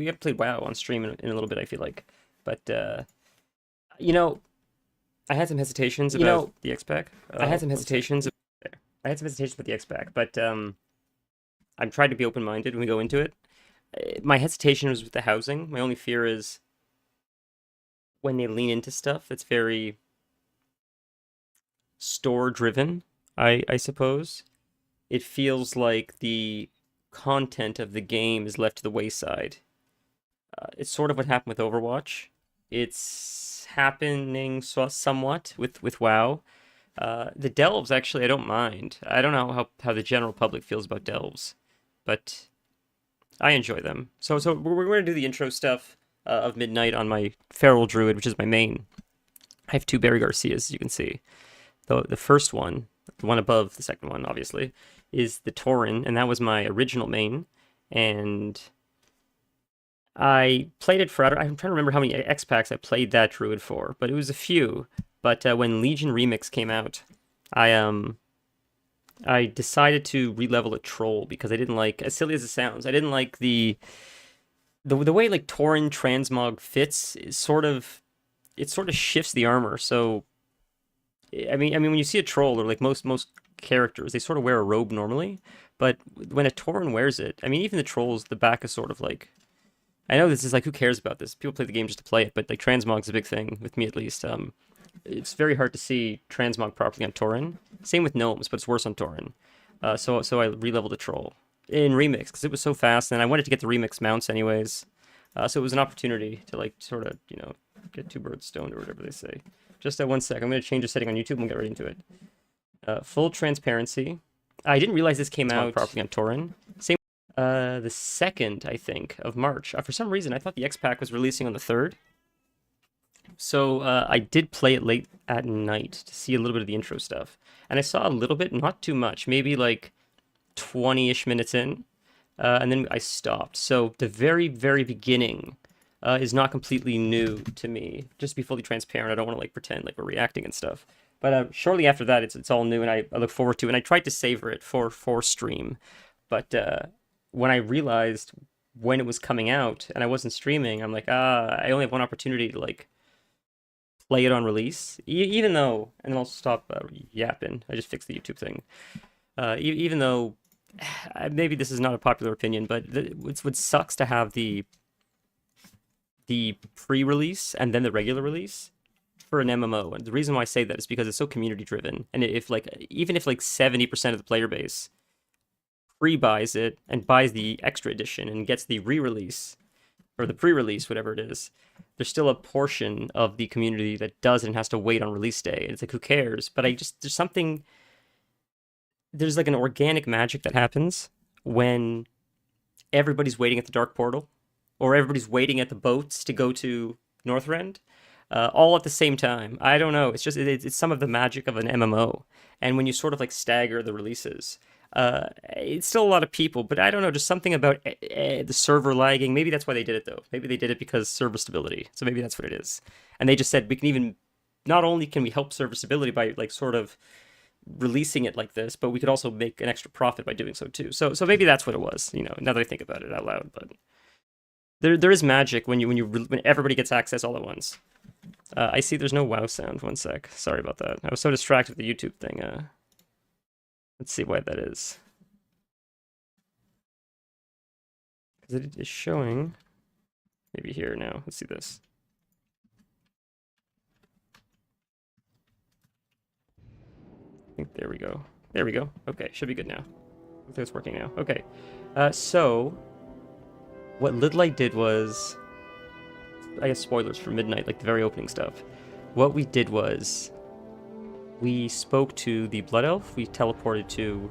we haven't played WoW on stream in a little bit, I feel like. But you know, I had some hesitations about the X-Pack. I had some hesitations. I had some hesitations with the X-Pack, but I'm trying to be open-minded when we go into it. My hesitation was with the housing. My only fear is when they lean into stuff that's very store-driven, I suppose. It feels like the content of the game is left to the wayside. It's sort of what happened with Overwatch. It's happening somewhat with WoW. The delves, actually, I don't mind. I don't know how the general public feels about delves, but I enjoy them. So we're going to do the intro stuff of Midnight on my Feral Druid, which is my main. I have two Barry Garcias, as you can see. The first one, the one above the second one, obviously, is the Tauren, and that was my original main. And I played it for, I'm trying to remember how many X-Packs I played that Druid for, but it was a few. But when Legion Remix came out, I decided to re-level a Troll because I didn't like, as silly as it sounds, I didn't like the way like Tauren Transmog fits. It sort of shifts the armor. So I mean when you see a Troll, or like most characters, they sort of wear a robe normally, but when a Tauren wears it, I mean even the Trolls, the back is sort of like, I know this is like, who cares about this? People play the game just to play it, but like Transmog's a big thing with me, at least. It's very hard to see Transmog properly on Tauren. Same with Gnomes, but it's worse on Tauren. So I re-leveled the Troll in Remix because it was so fast, and I wanted to get the Remix mounts anyways. So it was an opportunity to like sort of, get two birds stoned, or whatever they say. Just 1 sec. I'm going to change the setting on YouTube and we'll get right into it. Full transparency. I didn't realize this came out properly on Tauren. Same. The 2nd, I think, of March. For some reason, I thought the X-Pack was releasing on the 3rd. So I did play it late at night to see a little bit of the intro stuff. And I saw a little bit, not too much, maybe like 20-ish minutes in. And then I stopped. So the very, very beginning is not completely new to me. Just to be fully transparent, I don't want to like pretend like we're reacting and stuff. But shortly after that, it's all new, and I look forward to it. And I tried to savor it for stream. But when I realized when it was coming out and I wasn't streaming, I'm like, I only have one opportunity to like play it on release, even though, and then I'll stop yapping. I just fixed the YouTube thing. Even though maybe this is not a popular opinion, but what sucks to have the pre-release and then the regular release for an MMO. And the reason why I say that is because it's so community driven. And even if like 70% of the player base pre-buys it and buys the extra edition and gets the re-release or the pre-release, whatever it is, there's still a portion of the community that doesn't and has to wait on release day. And it's like, who cares? But there's like an organic magic that happens when everybody's waiting at the Dark Portal, or everybody's waiting at the boats to go to Northrend, all at the same time. I don't know. It's some of the magic of an MMO. And when you sort of like stagger the releases, it's still a lot of people, but I don't know, just something about the server lagging. Maybe that's why they did it, though. Maybe they did it because server stability. So maybe that's what it is. And they just said, we can even, not only can we help server stability by like sort of releasing it like this, but we could also make an extra profit by doing so too. So maybe that's what it was, now that I think about it out loud. But there is magic when everybody gets access all at once. I see there's no WoW sound. 1 sec. Sorry about that. I was so distracted with the YouTube thing. Let's see why that is. Because it is showing. Maybe here now. Let's see this. I think there we go. There we go. Okay, should be good now. I think it's working now. Okay. So what Lidlight did was, I guess spoilers for Midnight, like the very opening stuff. What we did was, we spoke to the Blood Elf. We teleported to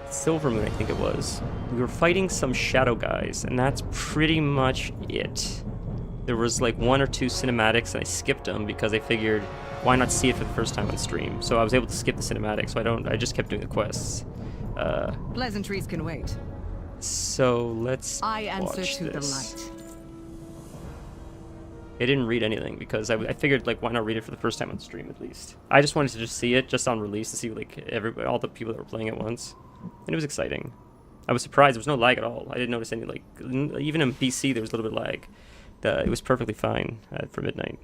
Silvermoon, I think it was. We were fighting some shadow guys, and that's pretty much it. There was like 1 or 2 cinematics, and I skipped them because I figured, why not see it for the first time on stream? So I was able to skip the cinematics, so I just kept doing the quests. Pleasantries can wait. So let's I answer watch to this. the light. It didn't read anything because I figured, like, why not read it for the first time on stream at least? I just wanted to just see it just on release to see like all the people that were playing at once, and it was exciting. I was surprised. There was no lag at all. I didn't notice any, like, even in PC there was a little bit of lag. It was perfectly fine for midnight.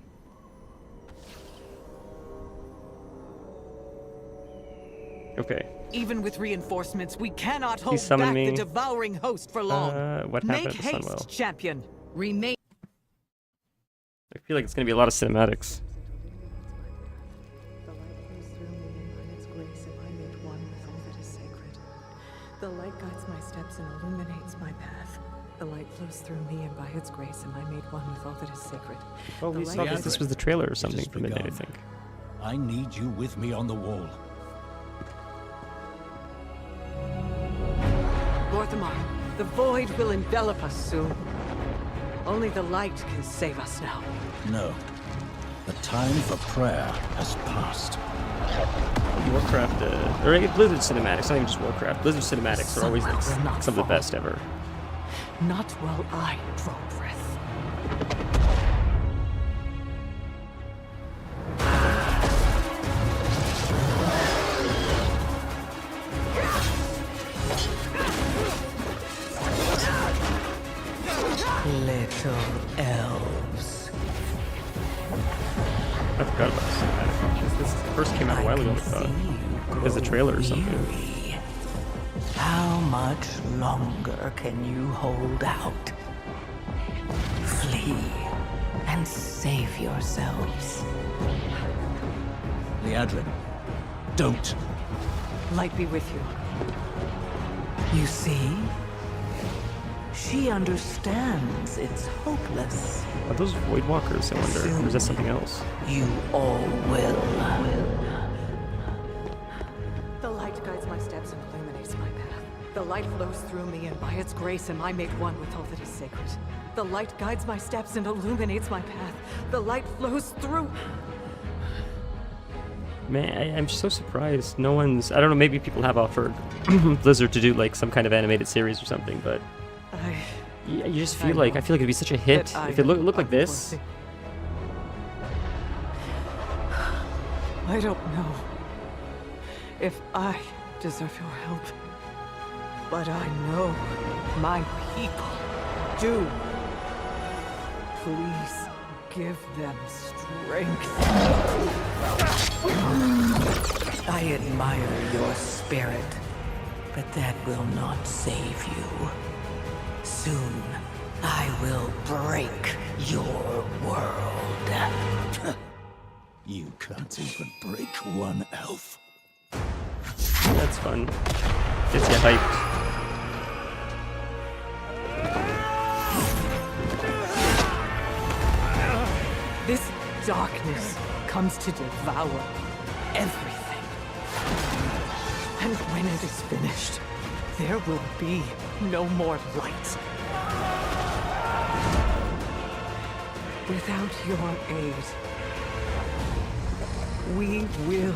Okay. Even with reinforcements, we cannot hold summoned back me. the devouring host for long. What Make happened to haste, Sunwell? champion. Remain. I feel like it's gonna be a lot of cinematics. The light flows through me, and by its grace am I made one with all that is sacred. The light guides my steps and illuminates my path. The light flows through me, and by its grace am I made one with all that is sacred. Oh, The we light saw guides- this was the trailer or It something has for midnight, I begun. think. I need you with me on the wall. Gorthamar, the void will envelop us soon. Only the light can save us now. No. The time for prayer has passed. Warcraft, or Blizzard cinematics, not even just Warcraft. Blizzard cinematics are always like Sunwell will not some of the fall. best ever. Not while I draw breath. Little elves. I forgot about the cinematic. This first came out a while ago, I thought. As a trailer or something. How much longer can you hold out? Flee and save yourselves. Liadrin, don't. Light be with you. You see? She understands it's hopeless. Are those Void Walkers, I wonder? Or is that something else? You all will. The light guides my steps and illuminates my path. The light flows through me, and by its grace am I made one with all that is sacred. The light guides my steps and illuminates my path. The light flows through. Man, I'm so surprised. No one's... I don't know, maybe people have offered Blizzard to do like some kind of animated series or something, but... You just feel like... I feel like it'd be such a hit if it looked like this. I don't know if I deserve your help, but I know my people do. Please give them strength. I admire your spirit, but that will not save you. Soon, I will break your world. You can't even break one elf. That's fun. Gets you hyped. This darkness comes to devour everything. And when it is finished, there will be no more light. Without your aid, we will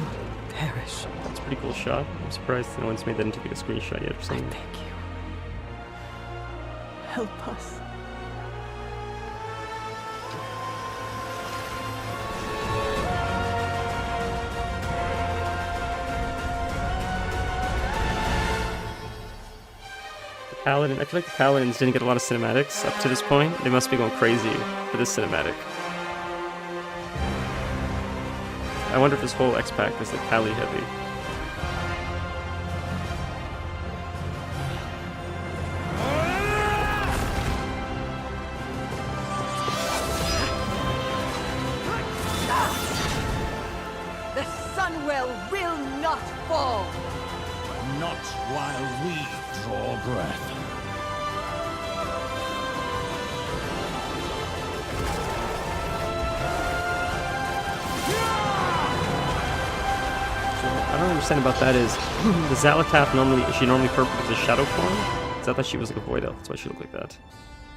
perish. That's a pretty cool shot. I'm surprised no one's made that into like a screenshot yet or I something. beg you. Help us. Paladin. I feel like the Paladins didn't get a lot of cinematics up to this point. They must be going crazy for this cinematic. I wonder if this whole X-Pack is like Pally heavy. The Sunwell will not fall. Not while we draw breath. I don't understand about that is the Xalatath normally is she normally purple as a shadow form? Because I thought she was like a void elf, that's why she looked like that.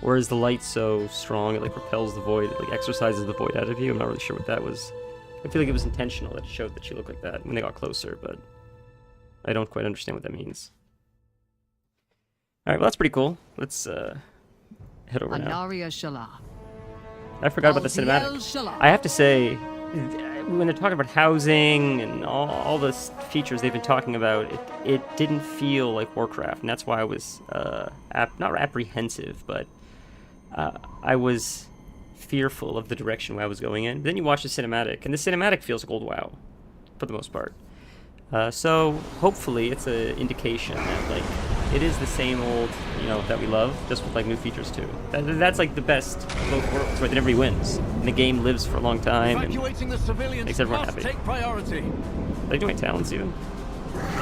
Or is the light so strong it like repels the void, it like exorcises the void out of you? I'm not really sure what that was. I feel like it was intentional that it showed that she looked like that when they got closer, but I don't quite understand what that means. Alright, well that's pretty cool. Let's head over now. Anaria Shala. I forgot about the Alziel cinematic. Shala. I have to say, when they're talking about housing and all the features they've been talking about, it didn't feel like Warcraft, and that's why I was not apprehensive, but I was fearful of the direction I was going in. But then you watch the cinematic, and the cinematic feels like old WoW, for the most part. So hopefully it's an indication that like it is the same old, that we love, just with like new features too. That's like the best of both worlds, right? That everybody wins, and the game lives for a long time and makes everyone happy. Take priority. Are they doing talents even?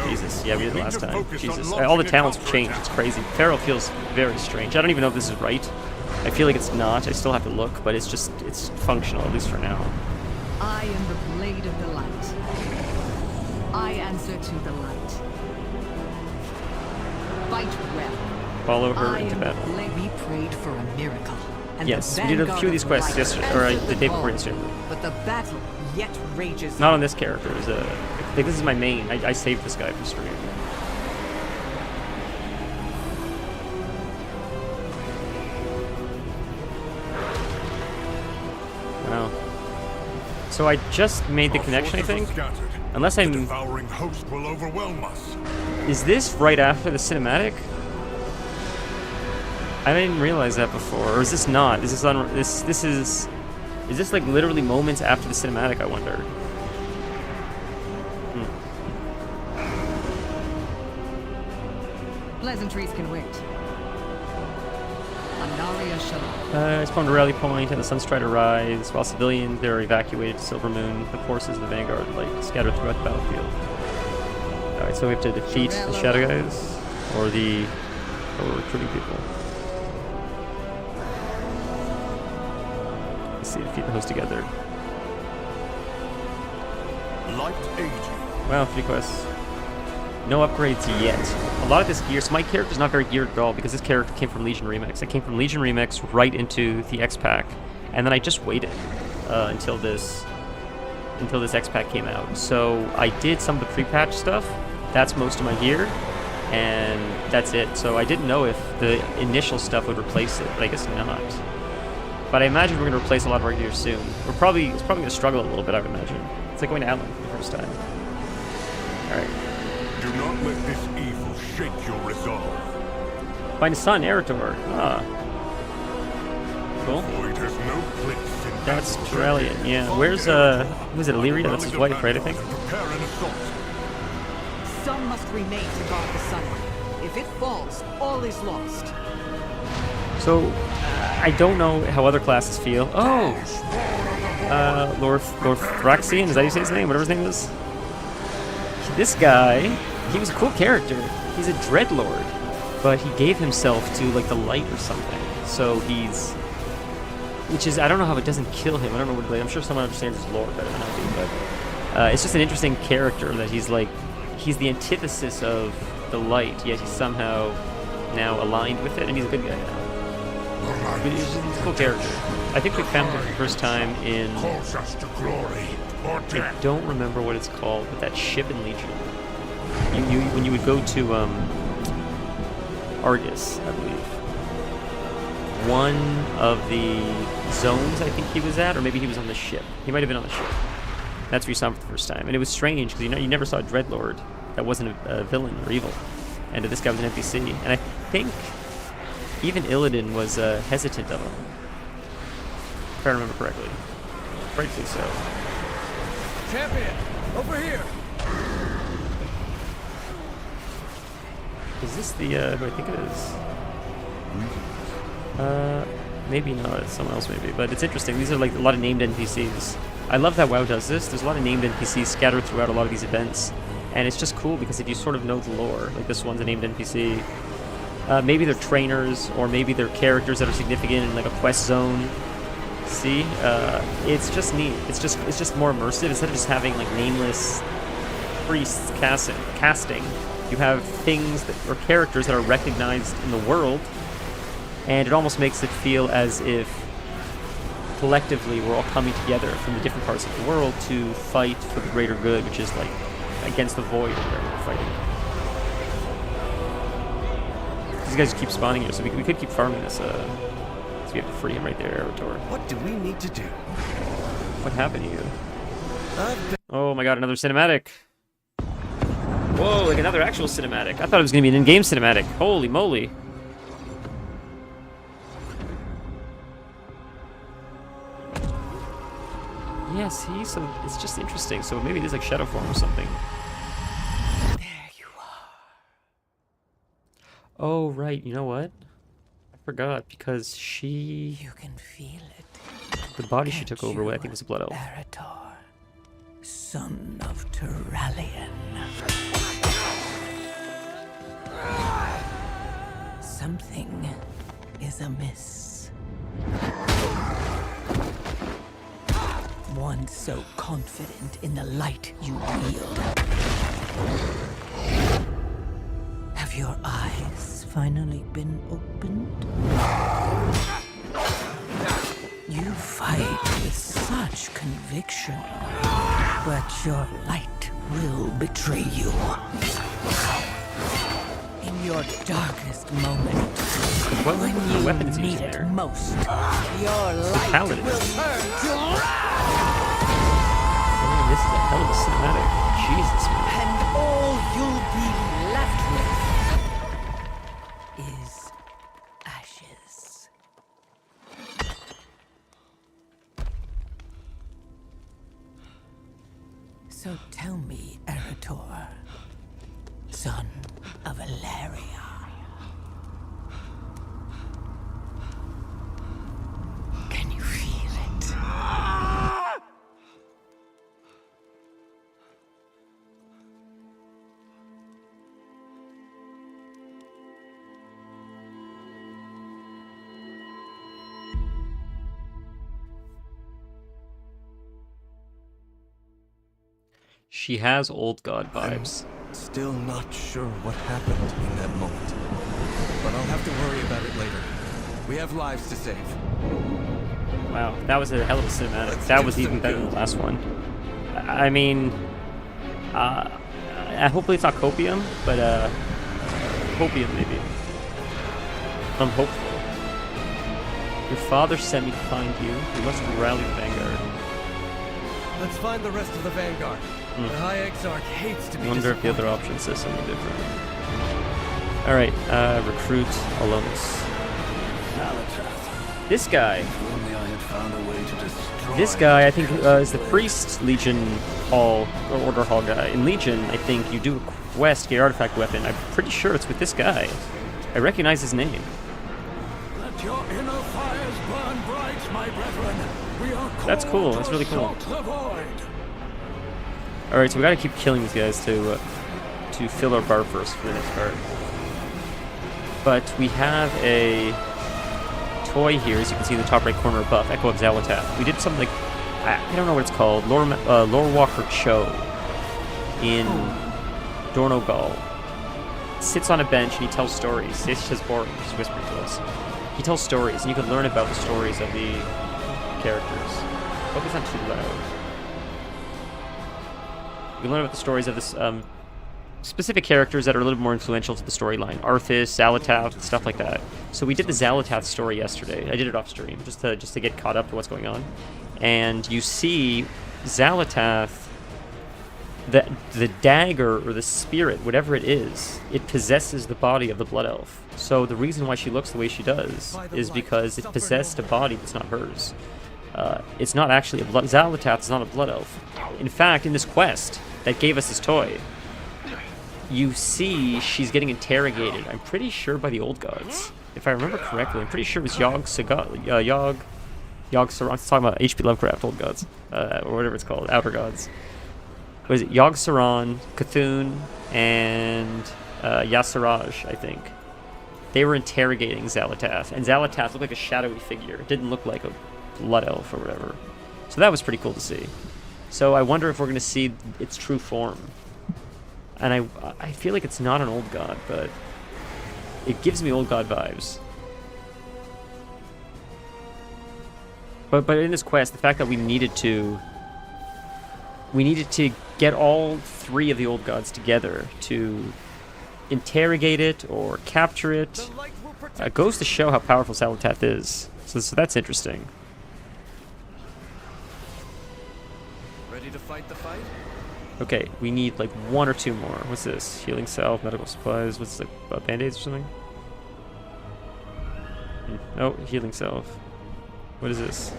Jesus, yeah, we did it last time. Jesus, all the talents have changed. It's crazy. Feral feels very strange. I don't even know if this is right. I feel like it's not. I still have to look, but it's functional, at least for now. I am the blade of the light. I answer to the light. Fight well. Follow her I into am battle. the blade. We prayed for a miracle. And Yes, the we did a vanguard few of these of quests light yesterday, or answered the day before call. yesterday. But the battle yet rages Not on. on this character. I think this is my main. I saved this guy for stream. Wow. So I just made the connection, I think. Unless The I'm... devouring host will overwhelm us. Is this right after the cinematic? I didn't realize that before. Or is this not? Is this this is... Is this like literally moments after the cinematic, I wonder? Pleasantries can wait. Andaria Shalom. I spawned a rally point and the Sun's try to rise. While civilians, they're evacuated to Silver Moon. The forces of the Vanguard like scattered throughout the battlefield. Alright, so we have to defeat the Shadow Guys, or the... Oh, we're recruiting people. Let's see, defeat the host together. Light aging. Wow, 3 quests. No upgrades yet. A lot of this gear, so my character's not very geared at all because this character came from Legion Remix. I came from Legion Remix right into the X-Pack, and then I just waited until this X-Pack came out. So I did some of the pre-patch stuff. That's most of my gear, and that's it. So I didn't know if the initial stuff would replace it, but I guess not. But I imagine we're going to replace a lot of our gear soon. It's probably going to struggle a little bit, I would imagine. It's like going to Atlan for the first time. Alright. Do not let this evil shake your resolve. Find a son, Erator. Ah. Cool. Void has no place in That's battle. Trellian, yeah. Where's, who's it, Illyria? That's his wife, right, I think? Prepare an assault. Some must remain to guard the sunlight. If it falls, all is lost. So, I don't know how other classes feel. Oh! Lord Thraxian, is that how you say his name? Whatever his name is? This guy, he was a cool character. He's a Dreadlord, but he gave himself to, like, the light or something. So he's... Which is, I don't know how it doesn't kill him. I don't know what, like, I'm sure someone understands his lore better than I do, but... it's just an interesting character that he's, like... He's the antithesis of the light, yet he's somehow now aligned with it, and he's a good guy now. But he's a cool character. I think we found him for the first time in... Calls us to glory or I death. don't remember what it's called, but that ship in Legion. When you would go to Argus, I believe. One of the zones I think he was at, or maybe he was on the ship. He might have been on the ship. That's where you saw him for the first time, and it was strange because you never saw a Dreadlord that wasn't a villain or evil, and this guy was an NPC. And I think even Illidan was hesitant of him, if I remember correctly. Rightfully so. Champion, over here. Is this the, who I think it is? Maybe not, it's someone else maybe, but it's interesting. These are like a lot of named NPCs. I love that WoW does this. There's a lot of named NPCs scattered throughout a lot of these events, and it's just cool because if you sort of know the lore, like this one's a named NPC, maybe they're trainers, or maybe they're characters that are significant in like a quest zone. See? It's just neat. It's just more immersive. Instead of just having like nameless priests casting, you have things that or characters that are recognized in the world, and it almost makes it feel as if collectively we're all coming together from the different parts of the world to fight for the greater good, which is like against the void where we're fighting. These guys keep spawning here, so we could keep farming this. So we have to free him right there, Erator. What do we need to do? What happened to you? Oh my god, another cinematic. Whoa, like another actual cinematic. I thought it was going to be an in-game cinematic. Holy moly. Yeah, see, so it's just interesting. So maybe it is like shadow form or something. There you are. Oh, right, you know what? I forgot, because she... You can feel it. The body she Can't took over with, I you, think, was a blood elf. Arator, son of Turalian. Something is amiss. One so confident in the light you wield. Have your eyes finally been opened? You fight with such conviction, but your light will betray you. In your darkest moment, What when weapon is you he need using it there? most, your light paladin. will turn to wrath, Oh, this is a hell of a cinematic. Jesus, man. and all you'll be left with is ashes. So tell me, Arator, son of Valeria. Can you feel it? She has old god vibes. Still not sure what happened in that moment. But I'll have to worry about it later. We have lives to save. Wow, that was a hell of a cinematic. Let's That get was even some better than good. the last one. I mean, hopefully it's not copium, but copium maybe. I'm hopeful. Your father sent me to find you. You must rally the vanguard. Let's find the rest of the Vanguard. The High Exarch hates to I be wonder if the other disappointed. option says something different. Alright, recruit Alonus. This guy. Only I had found a way to destroy. This guy, I think, is the priest Legion Hall, or Order Hall guy. In Legion, I think you do a quest, get artifact weapon. I'm pretty sure it's with this guy. I recognize his name. Let your inner fires burn bright, my brethren. We are That's cool, that's really cool. the void. Alright, so we gotta keep killing these guys to fill our bar first for the next part. But we have a toy here, as you can see in the top right corner above, Echo of Xalatath. We did something like, I don't know what it's called, Lore Walker Cho in Dornogal. Sits on a bench and he tells stories. It's just boring, just whispering to us. He tells stories, and you can learn about the stories of the characters. Hope it's not too loud. You can learn about the stories of this specific characters that are a little bit more influential to the storyline. Arthas, Xalatath, stuff like that. So we did the Xalatath story yesterday. I did it off stream, just to get caught up to what's going on. And you see Xalatath, the dagger or the spirit, whatever it is, it possesses the body of the Blood Elf. So the reason why she looks the way she does is because it possessed a body that's not hers. It's not actually a blood. Xalatath is not a Blood Elf. In fact, in this quest that gave us this toy, you see she's getting interrogated. I'm pretty sure by the old gods, if I remember correctly. I'm pretty sure it was Yog Saron. I'm talking about H.P. Lovecraft old gods, or whatever it's called, outer gods. Was it Yog Saron, Cthulhu, and Yasiraj? I think they were interrogating Xalatath, and Xalatath looked like a shadowy figure. It didn't look like a blood elf or whatever. So that was pretty cool to see. So I wonder if we're going to see its true form. And I feel like it's not an old god, but it gives me old god vibes. But in this quest, the fact that we needed to get all three of the old gods together to interrogate it or capture it goes to show how powerful Xalatath is. So that's interesting. Ready to fight the fight? Okay, we need like 1 or 2 more. What's this? Healing salve, medical supplies. What's this, like band-aids or something? Oh, healing salve. What is this?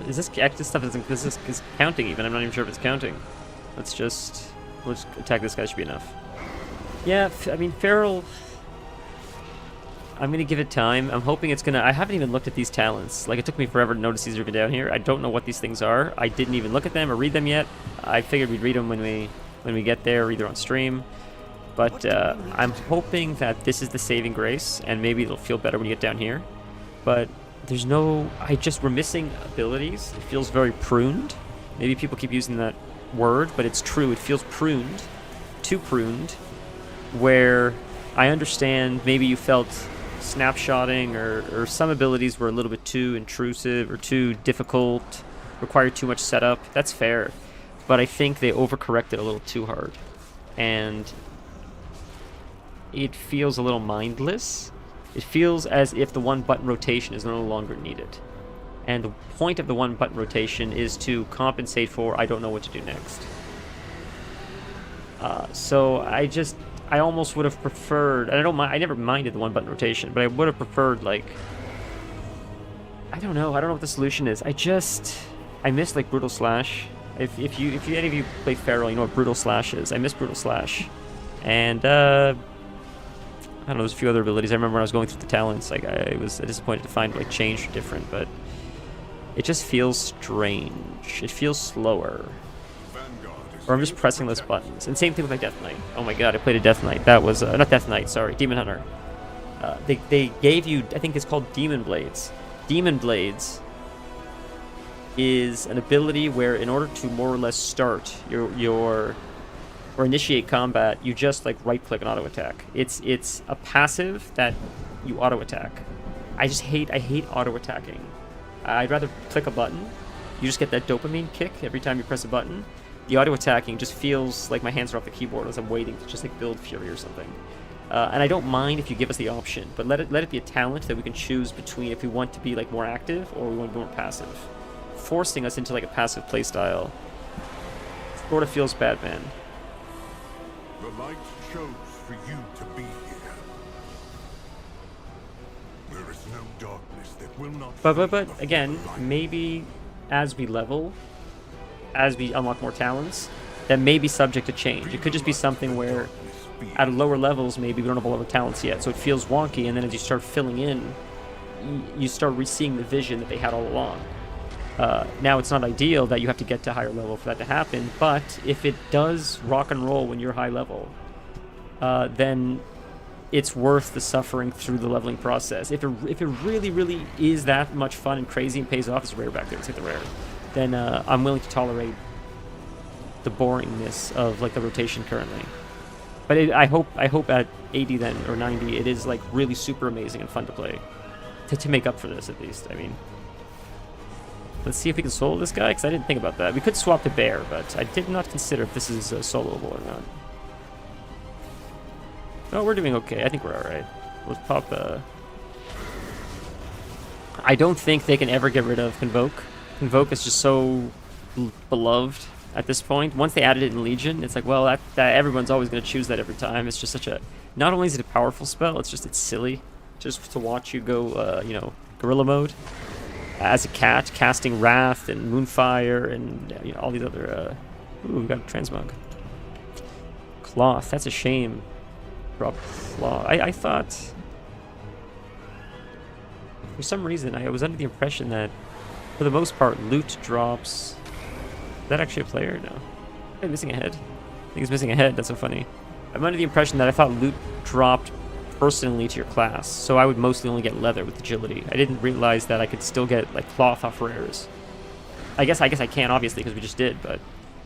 Is this this stuff isn't this is counting even? I'm not even sure if it's counting. Let's attack this guy. Should be enough. Yeah, I mean Feral. I'm gonna give it time. I'm hoping it's gonna. I haven't even looked at these talents. Like it took me forever to notice these are even down here. I don't know what these things are. I didn't even look at them or read them yet. I figured we'd read them when we get there, either on stream. But I'm hoping that this is the saving grace, and maybe it'll feel better when you get down here. But there's no. We're missing abilities. It feels very pruned. Maybe people keep using that word, but it's true. It feels pruned, too pruned. Where I understand maybe you felt snapshotting or some abilities were a little bit too intrusive or too difficult, required too much setup. That's fair, but I think they overcorrected a little too hard, and it feels a little mindless. It feels as if the 1-button rotation is no longer needed, and the point of the 1-button rotation is to compensate for I don't know what to do next. So I almost would have preferred, and I never minded the 1-button rotation, but I would have preferred, like, I don't know what the solution is. I miss like Brutal Slash. If any of you play Feral, you know what Brutal Slash is. I miss Brutal Slash. And I don't know, there's a few other abilities. I remember when I was going through the talents, like I was disappointed to find like changed or different, but it just feels strange. It feels slower. Or I'm just pressing those buttons. And same thing with my Death Knight. Oh my god, I played a Death Knight. That was, not Death Knight, sorry, Demon Hunter. They gave you, I think it's called Demon Blades. Demon Blades is an ability where in order to more or less start or initiate combat, you just like right-click and auto-attack. It's a passive that you auto-attack. I hate auto-attacking. I'd rather click a button. You just get that dopamine kick every time you press a button. The auto-attacking just feels like my hands are off the keyboard as I'm waiting to just like build fury or something. And I don't mind if you give us the option, but let it be a talent that we can choose between if we want to be like more active or we want to be more passive. Forcing us into like a passive playstyle sort of feels bad, man. The light chose for you to be here. There is no darkness that will not. But again, maybe as we level, as we unlock more talents, that may be subject to change. It could just be something where at lower levels maybe we don't have a lot of talents yet, so it feels wonky, and then as you start filling in, you start re-seeing the vision that they had all along. Now it's not ideal that you have to get to higher level for that to happen, but if it does rock and roll when you're high level, then it's worth the suffering through the leveling process. If it really, really is that much fun and crazy and pays off, it's rare back there, let's hit the rare, then I'm willing to tolerate the boringness of like the rotation currently. But I hope at 80 then, or 90, it is like really super amazing and fun to play. To make up for this at least, I mean. Let's see if we can solo this guy, because I didn't think about that. We could swap to Bear, but I did not consider if this is soloable or not. Oh, we're doing okay. I think we're alright. Let's pop I don't think they can ever get rid of Convoke. Convoke is just so beloved at this point. Once they added it in Legion, it's like, well, that everyone's always going to choose that every time. It's just such a... Not only is it a powerful spell, it's silly. Just to watch you go, you know, guerrilla mode. As a cat, casting Wrath and Moonfire and you know, all these other... Ooh, we got a Transmog. Cloth, that's a shame. Drop Claw. I thought... For some reason, I was under the impression that, for the most part, loot drops... Is that actually a player? No. Am I missing a head? I think he's missing a head, that's so funny. I'm under the impression that I thought loot dropped personally to your class, so I would mostly only get leather with agility. I didn't realize that I could still get like cloth off rares. I guess I can obviously because we just did, but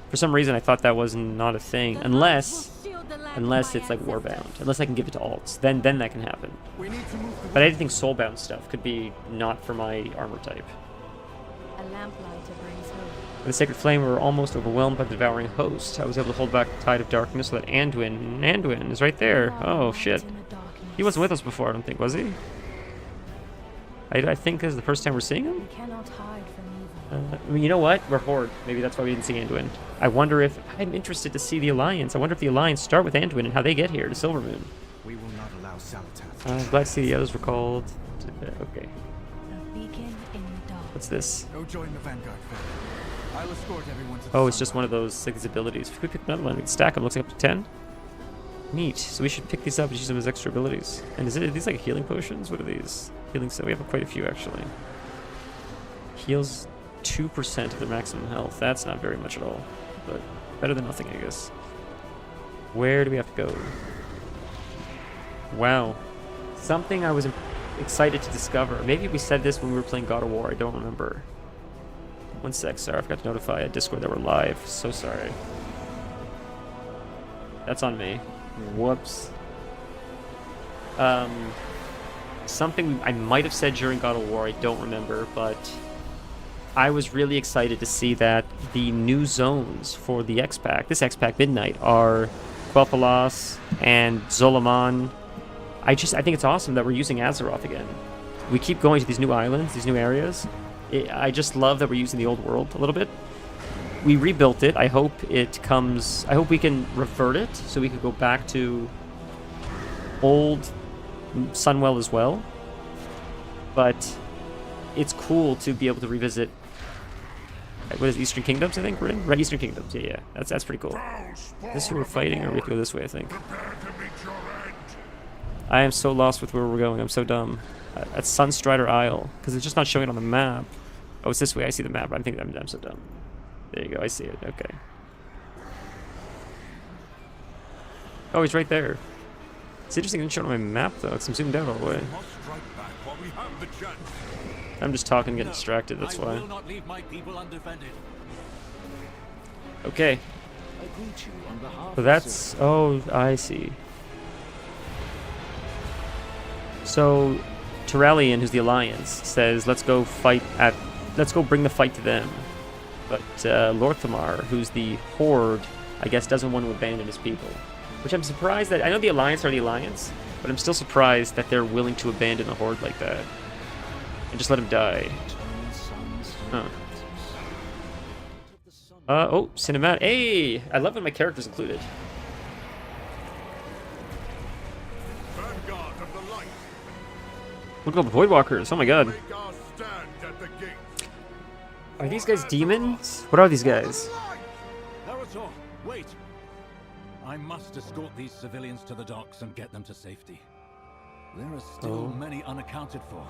for some reason I thought that was not a thing unless it's like warbound, unless I can give it to alts. Then that can happen. But I didn't think soulbound stuff could be not for my armor type. A lamplighter brings hope. With the Sacred Flame, we were almost overwhelmed by the Devouring Host. I was able to hold back the Tide of Darkness so that Anduin is right there. Oh shit. He wasn't with us before, I don't think, was he? I think this is the first time we're seeing him. We cannot hide from evil. I mean, you know what? We're Horde. Maybe that's why we didn't see Anduin. I wonder if... I'm interested to see the Alliance. I wonder if the Alliance start with Anduin and how they get here to Silvermoon. We will not allow Salatath. I'm glad to see the others were called. Okay. A beacon in the dark. What's this? Go join the Vanguard family. I'll escort everyone to the Oh, it's just one Sunrise. of those like, these abilities. If we pick another one, we can stack them. Looks like up to 10. Neat. So we should pick these up and use them as extra abilities. And are these like healing potions? What are these? Healing... So we have quite a few, actually. Heals 2% of their maximum health. That's not very much at all. But better than nothing, I guess. Where do we have to go? Wow. Something I was excited to discover. Maybe we said this when we were playing God of War. I don't remember. One sec, sorry. I forgot to notify a Discord that we're live. So sorry. That's on me. Whoops. Something I might have said during God of War, I don't remember, but I was really excited to see that the new zones for the X-Pack, this X-Pack Midnight, are Quel'Thalas and Zolaman. I think it's awesome that we're using Azeroth again. We keep going to these new islands, these new areas. I just love that we're using the old world a little bit. We rebuilt it. I hope it comes... I hope we can revert it so we can go back to old Sunwell as well. But it's cool to be able to revisit... What is it, Eastern Kingdoms, I think we're in? Right, Eastern Kingdoms. Yeah. That's pretty cool. Is this who we're fighting, or we have to go this way, I think? I am so lost with where we're going. I'm so dumb. At Sunstrider Isle, because it's just not showing it on the map. Oh, it's this way. I see the map. I think I'm so dumb. There you go. I see it. Okay. Oh, he's right there. It's interesting. It didn't show it on my map though, because I'm zoomed out all the way. Must strike back while we have the chance. I'm just talking, getting distracted. That's I why. will not leave my people undefended. Okay. I greet you on behalf So of that's... Oh, I see. So, Turallion, who's the Alliance, says, let's go bring the fight to them. But Lorthamar, who's the Horde, I guess doesn't want to abandon his people. Which I'm surprised that... I know the Alliance are the Alliance, but I'm still surprised that they're willing to abandon the Horde like that. And just let him die. Huh. Oh, cinematic. Hey! I love when my character's included. Vanguard of the light. Look at all the Voidwalkers. Oh my god. Take our stand at the gate. Are these guys demons? What are these guys? Naruto, wait. I must escort these civilians to the docks and get them to safety. There are still many unaccounted for.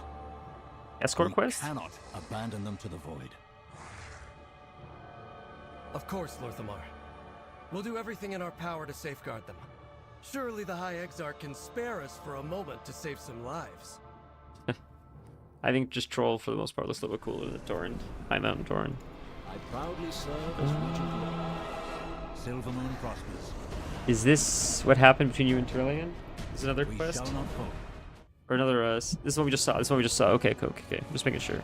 Escort We quest? cannot abandon them to the void. Of course, Lorthamar. We'll do everything in our power to safeguard them. Surely the High Exarch can spare us for a moment to save some lives. I think just Troll, for the most part, looks a little bit cooler than Torrent. High Mountain Torrent. I proudly serve as Regent Lord. Silvermoon prospers. Is this what happened between you and Turallion? Is another We quest? shall not fall. Or another, this is what we just saw. This is what we just saw. Okay, cool. Okay. Just making sure.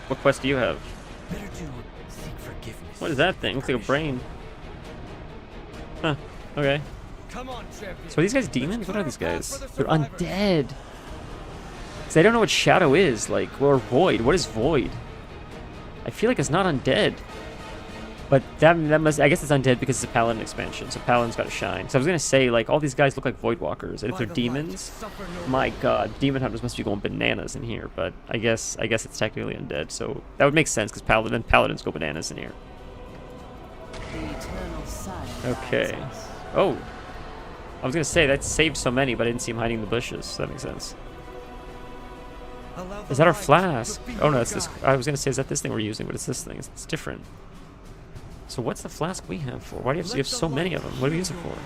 What quest do you have? Better to seek forgiveness. What is that thing? Looks like a brain. Huh. Okay. Come on, champion. So are these guys demons? What are these guys? They're undead. So I don't know what Shadow is, like, or Void. What is Void? I feel like it's not undead. But that must... I guess it's undead because it's a Paladin expansion, so Paladin's gotta shine. So I was gonna say, like, all these guys look like Voidwalkers, and if they're demons... My god, Demon Hunters must be going bananas in here, but I guess it's technically undead, so that would make sense, because Paladins go bananas in here. The eternal sun Okay. guides us. Oh! I was gonna say, that saved so many, but I didn't see him hiding in the bushes, so that makes sense. Is that our flask? Oh no, it's this... I was gonna say, is that this thing we're using, but it's this thing. It's different. So what's the flask we have for? Why do you have so many of them? What do we use it for?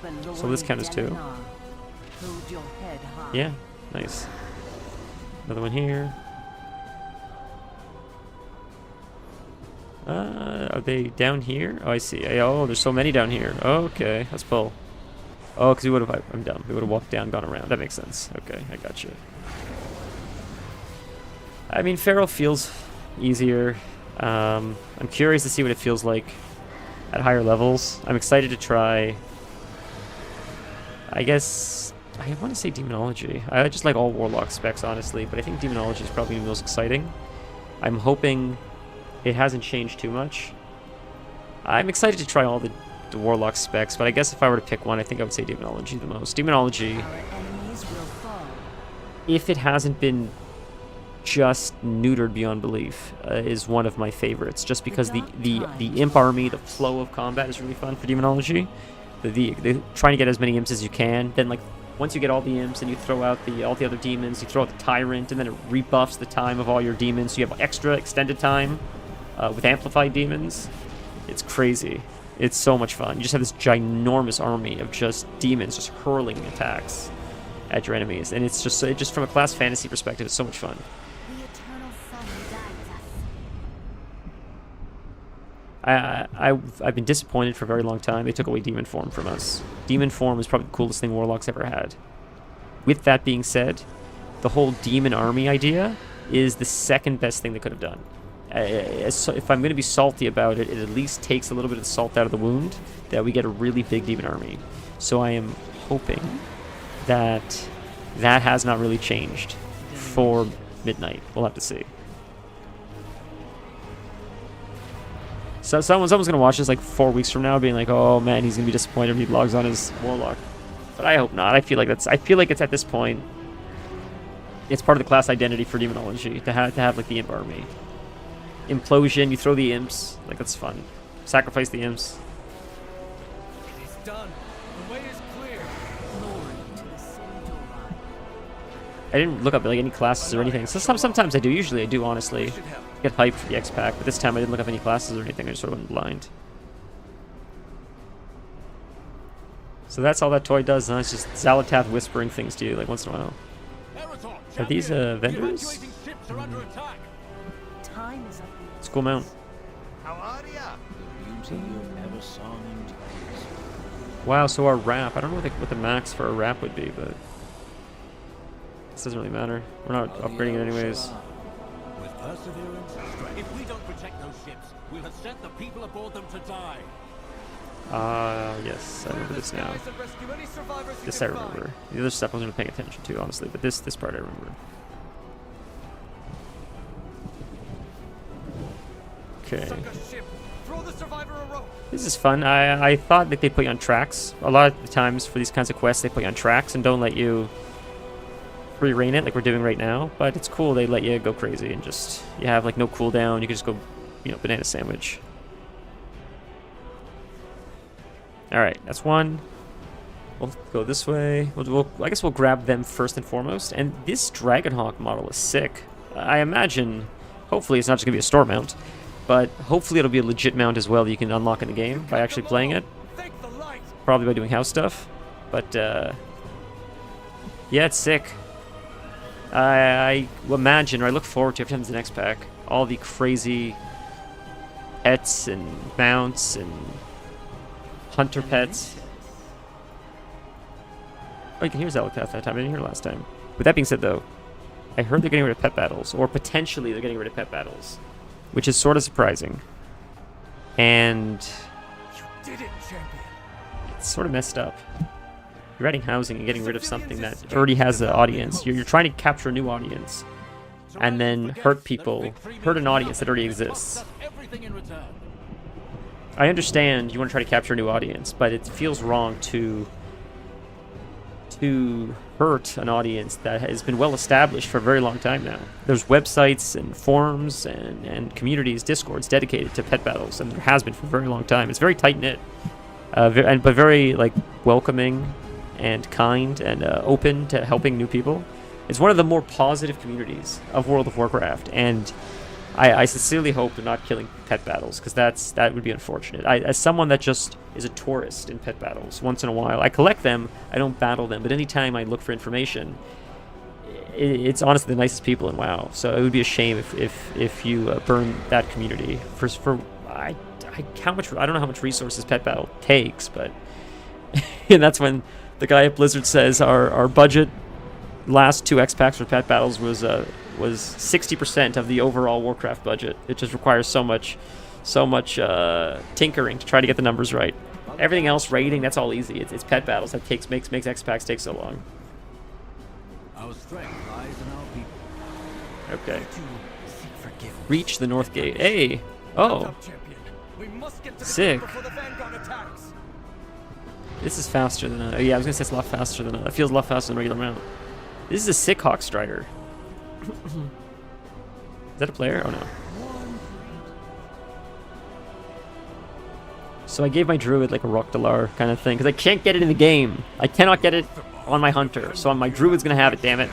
The So this Lord counts as two? Dalinar, hold your head high. Yeah, nice. Another one here. Are they down here? Oh, I see. Oh, there's so many down here. Okay, let's pull. Oh, because we would have... I'm dumb. We would have walked down, gone around. That makes sense. Okay, I got you. I mean, Feral feels easier. I'm curious to see what it feels like at higher levels. I'm excited to try... I guess I want to say Demonology. I just like all Warlock specs, honestly, but I think Demonology is probably the most exciting. I'm hoping it hasn't changed too much. I'm excited to try all the Warlock specs, but I guess if I were to pick one, I think I would say Demonology the most. Demonology, Our enemies will fall. if it hasn't been just neutered beyond belief, is one of my favorites, just because the Imp army, the flow of combat is really fun for Demonology. The trying to get as many imps as you can, then like once you get all the imps and you throw out all the other demons, you throw out the Tyrant, and then it rebuffs the time of all your demons, so you have extra extended time with amplified demons. It's crazy. It's so much fun. You just have this ginormous army of just demons just hurling attacks at your enemies, and it's just from a class fantasy perspective, it's so much fun. The eternal sun guides us. I've been disappointed for a very long time. They took away demon form from us. Demon form is probably the coolest thing Warlock's ever had. With that being said, the whole demon army idea is the second best thing they could have done. If I'm going to be salty about it, it at least takes a little bit of the salt out of the wound that we get a really big demon army. So I am hoping that that has not really changed for Midnight. We'll have to see. So someone's going to watch this like 4 weeks from now being like, oh man, he's going to be disappointed when he logs on his Warlock. But I hope not. I feel like it's at this point, it's part of the class identity for Demonology to have like the Imp army. Implosion, you throw the imps, like that's fun. Sacrifice the imps. It is done. The way is clear. Glory to the Centauri. I didn't look up like any classes or anything. So sometimes I do. Usually I do, honestly. Get hyped for the X-Pack, but this time I didn't look up any classes or anything. I just sort of went blind. So that's all that toy does, huh? It's just Xalatath whispering things to you like once in a while. Are these vendors? Time is up. It's a cool mount. How are ya? The beauty you never saw in tears. Wow, so our wrap. I don't know what the max for a wrap would be, but this doesn't really matter. We're not upgrading it anyways. With perseverance and strength. If we don't protect those ships, we'll have sent the people aboard them to die. Yes, I remember this now. Skies and rescue any survivors you This I can find. remember. The other stuff I wasn't paying attention to, honestly, but this part I remember. Okay. Sunk a ship. Throw the survivor a rope. This is fun. I thought that they put you on tracks. A lot of the times for these kinds of quests, they put you on tracks and don't let you free reign it like we're doing right now. But it's cool. They let you go crazy and just, you have like no cooldown. You can just go, banana sandwich. All right, that's one. We'll go this way. I guess we'll grab them first and foremost. And this Dragonhawk model is sick. I imagine, hopefully it's not just going to be a store mount, but hopefully it'll be a legit mount as well that you can unlock in the game by actually playing it. Thank the light. Probably by doing house stuff. But, yeah, it's sick. I imagine, or I look forward to every time there's an X-Pack, all the crazy pets and mounts and hunter pets. Oh, you can hear Xalatath that time. I didn't hear it last time. With that being said, though, I heard they're getting rid of pet battles, or potentially they're getting rid of pet battles, which is sort of surprising. And You did it, champion. it's sort of messed up. You're adding housing and getting rid of something that already has an audience. You're trying to capture a new audience, and then hurt an audience that already exists. Everything in return. I understand you want to try to capture a new audience, but it feels wrong to hurt an audience that has been well established for a very long time now. There's websites and forums and communities, discords dedicated to pet battles, and there has been for a very long time. It's very tight-knit, but very like welcoming and kind and open to helping new people. It's one of the more positive communities of World of Warcraft, and I sincerely hope they're not killing pet battles, because that would be unfortunate. As someone that just is a tourist in pet battles once in a while, I collect them, I don't battle them, but anytime I look for information, it's honestly the nicest people in WoW. So it would be a shame if you burn that community. I don't know how much resources pet battle takes, but and that's when the guy at Blizzard says our budget last 2 X-Packs for pet battles was 60% of the overall Warcraft budget. It just requires so much tinkering to try to get the numbers right. Everything else, raiding, that's all easy. It's pet battles that makes X-Packs take so long. Our strength lies in our people. Okay. To seek forgiveness. Reach the north gate. Hey! Oh, Up, champion. We must get to the sick. gate before the Vanguard attacks. This is faster than yeah, I was gonna say it's a lot faster than it feels a lot faster than regular mount. This is a sick Hawk Strider. Is that a player? Oh no. So I gave my druid like a Rockdalar kind of thing, because I can't get it in the game. I cannot get it on my hunter, so my druid's gonna have it, damn it.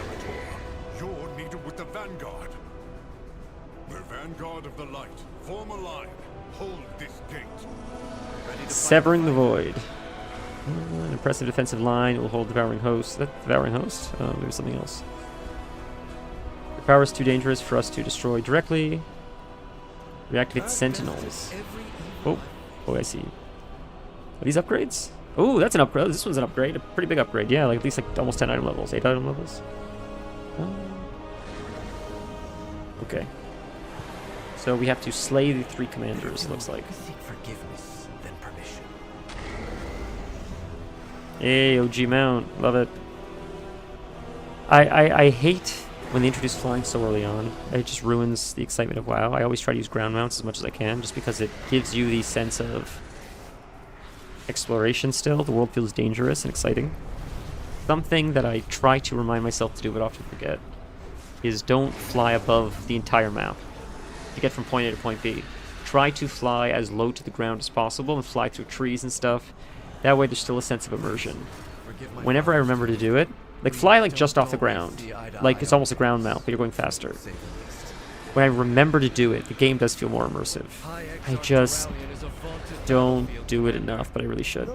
You're needed with the Vanguard. The Vanguard of the Light. Form a line. Hold this gate. Severing the Void. An impressive defensive line will hold Devouring Host. Is that Devouring Host? Maybe something else. The power is too dangerous for us to destroy directly. Reactivate Sentinels. Oh, I see. Are these upgrades? Oh, that's an upgrade. This one's an upgrade. A pretty big upgrade. Yeah, like at least like almost 10 item levels. 8 item levels. Okay. So we have to slay the 3 commanders, it looks like. Seek forgiveness, then permission. Hey, OG mount. Love it. I hate when they introduce flying so early on. It just ruins the excitement of WoW. I always try to use ground mounts as much as I can, just because it gives you the sense of exploration still. The world feels dangerous and exciting. Something that I try to remind myself to do but often forget is don't fly above the entire map to get from point A to point B. Try to fly as low to the ground as possible and fly through trees and stuff. That way there's still a sense of immersion. Whenever I remember to do it, like fly like just off the ground. Like it's almost a ground mount, but you're going faster. When I remember to do it, the game does feel more immersive. I just don't do it enough, but I really should.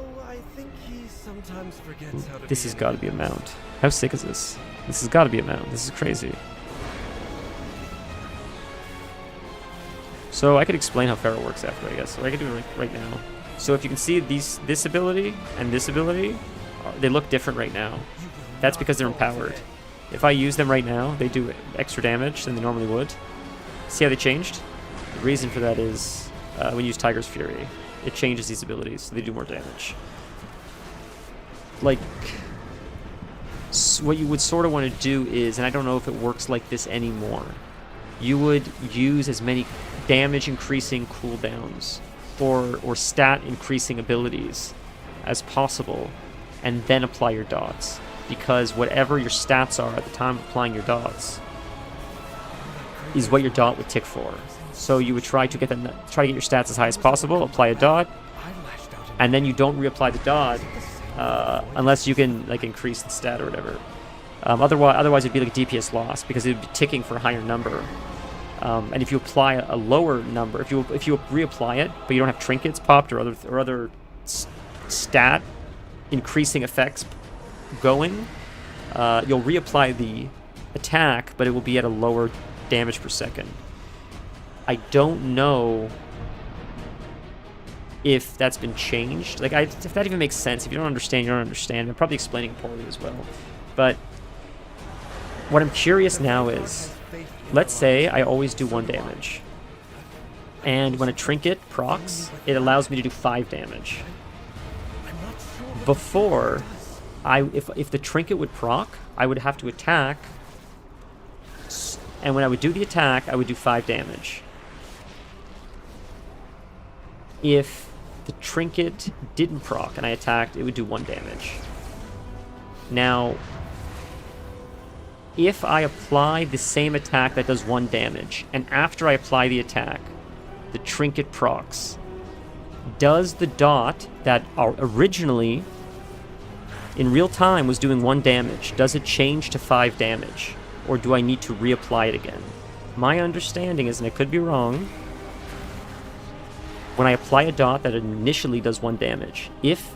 This has got to be a mount. How sick is this? This has got to be a mount. This is crazy. So I could explain how Pharaoh works after, I guess. So I could do it right now. So if you can see this ability and this ability, they look different right now. That's because they're empowered. If I use them right now, they do extra damage than they normally would. See how they changed? The reason for that is when you use Tiger's Fury, it changes these abilities, so they do more damage. Like, what you would sort of want to do is, and I don't know if it works like this anymore, you would use as many damage increasing cooldowns or stat increasing abilities as possible and then apply your dots, because whatever your stats are at the time of applying your dots is what your dot would tick for. So you would try to get your stats as high as possible, apply a dot, and then you don't reapply the dot unless you can like increase the stat or whatever. Otherwise it'd be like a DPS loss because it would be ticking for a higher number. And if you apply a lower number, if you reapply it, but you don't have trinkets popped or other stat increasing effects going, you'll reapply the attack, but it will be at a lower damage per second. I don't know if that's been changed. Like, if that even makes sense. If you don't understand, you don't understand. I'm probably explaining poorly as well. But what I'm curious now is, let's say I always do 1 damage. And when a trinket procs, it allows me to do 5 damage. Before, if the trinket would proc, I would have to attack. And when I would do the attack, I would do 5 damage. If the trinket didn't proc and I attacked, it would do 1 damage. Now, if I apply the same attack that does 1 damage, and after I apply the attack, the trinket procs, does the dot that originally, in real time, was doing 1 damage, does it change to 5 damage? Or do I need to reapply it again? My understanding is, and I could be wrong, when I apply a dot that initially does 1 damage, if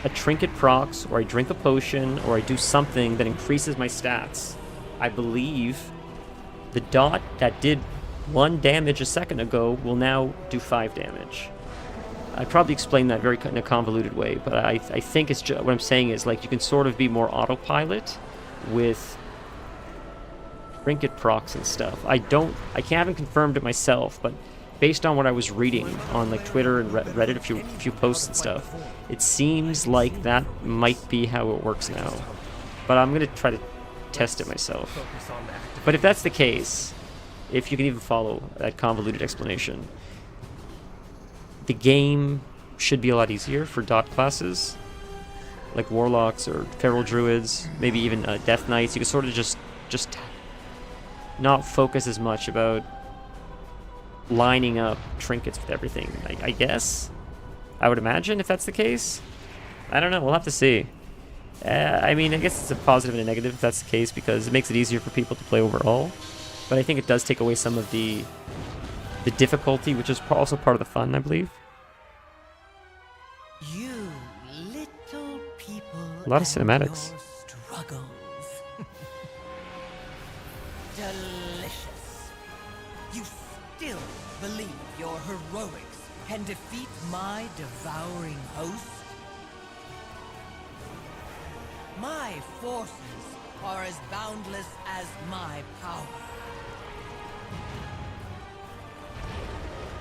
a trinket procs, or I drink a potion, or I do something that increases my stats, I believe the dot that did 1 damage a second ago will now do 5 damage. I probably explained that in a convoluted way, but I think it's what I'm saying is, like, you can sort of be more autopilot with trinket procs and stuff. I haven't confirmed it myself, but based on what I was reading on like Twitter and Reddit, a few posts and stuff, it seems like that might be how it works now. But I'm gonna try to test it myself. Focus on activating. But if that's the case, if you can even follow that convoluted explanation, the game should be a lot easier for dot classes, like warlocks or feral druids, maybe even death knights. You can sort of just not focus as much about lining up trinkets with everything, I guess. I would imagine, if that's the case. I don't know, we'll have to see. I mean, I guess it's a positive and a negative if that's the case, because it makes it easier for people to play overall. But I think it does take away some of the difficulty, which is also part of the fun, I believe. You little people. A lot of cinematics. And your struggles. Delicious. You still believe your heroics can defeat my devouring host? My forces are as boundless as my power.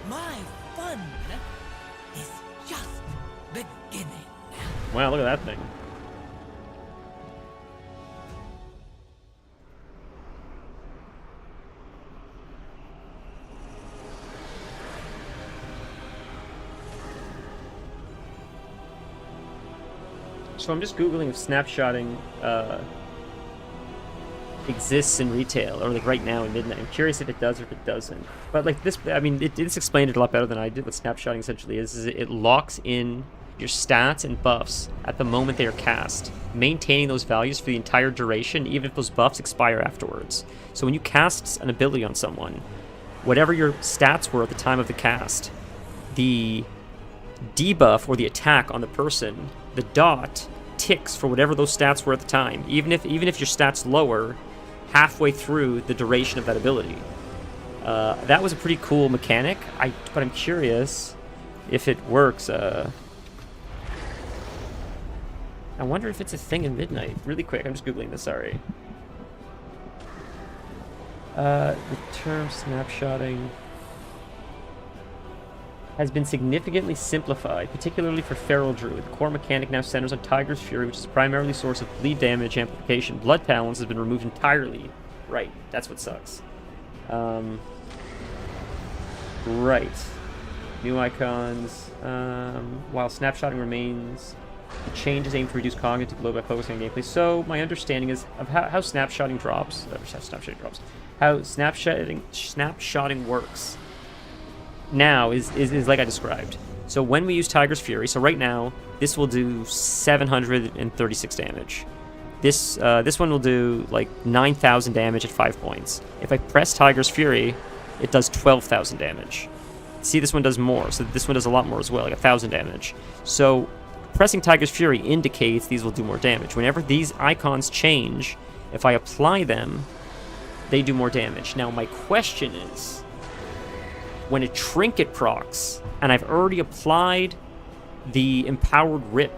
My fun is just beginning. Wow, look at that thing. So I'm just googling if snapshotting exists in retail, or like right now in Midnight. I'm curious if it does or if it doesn't. But like this, I mean, this explained it a lot better than I did. What snapshotting essentially is it locks in your stats and buffs at the moment they are cast, maintaining those values for the entire duration, even if those buffs expire afterwards. So when you cast an ability on someone, whatever your stats were at the time of the cast, the debuff or the attack on the person, the dot ticks for whatever those stats were at the time, even if your stats lower halfway through the duration of that ability. That was a pretty cool mechanic. But I'm curious if it works. I wonder if it's a thing in Midnight. Really quick, I'm just googling this. Sorry. The term snapshotting has been significantly simplified, particularly for Feral Druid. The core mechanic now centers on Tiger's Fury, which is the primary source of bleed damage amplification. Blood Talons has been removed entirely. Right, that's what sucks. Right. New icons. While snapshotting remains, the changes aim to reduce cognitive load by focusing on gameplay. So my understanding is of how snapshotting drops, how snapshotting works now is like I described. So when we use Tiger's Fury, so right now this will do 736 damage. This one will do like 9,000 damage at 5 points. If I press Tiger's Fury, it does 12,000 damage. See, this one does more, so this one does a lot more as well, like 1,000 damage. So pressing Tiger's Fury indicates these will do more damage. Whenever these icons change, if I apply them, they do more damage. Now my question is, when a trinket procs, and I've already applied the empowered rip,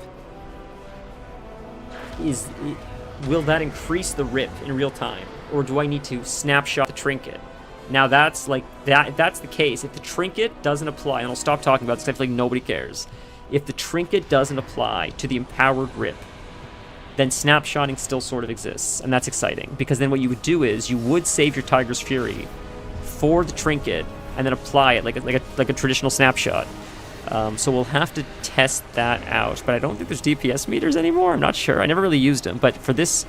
will that increase the rip in real time, or do I need to snapshot the trinket? Now that's like that. If that's the case, if the trinket doesn't apply, and I'll stop talking about this, I feel like nobody cares. If the trinket doesn't apply to the empowered rip, then snapshotting still sort of exists, and that's exciting, because then what you would do is you would save your Tiger's Fury for the trinket and then apply it like a traditional snapshot. So we'll have to test that out. But I don't think there's DPS meters anymore. I'm not sure. I never really used them. But for this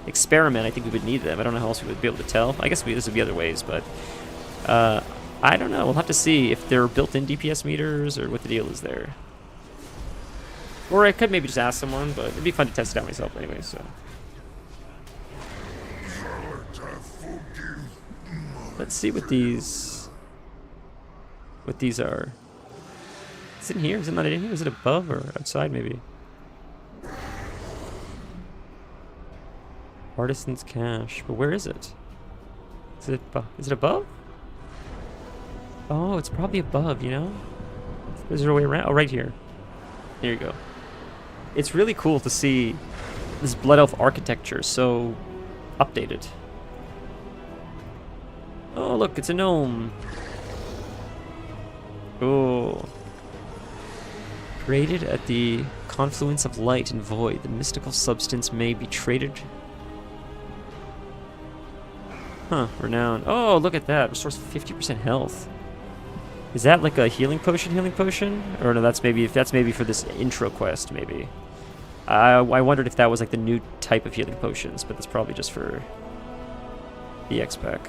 experiment, I think we would need them. I don't know how else we would be able to tell. I guess this would be other ways, but I don't know. We'll have to see if there are built-in DPS meters or what the deal is there. Or I could maybe just ask someone, but it'd be fun to test it out myself anyway. So let's see what these are. Is it in here? Is it not in here? Is it above or outside maybe? Artisan's Cache. But where is it? Is it above? Oh, it's probably above, you know? Is there a way around? Oh, right here. Here you go. It's really cool to see this Blood Elf architecture so updated. Oh, look, it's a gnome. Cool. Created at the confluence of light and void, the mystical substance may be traded Huh, renown. Oh, look at that. Restores 50% health. Is that like a healing potion? Or no, that's maybe for this intro quest, maybe. I wondered if that was like the new type of healing potions, but that's probably just for the X pack.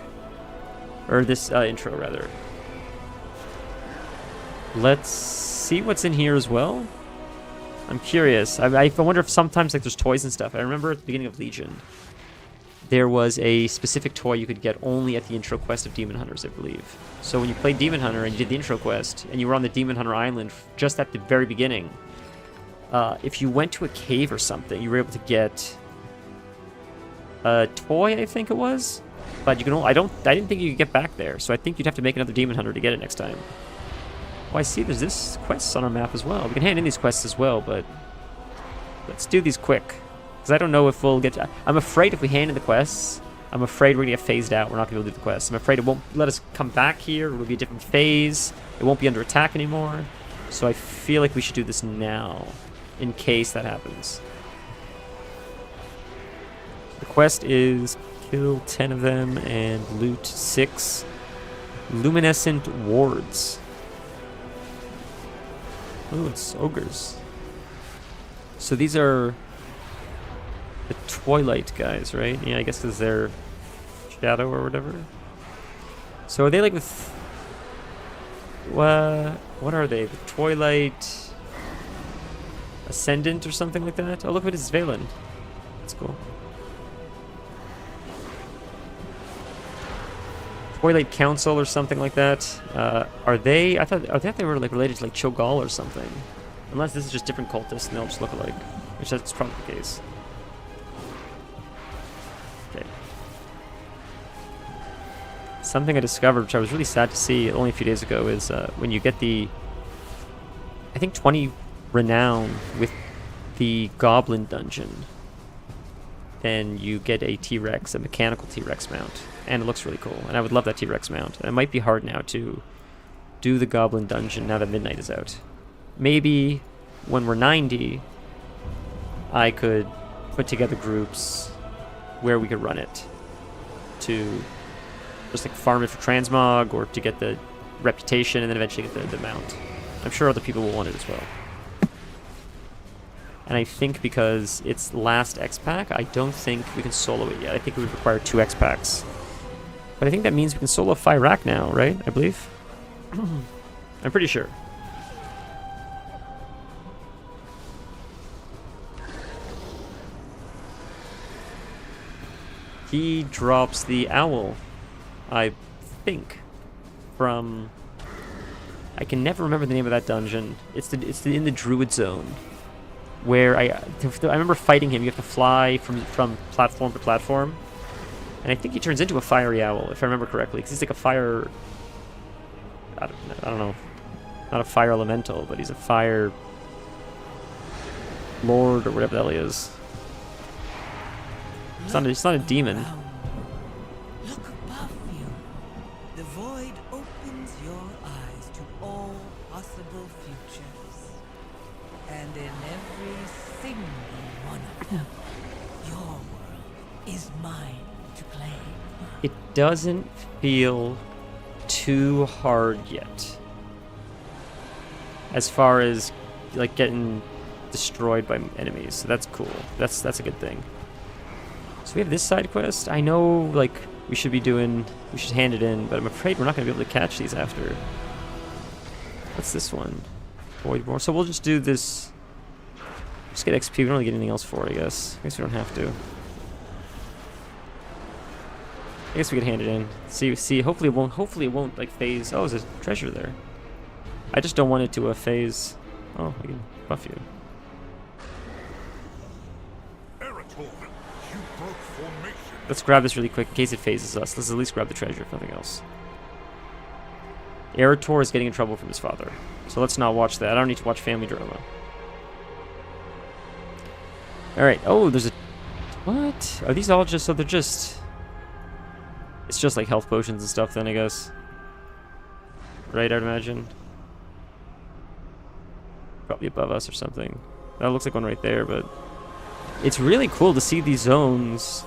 Or this intro, rather. Let's see what's in here as well. I'm curious. I wonder if sometimes like there's toys and stuff. I remember at the beginning of Legion, there was a specific toy you could get only at the intro quest of Demon Hunters, I believe. So when you played Demon Hunter and you did the intro quest, and you were on the Demon Hunter Island just at the very beginning, if you went to a cave or something, you were able to get a toy, I think it was. But you can only, I didn't think you could get back there, so I think you'd have to make another Demon Hunter to get it next time. Oh, I see there's this quests on our map as well. We can hand in these quests as well, but let's do these quick. Because I don't know if we'll get... I'm afraid if we hand in the quests, I'm afraid we're going to get phased out. We're not going to be able to do the quests. I'm afraid it won't let us come back here. It'll be a different phase. It won't be under attack anymore. So I feel like we should do this now, in case that happens. The quest is kill 10 of them and loot 6 luminescent wards. Oh, it's ogres. So these are the Twilight guys, right? Yeah, I guess because they're shadow or whatever. So are they like with... what are they? The Twilight Ascendant or something like that? Oh, look, what is Valen. That's cool. Twilight Council or something like that. Are they... I thought they were like related to like Cho'Gall or something. Unless this is just different cultists and they'll just look alike. Which that's probably the case. Okay. Something I discovered, which I was really sad to see only a few days ago, is when you get the... I think 20 renown with the Goblin Dungeon, then you get a T-Rex, a mechanical T-Rex mount. And it looks really cool. And I would love that T-Rex mount. And it might be hard now to do the Goblin Dungeon now that Midnight is out. Maybe when we're 90, I could put together groups where we could run it to just like farm it for transmog or to get the reputation and then eventually get the mount. I'm sure other people will want it as well. And I think because it's last X-Pack, I don't think we can solo it yet. I think it would require 2 X-Packs. But I think that means we can solo Fyrak now, right? I believe? I'm pretty sure. He drops the owl, I think, from... I can never remember the name of that dungeon. It's in the Druid Zone, where I remember fighting him. You have to fly from platform to platform, and I think he turns into a fiery owl, if I remember correctly, because he's like a fire... I don't know. Not a fire elemental, but he's a fire lord or whatever the hell he is. It's not a demon. Look above you. The void opens your eyes to all possible futures. And in every single one of them, your world is mine to claim. It doesn't feel too hard yet. As far as like getting destroyed by enemies. So that's cool. That's a good thing. So we have this side quest. I know, like, we should hand it in, but I'm afraid we're not going to be able to catch these after. What's this one? Void War. So we'll just do this. Just get XP. We don't really get anything else for it, I guess. I guess we don't have to. I guess we could hand it in. See. Hopefully it won't like phase. Oh, there's a treasure there. I just don't want it to phase. Oh, I can buff you. Let's grab this really quick in case it phases us. Let's at least grab the treasure, if nothing else. Erator is getting in trouble from his father. So let's not watch that. I don't need to watch family drama. Alright. Oh, there's a... What? Are these all just... So they're just... It's just like health potions and stuff then, I guess. Right, I'd imagine. Probably above us or something. That looks like one right there, but... It's really cool to see these zones...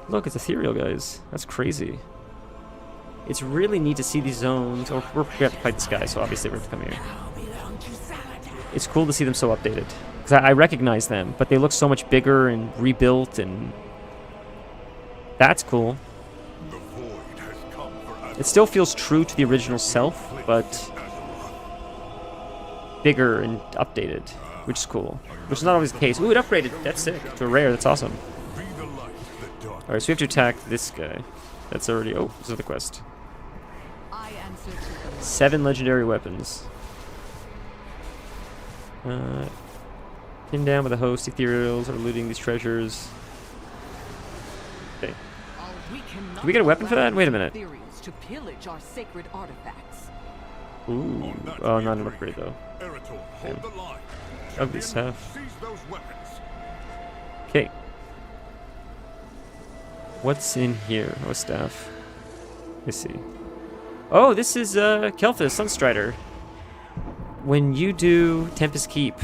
Look, it's ethereal, guys. That's crazy. It's really neat to see these zones. Oh, we have to fight this guy, so obviously we're going to come here. It's cool to see them so updated. Because I recognize them, but they look so much bigger and rebuilt, and that's cool. It still feels true to the original self, but bigger and updated, which is cool. Which is not always the case. Ooh, it upgraded. That's sick. To a rare. That's awesome. Alright, so we have to attack this guy. That's already... Oh, this is the quest. 7 legendary weapons. Pinned down with a host. Ethereals are looting these treasures. Okay. Do we get a weapon for that? Wait a minute. To pillage our sacred artifacts. Ooh. Oh, not an upgrade, though. Damn. Ugly stuff. Okay. What's in here? Oh, staff. Let's see. Oh, this is Kelthus, Sunstrider. When you do Tempest Keep,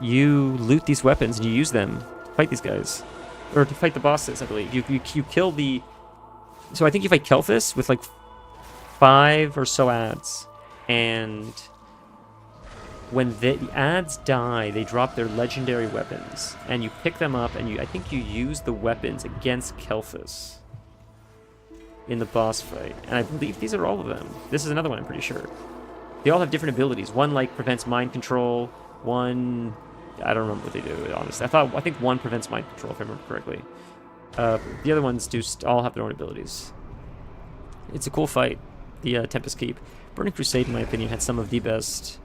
you loot these weapons and you use them to fight these guys. Or to fight the bosses, I believe. You kill the... So I think you fight Kelthus with like 5 or so ads. And when the ads die, they drop their legendary weapons. And you pick them up and I think you use the weapons against Kelthus in the boss fight. And I believe these are all of them. This is another one, I'm pretty sure. They all have different abilities. One, like, prevents mind control. One... I don't remember what they do, honestly. I think one prevents mind control, if I remember correctly. The other ones do all have their own abilities. It's a cool fight, the Tempest Keep. Burning Crusade, in my opinion, had some of the best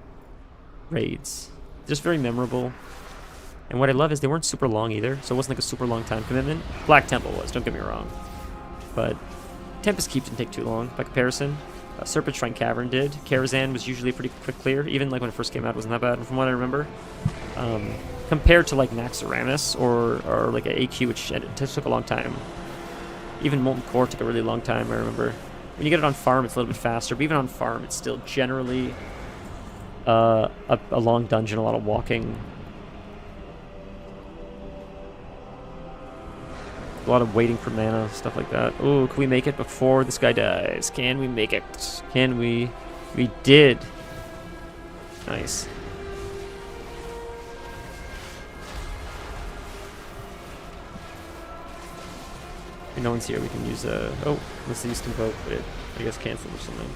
raids. Just very memorable. And what I love is they weren't super long either, so it wasn't like a super long time commitment. Black Temple was, don't get me wrong. But Tempest Keep didn't take too long, by comparison. Serpent Shrine Cavern did. Karazhan was usually a pretty quick clear, even like when it first came out, it wasn't that bad, from what I remember. Compared to like Naxxramas or like a AQ, which took a long time. Even Molten Core took a really long time, I remember. When you get it on farm, it's a little bit faster, but even on farm, it's still generally a long dungeon, a lot of walking. A lot of waiting for mana, stuff like that. Oh, can we make it before this guy dies? Can we make it? Can we? We did. Nice. If no one's here, we can use a... Oh, let's use Convoke, but it, I guess, canceled or something.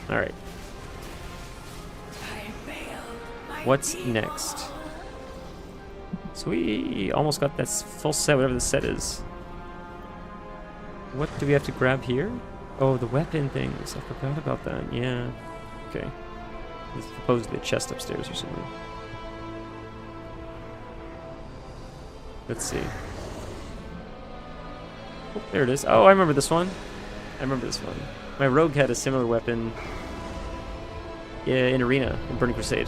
Alright. What's next? So we almost got that full set, whatever the set is. What do we have to grab here? Oh, the weapon things. I forgot about that. Yeah. Okay. There's supposedly a chest upstairs or something. Let's see. Oh, there it is. Oh, I remember this one. I remember this one. My rogue had a similar weapon in Arena, in Burning Crusade.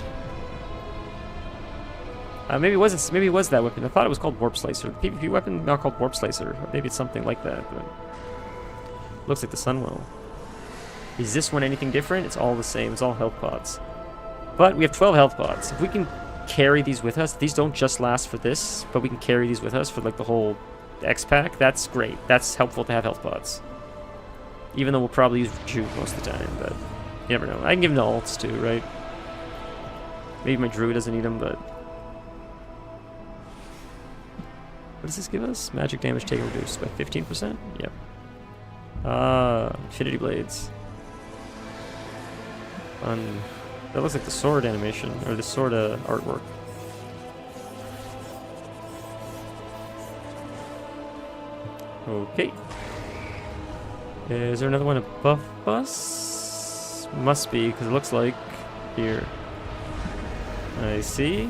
Maybe it was that weapon. I thought it was called Warp Slicer. The PvP weapon not called Warp Slicer. Maybe it's something like that. But looks like the Sunwell. Is this one anything different? It's all the same. It's all health pods. But we have 12 health pods. If we can carry these with us, these don't just last for this, but we can carry these with us for like the whole X pack. That's great. That's helpful to have health pods. Even though we'll probably use Juke most of the time, but you never know. I can give them to alts too, right? Maybe my Druid doesn't need them, but... What does this give us? Magic damage taken reduced by 15%? Yep. Infinity Blades. Fun. That looks like the sword animation, or the sword artwork. Okay. Is there another one above us? Must be, because it looks like here. I see.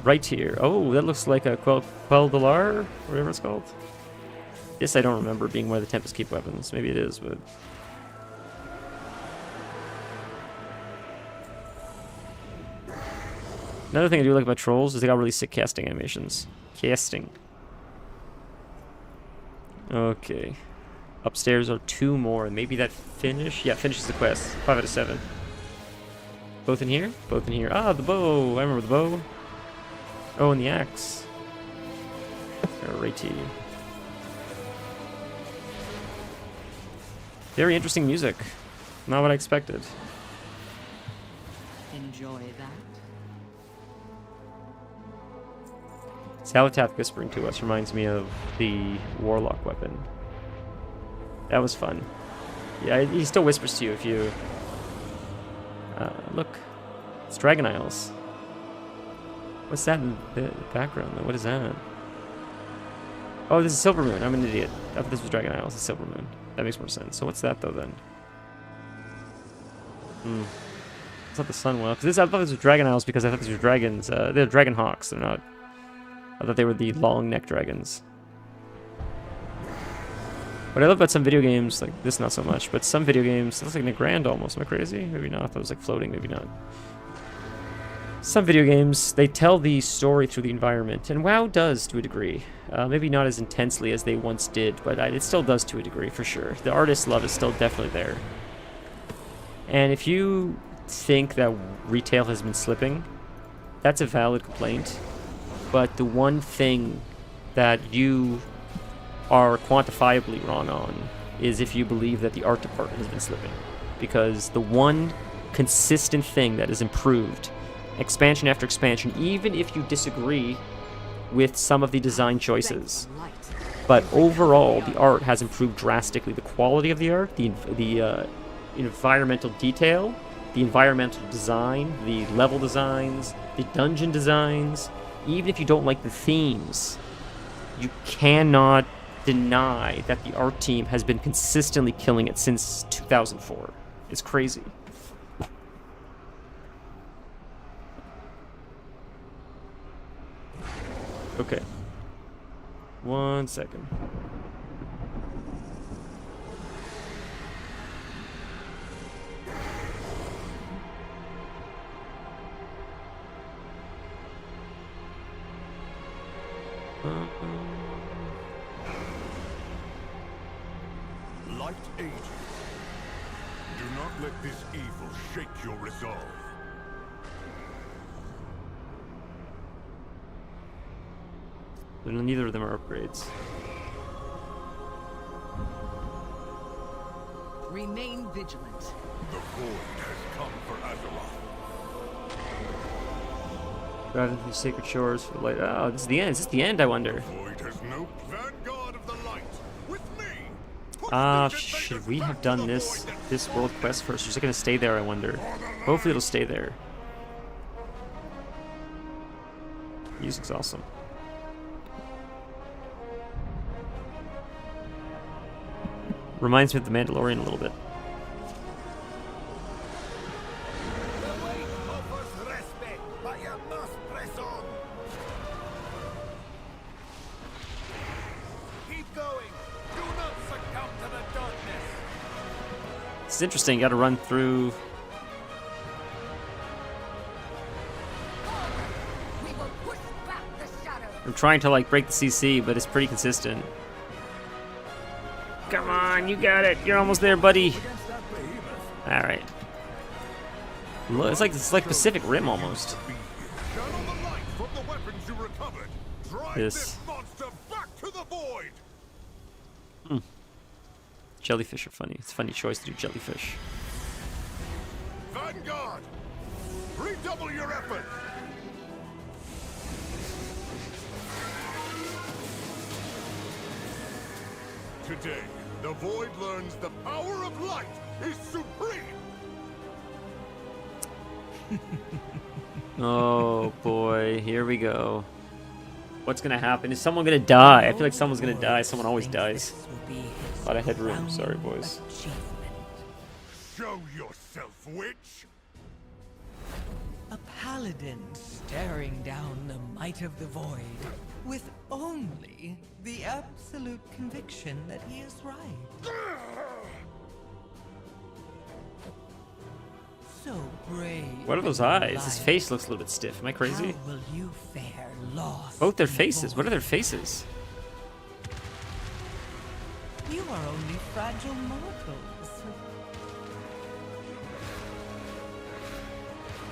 Right here. Oh, that looks like a Quel'Dalar, whatever it's called. This I don't remember being one of the Tempest Keep weapons. Maybe it is, but... Another thing I do like about trolls is they got really sick casting animations. Casting. Okay. Upstairs are 2 more, and maybe that finish? Yeah, finishes the quest. 5 out of 7. Both in here? Both in here. Ah, the bow! I remember the bow. Oh, and the axe. Alrighty. Very interesting music. Not what I expected. Enjoy that. Salatath whispering to us reminds me of the Warlock weapon. That was fun. Yeah, he still whispers to you if you... look. It's Dragon Isles. What's that in the background, though? What is that? Oh, this is Silver Moon. I'm an idiot. I thought this was Dragon Isles. It's Silver Moon. That makes more sense. So what's that, though, then? It's not the Sunwell. Because I thought this was Dragon Isles because I thought these were dragons. They're Dragon Hawks. They're not... I thought they were the long-necked dragons. What I love about some video games, like this not so much, but some video games, it looks like Nagrand almost. Am I crazy? Maybe not. I thought it was like floating. Maybe not. Some video games, they tell the story through the environment, and WoW does to a degree. Maybe not as intensely as they once did, but it still does to a degree, for sure. The artist love is still definitely there. And if you think that retail has been slipping, that's a valid complaint. But the one thing that you are quantifiably wrong on is if you believe that the art department has been slipping. Because the one consistent thing that has improved, expansion after expansion, even if you disagree with some of the design choices, but overall the art has improved drastically. The quality of the art, the environmental detail, the environmental design, the level designs, the dungeon designs, even if you don't like the themes, you cannot deny that the art team has been consistently killing it since 2004. It's crazy. Okay. 1 second. Light ages. Do not let this evil shake your resolve. Neither of them are upgrades. Remain vigilant. The void has come for Azeroth. Drive into the sacred shores for the light. Oh, this is the end. Is this the end, I wonder? Void has no vanguard of the light. With me. Should we have done this world quest first? Or is it gonna stay there, I wonder? Hopefully it'll stay there. Music's awesome. Reminds me of The Mandalorian a little bit. The way offers respect, but you must press on. Keep going. Do not succumb to the darkness. It's interesting. You got to run through. We will push back the shadows. I'm trying to like break the CC, but it's pretty consistent. Come on, you got it. You're almost there, buddy. All right. Look, it's like Pacific Rim almost. This. Jellyfish are funny. It's a funny choice to do jellyfish. Vanguard, redouble your effort. Today, the Void learns the power of light is supreme. Oh boy, here we go. What's gonna happen? Is someone gonna die? I feel like someone's gonna die. Someone always dies. A lot of headroom. Sorry, boys. Show yourself, witch. A paladin staring down the might of the void with only the absolute conviction that he is right. So brave. What are those eyes? His face looks a little bit stiff. Am I crazy? How will you fare lost? Both their faces. What are their faces? You are only fragile mortals.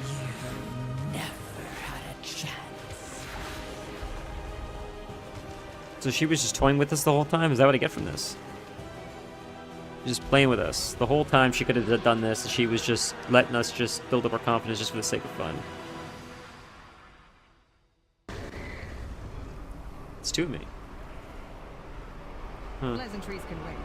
You never had a chance. So she was just toying with us the whole time? Is that what I get from this? Just playing with us. The whole time she could have done this, she was just letting us just build up our confidence just for the sake of fun. It's two of me. Huh. Pleasantries can wait.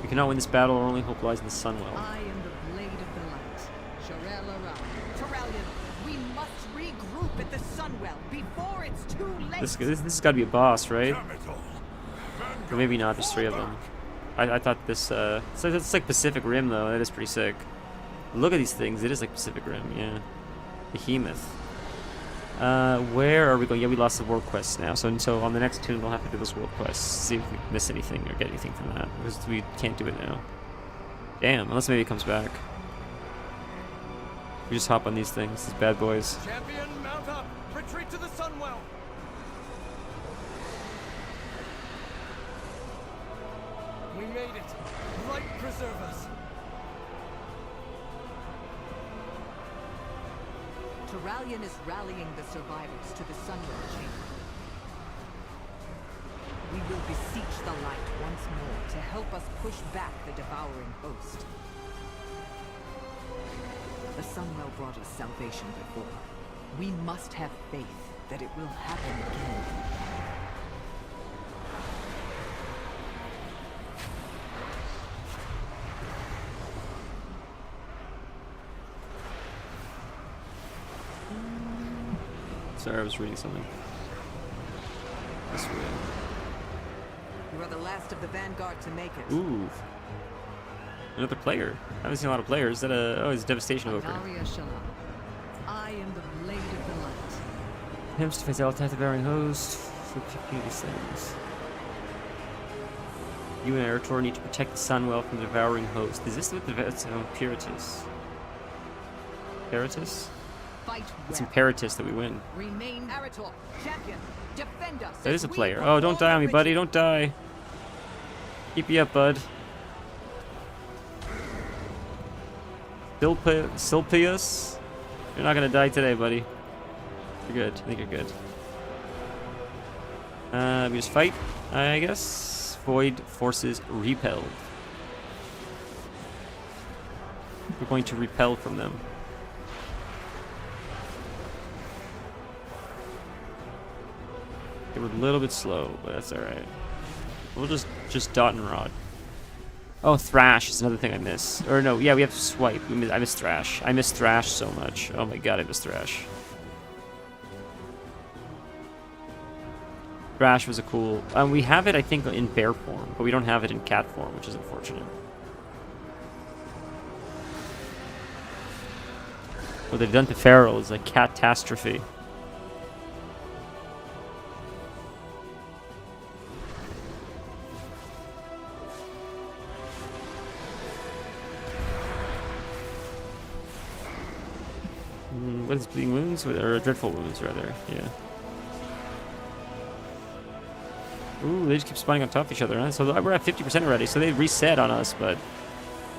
We cannot win this battle, our only hope lies in the Sunwell. I am the blade of the light. Sharel around. Terralion, we must regroup at the Sunwell before it's too late. This has got to be a boss, right? Or maybe not, there's three of them. I thought this, it's like Pacific Rim, though. That is pretty sick. Look at these things. It is like Pacific Rim, yeah. Behemoth. Where are we going? Yeah, we lost the world quests now. So on the next tune, we'll have to do those world quests. See if we miss anything or get anything from that. Because we can't do it now. Damn, unless maybe it comes back. We just hop on these things, these bad boys. Champion, mount up! Retreat to the Sunwell! We made it! Light preserve us! Terralion is rallying the survivors to the Sunwell chamber. We will beseech the light once more to help us push back the devouring host. The Sunwell brought us salvation before. We must have faith that it will happen again. Sorry, I was reading something. This way. You are the last of the Vanguard to make it. Ooh. Another player. I haven't seen a lot of players. Is that a... Oh, it's a Devastation Evoker. Andaria Shalom. I am the blade of the light. Attempts to face all attack the devouring host. So keep these things. You and Erator need to protect the Sunwell from the devouring host. Is this what the... It's Imperatus. Imperatus? Fight It's well. Imperatus that we win. Remain Arator, champion, defend us. That as is a we player. Oh, don't die on me, perform buddy. the Don't die. Keep you up, bud. Silpius? You're not gonna die today, buddy. You're good. I think you're good. We just fight, I guess. Void forces repelled. We're going to repel from them. They were a little bit slow, but that's alright. We'll just dot and rod. Oh, Thrash is another thing I miss. Or no, yeah, we have Swipe. I miss Thrash. I miss Thrash so much. Oh my god, I miss Thrash. Thrash was a cool... we have it, I think, in bear form, but we don't have it in cat form, which is unfortunate. What they've done to Feral is a catastrophe. What is Bleeding Wounds? Or Dreadful Wounds, rather. Yeah. Ooh, they just keep spawning on top of each other, huh? So we're at 50% already, so they reset on us, but...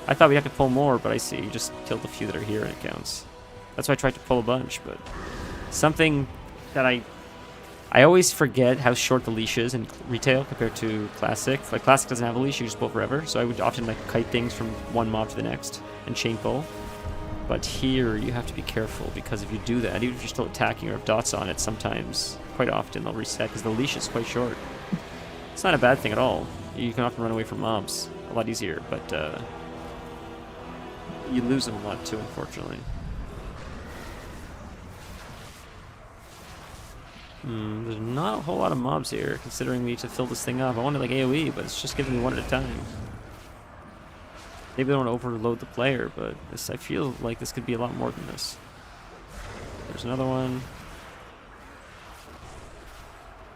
I thought we'd have to pull more, but I see. You just killed a few that are here and it counts. That's why I tried to pull a bunch, but... Something that I always forget how short the leash is in retail compared to Classic. Like, Classic doesn't have a leash, you just pull forever, so I would often, like, kite things from one mob to the next and chain pull. But here, you have to be careful, because if you do that, even if you're still attacking or have dots on it, sometimes, quite often, they'll reset, because the leash is quite short. It's not a bad thing at all. You can often run away from mobs a lot easier, but you lose them a lot too, unfortunately. There's not a whole lot of mobs here, considering we need to fill this thing up. I wanted like AoE, but it's just giving me one at a time. Maybe I don't want to overload the player, but I feel like this could be a lot more than this. There's another one.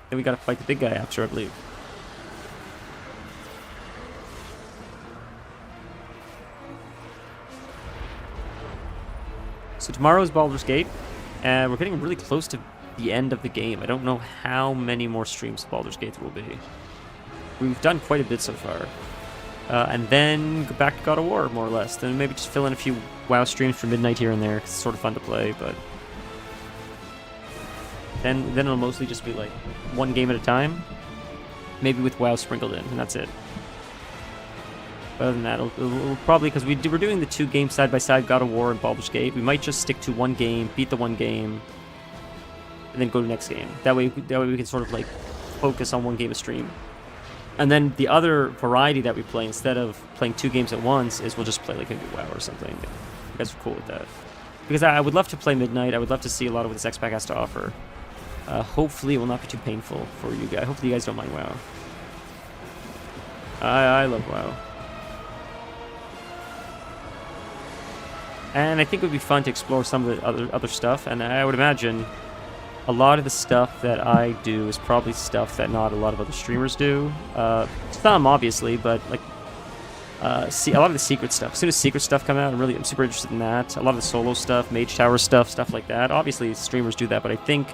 Then we gotta fight the big guy after, I believe. So tomorrow is Baldur's Gate, and we're getting really close to the end of the game. I don't know how many more streams of Baldur's Gate there will be. We've done quite a bit so far. And then go back to God of War, more or less. Then maybe just fill in a few WoW streams for midnight here and there, 'cause it's sort of fun to play, but... Then it'll mostly just be like one game at a time, maybe with WoW sprinkled in, and that's it. Other than that, it'll probably, because we're doing the 2 games side by side, God of War and Baldur's Gate, we might just stick to one game, beat the one game, and then go to the next game. That way we can sort of like focus on one game a stream. And then the other variety that we play, instead of playing 2 games at once, is we'll just play like a WoW or something. If you guys are cool with that. Because I would love to play Midnight. I would love to see a lot of what this X-Pack has to offer. Hopefully it will not be too painful for you guys. Hopefully you guys don't mind WoW. I love WoW. And I think it would be fun to explore some of the other stuff. And I would imagine a lot of the stuff that I do is probably stuff that not a lot of other streamers do. Some, obviously, but like see a lot of the secret stuff. As soon as secret stuff come out, I'm super interested in that. A lot of the solo stuff, Mage Tower stuff like that. Obviously, streamers do that, but I think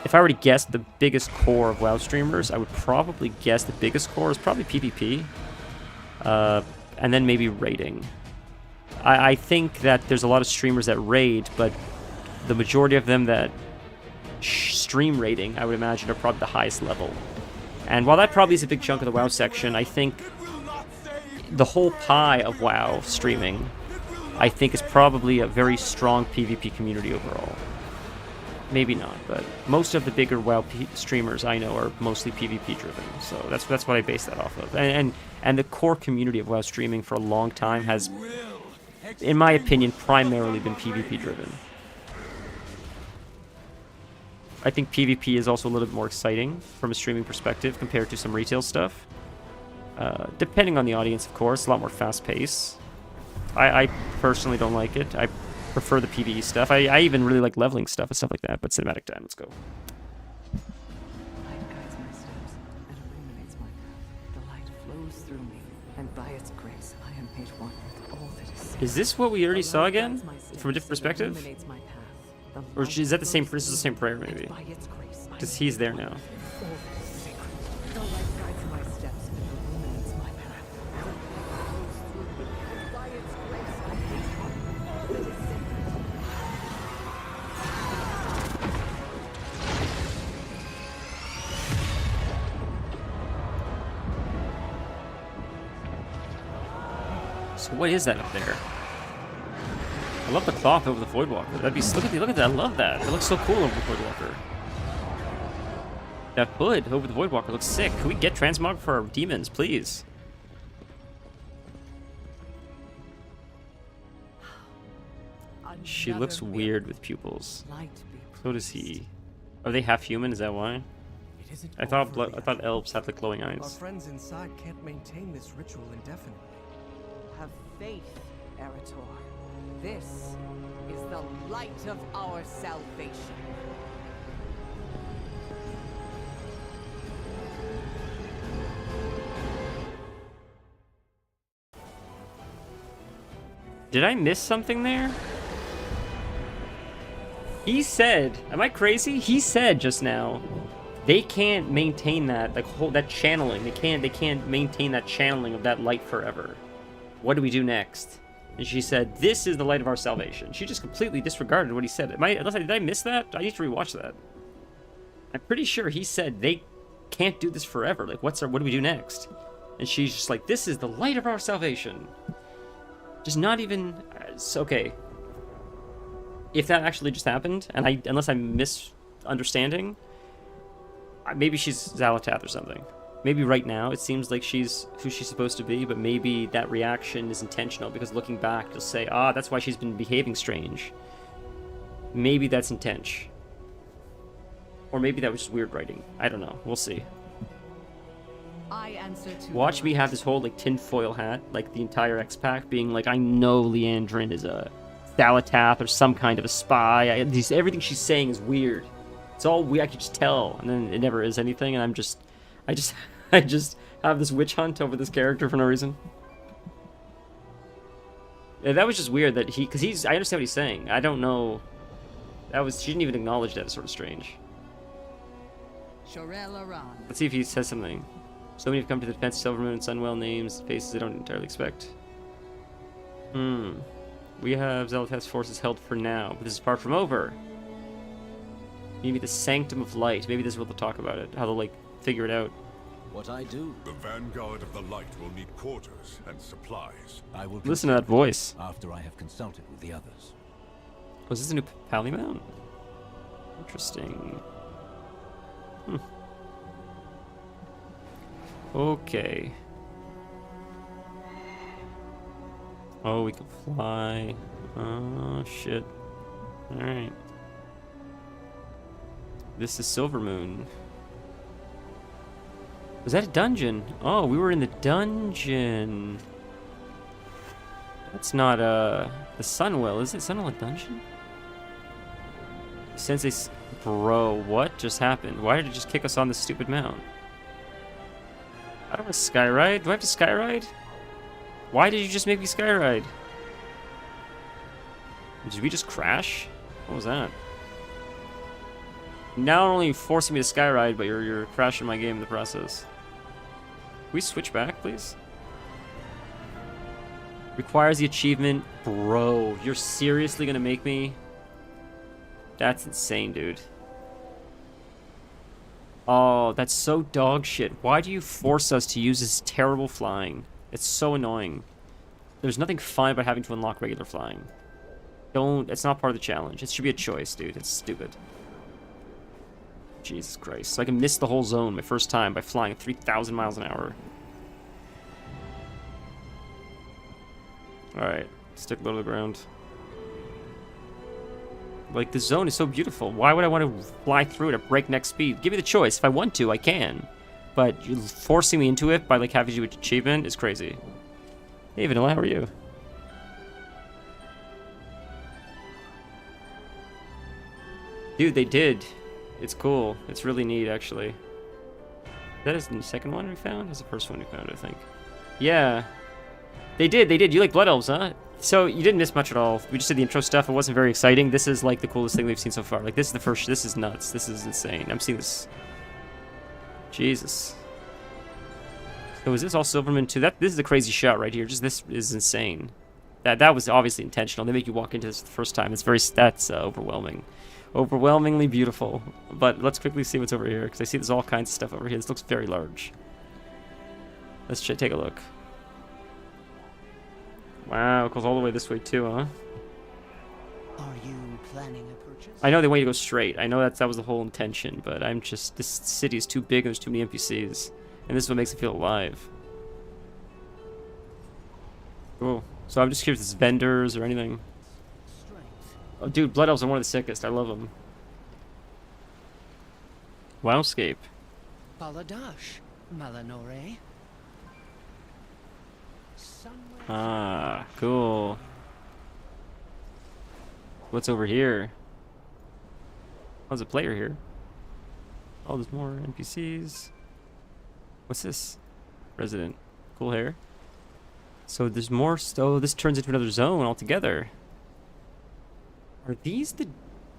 if I were to guess the biggest core of WoW streamers, I would probably guess the biggest core is probably PvP, and then maybe raiding. I think that there's a lot of streamers that raid, but the majority of them that stream raiding, I would imagine, are probably the highest level. And while that probably is a big chunk of the WoW section, I think the whole pie of WoW streaming, I think, is probably a very strong PvP community overall. Maybe not, but most of the bigger WoW streamers I know are mostly PvP driven, so that's what I base that off of. And the core community of WoW streaming for a long time has, in my opinion, primarily been PvP driven. I think PvP is also a little bit more exciting from a streaming perspective compared to some retail stuff. Depending on the audience, of course, a lot more fast pace. I personally don't like it. I prefer the PvE stuff. I even really like leveling stuff and stuff like that, but cinematic time, let's go. Light guides my steps and illuminates my path. The light flows through me, and by its grace, I am made one with all that is sacred. Is this what we already saw again? From a different perspective? Or is that the same, this is the same prayer, maybe? Because he's there now. The light guides my steps and illuminates my path. And by its grace, I am one with all that is sacred. So what is that up there? I love the cloth over the Voidwalker. That'd be, look at that. I love that. It looks so cool over the Voidwalker. That hood over the Voidwalker looks sick. Can we get transmog for our demons, please? She looks weird with pupils. So does he. Are they half human? Is that why? I thought elves have the glowing Our eyes. friends inside can't maintain this ritual indefinitely. Have faith, Erator. This is the light of our salvation. Did I miss something there? He said, am I crazy? He said just now, they can't maintain that, like that channeling. They can't maintain that channeling of that light forever. What do we do next? And she said, this is the light of our salvation. She just completely disregarded what he said. Did I miss that? I need to rewatch that. I'm pretty sure he said they can't do this forever. Like, what do we do next? And she's just like, this is the light of our salvation. Just not even... okay. If that actually just happened, and unless I'm misunderstanding, maybe she's Xalatath or something. Maybe right now it seems like she's who she's supposed to be, but maybe that reaction is intentional, because looking back, you'll say, ah, that's why she's been behaving strange. Maybe that's intention. Or maybe that was just weird writing. I don't know. We'll see. I answer to Watch me have this whole, like, tinfoil hat, like the entire X-Pack, being like, I know Leandrin is a Xalatath or some kind of a spy. Everything she's saying is weird. It's all weird. I can just tell, and then it never is anything, and I just have this witch hunt over this character for no reason. Yeah, that was just weird that I understand what he's saying. I don't know. She didn't even acknowledge that. It's sort of strange. Let's see if he says something. So many have come to the defense of Silvermoon and Sunwell, names, faces I don't entirely expect. We have Xalatath's forces held for now, but this is far from over. Maybe the Sanctum of Light. Maybe this is what they'll talk about it. How they'll, like, figure it out. What I do, The Vanguard of the Light will need quarters and supplies. I will Listen to that voice. after I have consulted with the others. Was this a new Pally mount? Interesting. Okay. Oh, we can fly. Oh, shit. Alright. This is Silver Moon. Was that a dungeon? Oh, we were in the dungeon. That's not, the Sunwell. Is it Sunwell a dungeon? Sensei... Bro, what just happened? Why did it just kick us on this stupid mount? I don't want to skyride. Do I have to skyride? Why did you just make me skyride? Did we just crash? What was that? Not only forcing me to skyride, but you're crashing my game in the process. Can we switch back, please? Requires the achievement. Bro, you're seriously gonna make me? That's insane, dude. Oh, that's so dog shit. Why do you force us to use this terrible flying? It's so annoying. There's nothing fun about having to unlock regular flying. It's not part of the challenge. It should be a choice, dude. It's stupid. Jesus Christ. So I can miss the whole zone my first time by flying at 3,000 miles an hour. Alright. Stick low to the ground. Like, the zone is so beautiful. Why would I want to fly through it at breakneck speed? Give me the choice. If I want to, I can. But you forcing me into it by, like, having to do an achievement is crazy. Hey, Vanilla, how are you? Dude, they did. It's cool. It's really neat, actually. That is the second one we found? That's the first one we found, I think. Yeah. They did. You like Blood Elves, huh? So, you didn't miss much at all. We just did the intro stuff. It wasn't very exciting. This is, like, the coolest thing we've seen so far. Like, this is the first... This is nuts. This is insane. I'm seeing this... Jesus. So, is this all Silverman too? This is a crazy shot right here. Just this is insane. That was obviously intentional. They make you walk into this the first time. That's overwhelming. Overwhelmingly beautiful. But let's quickly see what's over here, because I see there's all kinds of stuff over here. This looks very large. Let's take a look. Wow, it goes all the way this way too, huh? Are you planning a purchase? I know they want you to go straight. I know that was the whole intention, but I'm just... This city is too big and there's too many NPCs. And this is what makes it feel alive. Cool. So I'm just curious if there's vendors or anything. Oh, dude, Blood Elves are one of the sickest. I love them. Wowscape. Baladash, Malanore. Ah, cool. What's over here? Oh, there's a player here. Oh, there's more NPCs. What's this? Resident. Cool hair. So there's more. Oh, this turns into another zone altogether. Are these the...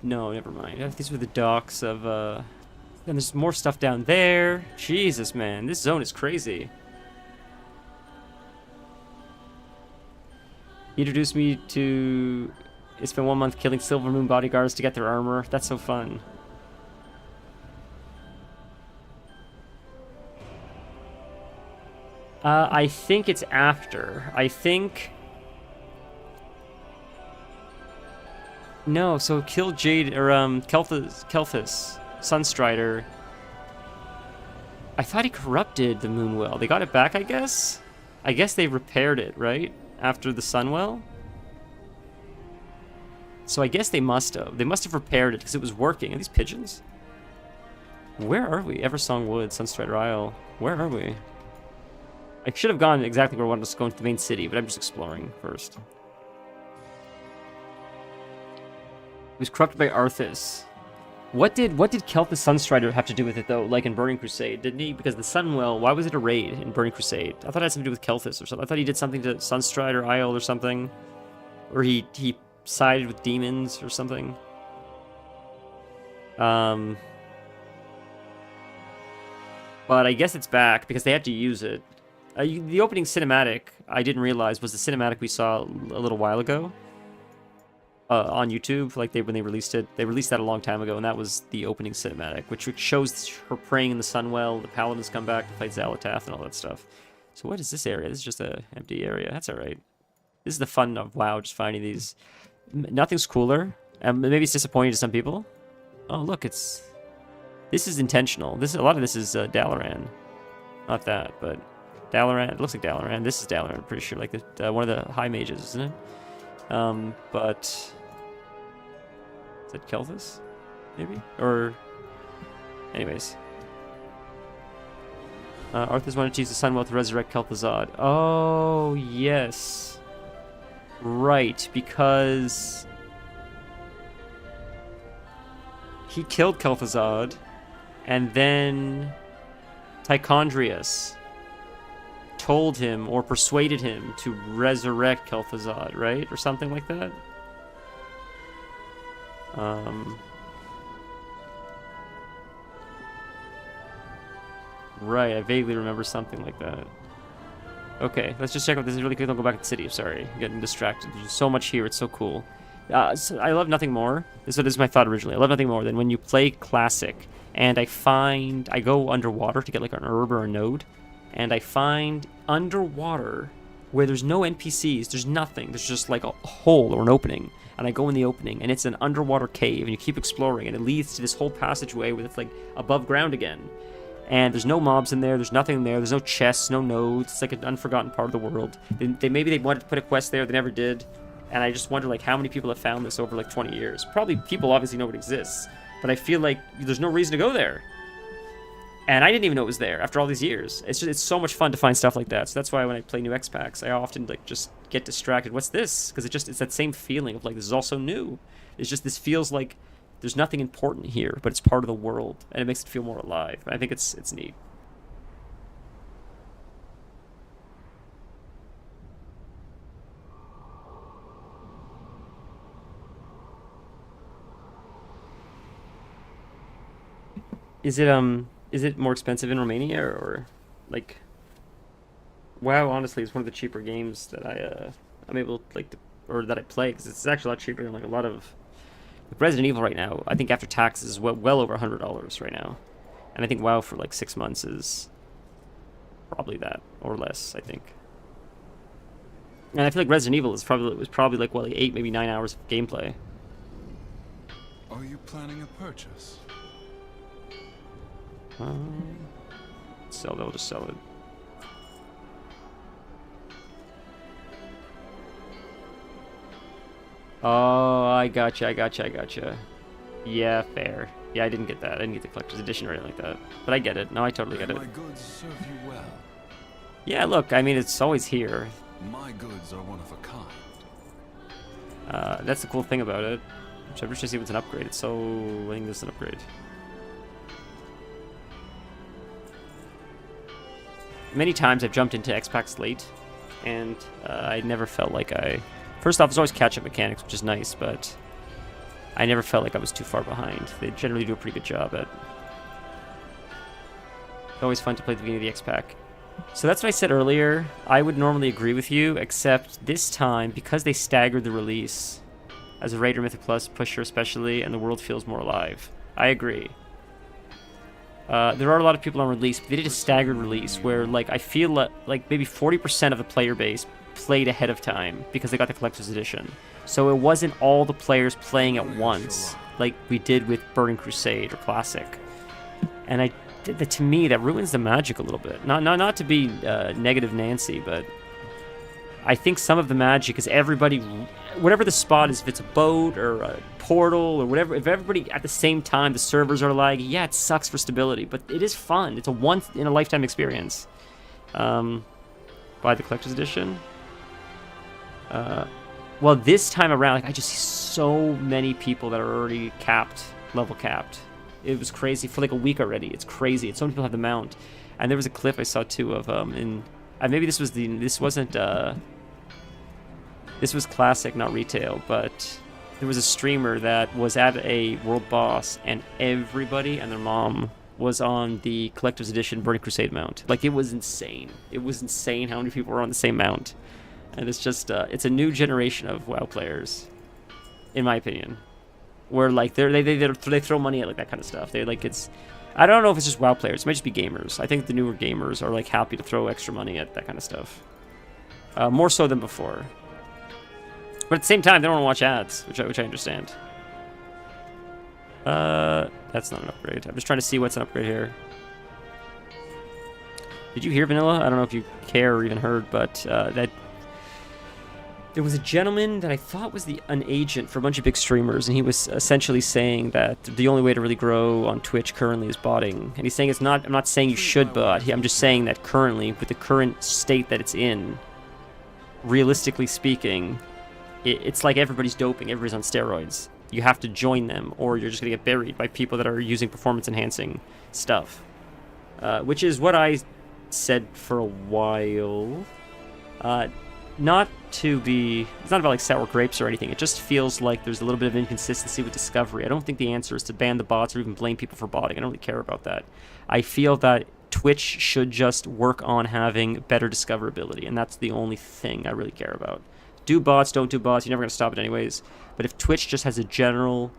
No, never mind. These were the docks of... And there's more stuff down there. Jesus, man. This zone is crazy. He introduced me to... It's been 1 month killing Silver Moon bodyguards to get their armor. That's so fun. I think it's after. I think... No, so kill Jade, or Kelthus, Sunstrider. I thought he corrupted the Moonwell. They got it back, I guess? I guess they repaired it, right? After the Sunwell? So I guess they must have. They must have repaired it because it was working. Are these pigeons? Where are we? Eversong Wood, Sunstrider Isle. Where are we? I should have gone exactly where I wanted to go into the main city, but I'm just exploring first. It was corrupted by Arthas. What did Kelthus Sunstrider have to do with it, though, like in Burning Crusade? Didn't he? Because the Sunwell, why was it a raid in Burning Crusade? I thought it had something to do with Kelthus or something. I thought he did something to Sunstrider Isle or something. Or he sided with demons or something. But I guess it's back because they had to use it. The opening cinematic, I didn't realize, was the cinematic we saw a little while ago. on YouTube, like when they released it. They released that a long time ago, and that was the opening cinematic, which shows her praying in the Sunwell, the Paladins come back to fight Xalatath and all that stuff. So what is this area? This is just a empty area. That's alright. This is the fun of WoW, just finding these. Nothing's cooler. Maybe it's disappointing to some people. Oh, look, this is intentional. A lot of this is Dalaran. Not that, but Dalaran. It looks like Dalaran. This is Dalaran, I'm pretty sure. Like one of the high mages, isn't it? But is that Kelthus? Maybe? Or anyways. Arthur's wanted to use the Sunwell to resurrect Kel'Thuzad. Oh, yes. Right, because he killed Kel'Thuzad, and then Tichondrius told him or persuaded him to resurrect Kel'Thuzad, right? Or something like that. Right, I vaguely remember something like that. Okay, let's just check out this is really quick. I'll go back to the city. I'm sorry, I'm getting distracted. There's so much here. It's so cool. So I love nothing more. This is my thought originally. I love nothing more than when you play Classic and I go underwater to get like an herb or a node, and I find underwater where there's no NPCs, there's nothing. There's just like a hole or an opening. And I go in the opening, and it's an underwater cave, and you keep exploring, and it leads to this whole passageway where it's like above ground again. And there's no mobs in there, there's nothing there, there's no chests, no nodes, it's like an unforgotten part of the world. Maybe they wanted to put a quest there, they never did. And I just wonder like how many people have found this over like 20 years. Probably people obviously know it exists, but I feel like there's no reason to go there. And I didn't even know it was there after all these years. It's so much fun to find stuff like that. So that's why when I play new X packs, I often like just get distracted. What's this? Because it's that same feeling of like this is also new. It's just this feels like there's nothing important here, but it's part of the world, and it makes it feel more alive. I think it's neat. Is it more expensive in Romania or like? WoW honestly is one of the cheaper games that I'm able or that I play, because it's actually a lot cheaper than like a lot of. Resident Evil right now, I think after taxes is well over $100 right now, and I think WoW for like 6 months is probably that or less. I think, and I feel like Resident Evil was probably like 8 maybe 9 hours of gameplay. Are you planning a purchase? Sell that. We'll just sell it. Oh, I gotcha. Yeah, fair. Yeah, I didn't get that. I didn't get the collector's edition or anything like that. But I get it. No, I totally get it. My goods serve you well. Yeah, look, I mean, it's always here. My goods are one of a kind. That's the cool thing about it. Which I'm just to see if it's an upgrade. I think this is an upgrade. Many times I've jumped into X-Packs late, and I never felt like First off, there's always catch-up mechanics, which is nice, but I never felt like I was too far behind. They generally do a pretty good job at. It's always fun to play the beginning of the X-Pack. So that's what I said earlier. I would normally agree with you, except this time, because they staggered the release, as a Raider Mythic Plus pusher especially, and the world feels more alive. I agree. There are a lot of people on release, but they did a staggered release where, like, I feel like maybe 40% of the player base played ahead of time because they got the collector's edition. So it wasn't all the players playing at once like we did with Burning Crusade or Classic. And to me, that ruins the magic a little bit. Not to be negative Nancy, but I think some of the magic is everybody, whatever the spot is, if it's a boat or a portal or whatever, if everybody at the same time, the servers are like, yeah, it sucks for stability, but it is fun. It's a once-in-a-lifetime experience. Buy the collector's edition. Well, this time around, I just see so many people that are already level capped. It was crazy for like a week already. It's crazy. So many people have the mount, and there was a clip I saw too of maybe this was Classic, not retail, but there was a streamer that was at a world boss, and everybody and their mom was on the collector's edition Burning Crusade mount. Like, it was insane. It was insane how many people were on the same mount. And it's just, it's a new generation of WoW players. in my opinion. Where like they throw money at like that kind of stuff. They like it's. I don't know if it's just WoW players. It might just be gamers. I think the newer gamers are like happy to throw extra money at that kind of stuff. More so than before. But at the same time, they don't want to watch ads, which I understand. That's not an upgrade. I'm just trying to see what's an upgrade here. Did you hear, Vanilla? I don't know if you care or even heard, but that there was a gentleman that I thought was an agent for a bunch of big streamers, and he was essentially saying that the only way to really grow on Twitch currently is botting. And he's saying it's not. I'm not saying you should bot. I'm just saying that currently, with the current state that it's in, realistically speaking, it's like everybody's doping. Everybody's on steroids. You have to join them, or you're just gonna get buried by people that are using performance-enhancing stuff, which is what I said for a while. Not to be... It's not about like sour grapes or anything. It just feels like there's a little bit of inconsistency with Discovery. I don't think the answer is to ban the bots or even blame people for botting. I don't really care about that. I feel that Twitch should just work on having better discoverability, and that's the only thing I really care about. Do bots, don't do bots, you're never going to stop it anyways. But if Twitch just has a general,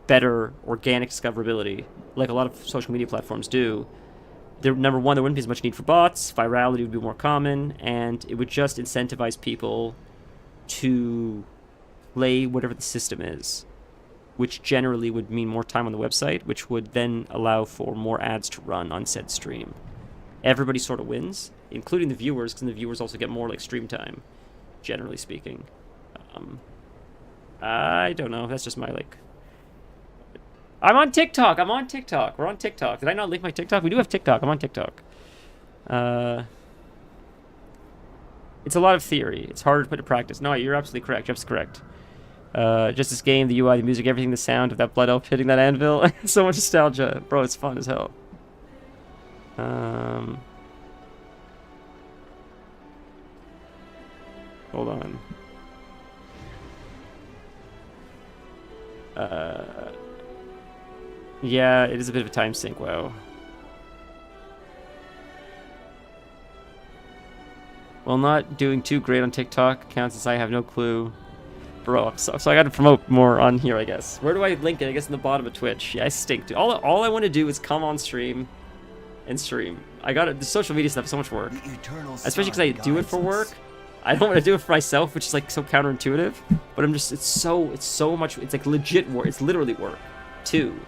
better, organic discoverability, like a lot of social media platforms do, number one, there wouldn't be as much need for bots, virality would be more common, and it would just incentivize people to play whatever the system is, which generally would mean more time on the website, which would then allow for more ads to run on said stream. Everybody sort of wins, including the viewers, because the viewers also get more like stream time, generally speaking. I don't know, that's just my like... I'm on TikTok. We're on TikTok. Did I not link my TikTok? We do have TikTok. I'm on TikTok. It's a lot of theory. It's harder to put into practice. No, you're absolutely correct. Jeff's correct. Just this game, the UI, the music, everything, the sound of that blood elf hitting that anvil. So much nostalgia. Bro, it's fun as hell. Hold on. Yeah, it is a bit of a time sink, wow. Well, not doing too great on TikTok accounts since I have no clue. Bro, so I gotta promote more on here, I guess. Where do I link it? I guess in the bottom of Twitch. Yeah, I stink, dude. All I want to do is come on stream and stream. the social media stuff is so much work. Especially because I do it for work. I don't want to do it for myself, which is like so counterintuitive. But I'm just, it's so much, it's like legit work. It's literally work, too.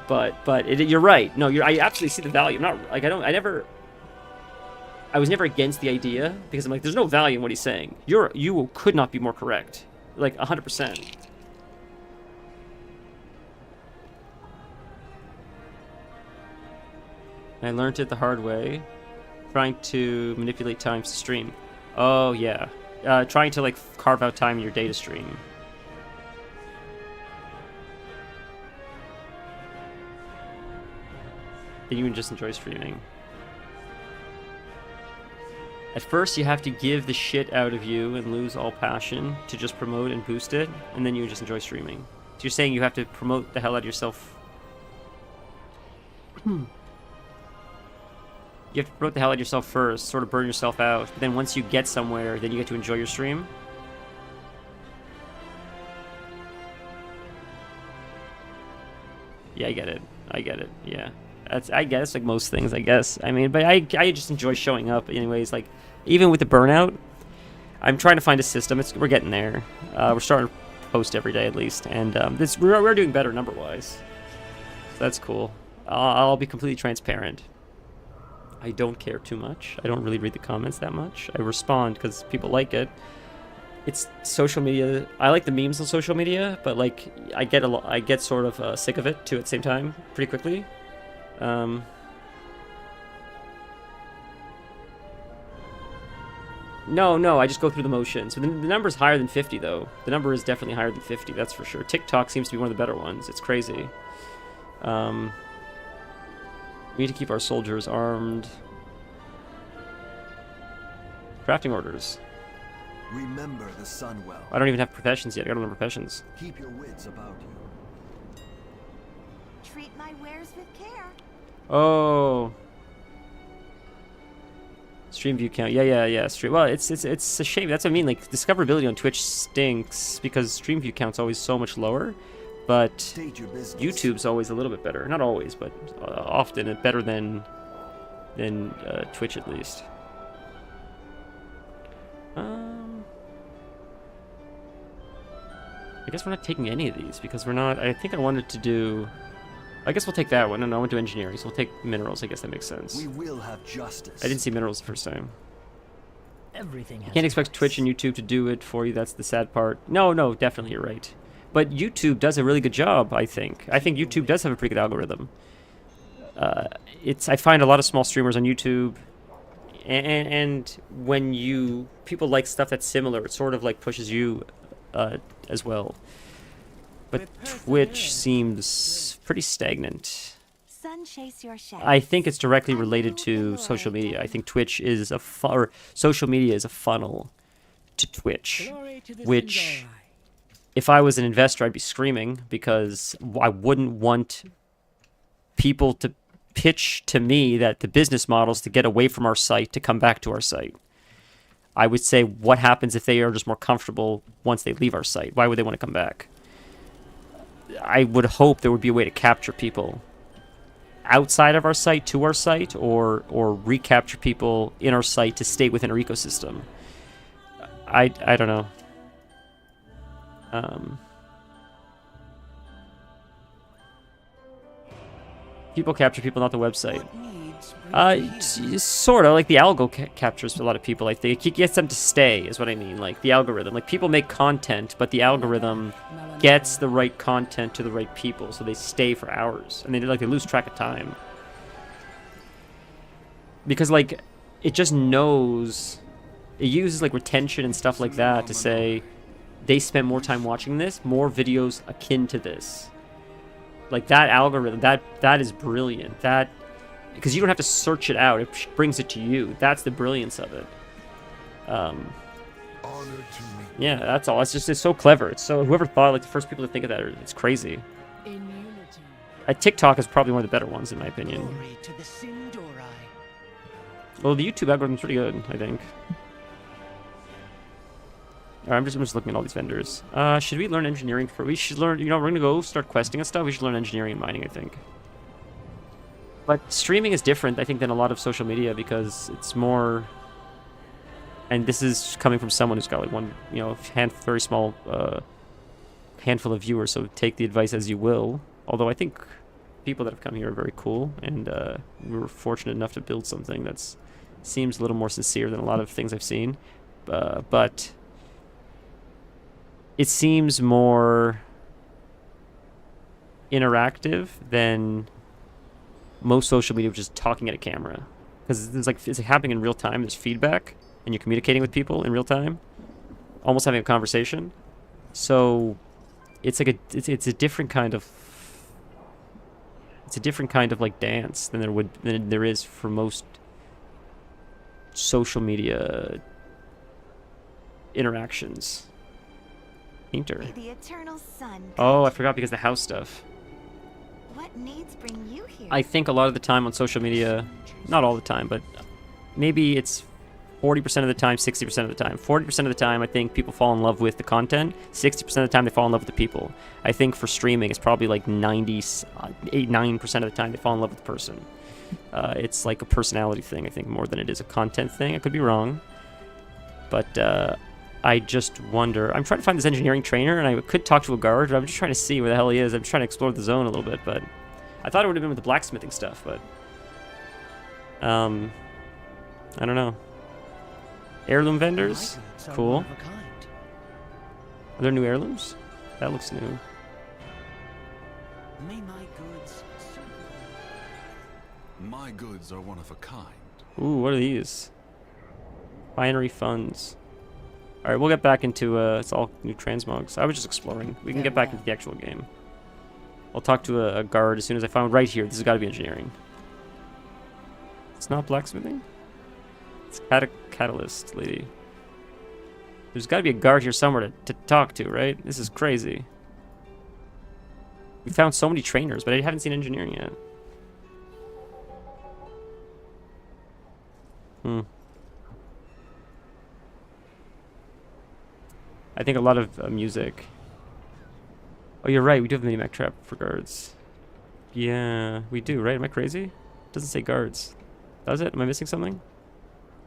But you're right. No, I absolutely see the value. I'm not like I was never against the idea because I'm like, there's no value in what he's saying. You could not be more correct, like 100%. I learned it the hard way, trying to manipulate times to stream. Oh yeah, trying to like carve out time in your day to stream. Then you can just enjoy streaming. At first, you have to give the shit out of you and lose all passion to just promote and boost it, and then you just enjoy streaming. So you're saying you have to promote the hell out of yourself. You have to promote the hell out of yourself first, sort of burn yourself out. But then once you get somewhere, then you get to enjoy your stream. Yeah, I get it. Yeah. I guess, like most things, I guess. I mean, but I just enjoy showing up anyways. Like, even with the burnout, I'm trying to find a system. We're getting there. We're starting to post every day at least. And we're doing better number-wise. So that's cool. I'll be completely transparent. I don't care too much. I don't really read the comments that much. I respond because people like it. It's social media. I like the memes on social media, but like I get sort of sick of it too at the same time pretty quickly. No, I just go through the motions. So the number's higher than 50 though. The number is definitely higher than 50, that's for sure. TikTok seems to be one of the better ones. It's crazy. We need to keep our soldiers armed. Crafting orders. Remember the sun well. I don't even have professions yet. I gotta learn professions. Keep your wits about you. Treat my wares with care. Oh. Stream view count. Yeah. Well, it's a shame. That's what I mean. Like, discoverability on Twitch stinks because stream view count's always so much lower. But YouTube's always a little bit better. Not always, but often better than Twitch at least. I guess we're not taking any of these because we're not. I think I wanted to do. I guess we'll take that one. No, I went to engineering, so we'll take minerals. I guess that makes sense. We will have justice. I didn't see minerals the first time. Everything has You can't expect Twitch and YouTube to do it for you. That's the sad part. No, definitely you're right. But YouTube does a really good job, I think. I think YouTube does have a pretty good algorithm. I find a lot of small streamers on YouTube, and when people like stuff that's similar, it sort of like pushes you as well. But Twitch seems pretty stagnant. Sun chase your shadow. I think it's directly related to social media. I think Twitch is or social media is a funnel to Twitch, which, if I was an investor, I'd be screaming because I wouldn't want people to pitch to me that the business models to get away from our site to come back to our site. I would say, what happens if they are just more comfortable once they leave our site? Why would they want to come back? I would hope there would be a way to capture people outside of our site to our site, or recapture people in our site to stay within our ecosystem. I don't know. People capture people, not the website. Sort of like the algo captures a lot of people. I think it gets them to stay, is what I mean. Like the algorithm, like people make content, but the algorithm gets the right content to the right people, so they stay for hours, and they lose track of time because like it just knows. It uses like retention and stuff like that to say they spent more time watching this, more videos akin to this. Like that algorithm, that is brilliant. That. Because you don't have to search it out. It brings it to you. That's the brilliance of it. Yeah, that's all. It's so clever. It's so whoever thought, like the first people to think of that, it's crazy. TikTok is probably one of the better ones in my opinion. Well, the YouTube algorithm's pretty good, I think. Alright, I'm just looking at all these vendors. Should we learn engineering? We should learn. We're gonna go start questing and stuff. We should learn engineering and mining, I think. But streaming is different, I think, than a lot of social media because it's more... And this is coming from someone who's got like one, very small handful of viewers, so take the advice as you will. Although I think people that have come here are very cool, and we were fortunate enough to build something that seems a little more sincere than a lot of things I've seen. But it seems more interactive than most social media, which is talking at a camera, because it's happening in real time. There's feedback, and you're communicating with people in real time, almost having a conversation. So it's like it's a different kind of like dance than there is for most social media interactions. Painter. The eternal sun. Oh, I forgot, because the house stuff. What needs bring you here? I think a lot of the time on social media, not all the time, but maybe it's 40% of the time, 60% of the time. 40% of the time, I think people fall in love with the content. 60% of the time, they fall in love with the people. I think for streaming, it's probably like 9% of the time they fall in love with the person. It's like a personality thing, I think, more than it is a content thing. I could be wrong, but I just wonder. I'm trying to find this engineering trainer, and I could talk to a guard, but I'm just trying to see where the hell he is. I'm just trying to explore the zone a little bit, but I thought it would have been with the blacksmithing stuff, but I don't know. Heirloom vendors? Cool. Are there new heirlooms? That looks new. May my goods serve you. My goods are one of a kind. Ooh, what are these? Binary funds. Alright, we'll get back into, it's all new transmogs. I was just exploring. We can get back into the actual game. I'll talk to a guard as soon as I find right here. This has got to be engineering. It's not blacksmithing? It's catalyst lady. There's got to be a guard here somewhere to talk to, right? This is crazy. We found so many trainers, but I haven't seen engineering yet. I think a lot of music. Oh, you're right. We do have a mini-mech trap for guards. Yeah, we do, right? Am I crazy? It doesn't say guards. Does it? Am I missing something?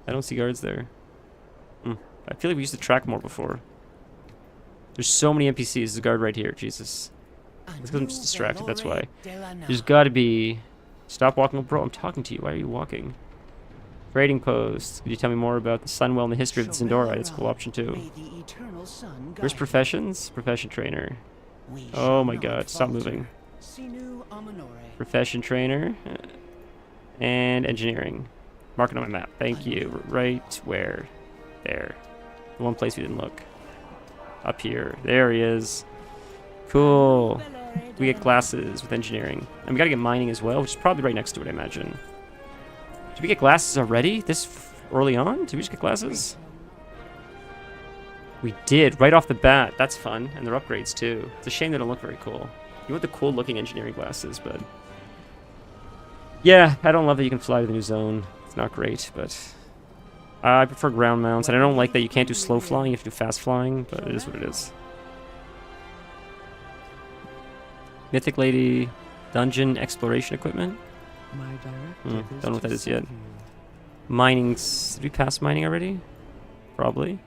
I don't see guards there. I feel like we used to track more before. There's so many NPCs. There's a guard right here. Jesus. It's because I'm just distracted. That's why. There's got to be... Stop walking. Bro, I'm talking to you. Why are you walking? Trading post. Could you tell me more about the Sunwell and the history of the Zendora? It's a cool option too. Where's professions? Profession trainer. Oh my god. Stop moving. Profession trainer. And engineering. Mark it on my map. Thank you. Right where? There. The one place we didn't look. Up here. There he is. Cool. We get glasses with engineering. And we gotta get mining as well, which is probably right next to it, I imagine. Did we get glasses already? This early on? Did we just get glasses? We did, right off the bat. That's fun. And they're upgrades too. It's a shame they don't look very cool. You want the cool looking engineering glasses, but... Yeah, I don't love that you can fly to the new zone. It's not great, but... I prefer ground mounts, and I don't like that you can't do slow flying, you have to do fast flying, but it is what it is. Mythic Lady, dungeon exploration equipment. Don't know what that is yet. Mining's... Did we pass mining already? Probably.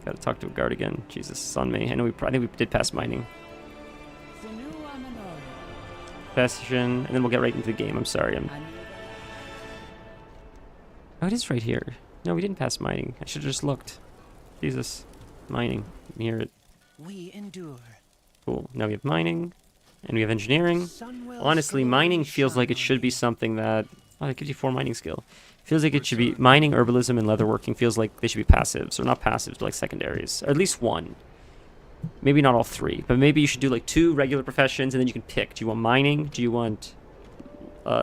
Gotta talk to a guard again. Jesus, it's on me. I know I think we did pass mining. Profession, and then we'll get right into the game. I'm sorry. Oh, it is right here. No, we didn't pass mining. I should have just looked. Jesus. Mining. Let me hear it. We endure. Cool. Now we have mining. And we have engineering. Honestly, mining feels like it should be something that... Oh, it gives you 4 mining skill. Feels like it should be... Mining, herbalism, and leatherworking feels like they should be passives. Or not passives, but like secondaries. Or at least 1. Maybe not all 3. But maybe you should do like 2 regular professions, and then you can pick. Do you want mining? Do you want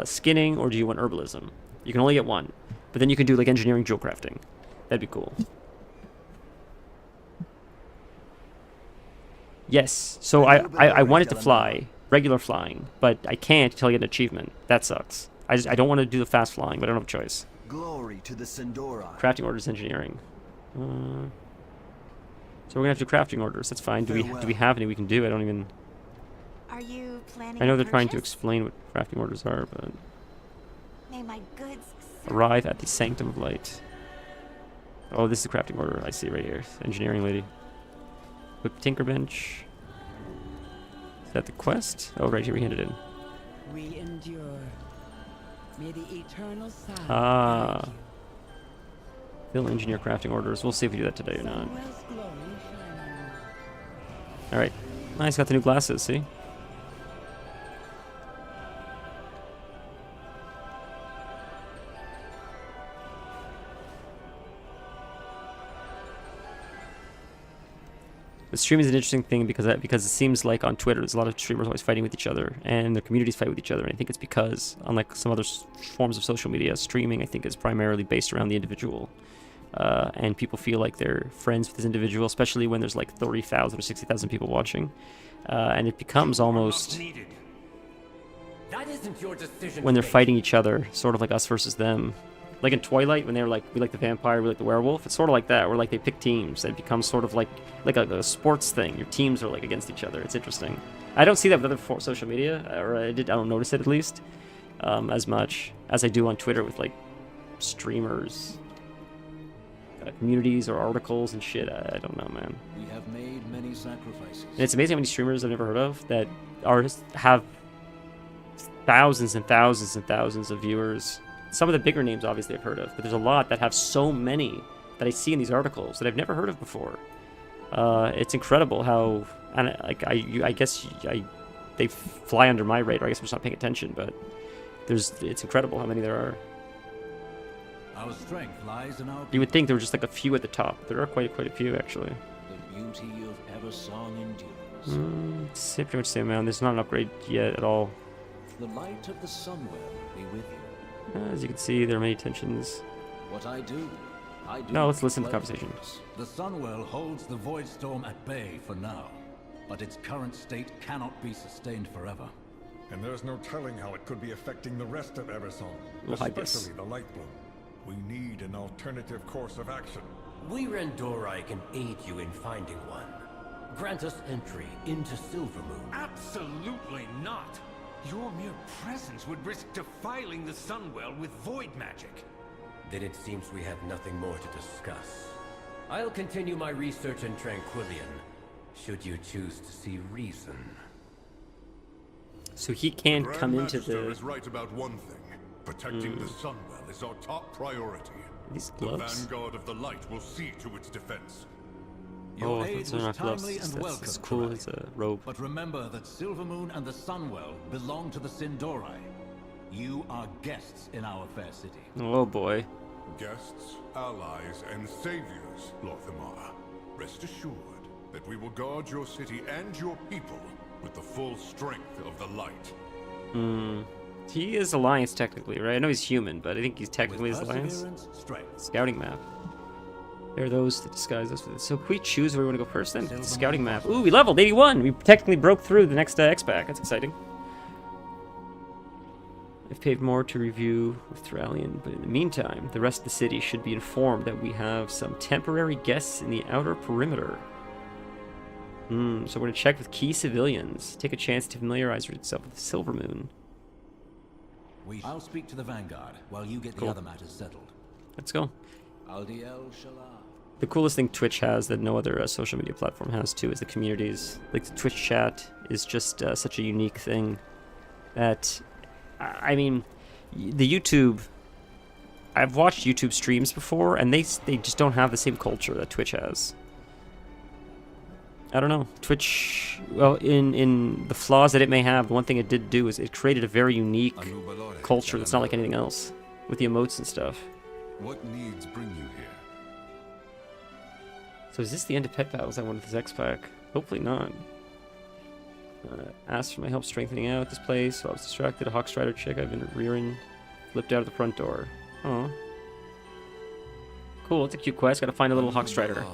skinning? Or do you want herbalism? You can only get 1. But then you can do like engineering jewel crafting. That'd be cool. Yes. So I wanted to fly. Regular flying. But I can't until I get an achievement. That sucks. I don't want to do the fast flying, but I don't have a choice. Glory to the Zendora. Crafting orders, engineering. So we're gonna have to do crafting orders. That's fine. Do we have any we can do? I don't even... Are you planning I know a they're trying to purchase? explain what crafting orders are, but... May my goods Arrive at the Sanctum of Light. Oh, this is the crafting order. I see right here. Engineering lady. Whip Tinkerbench. Is that the quest? Oh, right here. We handed in. We endure. May the eternal sun Ah. Fill engineer crafting orders. We'll see if we do that today or not. Alright. Nice. Got the new glasses. See? The streaming is an interesting thing because it seems like on Twitter there's a lot of streamers always fighting with each other and their communities fight with each other, and I think it's because, unlike some other forms of social media, streaming I think is primarily based around the individual, and people feel like they're friends with this individual, especially when there's like 30,000 or 60,000 people watching, and it becomes almost That isn't your decision when they're fighting each other, sort of like us versus them. Like in Twilight, when they were like, we like the vampire, we like the werewolf. It's sort of like that, where like they pick teams. It becomes sort of like a sports thing. Your teams are like against each other. It's interesting. I don't see that with other social media, or I don't notice it at least, as much as I do on Twitter with like streamers, communities or articles and shit. I don't know, man. We have made many sacrifices. And it's amazing how many streamers I've never heard of that have thousands and thousands and thousands of viewers. Some of the bigger names, obviously, I've heard of, but there's a lot that have so many that I see in these articles that I've never heard of before. It's incredible how, and I guess they fly under my radar. I guess I'm just not paying attention, but it's incredible how many there are. Our strength lies in our... You would think there were just like a few at the top. There are quite a few, actually. The beauty of Eversong endures. Pretty much the same amount. There's not an upgrade yet at all. The light of the Sunwell be with you. As you can see, there are many tensions. What I do No, let's listen to the conversation. The Sunwell holds the Void Storm at bay for now, but its current state cannot be sustained forever. And there's no telling how it could be affecting the rest of Eversong, We'll hide this. especially the Lightbloom. We need an alternative course of action. We Rendorai can aid you in finding one. Grant us entry into Silvermoon. Absolutely not! Your mere presence would risk defiling the Sunwell with void magic. Then it seems we have nothing more to discuss. I'll continue my research in Tranquillion, should you choose to see reason. So he can't Grand come into Magister the... is right about one thing. Protecting the Sunwell is our top priority. These The gloves? Vanguard of the Light will see to its defense. Your Oh, aid those was are not gloves. timely and welcome, That's cool. Corelli. It's a robe. But remember that Silvermoon and the Sunwell belong to the Sindorai. You are guests in our fair city. Oh boy. Guests, allies, and saviors, Lorthamar. Rest assured that we will guard your city and your people with the full strength of the light. He is Alliance technically, right? I know he's human, but I think he's technically his Alliance. Perseverance, strength. Scouting map. There are those that disguise us with it. So can we choose where we want to go first then? It's a scouting map. Ooh, we leveled 81! We technically broke through the next X-Pack. That's exciting. I've paid more to review with Thralian, but in the meantime, the rest of the city should be informed that we have some temporary guests in the outer perimeter. So we're going to check with key civilians. Take a chance to familiarize yourself with Silvermoon. I'll speak to the Vanguard while you get Cool. the other matters settled. Let's go. Aldiel Shala. The coolest thing Twitch has that no other social media platform has too is the communities. Like the Twitch chat is just such a unique thing that, I mean, the YouTube. I've watched YouTube streams before, and they just don't have the same culture that Twitch has. I don't know. Twitch, well, in the flaws that it may have, the one thing it did do is it created a very unique culture that's not like anything else with the emotes and stuff. What needs bring you here? So is this the end of pet battles I won with this X-Pack? Hopefully not. Asked for my help strengthening out this place, so I was distracted. A Hawkstrider chick I've been rearing flipped out of the front door. Oh. Cool, it's a cute quest. Gotta find a little Hawkstrider.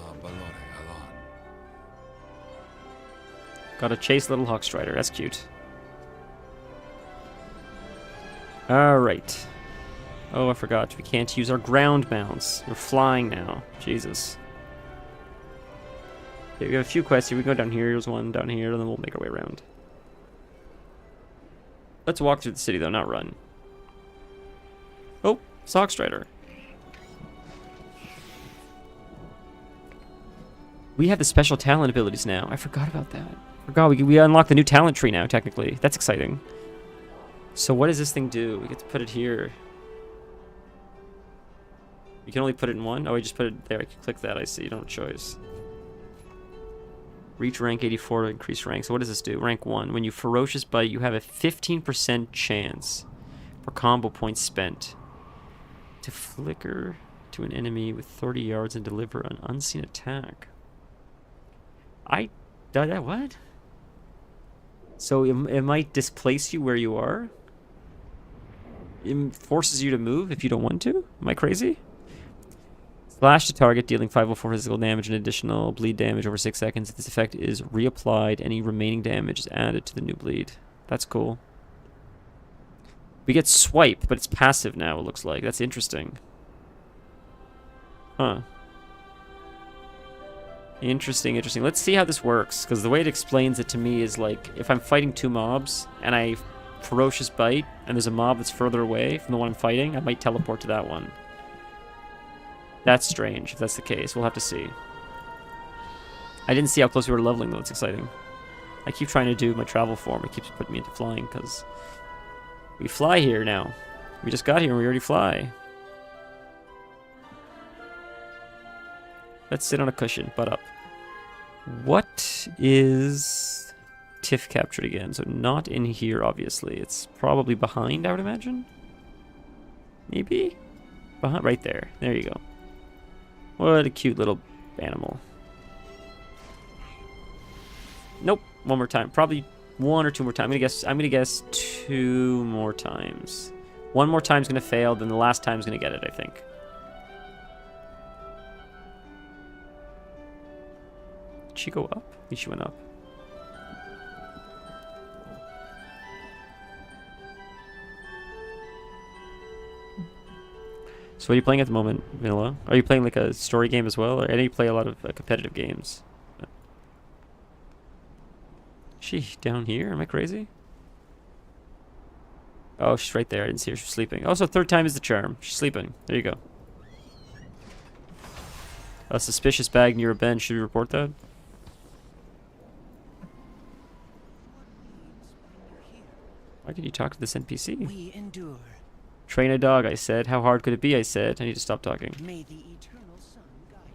Gotta chase little Hawkstrider. That's cute. Alright. Oh, I forgot. We can't use our ground mounts. We're flying now. Jesus. Okay, we have a few quests here. We can go down here. Here's one down here, and then we'll make our way around. Let's walk through the city, though, not run. Oh, it's Hawkstrider. We have the special talent abilities now. I forgot about that. Forgot we unlocked the new talent tree now, technically. That's exciting. So what does this thing do? We get to put it here. You can only put it in one? Oh, I just put it there. I can click that. I see. You don't have a choice. Reach rank 84 to increase rank. So what does this do? Rank 1. When you Ferocious Bite, you have a 15% chance for combo points spent to flicker to an enemy with 30 yards and deliver an unseen attack. What? So it might displace you where you are? It forces you to move if you don't want to? Am I crazy? Slash to target, dealing 504 physical damage and additional bleed damage over 6 seconds. If this effect is reapplied, any remaining damage is added to the new bleed. That's cool. We get Swipe, but it's passive now, it looks like. That's interesting. Huh. Interesting. Let's see how this works, because the way it explains it to me is like, if I'm fighting two mobs, and I Ferocious Bite, and there's a mob that's further away from the one I'm fighting, I might teleport to that one. That's strange, if that's the case. We'll have to see. I didn't see how close we were leveling, though. It's exciting. I keep trying to do my travel form. It keeps putting me into flying, because we fly here now. We just got here and we already fly. Let's sit on a cushion, butt up. What is Tiff captured again? So not in here, obviously. It's probably behind, I would imagine. Maybe? Behind, right there. There you go. What a cute little animal. Nope. One more time. Probably one or two more times. I'm gonna guess 2 more times. One more time's gonna fail, then the last time's gonna get it, I think. Did she go up? I think she went up. So what are you playing at the moment, Vanilla? Are you playing like a story game as well? Or I know you play a lot of competitive games. She down here? Am I crazy? Oh, she's right there. I didn't see her. She's sleeping. Oh, so third time is the charm. She's sleeping. There you go. A suspicious bag near a bench. Should we report that? Why did you talk to this NPC? We endure. Train a dog, I said. How hard could it be, I said. I need to stop talking. May the eternal sun guide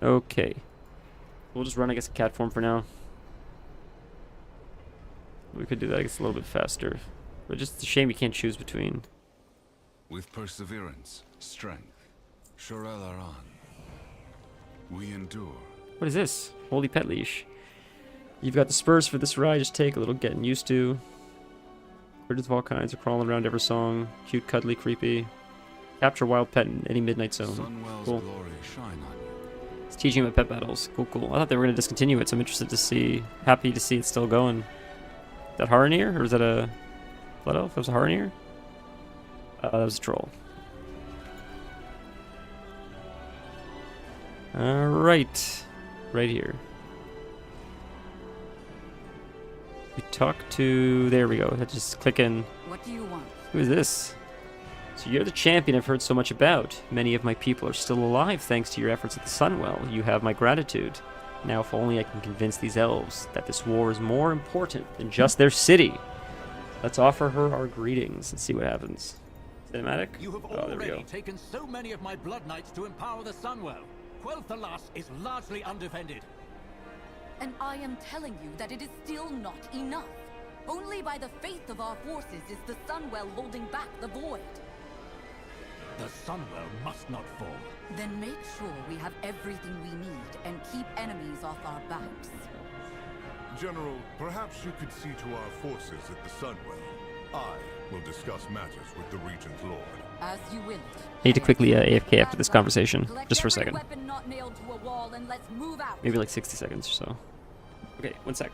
you. Okay. We'll just run, I guess, a cat form for now. We could do that, I guess, a little bit faster. But just a shame you can't choose between. With perseverance, strength, Shorel Aran, we endure. What is this? Holy pet leash. You've got the spurs for this ride. Just take a little getting used to. Critters of all kinds are crawling around Eversong. Cute, cuddly, creepy. Capture wild pet in any midnight zone. Sunwell's Cool. glory shine on you. It's teaching about pet battles. Cool, cool. I thought they were going to discontinue it, so I'm interested to see. Happy to see it's still going. Is that Haranir? Or is that a Blood Elf? That was a Haranir? That was a troll. Alright. Right here. We talk to... There we go. Let's just click in. What do you want? Who is this? So you're the champion I've heard so much about. Many of my people are still alive thanks to your efforts at the Sunwell. You have my gratitude. Now if only I can convince these elves that this war is more important than just their city. Let's offer her our greetings and see what happens. Cinematic? You have Oh, there we go. already taken so many of my Blood Knights to empower the Sunwell. Quel'Thalas is largely undefended. And I am telling you that it is still not enough. Only by the faith of our forces is the Sunwell holding back the Void. The Sunwell must not fall. Then make sure we have everything we need and keep enemies off our backs. General, perhaps you could see to our forces at the Sunwell. I will discuss matters with the Regent Lord. As you will. I need to quickly AFK after this conversation, just for a second. Weapon not nailed to a wall and let's move out. Maybe like 60 seconds or so. Okay, 1 sec.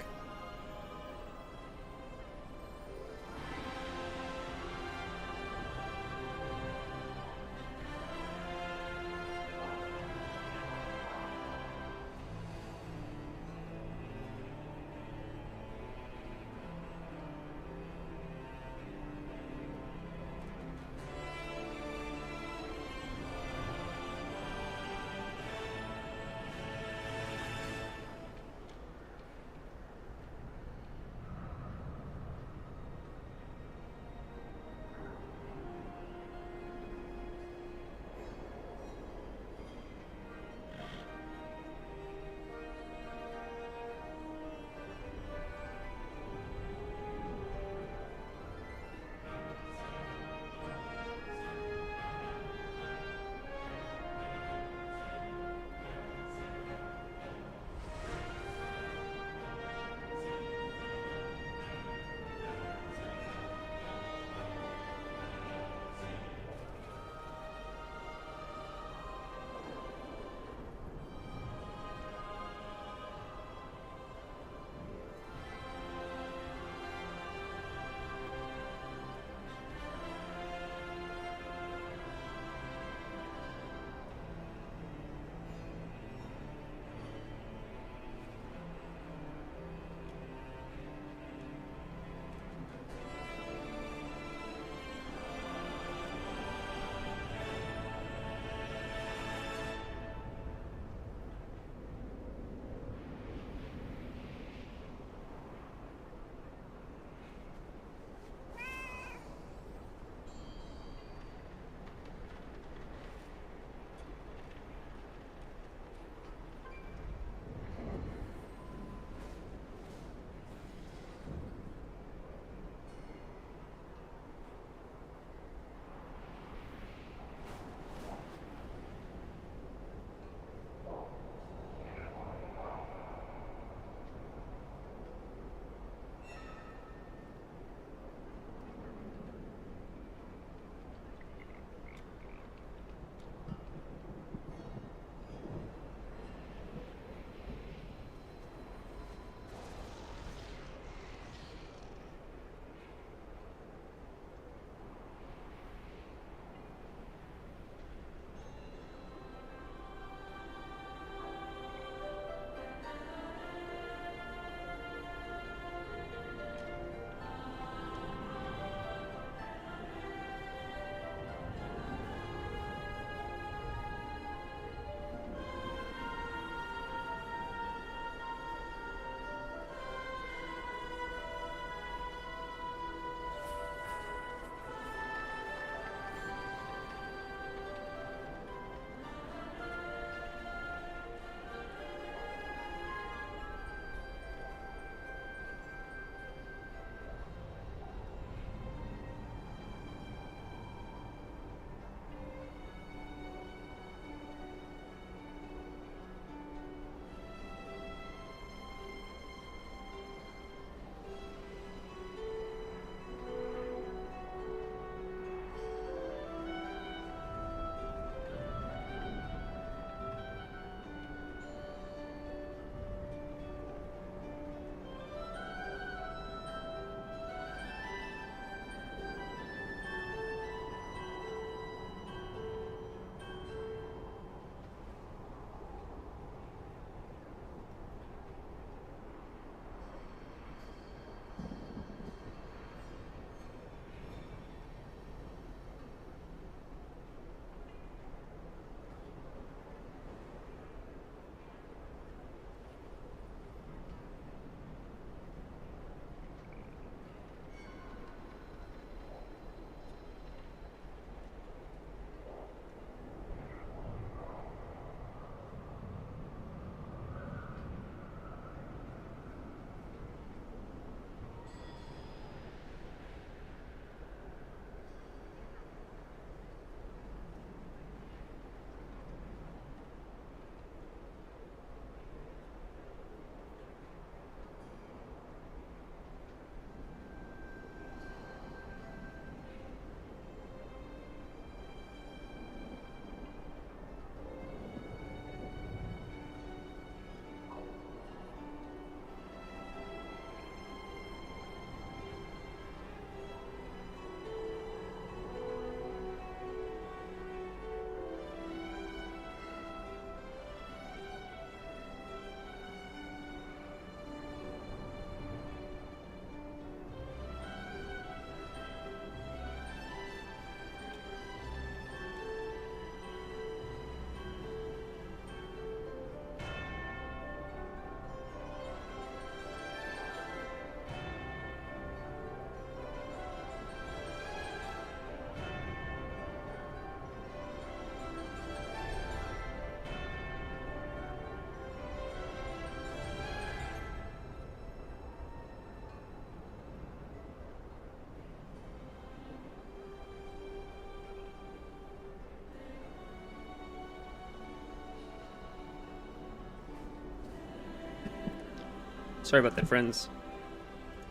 Sorry about that, friends.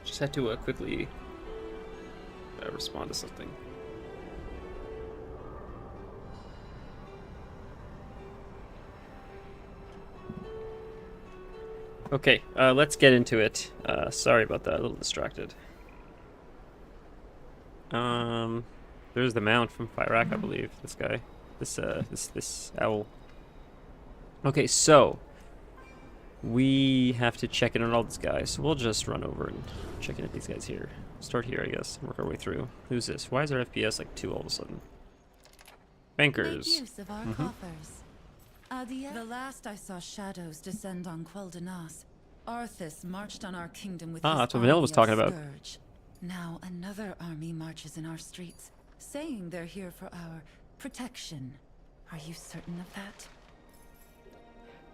Just had to quickly respond to something. Okay, let's get into it. Sorry about that, a little distracted. There's the mount from Fyrak, I believe. This guy. This owl. Okay, so we have to check in on all these guys. So we'll just run over and check in at these guys here. Start here, I guess. Work our way through. Who's this? Why is our FPS like 2 all of a sudden? Bankers. Make use of our coffers. The last I saw shadows descend on Quel'Danas, Arthas marched on our kingdom with his that's what Vanilla was talking army of about. Scourge. Now another army marches in our streets, saying they're here for our protection. Are you certain of that?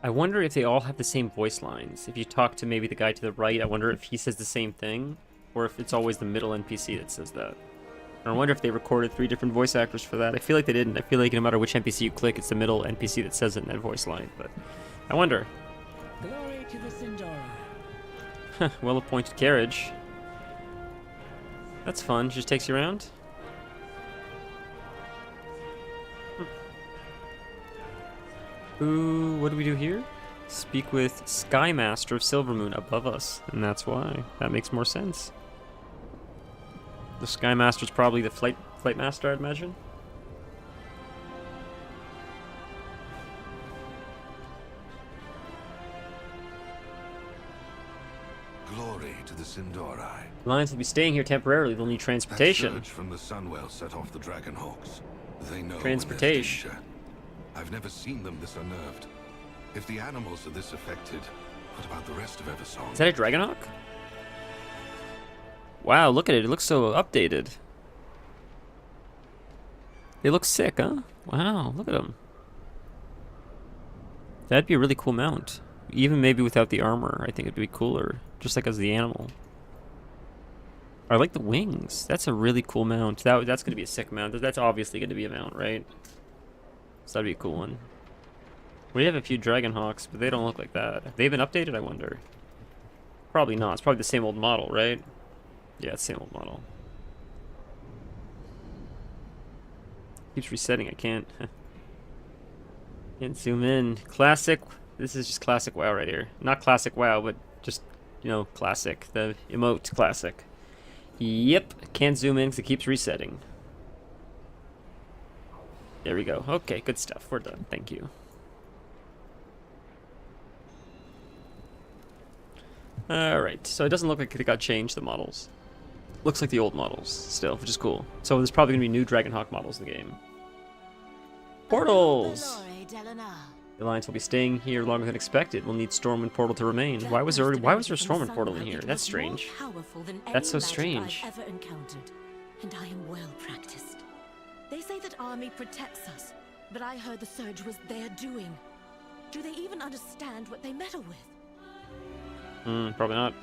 I wonder if they all have the same voice lines. If you talk to maybe the guy to the right, I wonder if he says the same thing, or if it's always the middle NPC that says that. And I wonder if they recorded 3 different voice actors for that. I feel like they didn't. I feel like no matter which NPC you click, it's the middle NPC that says it in that voice line. But I wonder. Glory to the Sindora. Well-appointed carriage. That's fun. Just takes you around. Ooh, what do we do here? Speak with Sky Master of Silvermoon above us, and that's why. That makes more sense. The Sky Master's probably the flight master, I'd imagine. Glory to the Sindorai. Lions will be staying here temporarily. They'll need transportation. That surge from the Sunwell set off the Dragonhawks. They know Transportation. when there's danger. I've never seen them this unnerved. If the animals are this affected, what about the rest of Eversong? Is that a Dragonhawk? Wow, look at it. It looks so updated. They look sick, huh? Wow, look at them. That'd be a really cool mount. Even maybe without the armor, I think it'd be cooler. Just like as the animal. I like the wings. That's a really cool mount. That's going to be a sick mount. That's obviously going to be a mount, right? So that'd be a cool one. We have a few Dragonhawks, but they don't look like that. Have they been updated, I wonder? Probably not. It's probably the same old model, right? Yeah, it's the same old model. Keeps resetting. I can't. Can't zoom in. Classic. This is just classic WoW right here. Not classic WoW, but just, you know, classic. The emote classic. Yep. Can't zoom in because it keeps resetting. There we go. Okay, good stuff. We're done. Thank you. Alright, so it doesn't look like it got changed, the models. Looks like the old models still, which is cool. So there's probably going to be new Dragonhawk models in the game. Portals! The Alliance will be staying here longer than expected. We'll need Stormwind Portal to remain. Why was there a Stormwind Portal in here? That's strange. That's so strange. I've ever encountered, and I am well practiced. They say that army protects us, but I heard the surge was their doing. Do they even understand what they meddle with? Probably not.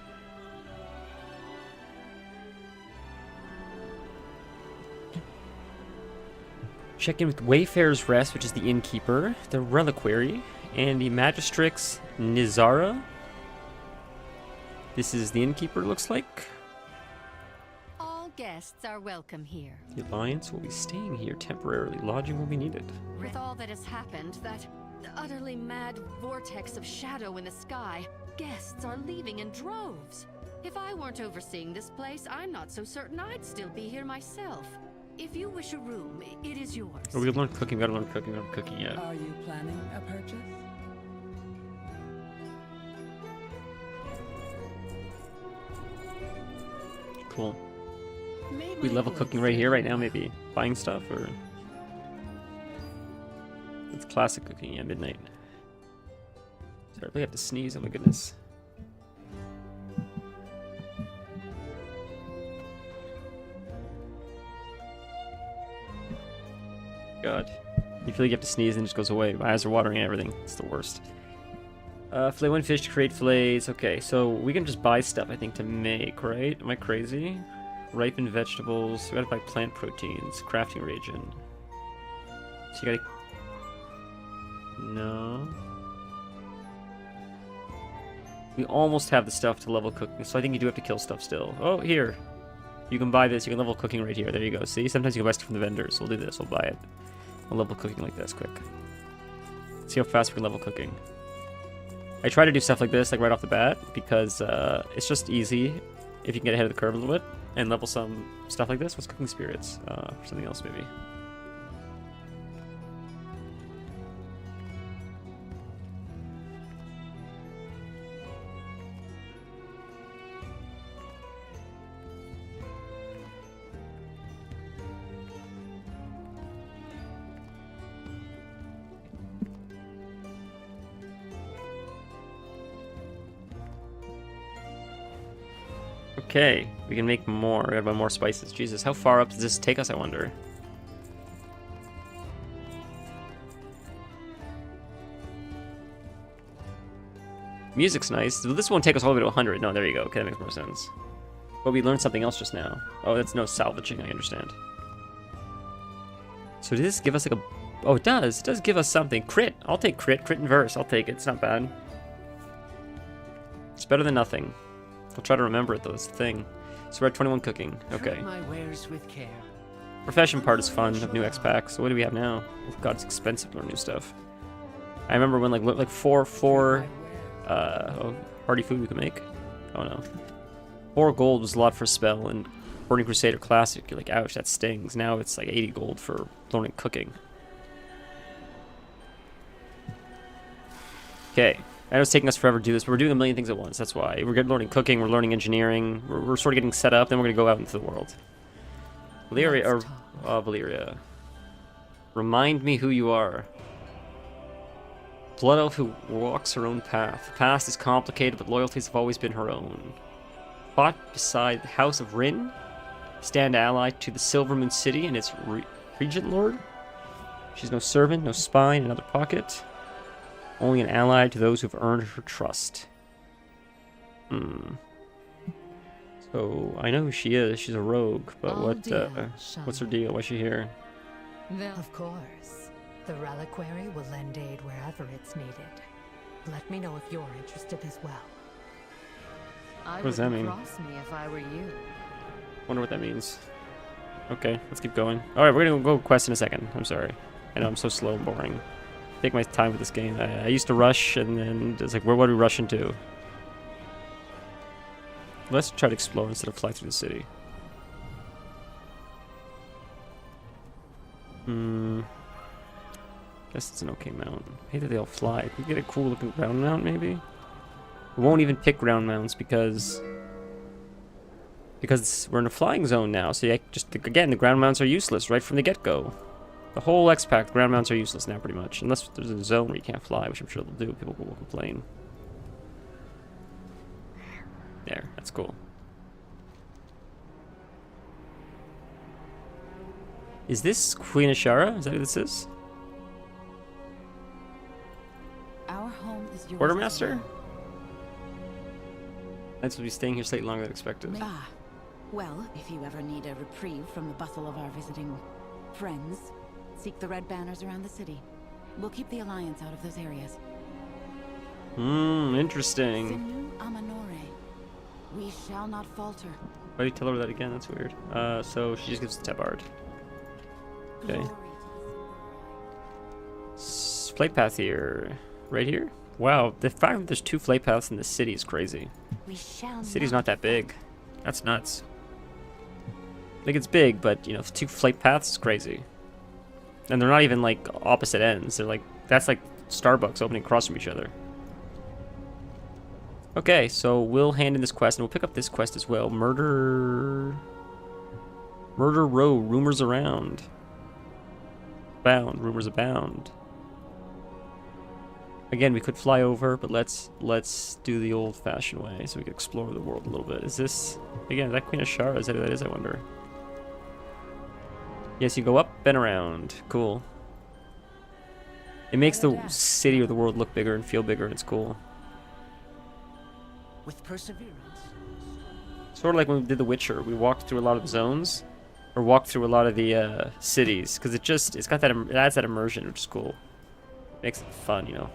Check in with Wayfarer's Rest, which is the innkeeper, the Reliquary, and the Magistrix Nizara. This is the innkeeper, looks like. All guests are welcome here. The Alliance will be staying here temporarily. Lodging will be needed. With all that has happened, that utterly mad vortex of shadow in the sky, guests are leaving in droves. If I weren't overseeing this place, I'm not so certain I'd still be here myself. If you wish a room, it is yours. Oh, we gotta learn cooking. We gotta learn cooking. We haven't cooking yet. Are you planning a purchase? Cool. We level cooking right here, right now, maybe. Buying stuff, or... It's classic cooking, yeah, midnight. Sorry, I really have to sneeze, oh my goodness. God. You feel like you have to sneeze and it just goes away. My eyes are watering and everything. It's the worst. Fillet one fish to create fillets. Okay, so we can just buy stuff, I think, to make, right? Am I crazy? Ripened vegetables. We gotta buy plant proteins. Crafting reagent. So you gotta... No. We almost have the stuff to level cooking, so I think you do have to kill stuff still. Oh, here. You can buy this. You can level cooking right here. There you go. See? Sometimes you can buy stuff from the vendors. We'll do this. We'll buy it. We'll level cooking like this quick. See how fast we can level cooking. I try to do stuff like this, like right off the bat, because it's just easy if you can get ahead of the curve a little bit and level some stuff like this. What's cooking spirits? For something else, maybe. Okay, we can make more. We gotta buy more spices. Jesus, how far up does this take us, I wonder? Music's nice. This won't take us all the way to 100. No, there you go. Okay, that makes more sense. But we learned something else just now. Oh, that's no salvaging, I understand. So did this give us like a... Oh, it does. It does give us something. Crit. I'll take crit. Crit and verse. I'll take it. It's not bad. It's better than nothing. I'll try to remember it, though. That's the thing. So we're at 21 cooking. Okay. My wares with care. Profession part is fun of new X pack. So what do we have now? Oh God, it's expensive to learn new stuff. I remember when like four hearty food we could make. Oh no. 4 gold was a lot for a spell, and Burning Crusader Classic, you're like, ouch, that stings. Now it's like 80 gold for learning cooking. Okay. I know it's taking us forever to do this, but we're doing a million things at once. That's why. We're learning cooking, we're learning engineering, we're sort of getting set up, then we're going to go out into the world. Valyria. Remind me who you are. Blood elf who walks her own path. The past is complicated, but loyalties have always been her own. Fought beside the House of Rin. Stand allied to the Silvermoon City and its regent lord. She's no servant, no spy in another pocket. Only an ally to those who've earned her trust. So, I know who she is. She's a rogue, but what's her deal? Why's she here? Of course. The reliquary will lend aid wherever it's needed. Let me know if you're interested as well. What does that mean? Cross me if I were you. Wonder what that means. Okay, let's keep going. Alright, we're gonna go quest in a second. I'm sorry. I know I'm so slow and boring. Take my time with this game. I used to rush, and then it's like, what do we rush into? Let's try to explore instead of fly through the city. Guess it's an okay mount. I hate that they all fly. Can we get a cool looking ground mount, maybe? We won't even pick ground mounts because we're in a flying zone now. So yeah, just again, the ground mounts are useless right from the get-go. The whole X-Pack, ground mounts are useless now, pretty much. Unless there's a zone where you can't fly, which I'm sure they'll do. People will complain. There, that's cool. Is this Queen Ashara? Is that who this is? Our home is yours. Quartermaster? I'd be staying here slightly longer than expected. Ah, well, if you ever need a reprieve from the bustle of our visiting friends, seek the red banners around the city. We'll keep the Alliance out of those areas. Interesting. Sinu Amanore. We shall not falter. Why do you tell her that again? That's weird. So she just gives the tabard. Okay. Flight path here. Right here? Wow, the fact that there's 2 flight paths in the city is crazy. We shall The city's not that big. That's nuts. Like, it's big, but, you know, 2 flight paths is crazy. And they're not even, like, opposite ends. They're like, that's like Starbucks opening across from each other. Okay, so we'll hand in this quest, and we'll pick up this quest as well. Murder Row, rumors around. Bound, rumors abound. Again, we could fly over, but let's do the old-fashioned way, so we can explore the world a little bit. Is this, again, is that Queen Ashara? Is that who that is, I wonder? Yes, you go up and around. Cool. It makes the city or the world look bigger and feel bigger, and it's cool. With perseverance. Sort of like when we did The Witcher. We walked through a lot of the zones, or walked through a lot of the cities, because it's got that, it adds that immersion, which is cool. Makes it fun, you know.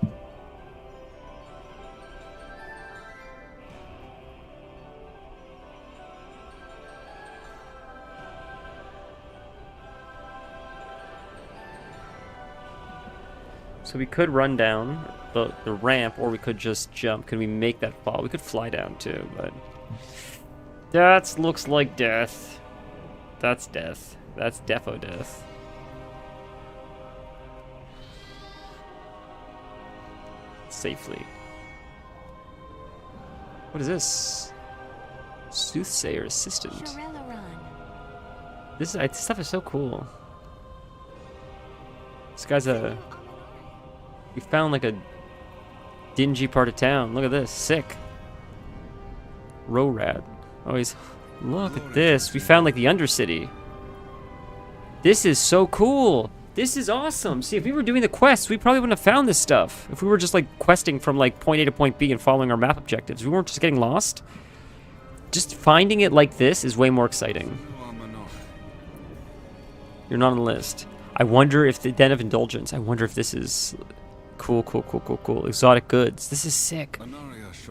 So we could run down the ramp, or we could just jump. Can we make that fall? We could fly down too, but that looks like death. That's death. That's defo death. Safely. What is this? Soothsayer assistant. This stuff is so cool. This guy's a. We found like a dingy part of town. Look at this, sick. Rorad. Oh, he's. Look at this. We found like the Undercity. This is so cool. This is awesome. See, if we were doing the quests, we probably wouldn't have found this stuff. If we were just like questing from like point A to point B and following our map objectives, we weren't just getting lost. Just finding it like this is way more exciting. You're not on the list. I wonder if the Den of Indulgence, I wonder if this is cool. Exotic goods. This is sick.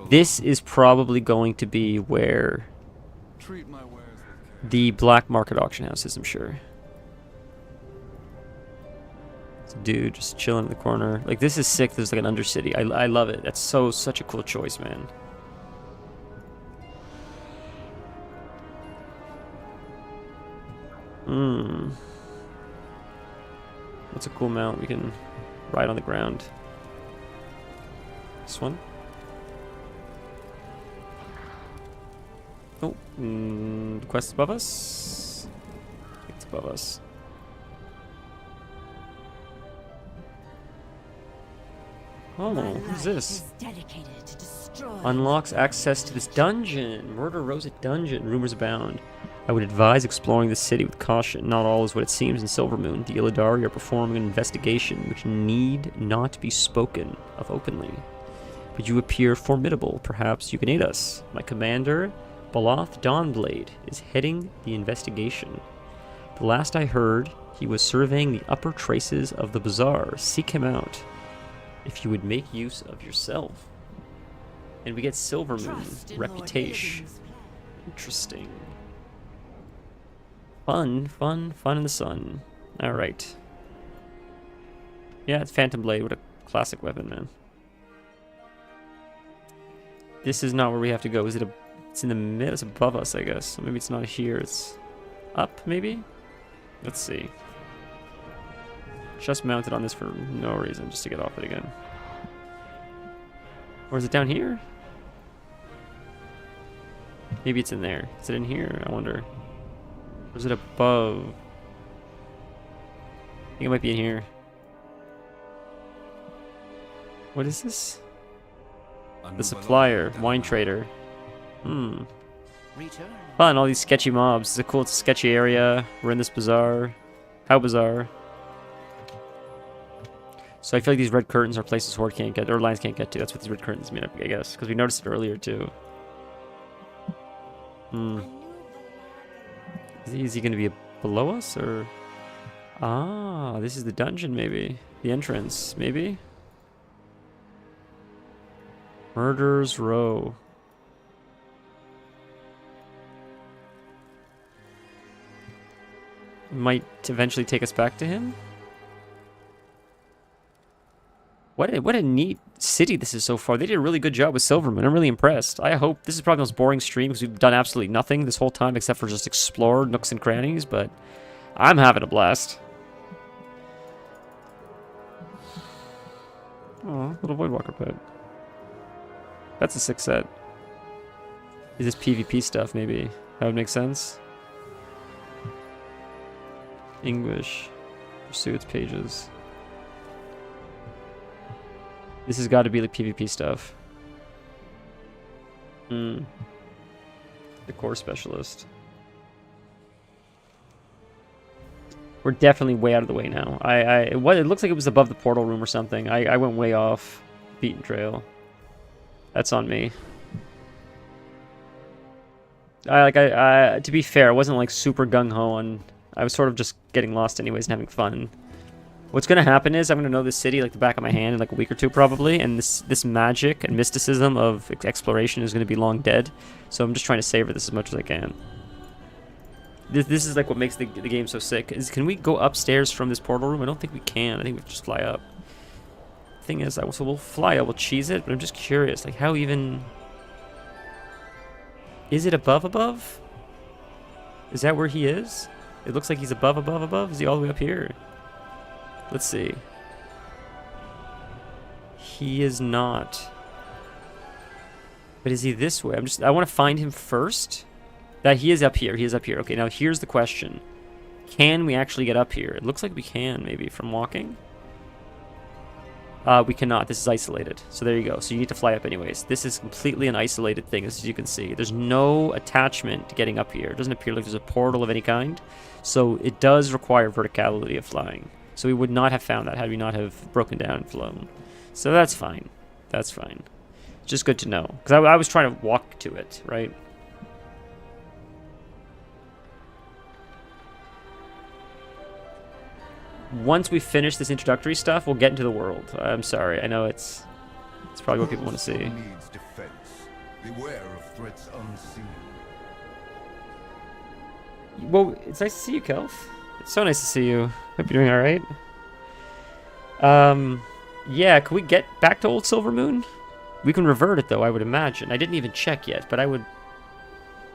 This is probably going to be where the black market auction house is, I'm sure. It's a dude just chilling in the corner. Like, this is sick. There's like an Undercity. I love it. That's such a cool choice, man. What's a cool mount we can ride on the ground? This one? Oh, the quest above us? It's above us. Oh, who's this? Unlocks access to this dungeon. Murder Rosa dungeon. Rumors abound. I would advise exploring the city with caution. Not all is what it seems in Silvermoon. The Illidari are performing an investigation which need not be spoken of openly. But you appear formidable. Perhaps you can aid us. My commander, Baloth Dawnblade, is heading the investigation. The last I heard, he was surveying the upper traces of the bazaar. Seek him out, if you would make use of yourself. And we get Silvermoon reputation. Interesting. Fun in the sun. Alright. Yeah, it's Phantom Blade. What a classic weapon, man. This is not where we have to go. Is it it's in the mid? It's above us, I guess. Maybe it's not here. It's up, maybe? Let's see. Just mounted on this for no reason, just to get off it again. Or is it down here? Maybe it's in there. Is it in here? I wonder. Or is it above? I think it might be in here. What is this? The supplier, wine trader. Fun, all these sketchy mobs. It's a cool, sketchy area. We're in this bazaar. How bizarre. So I feel like these red curtains are places Horde can't get, or Lions can't get to. That's what these red curtains mean, I guess. Because we noticed it earlier, too. Is he going to be below us, or? Ah, this is the dungeon, maybe. The entrance, maybe? Murderer's Row. Might eventually take us back to him? What a neat city this is so far. They did a really good job with Silvermoon. I'm really impressed. I hope this is probably the most boring stream because we've done absolutely nothing this whole time except for just explore nooks and crannies, but I'm having a blast. Oh, little Voidwalker pet. That's a sick set. Is this PvP stuff, maybe? That would make sense. English. Pursue its pages. This has got to be like PvP stuff. The core specialist. We're definitely way out of the way now. It looks like it was above the portal room or something. I went way off beaten trail. That's on me. To be fair, I wasn't like super gung-ho on. I was sort of just getting lost anyways and having fun. What's going to happen is I'm going to know this city like the back of my hand in like a week or two probably, and this magic and mysticism of exploration is going to be long dead. So I'm just trying to savor this as much as I can. This is like what makes the game so sick. Can we go upstairs from this portal room? I don't think we can. I think we just fly up. thing is, so we'll fly. I will cheese it, but I'm just curious, like how even... Is it above? Is that where he is? It looks like he's above. Is he all the way up here? Let's see. He is not. But is he this way? I want to find him first. That he is up here. He is up here. Okay, now here's the question. Can we actually get up here? It looks like we can, maybe, from walking. We cannot. This is isolated. So there you go. So you need to fly up anyways. This is completely an isolated thing, as you can see. There's no attachment to getting up here. It doesn't appear like there's a portal of any kind. So it does require verticality of flying. So we would not have found that had we not have broken down and flown. So that's fine. That's fine. Just good to know. Because I was trying to walk to it, right? Once we finish this introductory stuff, we'll get into the world. I'm sorry. I know it's probably what people want to see. Needs defense. Beware of threats unseen. Well, it's nice to see you, Kelf. It's so nice to see you. Hope you're doing all right. Yeah, can we get back to Old Silver Moon? We can revert it, though, I would imagine. I didn't even check yet, but I would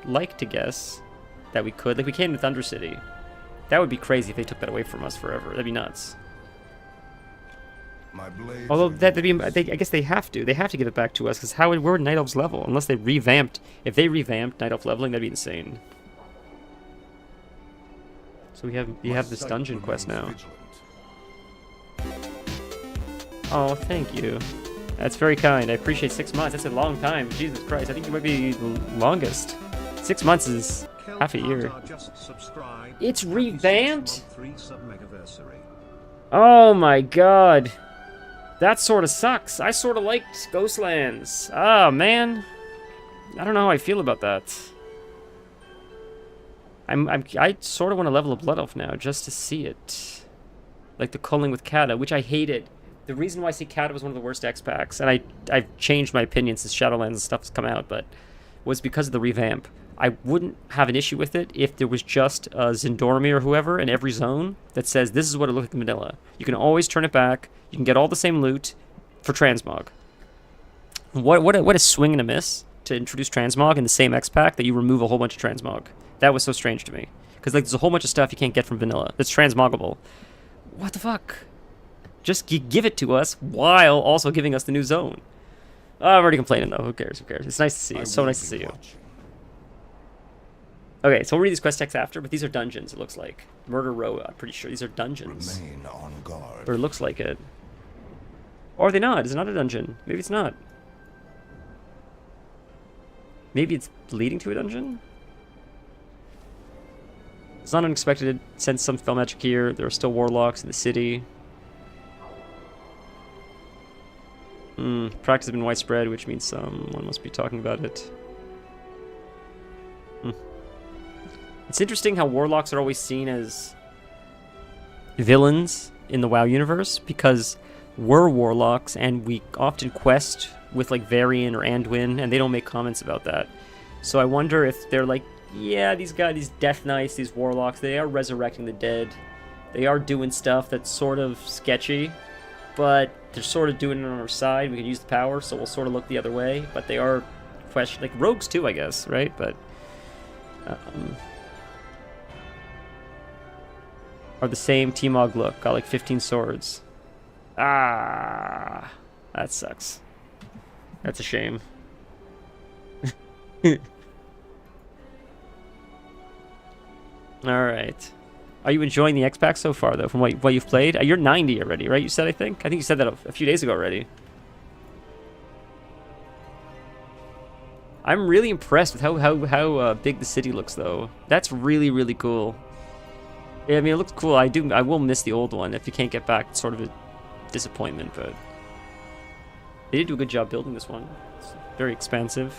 like to guess that we could. Like, we came to Thunder City. That would be crazy if they took that away from us forever. That'd be nuts. Although, I guess they have to. They have to give it back to us, because we're Night Elf's level. Unless they revamped. If they revamped Night Elf leveling, that'd be insane. So we have this dungeon quest now. Oh, thank you. That's very kind. I appreciate 6 months. That's a long time. Jesus Christ. I think you might be the longest. 6 months is half a year. It's revamped? Oh my god. That sort of sucks. I sort of liked Ghostlands. Oh, man. I don't know how I feel about that. I sort of want to level up Blood Elf now, just to see it. Like the culling with Kata, which I hated. The reason why I see Kata was one of the worst X packs, and I've changed my opinion since Shadowlands and stuff's come out, but was because of the revamp. I wouldn't have an issue with it if there was just a Zindormi or whoever in every zone that says this is what it looks like in vanilla. You can always turn it back. You can get all the same loot for Transmog. What a swing and a miss to introduce Transmog in the same X pack that you remove a whole bunch of Transmog. That was so strange to me. Because like there's a whole bunch of stuff you can't get from vanilla that's transmoggable. What the fuck? Just give it to us while also giving us the new zone. Oh, I'm already complaining though. Who cares? Who cares? It's nice to see you. It's so nice to see you. Okay, so we'll read these quest texts after, but these are dungeons, it looks like. Murder Row, I'm pretty sure these are dungeons. Remain on guard. Or it looks like it. Or are they not? Is it not a dungeon? Maybe it's not. Maybe it's leading to a dungeon? It's not unexpected. Sense some spell magic here. There are still warlocks in the city. Practice has been widespread, which means someone must be talking about it. It's interesting how warlocks are always seen as villains in the WoW universe, because we're warlocks and we often quest with like Varian or Anduin, and they don't make comments about that. So I wonder if they're like, yeah, these guys, these Death Knights, these warlocks, they are resurrecting the dead. They are doing stuff that's sort of sketchy, but they're sort of doing it on our side. We can use the power, so we'll sort of look the other way. But they are like rogues too, I guess, right? But are the same T-Mog look. Got like 15 swords. Ah, that sucks. That's a shame. Alright. Are you enjoying the X-Pack so far, though, from what you've played? You're 90 already, right? You said, I think? I think you said that a few days ago already. I'm really impressed with how big the city looks, though. That's really, really cool. Yeah, I mean, it looks cool. I will miss the old one. If you can't get back, it's sort of a disappointment, but they did do a good job building this one. It's very expansive.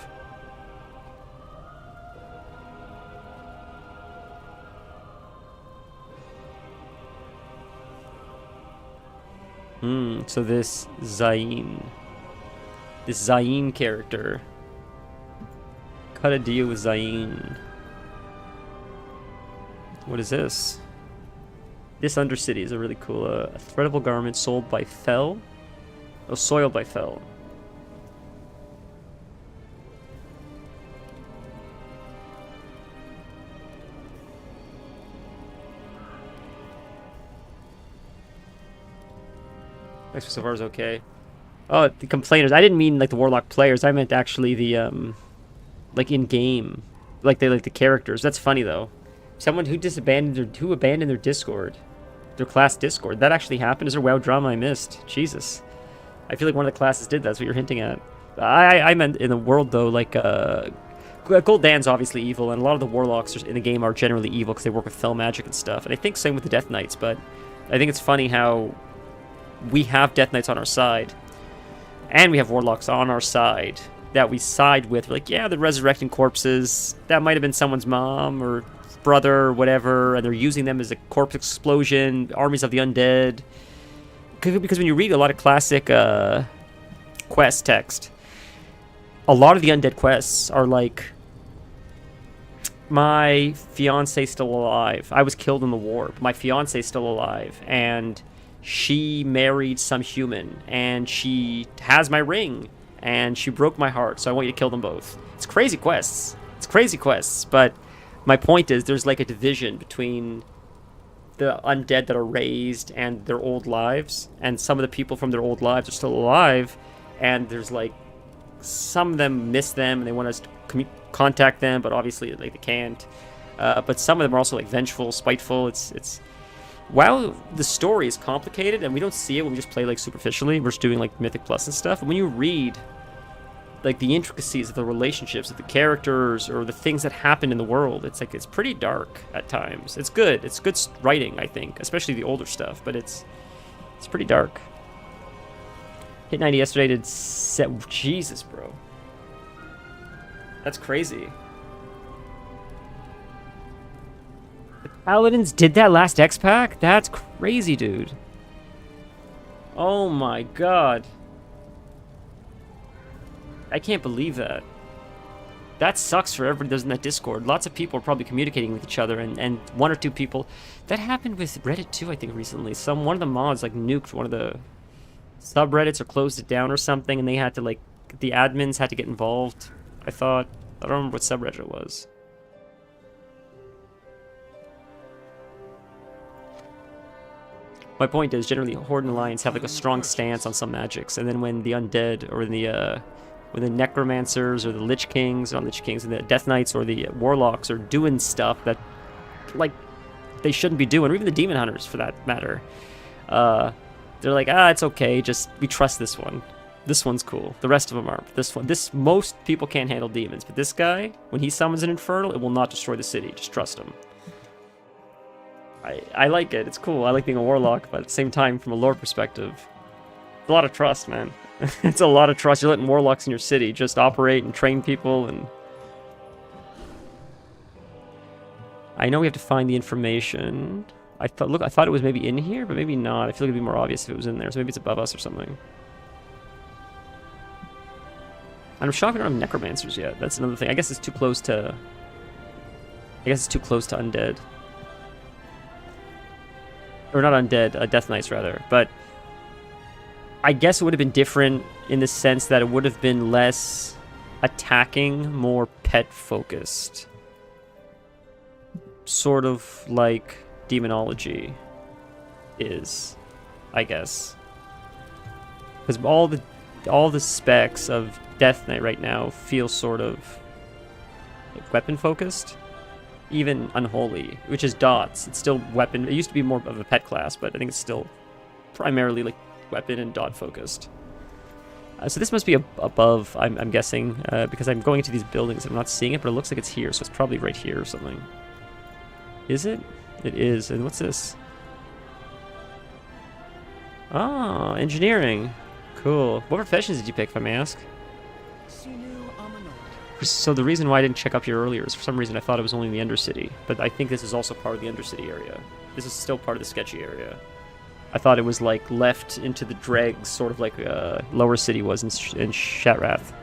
So this Zayn character. Cut a deal with Zayn. What is this? This Undercity is a really cool, a threadable garment sold by Fel. Oh, soiled by Fel. Next so far is okay. Oh, the complainers. I didn't mean like the Warlock players. I meant actually the like in game, like the characters. That's funny though. Someone who abandoned their Discord, their class Discord. That actually happened. Is there WoW drama I missed? Jesus, I feel like one of the classes did that. That's what you're hinting at. I meant in the world though, like Gul'dan's obviously evil, and a lot of the Warlocks in the game are generally evil because they work with Fel magic and stuff. And I think same with the Death Knights. But I think it's funny how we have Death Knights on our side, and we have Warlocks on our side that we side with. We're like, yeah, they're resurrecting corpses. That might have been someone's mom or brother or whatever, and they're using them as a corpse explosion, armies of the undead. Because when you read a lot of classic quest text, a lot of the undead quests are like, my fiance's still alive. I was killed in the war, but my fiance's still alive, and she married some human, and she has my ring, and she broke my heart, so I want you to kill them both. It's crazy quests. It's crazy quests, but my point is there's like a division between the undead that are raised and their old lives, and some of the people from their old lives are still alive, and there's like some of them miss them and they want us to contact them, but obviously like they can't. But some of them are also like vengeful, spiteful. It's while the story is complicated and we don't see it when we just play like superficially, we're just doing like Mythic Plus and stuff. And when you read like the intricacies of the relationships of the characters or the things that happen in the world, it's like it's pretty dark at times. It's good writing, I think, especially the older stuff, but it's pretty dark. Hit 90 yesterday, did set. Jesus, bro, that's crazy. Paladins did that last X-Pack? That's crazy, dude. Oh my god. I can't believe that. That sucks for everybody that's in that Discord. Lots of people are probably communicating with each other, and one or two people... That happened with Reddit too, I think, recently. One of the mods, like, nuked one of the subreddits or closed it down or something, and they had to, like... The admins had to get involved, I thought. I don't remember what subreddit it was. My point is, generally, Horde and Alliance have like a strong stance on some magics, and then when the undead or when the necromancers or the Lich Kings, and the Death Knights or the Warlocks are doing stuff that like they shouldn't be doing, or even the Demon Hunters for that matter, they're like, it's okay, just we trust this one. This one's cool. The rest of them aren't. Most people can't handle demons, but this guy, when he summons an Infernal, it will not destroy the city. Just trust him. I like it. It's cool. I like being a Warlock, but at the same time, from a lore perspective, it's a lot of trust, man. It's a lot of trust. You're letting Warlocks in your city just operate and train people, and... I know we have to find the information. I thought it was maybe in here, but maybe not. I feel like it'd be more obvious if it was in there, so maybe it's above us or something. And I'm shocked we don't have Necromancers yet. That's another thing. I guess it's too close to... Undead. Or not undead, Death Knights rather. But I guess it would have been different in the sense that it would have been less attacking, more pet focused. Sort of like demonology is, I guess. Because all the specs of Death Knight right now feel sort of like weapon focused. Even Unholy, which is dots. It's still weapon. It used to be more of a pet class, but I think it's still primarily like weapon and dot focused. So this must be above, I'm guessing, because I'm going into these buildings. I'm not seeing it, but it looks like it's here, so it's probably right here or something. Is it? It is. And what's this? Ah, engineering. Cool. What professions did you pick, if I may ask? So the reason why I didn't check up here earlier is for some reason I thought it was only in the Undercity, but I think this is also part of the Undercity area. This is still part of the sketchy area. I thought it was like left into the dregs, sort of like Lower City was in Shatrath.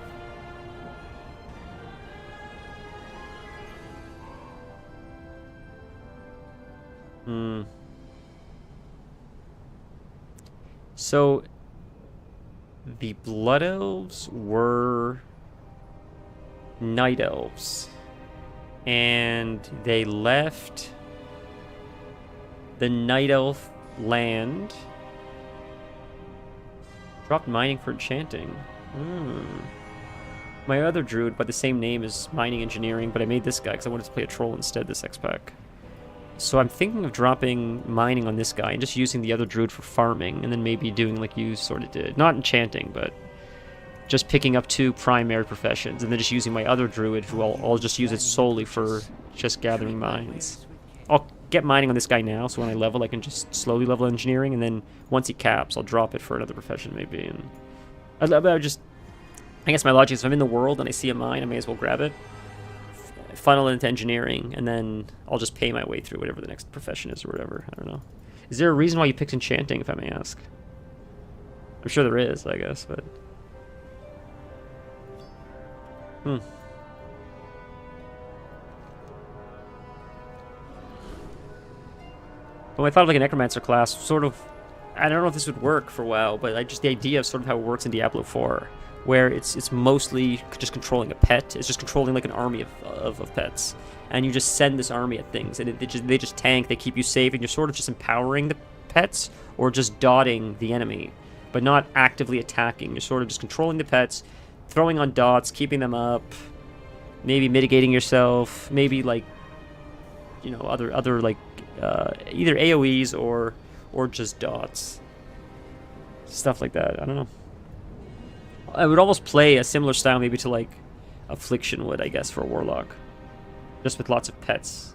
So the Blood Elves were Night Elves. And they left the Night Elf land. Dropped mining for enchanting. My other druid by the same name is mining engineering, but I made this guy because I wanted to play a troll instead this X-Pack. So I'm thinking of dropping mining on this guy and just using the other druid for farming, and then maybe doing like you sort of did. Not enchanting, but just picking up 2 primary professions, and then just using my other druid, who I'll just use it solely for just gathering mines. I'll get mining on this guy now, so when I level, I can just slowly level engineering, and then once he caps, I'll drop it for another profession maybe. And I guess my logic is if I'm in the world and I see a mine, I may as well grab it, funnel it into engineering, and then I'll just pay my way through whatever the next profession is or whatever. I don't know. Is there a reason why you picked enchanting, if I may ask? I'm sure there is, I guess, but... Well, I thought of like a necromancer class, sort of... I don't know if this would work for WoW, but just the idea of sort of how it works in Diablo 4, where it's mostly just controlling a pet. It's just controlling like an army of pets, and you just send this army at things, and they just tank. They keep you safe, and you're sort of just empowering the pets or just dotting the enemy, but not actively attacking. You're sort of just controlling the pets, throwing on dots, keeping them up, maybe mitigating yourself, maybe like, you know, other like either AoEs or just dots, stuff like that. I don't know. I would almost play a similar style maybe to like Affliction would, I guess, for a warlock, just with lots of pets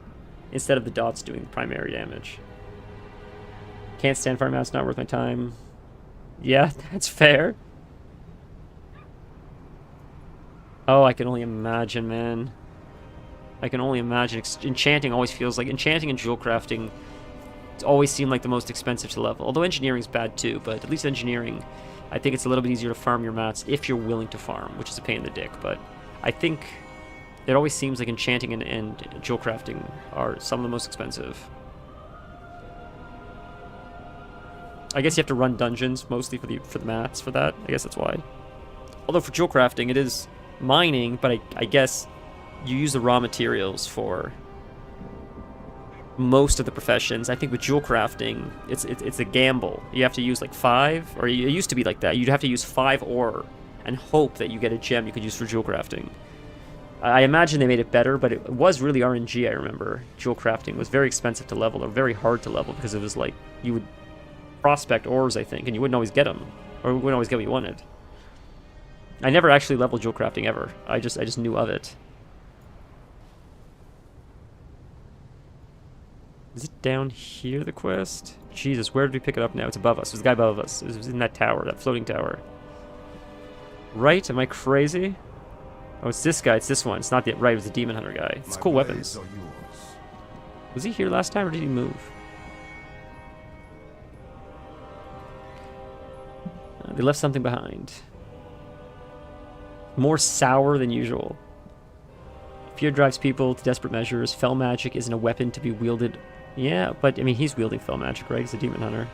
instead of the dots doing the primary damage. Can't stand farm mouse, not worth my time. Yeah, that's fair. Oh, I can only imagine, man. I can only imagine. Enchanting always feels like... Enchanting and jewel crafting always seem like the most expensive to level. Although engineering's bad too, but at least engineering, I think it's a little bit easier to farm your mats if you're willing to farm, which is a pain in the dick. But I think it always seems like enchanting and jewel crafting are some of the most expensive. I guess you have to run dungeons mostly for the mats for that. I guess that's why. Although for jewel crafting, it is mining, but I guess you use the raw materials for most of the professions. I think with jewel crafting, it's a gamble. You have to use like 5, or it used to be like that. You'd have to use 5 ore and hope that you get a gem you could use for jewel crafting. I imagine they made it better, but it was really RNG, I remember. Jewel crafting was very expensive to level, or very hard to level, because it was like, you would prospect ores, I think, and you wouldn't always get them, or you wouldn't always get what you wanted. I never actually leveled jewel crafting ever. I just knew of it. Is it down here, the quest? Jesus, where did we pick it up now? It's above us. There's a guy above us. It was in that tower, that floating tower. Right? Am I crazy? Oh, it's this guy. It's this one. It's not the... Right, it was the demon hunter guy. It's cool weapons. Was he here last time, or did he move? They left something behind. More sour than usual. Fear drives people to desperate measures. Fell magic isn't a weapon to be wielded. Yeah, but I mean, he's wielding fell magic, right? He's a demon hunter.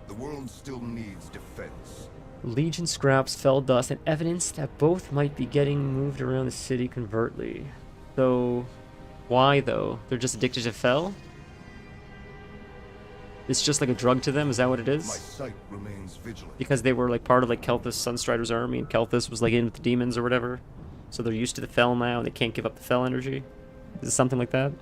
The world still needs defense. Legion scraps, fell dust, and evidence that both might be getting moved around the city covertly. So, why though? They're just addicted to fell? It's just like a drug to them? Is that what it is? My sight remains vigilant. Because they were like part of like Kelthus Sunstrider's army, and Kelthus was like in with the demons or whatever. So they're used to the fell now, and they can't give up the fell energy. Is it something like that?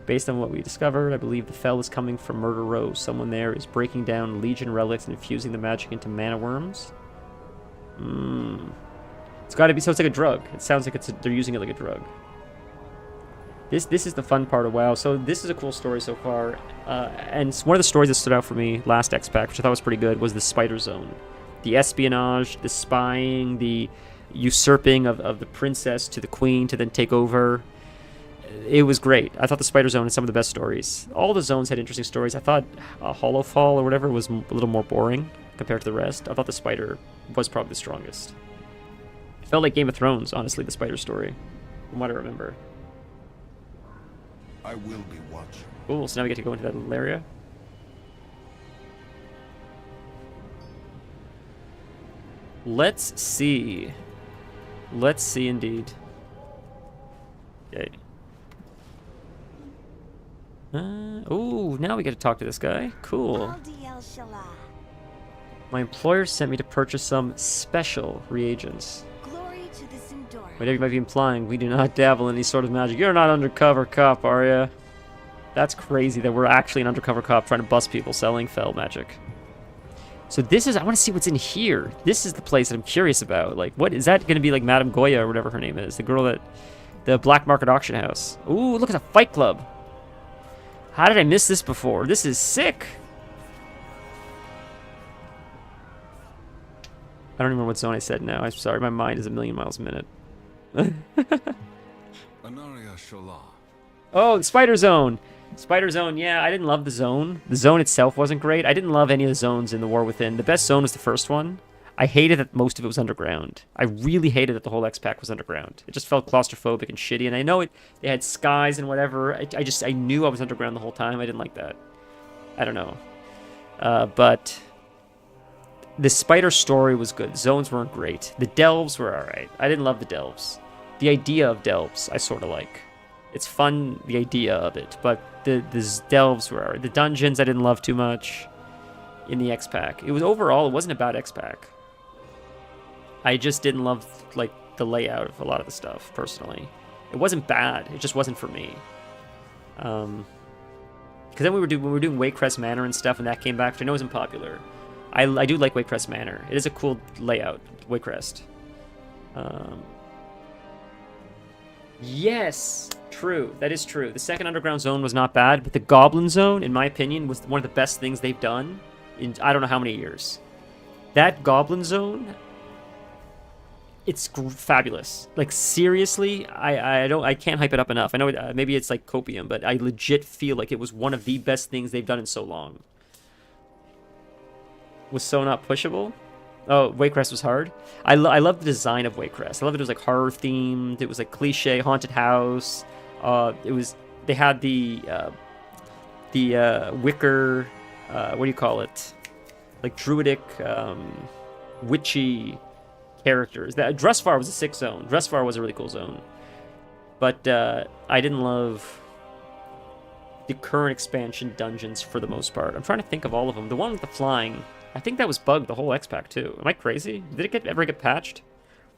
Based on what we discovered, I believe the fell is coming from Murder Row. Someone there is breaking down Legion relics and infusing the magic into mana worms. It's got to be, so it's like a drug. It sounds like they're using it like a drug. This is the fun part of WoW. So this is a cool story so far. And one of the stories that stood out for me last X-Pack, which I thought was pretty good, was the Spider Zone. The espionage, the spying, the usurping of the princess to the queen to then take over. It was great. I thought the Spider Zone had some of the best stories. All the zones had interesting stories. I thought Hollowfall or whatever was a little more boring compared to the rest. I thought the Spider was probably the strongest. It felt like Game of Thrones, honestly, the Spider story, from what I remember. I will be watching. Cool, so now we get to go into that little area. Let's see. Let's see indeed. Okay. Oh, now we get to talk to this guy. Cool. My employer sent me to purchase some special reagents. Glory to the Sindora. Whatever you might be implying, we do not dabble in any sort of magic. You're not undercover cop, are ya? That's crazy that we're actually an undercover cop trying to bust people selling fell magic. So this is, I want to see what's in here. This is the place that I'm curious about. Like, what is that going to be, like Madame Goya or whatever her name is? The girl that, the black market auction house. Ooh, look at the fight club. How did I miss this before? This is sick. I don't remember what zone I said now. I'm sorry, my mind is a million miles a minute. Oh, the spider zone. Spider zone, yeah, I didn't love the zone. The zone itself wasn't great. I didn't love any of the zones in The War Within. The best zone was the first one. I hated that most of it was underground. I really hated that the whole X-Pack was underground. It just felt claustrophobic and shitty, and I know they had skies and whatever. I knew I was underground the whole time. I didn't like that. I don't know. But the spider story was good. Zones weren't great. The delves were alright. I didn't love the delves. The idea of delves, I sort of like. It's fun, the idea of it, but the delves were alright. The dungeons, I didn't love too much in the X-Pack. It was overall, it wasn't about X-Pack. I just didn't love, like, the layout of a lot of the stuff, personally. It wasn't bad, it just wasn't for me. Because then when we were doing Waycrest Manor and stuff, and that came back, which I know isn't popular. I do like Waycrest Manor. It is a cool layout, Waycrest. Yes, true. That is true. The second underground zone was not bad, but the Goblin Zone, in my opinion, was one of the best things they've done in I don't know how many years. That Goblin Zone, it's fabulous. Like, seriously, I can't hype it up enough. I know maybe it's like copium, but I legit feel like it was one of the best things they've done in so long. Was so not pushable. Oh, Waycrest was hard. I love the design of Waycrest. I love that it was like horror themed. It was like cliche haunted house. They had the wicker, what do you call it? Like druidic, witchy characters. That Dressfar was a sick zone. Dressfar was a really cool zone. But I didn't love the current expansion dungeons for the most part. I'm trying to think of all of them. The one with the flying, I think that was bugged the whole X-Pack too. Am I crazy? Did it ever get patched?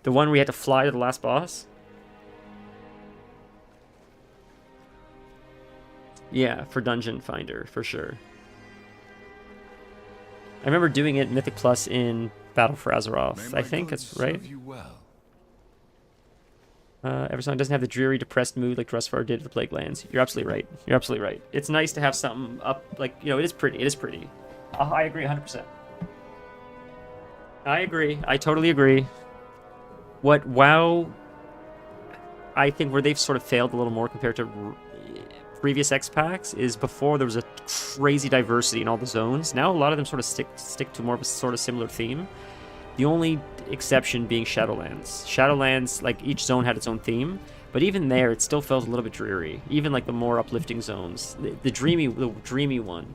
The one where you had to fly to the last boss? Yeah, for Dungeon Finder, for sure. I remember doing it Mythic Plus in Battle for Azeroth. I think that's right. Eversong doesn't have the dreary, depressed mood like Dressfar did for Plague Lands. You're absolutely right. You're absolutely right. It's nice to have something up, like, you know, it is pretty. It is pretty. I agree 100%. I agree. I totally agree. What WoW, I think where they've sort of failed a little more compared to previous X-Packs is before there was a crazy diversity in all the zones. Now a lot of them sort of stick to more of a sort of similar theme. The only exception being Shadowlands. Shadowlands, like, each zone had its own theme, but even there it still felt a little bit dreary. Even like the more uplifting zones. The dreamy one.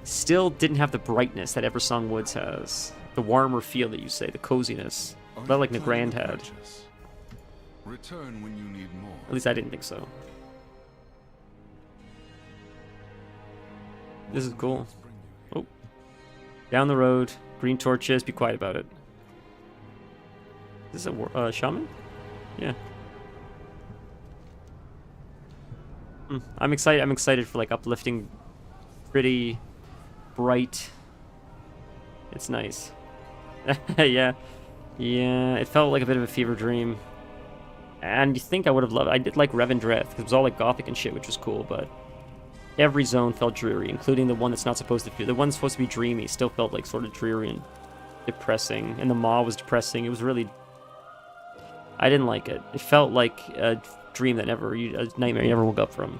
Still didn't have the brightness that Eversong Woods has. The warmer feel that you say, the coziness. Not like Nagrand had. Return when you need more. At least I didn't think so. This is cool. Oh. Down the road. Green torches. Be quiet about it. Is this a shaman? Yeah. I'm excited. I'm excited for like uplifting, pretty, bright. It's nice. Yeah. Yeah. It felt like a bit of a fever dream. And you think I would have loved it. I did like Revendreth, because it was all like gothic and shit, which was cool, but every zone felt dreary, including the one that's not supposed to be. The one that's supposed to be dreamy still felt like sort of dreary and depressing. And the Maw was depressing. It was really... I didn't like it. It felt like a dream that never... a nightmare you never woke up from.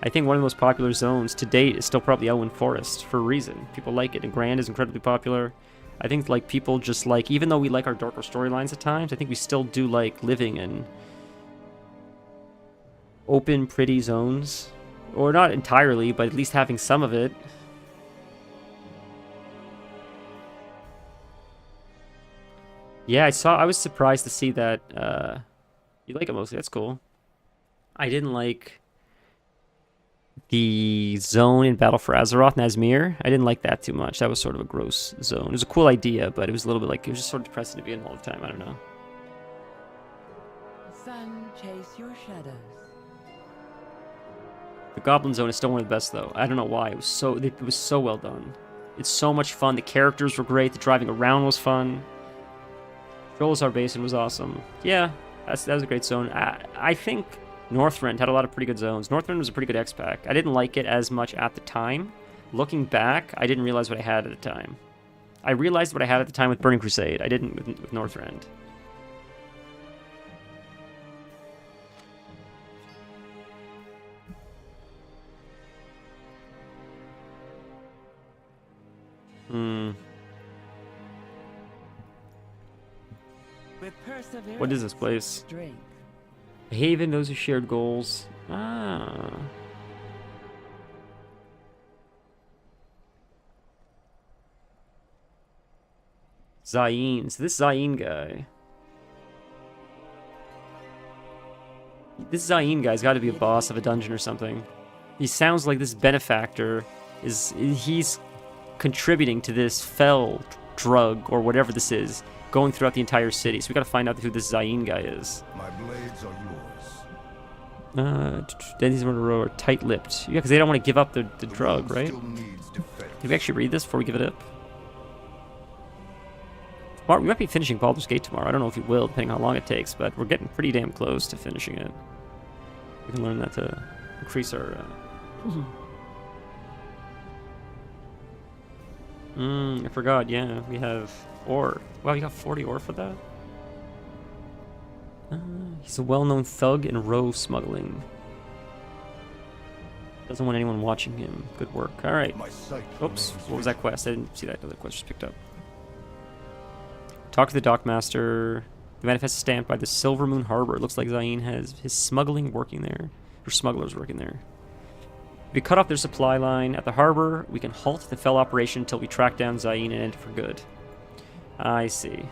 I think one of the most popular zones to date is still probably Elwyn Forest, for a reason. People like it, and Grand is incredibly popular. I think like people just like, even though we like our darker storylines at times, I think we still do like living in open, pretty zones. Or not entirely, but at least having some of it. Yeah, I was surprised to see that, you like it mostly, that's cool. I didn't like the zone in Battle for Azeroth, Nazmir. I didn't like that too much. That was sort of a gross zone. It was a cool idea, but it was a little bit like, it was just sort of depressing to be in all the time, I don't know. Sun, chase your shadows. The Goblin Zone is still one of the best, though. I don't know why. It was so well done. It's so much fun. The characters were great. The driving around was fun. Trollsar Basin was awesome. Yeah, that was a great zone. I think Northrend had a lot of pretty good zones. Northrend was a pretty good X-Pack. I didn't like it as much at the time. Looking back, I didn't realize what I had at the time. I realized what I had at the time with Burning Crusade. I didn't with Northrend. What is this place? A haven, those who shared goals. Ah. Zayn. So this Zayn guy. This Zayn guy's got to be a boss of a dungeon or something. He sounds like this benefactor he's contributing to this fell drug or whatever this is going throughout the entire city. So we got to find out who this Zayn guy is. My blades are yours. Then these in a row are tight-lipped. Yeah, because they don't want to give up the drug, right? Did we actually read this before we give it up? Mark, we might be finishing Baldur's Gate tomorrow. I don't know if we will, depending on how long it takes, but we're getting pretty damn close to finishing it. We can learn that to increase our... I forgot, yeah. We have ore. Wow, you got 40 ore for that? He's a well-known thug in row smuggling. Doesn't want anyone watching him. Good work. Alright. Oops, what was that quest? I didn't see that other quest just picked up. Talk to the dockmaster. The manifest is stamped by the Silver Moon Harbor. It looks like Zayn has his smuggling working there. Or smugglers working there. If we cut off their supply line at the harbor, we can halt the fell operation until we track down Zayn and end it for good. I see.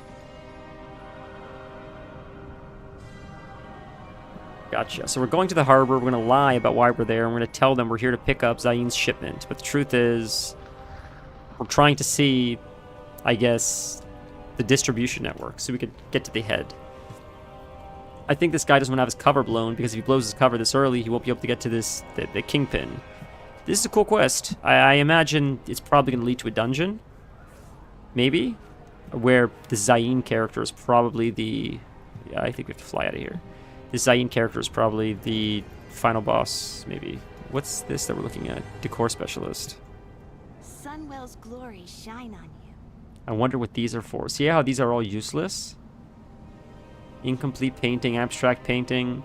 Gotcha. So we're going to the harbor, we're going to lie about why we're there, and we're going to tell them we're here to pick up Zayn's shipment. But the truth is, we're trying to see, I guess, the distribution network, so we could get to the head. I think this guy doesn't want to have his cover blown, because if he blows his cover this early, he won't be able to get to the Kingpin. This is a cool quest. I imagine it's probably going to lead to a dungeon. Maybe? Where the Zayn character is probably the... Yeah, I think we have to fly out of here. The Zayn character is probably the final boss, maybe. What's this that we're looking at? Decor specialist. Sunwell's glory shine on you. I wonder what these are for. See how these are all useless? Incomplete painting, abstract painting.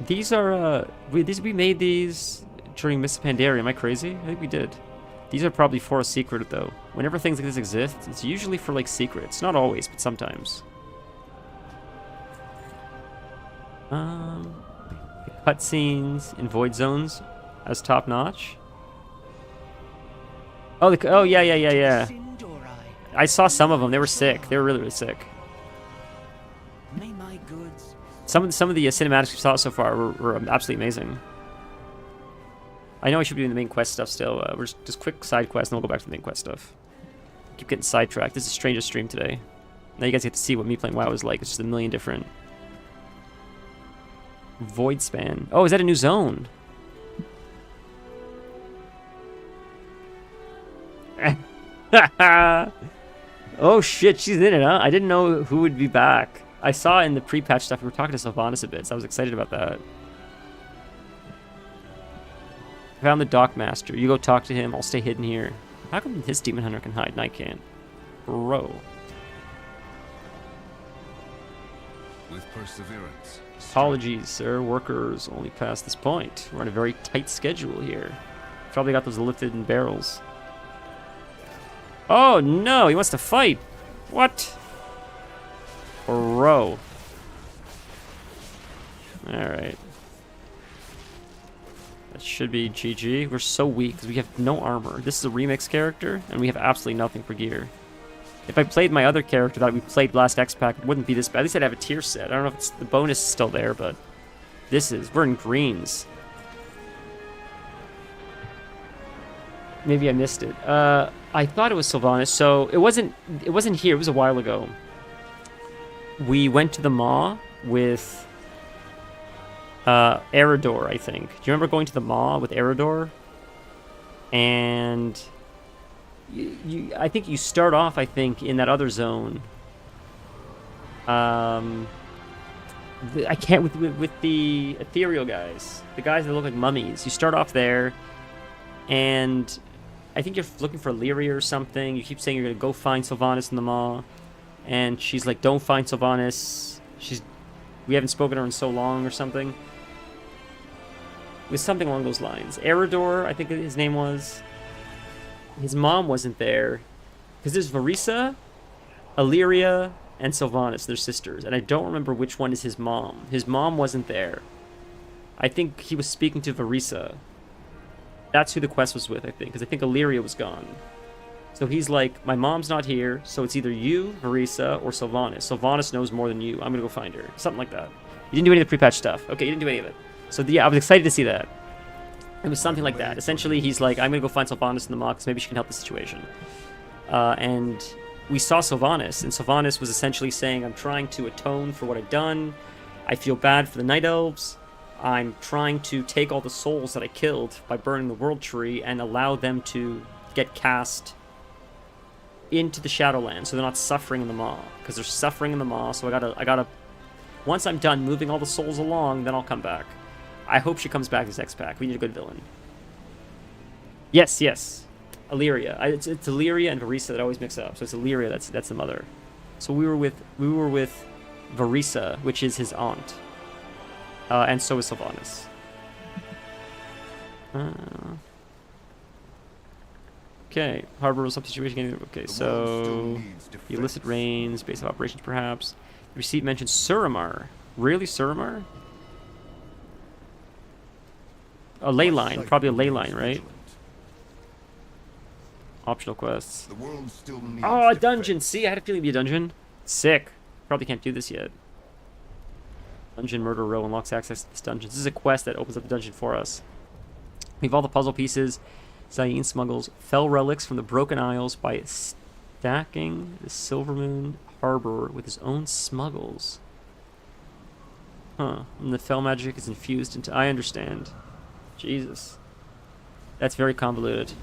These are, we made these during Mists of Pandaria. Am I crazy? I think we did. These are probably for a secret, though. Whenever things like this exist, it's usually for, like, secrets. Not always, but sometimes. Cutscenes in Void Zones as top-notch. Oh, yeah. I saw some of them. They were sick. They were really, really sick. May my goods. Some of the cinematics we saw so far were absolutely amazing. I know I should be doing the main quest stuff still. We're just quick side quest, and then we'll go back to the main quest stuff. Keep getting sidetracked. This is the strangest stream today. Now you guys get to see what me playing WoW is like. It's just a million different... Void Span. Oh, is that a new zone? Oh shit, she's in it, huh? I didn't know who would be back. I saw in the pre-patch stuff we were talking to Sylvanas a bit, so I was excited about that. I found the Dockmaster. You go talk to him. I'll stay hidden here. How come his Demon Hunter can hide and I can't? Bro. With perseverance. Apologies, sir. Workers only past this point. We're on a very tight schedule here. Probably got those lifted in barrels. Oh no, he wants to fight. What? Bro. Alright. That should be GG. We're so weak because we have no armor. This is a remix character, and we have absolutely nothing for gear. If I played my other character that we played last X-Pack, it wouldn't be this bad. At least I'd have a tier set. I don't know if it's, the bonus is still there, but this is. We're in greens. Maybe I missed it. I thought it was Sylvanas, so it wasn't here. It was a while ago. We went to the Maw with Eridor, I think. Do you remember going to the Maw with Eridor? And I think you start off, I think, in that other zone. I can't with the ethereal guys, the guys that look like mummies. You start off there, and I think you're looking for Lyria or something. You keep saying you're gonna go find Sylvanas in the Maw, and she's like, "Don't find Sylvanas. We haven't spoken to her in so long," or something. It was something along those lines. Eridor, I think his name was. His mom wasn't there, because there's Varisa, Illyria, and Sylvanas. They're sisters, and I don't remember which one is his mom. His mom wasn't there. I think he was speaking to Varisa. That's who the quest was with, I think, because I think Illyria was gone. So he's like, my mom's not here, so it's either you, Varisa, or Sylvanas. Sylvanas knows more than you. I'm gonna go find her. Something like that. You didn't do any of the pre-patch stuff. Okay, you didn't do any of it. So yeah, I was excited to see that. It was something like that. Essentially, he's like, I'm gonna go find Sylvanas in the Maw, because maybe she can help the situation. And we saw Sylvanas, and Sylvanas was essentially saying, I'm trying to atone for what I've done. I feel bad for the Night Elves. I'm trying to take all the souls that I killed by burning the World Tree and allow them to get cast into the Shadowlands, so they're not suffering in the Maw, because they're suffering in the Maw. So I gotta. Once I'm done moving all the souls along, then I'll come back. I hope she comes back as X-Pack. We need a good villain. Yes, yes, Illyria. It's Illyria and Varisa that I always mix up. So it's Illyria. That's the mother. So we were with Varisa, which is his aunt. And so is Sylvanas. Okay, harbor rules up situation. Okay, so the illicit rains, base of operations, perhaps. The receipt mentions Suramar. Really, Suramar? A ley line, probably a ley line, right? Optional quests. Oh, a dungeon! See, I had a feeling it'd be a dungeon. Sick. Probably can't do this yet. Dungeon Murder Row unlocks access to this dungeon. This is a quest that opens up the dungeon for us. We have all the puzzle pieces. Zayn smuggles fell relics from the Broken Isles by stacking the Silvermoon Harbor with his own smuggles. Huh. And the fell magic is infused into... I understand. Jesus. That's very convoluted.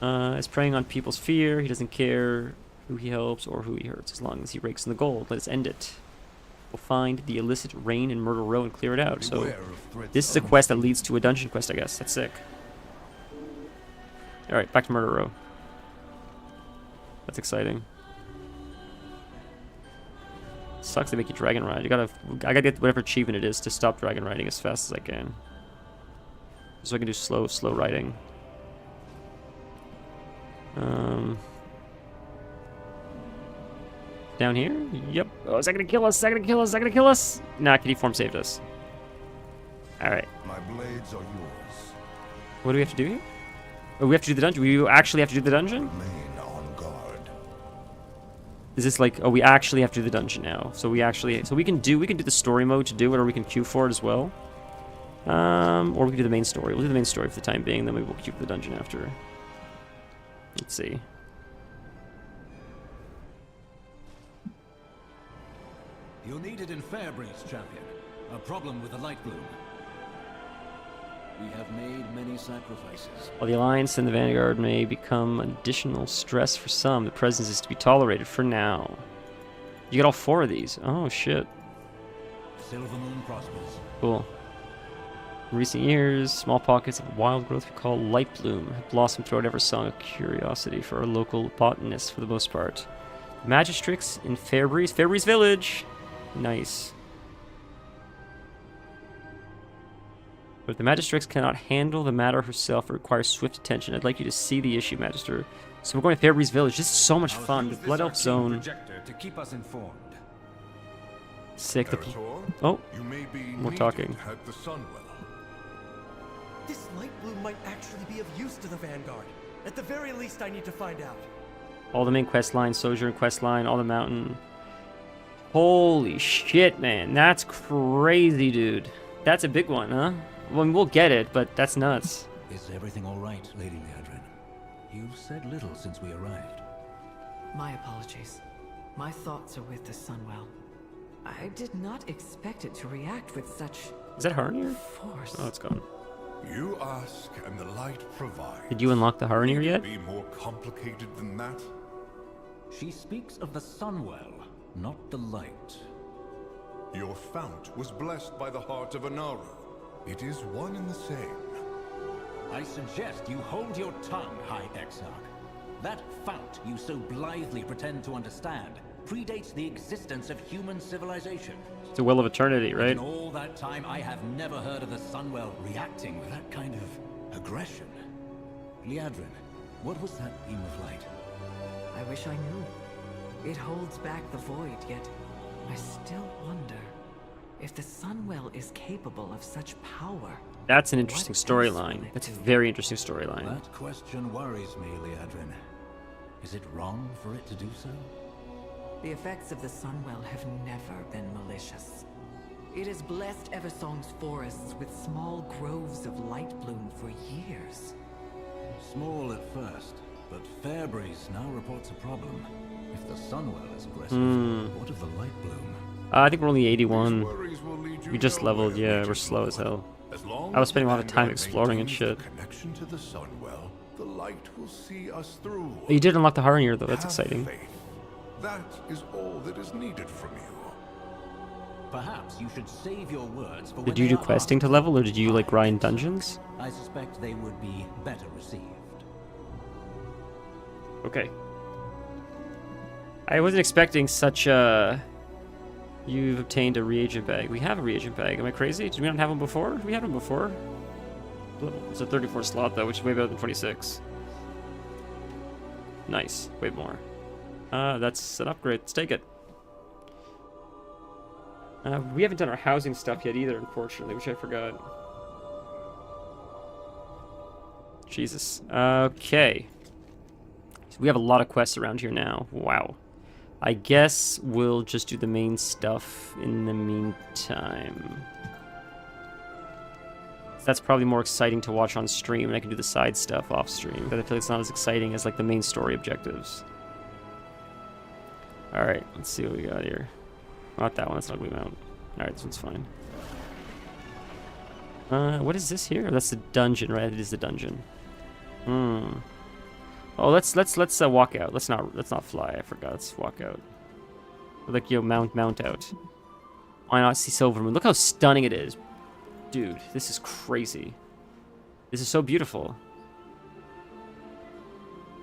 Is preying on people's fear. He doesn't care who he helps or who he hurts, as long as he rakes in the gold. Let's end it. We'll find the illicit rain in Murder Row and clear it out. So this is a quest that leads to a dungeon quest, I guess. That's sick. Alright, back to Murder Row. That's exciting. Sucks to make you dragon ride. I gotta get whatever achievement it is to stop dragon riding as fast as I can. So I can do slow riding. Down here? Yep. Oh, is that gonna kill us? Is that gonna kill us? Is that gonna kill us? Nah, Kitty Form saved us. Alright. My blades are yours. What do we have to do here? Oh, we have to do the dungeon. We actually have to do the dungeon? Remain on guard. Is this like, oh, we actually have to do the dungeon now. So we can do the story mode to do it, or we can queue for it as well. Or we can do the main story. We'll do the main story for the time being, then we will queue for the dungeon after. Let's see. You're needed in Fairbreeze, champion. A problem with the light bloom. We have made many sacrifices. While the Alliance and the Vanguard may become additional stress for some, the presence is to be tolerated for now. You get all 4 of these. Oh, shit. Silvermoon prospers. Cool. In recent years, small pockets of wild growth we call light bloom have blossomed throughout every song, a curiosity for our local botanists for the most part. Magistrix in Fairbreeze Village! Nice. But if the Magistrix cannot handle the matter herself, it requires swift attention. I'd like you to see the issue, Magister. So we're going to Fairbreeze Village. This is so much fun. The Blood Elf Zone. To keep us informed. Sick. Eretor, Oh, you may be we're needed talking. at the Sunwell. This light bloom might actually be of use to the Vanguard. At the very least, I need to find out. All the main quest lines, Sojourn quest line, all the mountain. Holy shit, man. That's crazy, dude. That's a big one, huh? Well, we'll get it, but that's nuts. Is everything all right, Lady Liadrin? You've said little since we arrived. My apologies. My thoughts are with the Sunwell. I did not expect it to react with such... Is that Harnir? Force. Oh, it's gone. You ask, and the light provides. Did you unlock the Harnir yet? Be more complicated than that? She speaks of the Sunwell, not the light. Your fount was blessed by the heart of Anaru. It is one and the same. I suggest you hold your tongue, High Exarch. That fount you so blithely pretend to understand predates the existence of human civilization. It's a will of eternity, right? In all that time, I have never heard of the Sunwell reacting with that kind of aggression. Liadrin, what was that beam of light? I wish I knew. It holds back the void, yet I still wonder if the Sunwell is capable of such power. That's an interesting storyline. That's a very interesting storyline. That question worries me, Liadrin. Is it wrong for it to do so? The effects of the Sunwell have never been malicious. It has blessed Eversong's forests with small groves of light bloom for years. Small at first, but Fairbreeze now reports a problem. If the Sunwell is aggressive, what of the light bloom? I think we're only 81. We just leveled, yeah, we're slow as hell. I was spending a lot of time exploring and shit. Connection to the Sunwell, the light will see us through. You did unlock the Harnir though, that's Have exciting. faith. That is all that is needed from you. Perhaps you should save your words for Did you do questing to level, or did you like grind dungeons? I suspect they would be better received. Okay. I wasn't expecting such a... You've obtained a reagent bag. We have a reagent bag. Am I crazy? Did we not have one before? We had one before. It's a 34 slot though, which is way better than 26. Nice. Way more. That's an upgrade. Let's take it. We haven't done our housing stuff yet either, unfortunately, which I forgot. Jesus. Okay. So we have a lot of quests around here now. Wow. I guess we'll just do the main stuff in the meantime. That's probably more exciting to watch on stream, and I can do the side stuff off stream, but I feel like it's not as exciting as like the main story objectives. Alright, let's see what we got here. Not that one, that's an ugly mount. Alright, this one's fine. What is this here? That's the dungeon, right? It is the dungeon. Oh, let's walk out. Let's not fly. I forgot. Let's walk out. Like, mount out. Why not see Silvermoon? Look how stunning it is. Dude, this is crazy. This is so beautiful.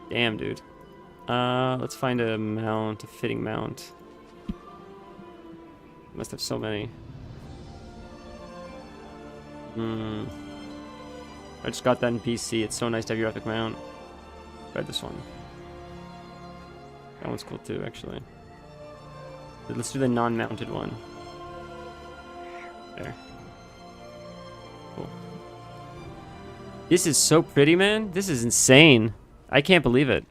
Damn, dude. Let's find a mount, a fitting mount. Must have so many. I just got that in PC. It's so nice to have your epic mount. Try this one. That one's cool too, actually. But let's do the non-mounted one. There. Cool. This is so pretty, man. This is insane. I can't believe it.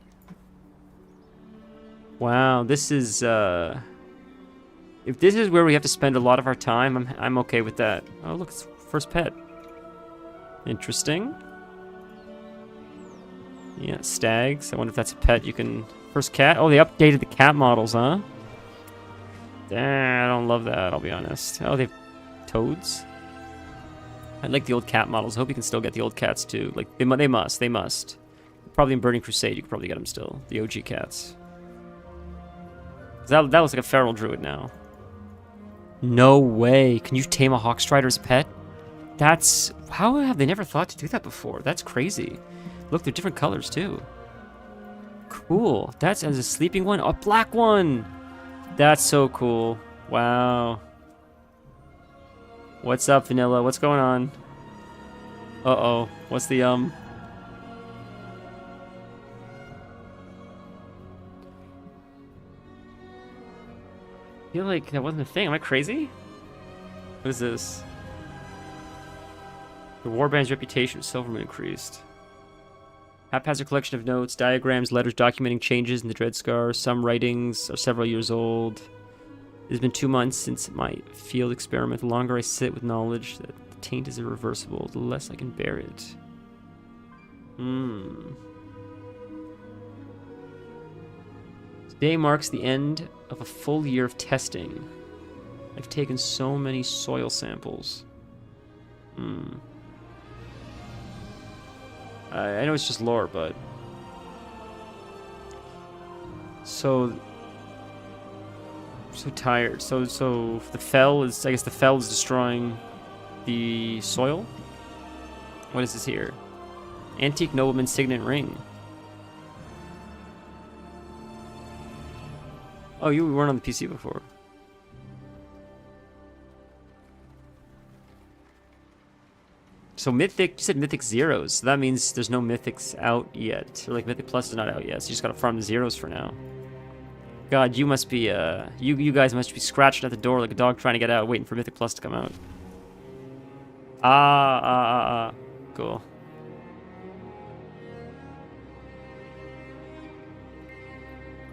Wow, this is, if this is where we have to spend a lot of our time, I'm okay with that. Oh, look, it's first pet. Interesting. Yeah, stags. I wonder if that's a pet you can... First cat? Oh, they updated the cat models, huh? Damn, I don't love that, I'll be honest. Oh, they have toads? I like the old cat models. I hope you can still get the old cats, too. Like, they must. Probably in Burning Crusade, you could probably get them still. The OG cats. That looks like a feral druid now. No way. Can you tame a Hawkstrider as a pet? That's... How have they never thought to do that before? That's crazy. Look, they're different colors, too. Cool. That's as a sleeping one. A black one! That's so cool. Wow. What's up, Vanilla? What's going on? Uh-oh. What's the, I feel like that wasn't a thing. Am I crazy? What is this? The warband's reputation with Silvermoon increased. Haphazard collection of notes, diagrams, letters documenting changes in the Dreadscar. Some writings are several years old. It has been 2 months since my field experiment. The longer I sit with knowledge that the taint is irreversible, the less I can bear it. Today marks the end of a full year of testing. I've taken so many soil samples. I know it's just lore, but... So tired. So the fell is... I guess the fell is destroying the soil? What is this here? Antique nobleman's signet ring. Oh, you weren't on the PC before. So Mythic, you said Mythic Zeros. So that means there's no Mythics out yet. Or like Mythic Plus is not out yet, so you just gotta farm the zeros for now. God, you must be, you guys must be scratching at the door like a dog trying to get out, waiting for Mythic Plus to come out. Cool.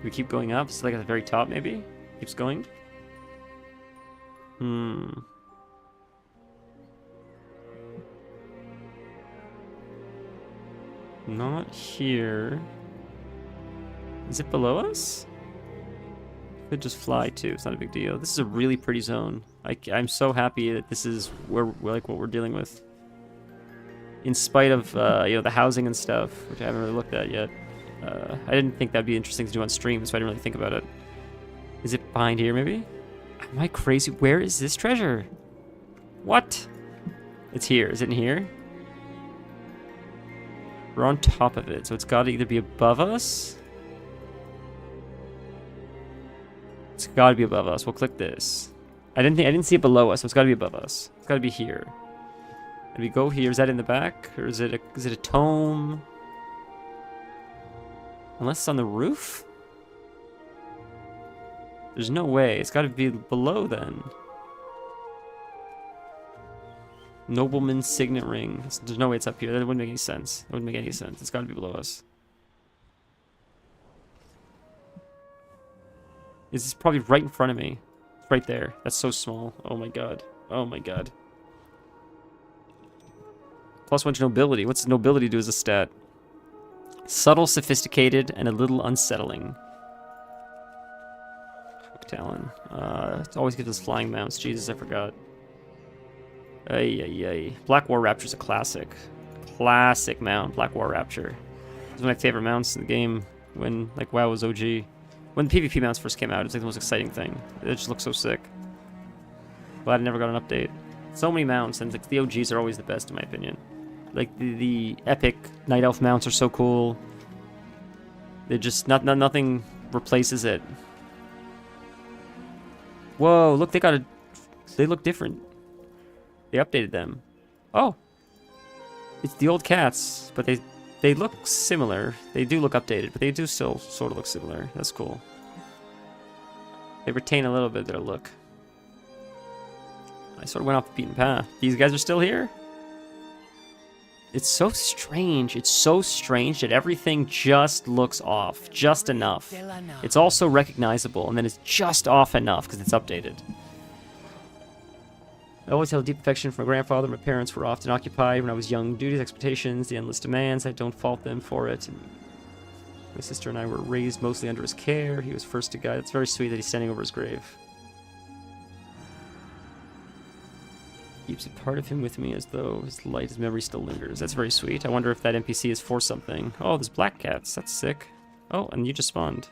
We keep going up, so like at the very top maybe? Keeps going? Not here. Is it below us? Could just fly too. It's not a big deal. This is a really pretty zone. I'm so happy that this is where like what we're dealing with. In spite of you know, the housing and stuff, which I haven't really looked at yet. I didn't think that'd be interesting to do on stream, so I didn't really think about it. Is it behind here maybe? Am I crazy? Where is this treasure? What? It's here. Is it in here? We're on top of it, so it's got to either be above us. It's got to be above us. We'll click this. I didn't see it below us, so it's got to be above us. It's got to be here. And we go here. Is that in the back, or is it a tome? Unless it's on the roof. There's no way. It's got to be below then. Nobleman's signet ring. There's no way it's up here. That wouldn't make any sense. That wouldn't make any sense. It's got to be below us. It's probably right in front of me. It's right there. That's so small. Oh my god. Oh my god. +1 to nobility. What's nobility do as a stat? Subtle, sophisticated, and a little unsettling. Hook Talon. It always gives us flying mounts. Jesus, I forgot. Ay. Black War Rapture's a classic. Classic mount, Black War Rapture. It's one of my favorite mounts in the game when, like, WoW was OG. When the PvP mounts first came out, it was like the most exciting thing. It just looks so sick. Glad I never got an update. So many mounts, and like, the OGs are always the best in my opinion. Like, the epic Night Elf mounts are so cool. They're just, nothing replaces it. Whoa, look, they look different. They updated them. Oh! It's the old cats, but they look similar. They do look updated, but they do still sort of look similar. That's cool. They retain a little bit of their look. I sort of went off the beaten path. These guys are still here? It's so strange. It's so strange that everything just looks off. Just enough. It's also recognizable, and then it's just off enough because it's updated. I always held a deep affection for my grandfather. My parents were often occupied when I was young. Duties, expectations, the endless demands. I don't fault them for it. And my sister and I were raised mostly under his care. He was first to guide. It's very sweet that he's standing over his grave. Keeps a part of him with me as though his light, his memory still lingers. That's very sweet. I wonder if that NPC is for something. Oh, there's black cats. That's sick. Oh, and you just spawned.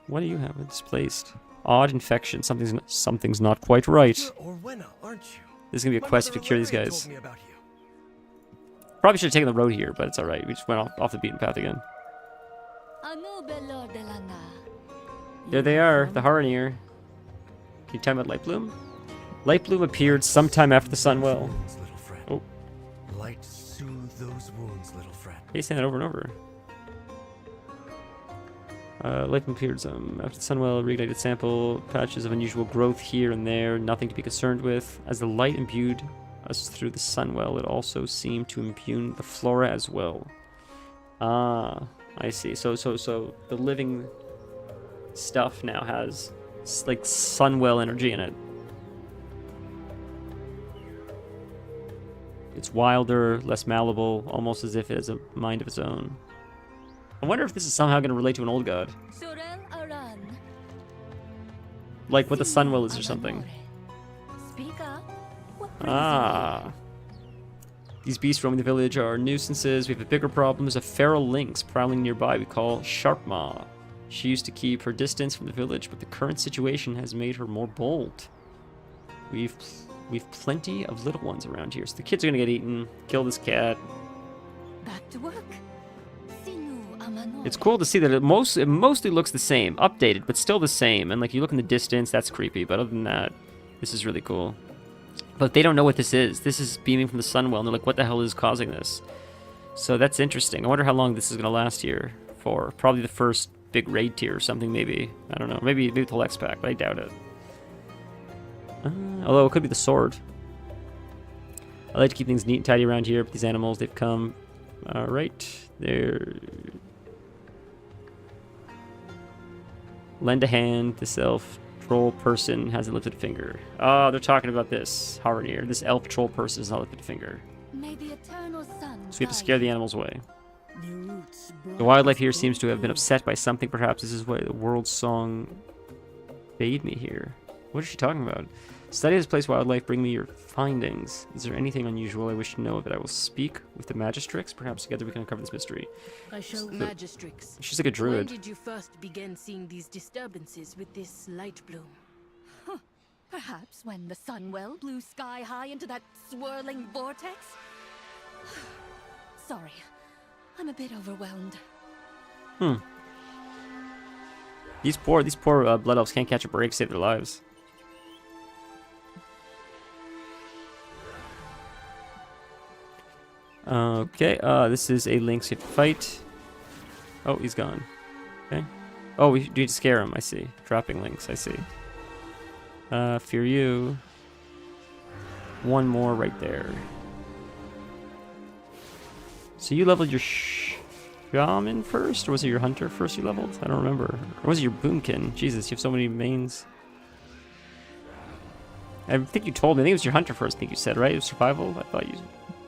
What do you have displaced? Odd infection. Something's not quite right. This is gonna be a quest to cure these guys. Probably should have taken the road here, but it's alright. We just went off the beaten path again. There they are, the Haranir. Can you tell me about Lightbloom? Lightbloom appeared sometime after the Sunwell. Oh. Light soothe those wounds, little friend. He's saying that over and over. Life appeared after the Sunwell reignited sample, patches of unusual growth here and there, nothing to be concerned with. As the light imbued us through the Sunwell, it also seemed to imbue the flora as well. Ah, I see. So the living stuff now has like Sunwell energy in it. It's wilder, less malleable, almost as if it has a mind of its own. I wonder if this is somehow going to relate to an old god. Like what the Sunwell is or something. Ah. These beasts roaming the village are nuisances. We have a bigger problem. There's a feral lynx prowling nearby we call Sharpmaw. She used to keep her distance from the village, but the current situation has made her more bold. We've plenty of little ones around here, so the kids are gonna get eaten. Kill this cat. Back to work. It's cool to see that it mostly looks the same, updated, but still the same. And like you look in the distance, that's creepy. But other than that, this is really cool. But they don't know what this is. This is beaming from the Sunwell, and they're like, what the hell is causing this? So that's interesting. I wonder how long this is gonna last here for. Probably the first big raid tier or something, maybe. I don't know. Maybe the whole X pack, but I doubt it. Although it could be the sword. I like to keep things neat and tidy around here, but these animals, they've come. Alright. They're... Lend a hand. This elf troll person has a lifted finger. Oh, they're talking about this. Harvenir. This elf troll person has not lifted a finger. May the eternal sun So we have to scare the animals away. The wildlife here seems to have been upset by something. Perhaps this is why the world song bade me here. What is she talking about? Study this place, wildlife. Bring me your findings. Is there anything unusual I wish to know that I will speak with the magistrix? Perhaps together we can uncover this mystery. I shall magistrix. She's like a druid. When did you first begin seeing these disturbances with this light bloom? Huh. Perhaps when the Sunwell blew sky high into that swirling vortex? Sorry. I'm a bit overwhelmed. These poor blood elves can't catch a break, save their lives. Okay, this is a lynx you have to fight. Oh, he's gone. Okay. Oh, we need to scare him, I see. Dropping lynx, I see. Fear you. One more right there. So you leveled your shaman first? Or was it your hunter first you leveled? I don't remember. Or was it your boomkin? Jesus, you have so many mains. I think you told me. I think it was your hunter first, I think you said, right? It was survival, I thought you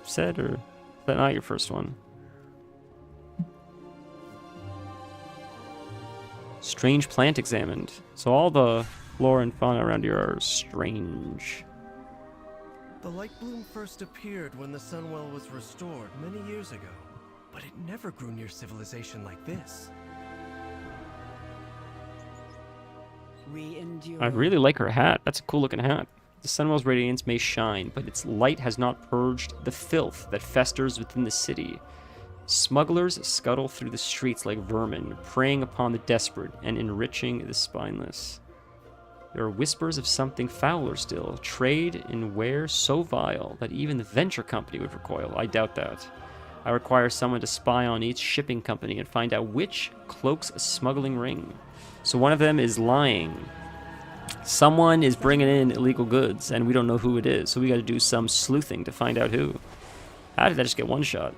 said, or... But not your first one. Strange plant examined. So all the flora and fauna around here are strange. The light bloom first appeared when the Sunwell was restored many years ago, but it never grew near civilization like this. I really like her hat. That's a cool looking hat. The Sunwell's radiance may shine, but its light has not purged the filth that festers within the city. Smugglers scuttle through the streets like vermin, preying upon the desperate and enriching the spineless. There are whispers of something fouler still, trade in ware so vile that even the venture company would recoil. I doubt that. I require someone to spy on each shipping company and find out which cloaks a smuggling ring. So one of them is lying. Someone is bringing in illegal goods, and we don't know who it is, so we gotta do some sleuthing to find out who. How did I just get one shot?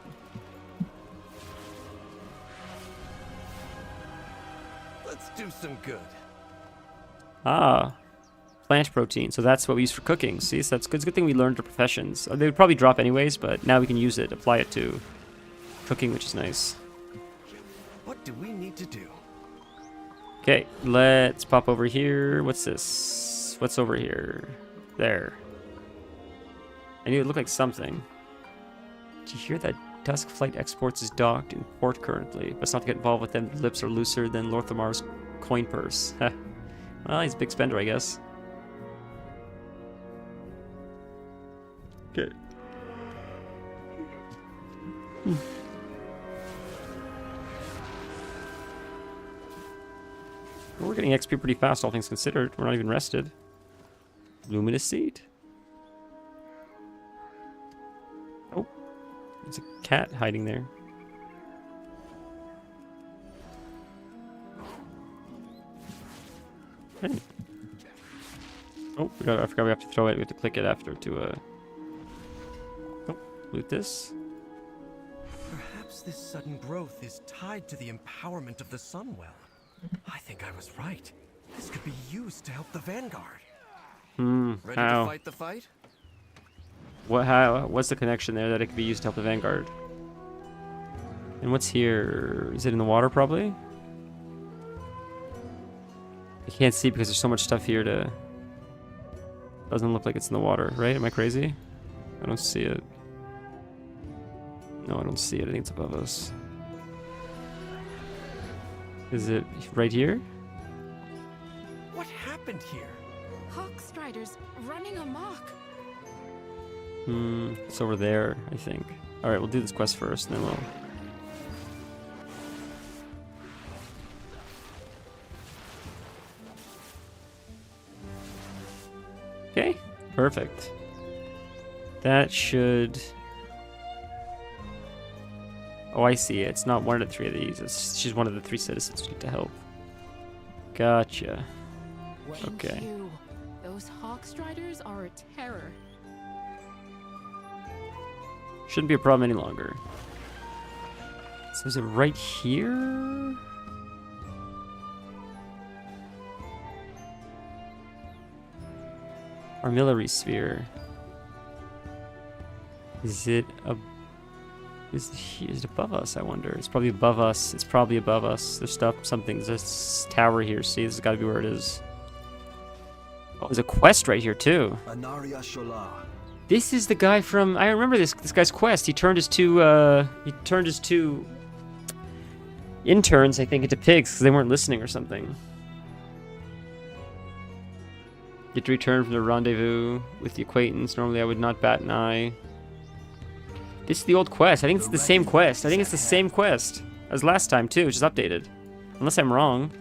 Let's do some good. Ah, plant protein. So that's what we use for cooking. See, so that's good. It's a good thing we learned our professions. They would probably drop anyways, but now we can use it, apply it to cooking, which is nice. What do we need to do? Okay, let's pop over here. What's this? What's over here? There. I knew it looked like something. Did you hear that Dusk Flight Exports is docked in port currently? But it's not to get involved with them. The lips are looser than Lorthamar's coin purse. Well, he's a big spender, I guess. Okay. We're getting XP pretty fast, all things considered. We're not even rested. Luminous Seed. Oh. There's a cat hiding there. Hey. Oh, I forgot we have to throw it. We have to click it after to oh, loot this. Perhaps this sudden growth is tied to the empowerment of the Sunwell. I think I was right. This could be used to help the Vanguard. Ready How? to fight the fight? What's the connection there that it could be used to help the Vanguard? And what's here? Is it in the water, probably? I can't see because there's so much stuff here to... Doesn't look like it's in the water, right? Am I crazy? I don't see it. No, I don't see it. I think it's above us. Is it right here? What happened here? Hawkstriders running amok. It's over there, I think. Alright, we'll do this quest first, and then we'll... Okay, perfect. That should... Oh, I see. It's not one of the three of these. She's one of the 3 citizens we need to help. Gotcha. Okay. Thank you. Those Hawkstriders are a terror. Shouldn't be a problem any longer. So is it right here? Armillary sphere. Is it is it above us, I wonder? It's probably above us. It's probably above us. There's there's this tower here. See, this has got to be where it is. Oh, there's a quest right here, too. This is the guy from... I remember this guy's quest. He turned his two interns, I think, into pigs because they weren't listening or something. Get to return from the rendezvous with the acquaintance. Normally I would not bat an eye. This is the old quest. I think it's the same quest. I think it's the same quest as last time, too. It's just updated. Unless I'm wrong.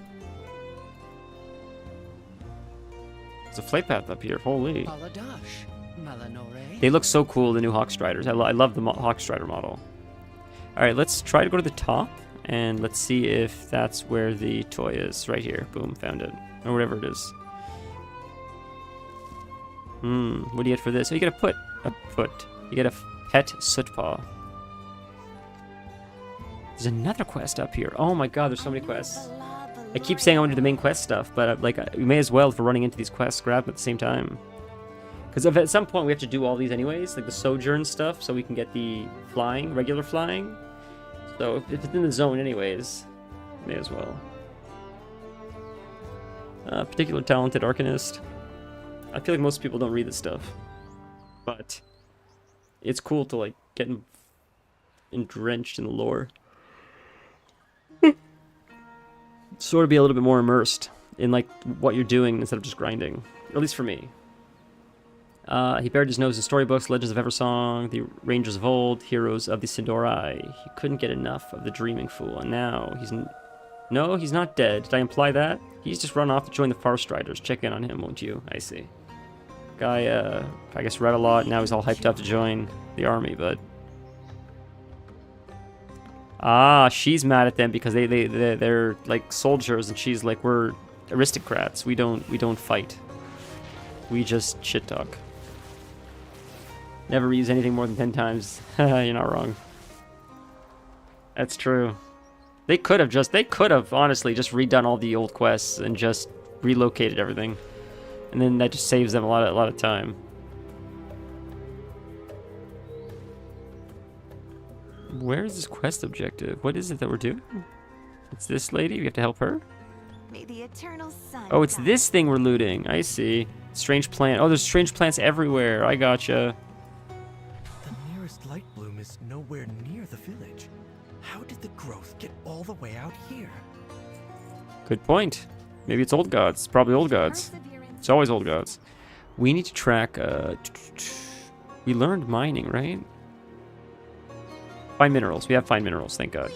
There's a flight path up here. Holy. They look so cool, the new Hawkstriders. I love the Hawkstrider model. Alright, let's try to go to the top. And let's see if that's where the toy is. Right here. Boom, found it. Or whatever it is. What do you get for this? Oh, you get a foot. You get a pet sootpaw. There's another quest up here. Oh my god, there's so many quests. I keep saying I want to do the main quest stuff, but like we may as well, if we're running into these quests, grab them at the same time. Because at some point we have to do all these anyways, like the sojourn stuff, so we can get the flying, regular flying. So if it's in the zone anyways, may as well. Particular talented Arcanist. I feel like most people don't read this stuff, but it's cool to like get drenched in the lore. Sort of be a little bit more immersed in like what you're doing instead of just grinding. At least for me. He buried his nose in storybooks, Legends of Eversong, the Rangers of Old, Heroes of the Sindorai. He couldn't get enough of the Dreaming Fool, and now he's... No, he's not dead. Did I imply that? He's just run off to join the Farstriders. Check in on him, won't you? I see. Guy, I guess read a lot, now he's all hyped up to join the army, but... Ah, she's mad at them because they're like soldiers, and she's like, we're aristocrats. We don't fight. We just shit talk. Never reuse anything more than 10 times. You're not wrong. That's true. They could have honestly just redone all the old quests and just relocated everything. And then that just saves them a lot of time. Where is this quest objective? What is it that we're doing? It's this lady? We have to help her? May the eternal sun Oh, it's this thing we're looting. I see. Strange plant. Oh, there's strange plants everywhere. I gotcha. The nearest light bloom is nowhere near the village. How did the growth get all the way out here? Good point. Maybe it's old gods. It's probably old gods. It's always old gods. We need to track... We learned mining, right? Find minerals. We have fine minerals, thank God.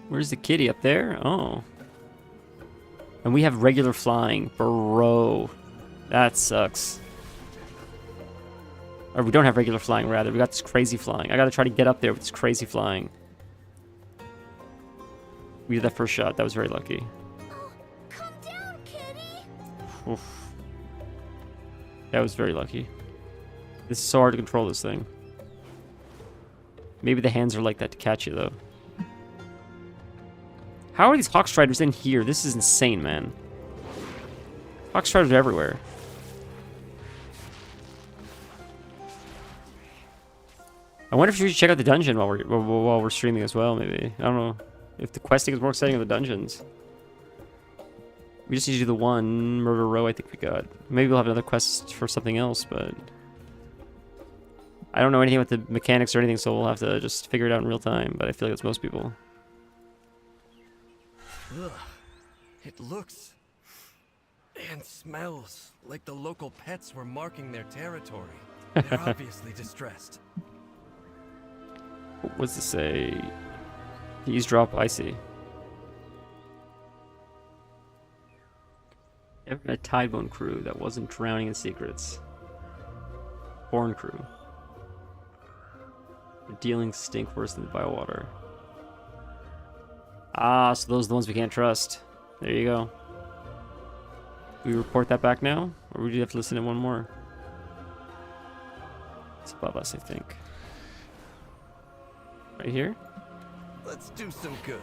Where's the kitty? Up there? Oh. And we have regular flying. Bro. That sucks. Or we don't have regular flying, rather. We got this crazy flying. I gotta try to get up there with this crazy flying. We did that first shot. That was very lucky. Calm down, kitty. Oof. That was very lucky. This is so hard to control this thing. Maybe the hands are like that to catch you, though. How are these Hawkstriders in here? This is insane, man. Hawkstriders are everywhere. I wonder if we should check out the dungeon while we're streaming as well, maybe. I don't know. If the questing is more exciting than the dungeons. We just need to do the one murder row I think we got. Maybe we'll have another quest for something else, but... I don't know anything about the mechanics or anything, so we'll have to just figure it out in real time, but I feel like it's most people. Ugh. It looks and smells like the local pets were marking their territory. They're obviously distressed. What does this say? Eavesdrop, I see. Ever had a Tidebone crew that wasn't drowning in secrets? Horn crew. The dealings stink worse than the Bywater. Ah, so those are the ones we can't trust. There you go. Do we report that back now? Or would you have to listen to one more? It's above us, I think. Right here? Let's do some good.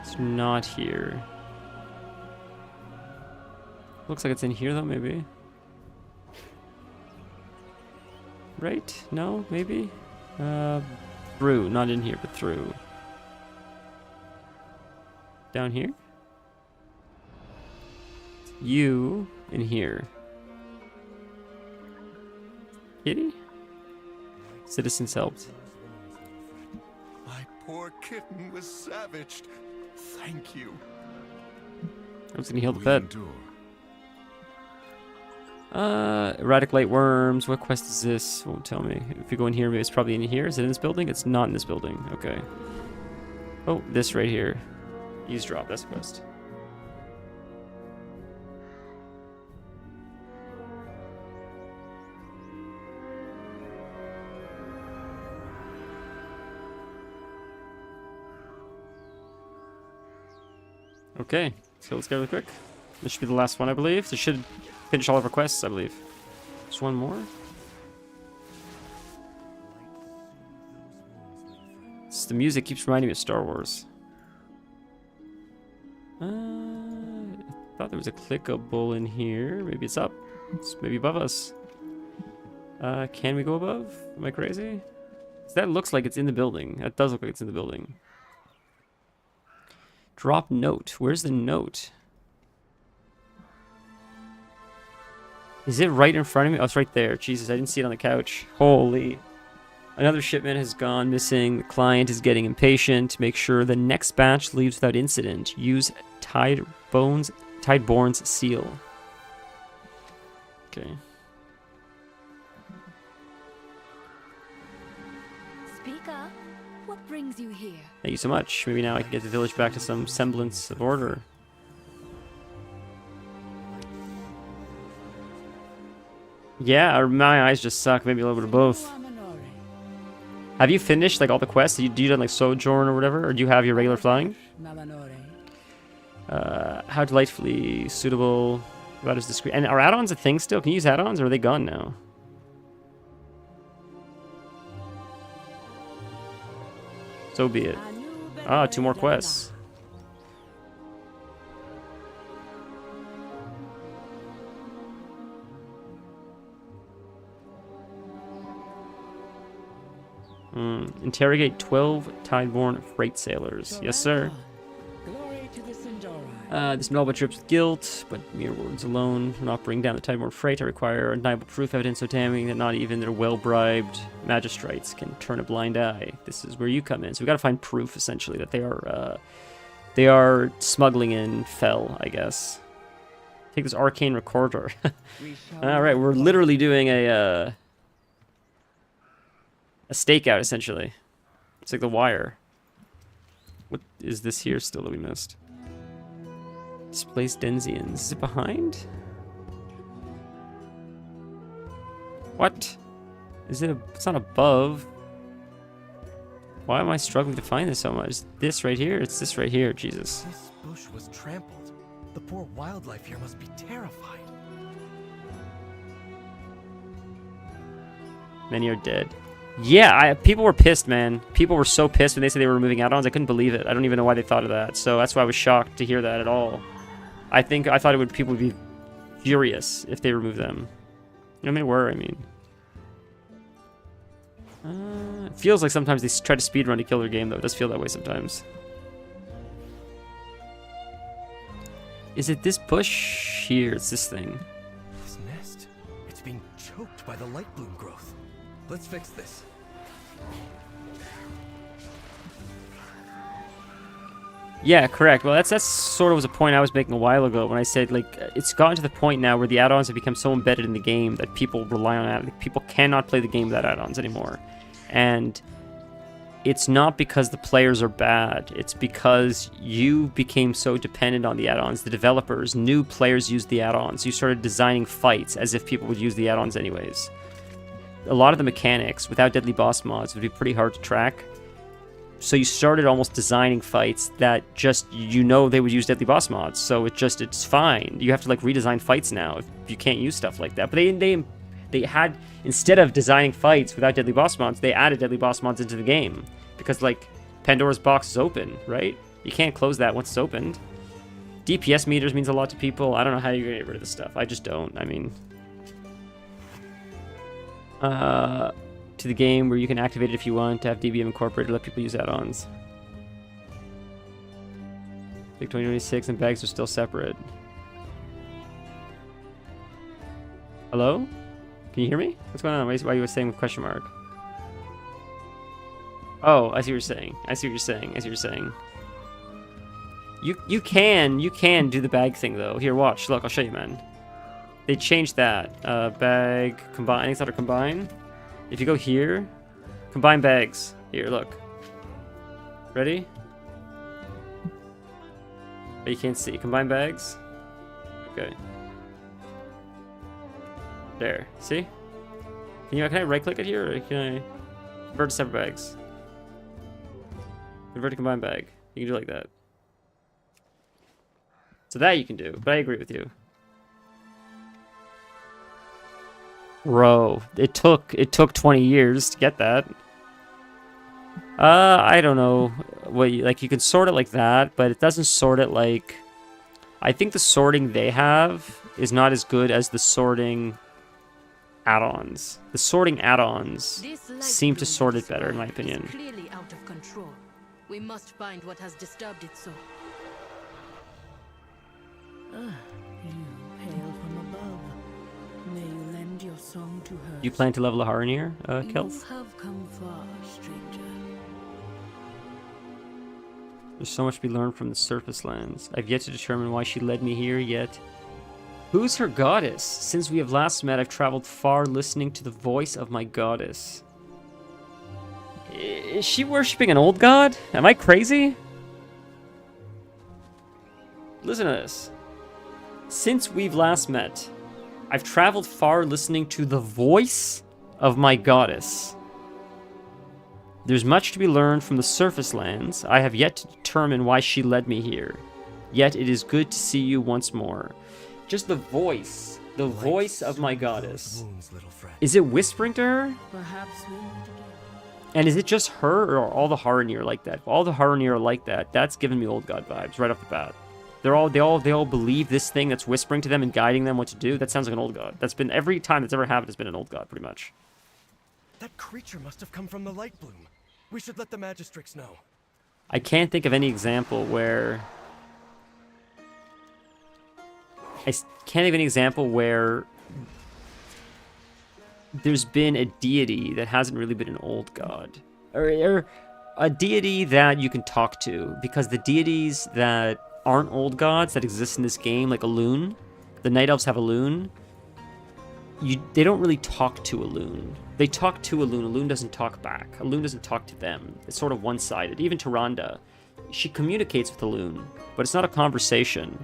It's not here. Looks like it's in here, though, maybe. Right? No? Maybe? Through. Not in here, but through. Down here? You in here. Kitty? Citizens helped. My poor kitten was savaged. Thank you. I was gonna heal the pet. Erratic light worms. What quest is this? Won't tell me. If you go in here, maybe it's probably in here. Is it in this building? It's not in this building. Okay. Oh, this right here. Eavesdrop. That's a quest. Okay, so let's go really quick. This should be the last one, I believe. This should finish all of our quests, I believe. Just one more. The music keeps reminding me of Star Wars. I thought there was a clickable in here. Maybe it's up. It's maybe above us. Can we go above? Am I crazy? That looks like it's in the building. That does look like it's in the building. Drop note. Where's the note? Is it right in front of me? Oh, it's right there. Jesus, I didn't see it on the couch. Holy. Another shipment has gone missing. The client is getting impatient. Make sure the next batch leaves without incident. Use Tideborne's seal. Okay. Speak up. What brings you here? Thank you so much. Maybe now I can get the village back to some semblance of order. Yeah, my eyes just suck. Maybe a little bit of both. Have you finished like all the quests? Do you done like Sojourn or whatever? Or do you have your regular flying? How delightfully suitable. About his discreet. And are add-ons a thing still? Can you use add-ons or are they gone now? So be it. Ah, 2 more quests. Interrogate 12 Tideborne freight sailors. Yes, sir. This Melba trips with guilt, but mere words alone will not bring down the Tideborne freight. I require undeniable proof evidence so damning that not even their well-bribed magistrates can turn a blind eye. This is where you come in. So we got to find proof, essentially, that they are smuggling in Fel, I guess. Take this arcane recorder. All right, we're literally doing a stakeout, essentially. It's like The Wire. What is this here still that we missed? Displaced Denzians. Is it behind? What? Is it? It's not above. Why am I struggling to find this so much? This right here? It's this right here, Jesus. This bush was trampled. The poor wildlife here must be terrified. Many are dead. Yeah, people were pissed, man. People were so pissed when they said they were removing add-ons. I couldn't believe it. I don't even know why they thought of that. So that's why I was shocked to hear that at all. I thought people would be furious if they removed them. I mean, I mean. It feels like sometimes they try to speedrun to kill their game, though. It does feel that way sometimes. Is it this bush here? It's this thing. This nest, it's being choked by the light bloom growth. Let's fix this. Yeah, correct. Well, that's sort of was a point I was making a while ago when I said, like, it's gotten to the point now where the add-ons have become so embedded in the game that people rely on add-ons. People cannot play the game without add-ons anymore. And it's not because the players are bad. It's because you became so dependent on the add-ons. The developers knew players used the add-ons. You started designing fights as if people would use the add-ons anyways. A lot of the mechanics, without deadly boss mods, would be pretty hard to track. So you started almost designing fights that just, they would use deadly boss mods. So it's fine. You have to like redesign fights now if you can't use stuff like that. But they had, instead of designing fights without deadly boss mods, they added deadly boss mods into the game. Because like Pandora's box is open, right? You can't close that once it's opened. DPS meters means a lot to people. I don't know how you're gonna get rid of this stuff. I just don't. I mean, to the game where you can activate it if you want to have DBM incorporated, let people use add-ons. Big 2026 and bags are still separate. Hello? Can you hear me? What's going on? Why are you saying with question mark? Oh, I see what you're saying. I see what you're saying. I see what you're saying. You can do the bag thing though. Here, watch. Look, I'll show you, man. They changed that. Bag combine. I think it's under combine. If you go here, combine bags. Here, look. Ready? Oh, you can't see. Combine bags. Okay. There. See? Can I right click it here, or can I convert to separate bags? Convert to combine bag. You can do it like that. So that you can do, but I agree with you. Bro, it took 20 years to get that. I don't know what you can sort it like that, but it doesn't sort it like. I think the sorting they have is not as good as the sorting add-ons. The sorting add-ons seem to sort it better, in my opinion. Clearly out of control. We must find what has disturbed it so. You hail from above. May you lend your song to her. You plan to level a Harnier, Kelth? You have come far, stranger. There's so much to be learned from the surface lands. I've yet to determine why she led me here, yet. Who's her goddess? Since we have last met, I've traveled far listening to the voice of my goddess. Is she worshipping an old god? Am I crazy? Listen to this. Since we've last met, I've traveled far listening to the voice of my goddess. There's much to be learned from the surface lands. I have yet to determine why she led me here. Yet it is good to see you once more. Just the voice of my goddess. Is it whispering to her? Perhaps we'll meet again. And is it just her, or all the Harnier like that? If all the Harnier are like that, that's giving me old god vibes right off the bat. They all believe this thing that's whispering to them and guiding them what to do. That sounds like an old god. That's been every time that's ever happened has been an old god, pretty much. That creature must have come from the light bloom. We should let the Magistrix know. I can't think of any example where there's been a deity that hasn't really been an old god. Or a deity that you can talk to. Because the deities that aren't old gods that exist in this game, like Elune, the Night Elves have Elune, they don't really talk to Elune. They talk to Elune. Elune doesn't talk back. Elune doesn't talk to them. It's sort of one-sided. Even Tyrande, she communicates with Elune, but it's not a conversation.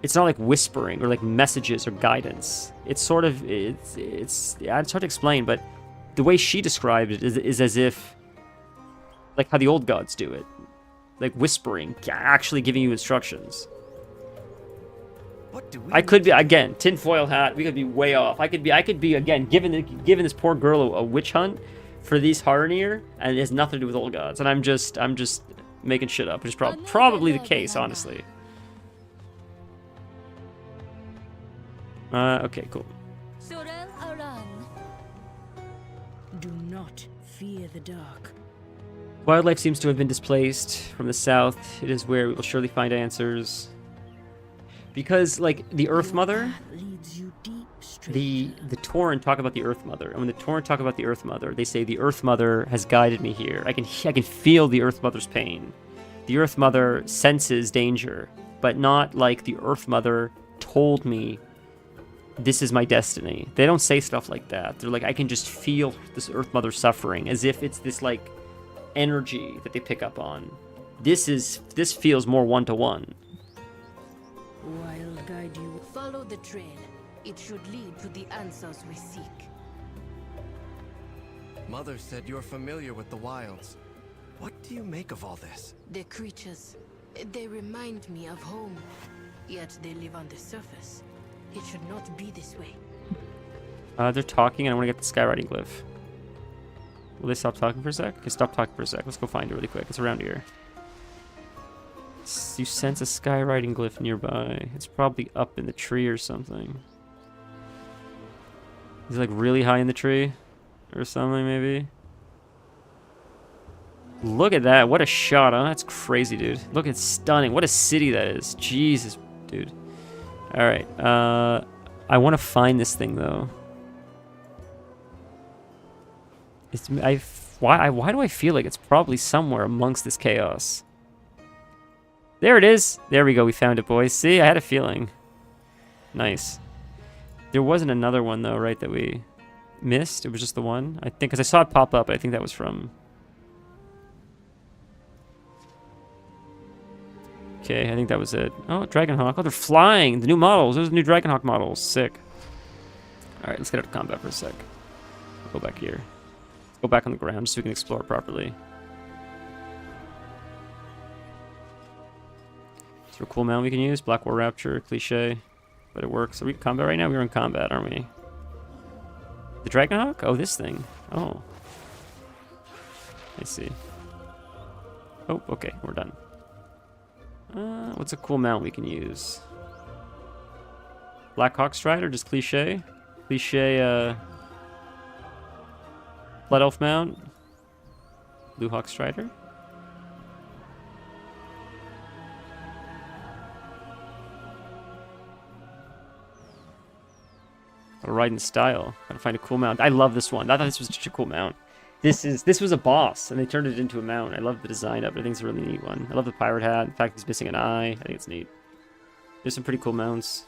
It's not like whispering or like messages or guidance. It's sort of, it's hard to explain, but the way she described it is as if like how the old gods do it, like whispering, actually giving you instructions. What do we I could be, again, tinfoil hat. We could be way off. I could be again giving this poor girl a witch hunt for these Harnir, and it has nothing to do with old gods. And I'm just making shit up, which is probably the case, honestly. Okay, cool. Do not fear the dark. Wildlife seems to have been displaced from the south. It is where we will surely find answers. Because, like, the Earth Mother, the Tauren talk about the Earth Mother, and when the Tauren talk about the Earth Mother, they say the Earth Mother has guided me here. I can feel the Earth Mother's pain. The Earth Mother senses danger, but not like the Earth Mother told me this is my destiny. They don't say stuff like that. They're like, I can just feel this Earth Mother suffering, as if it's this like energy that they pick up on. This feels more one-to-one. I'll guide you. Follow the trail. It should lead to the answers we seek. Mother said you're familiar with the wilds. What do you make of all this? The creatures, they remind me of home. Yet they live on the surface. It should not be this way. They're talking, and I want to get the skywriting glyph. Will they stop talking for a sec? Okay, stop talking for a sec. Let's go find it really quick. It's around here. You sense a skywriting glyph nearby. It's probably up in the tree or something. Is it like really high in the tree? Or something, maybe? Look at that. What a shot, huh? That's crazy, dude. Look, it's stunning. What a city that is. Jesus, dude. Alright. I want to find this thing, though. Why do I feel like it's probably somewhere amongst this chaos? There it is. There we go. We found it, boys. See, I had a feeling. Nice. There wasn't another one, though, right, that we missed? It was just the one? I think, because I saw it pop up, but I think that was from... Okay, I think that was it. Oh, Dragonhawk. Oh, they're flying! The new models! Those are the new Dragonhawk models. Sick. Alright, let's get out of combat for a sec. Go back here. Let's go back on the ground so we can explore properly. Is there a cool mount we can use? Black War Rapture, cliche. But it works. Are we in combat right now? We're in combat, aren't we? The Dragonhawk? Oh, this thing. Oh. I see. Oh, okay. We're done. What's a cool mount we can use? Black Hawk Strider, just cliche. Cliche, Blood Elf mount. Blue Hawk Strider. Gotta ride in style. Gotta find a cool mount. I love this one. I thought this was such a cool mount. This was a boss, and they turned it into a mount. I love the design of it. I think it's a really neat one. I love the pirate hat. In fact, he's missing an eye. I think it's neat. There's some pretty cool mounts.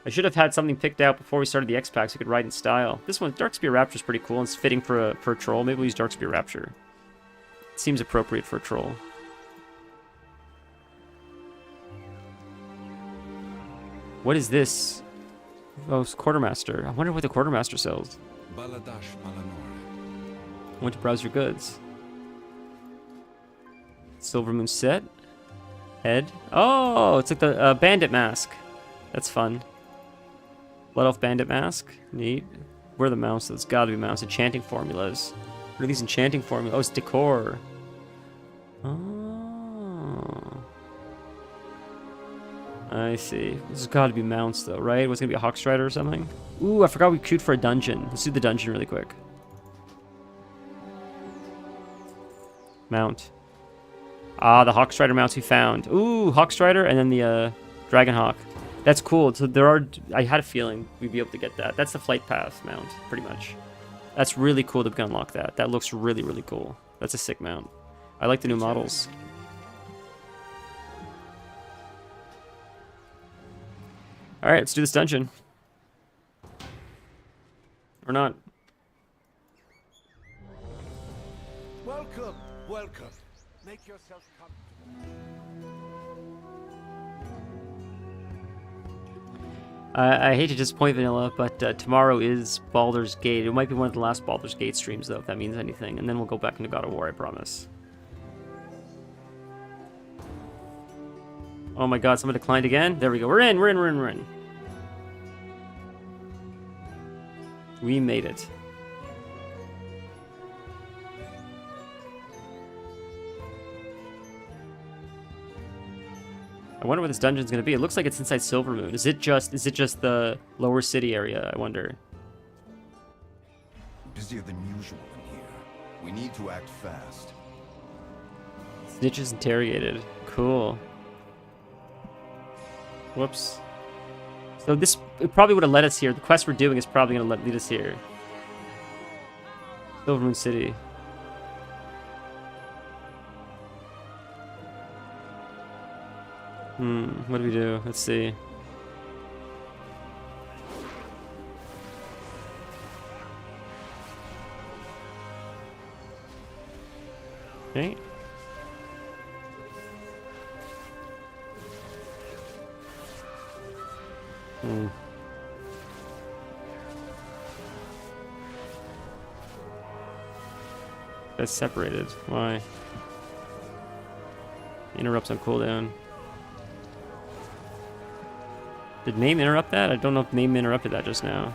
I should have had something picked out before we started the X-Pack so we could ride in style. This one, Darkspear Rapture, is pretty cool. And it's fitting for a troll. Maybe we'll use Darkspear Rapture. It seems appropriate for a troll. What is this? Oh, it's Quartermaster. I wonder what the Quartermaster sells. I want to browse your goods. Silver Moon set. Head. Oh, it's like the bandit mask. That's fun. Blood Elf bandit mask. Neat. Where are the mounts? There's gotta be mounts. Enchanting formulas. What are these enchanting formulas? Oh, it's decor. Oh. I see. This has got to be mounts, though, right? What's going to be a Hawk Strider or something? Ooh, I forgot we queued for a dungeon. Let's do the dungeon really quick. Mount. Ah, the Hawk Strider mounts we found. Ooh, Hawk Strider and then the Dragonhawk. That's cool. So there are... I had a feeling we'd be able to get that. That's the Flight Path mount, pretty much. That's really cool that we can unlock that. That looks really, really cool. That's a sick mount. I like the new models. Alright, let's do this dungeon. Or not. Welcome, welcome. Make yourself comfortable. I hate to disappoint Vanilla, but tomorrow is Baldur's Gate. It might be one of the last Baldur's Gate streams, though, if that means anything. And then we'll go back into God of War, I promise. Oh my god, someone declined again? There we go. We're in, we're in, we're in, we're in. We made it. I wonder what this dungeon's gonna be. It looks like it's inside Silvermoon. Is it just the lower city area, I wonder? Busier than usual in here. We need to act fast. Snitches interrogated. Cool. Whoops. So this it probably would have led us here. The quest we're doing is probably gonna lead us here. Silvermoon City. What do we do? Let's see. Okay. That's separated. Why? Interrupts on cooldown. Did MAME interrupt that? I don't know if MAME interrupted that just now.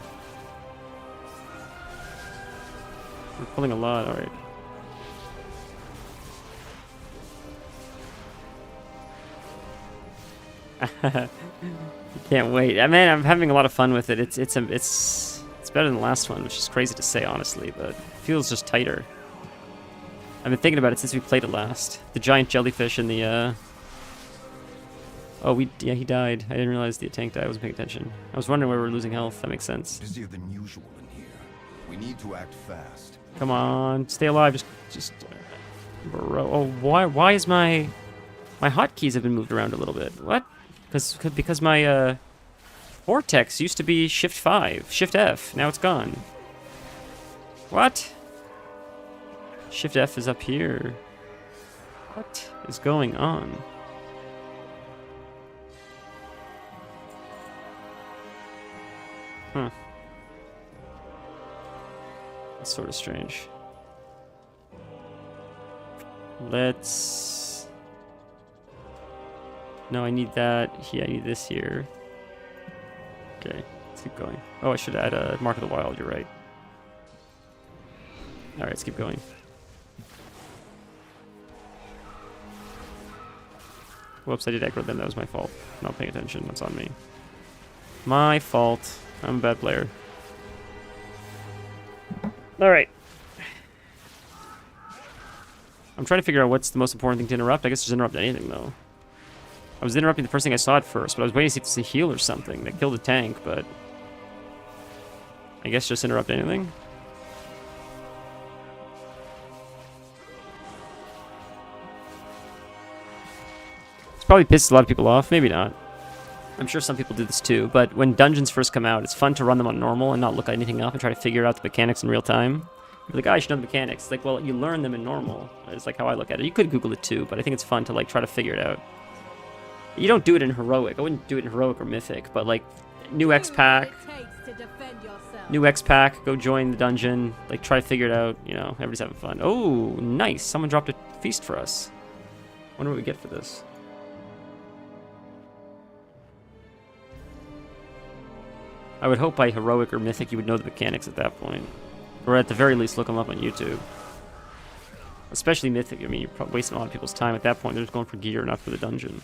We're pulling a lot, alright. Can't wait. I mean, I'm having a lot of fun with it. It's better than the last one, which is crazy to say, honestly, but it feels just tighter. I've been thinking about it since we played it last. The giant jellyfish in the Oh, yeah, he died. I didn't realize the tank died. I wasn't paying attention. I was wondering why we were losing health. That makes sense. Busier than usual in here. We need to act fast. Come on, stay alive. Just. Bro. Oh, why is my hotkeys have been moved around a little bit? What? Because my vortex used to be Shift 5, Shift F. Now it's gone. What? Shift F is up here. What is going on? Huh. That's sort of strange. Let's... No, I need that. Yeah, I need this here. Okay, let's keep going. Oh, I should add a Mark of the Wild, you're right. Alright, let's keep going. Whoops, I did aggro them. That was my fault. Not paying attention. That's on me. My fault. I'm a bad player. Alright. I'm trying to figure out what's the most important thing to interrupt. I guess just interrupt anything, though. I was interrupting the first thing I saw at first, but I was waiting to see if it's a heal or something that killed the tank, but... I guess just interrupt anything? It's probably pissed a lot of people off. Maybe not. I'm sure some people do this too, but when dungeons first come out, it's fun to run them on normal and not look at anything up and try to figure out the mechanics in real time. You're like, oh, I should know the mechanics. It's like, well, you learn them in normal. It's like how I look at it. You could Google it too, but I think it's fun to like try to figure it out. You don't do it in Heroic. I wouldn't do it in Heroic or Mythic, but like new X-Pack. New X-Pack, go join the dungeon. Like try to figure it out, you know, everybody's having fun. Oh, nice. Someone dropped a feast for us. Wonder what we get for this. I would hope by Heroic or Mythic you would know the mechanics at that point. Or at the very least look them up on YouTube. Especially Mythic. I mean, you're probably wasting a lot of people's time at that point. They're just going for gear, not for the dungeon.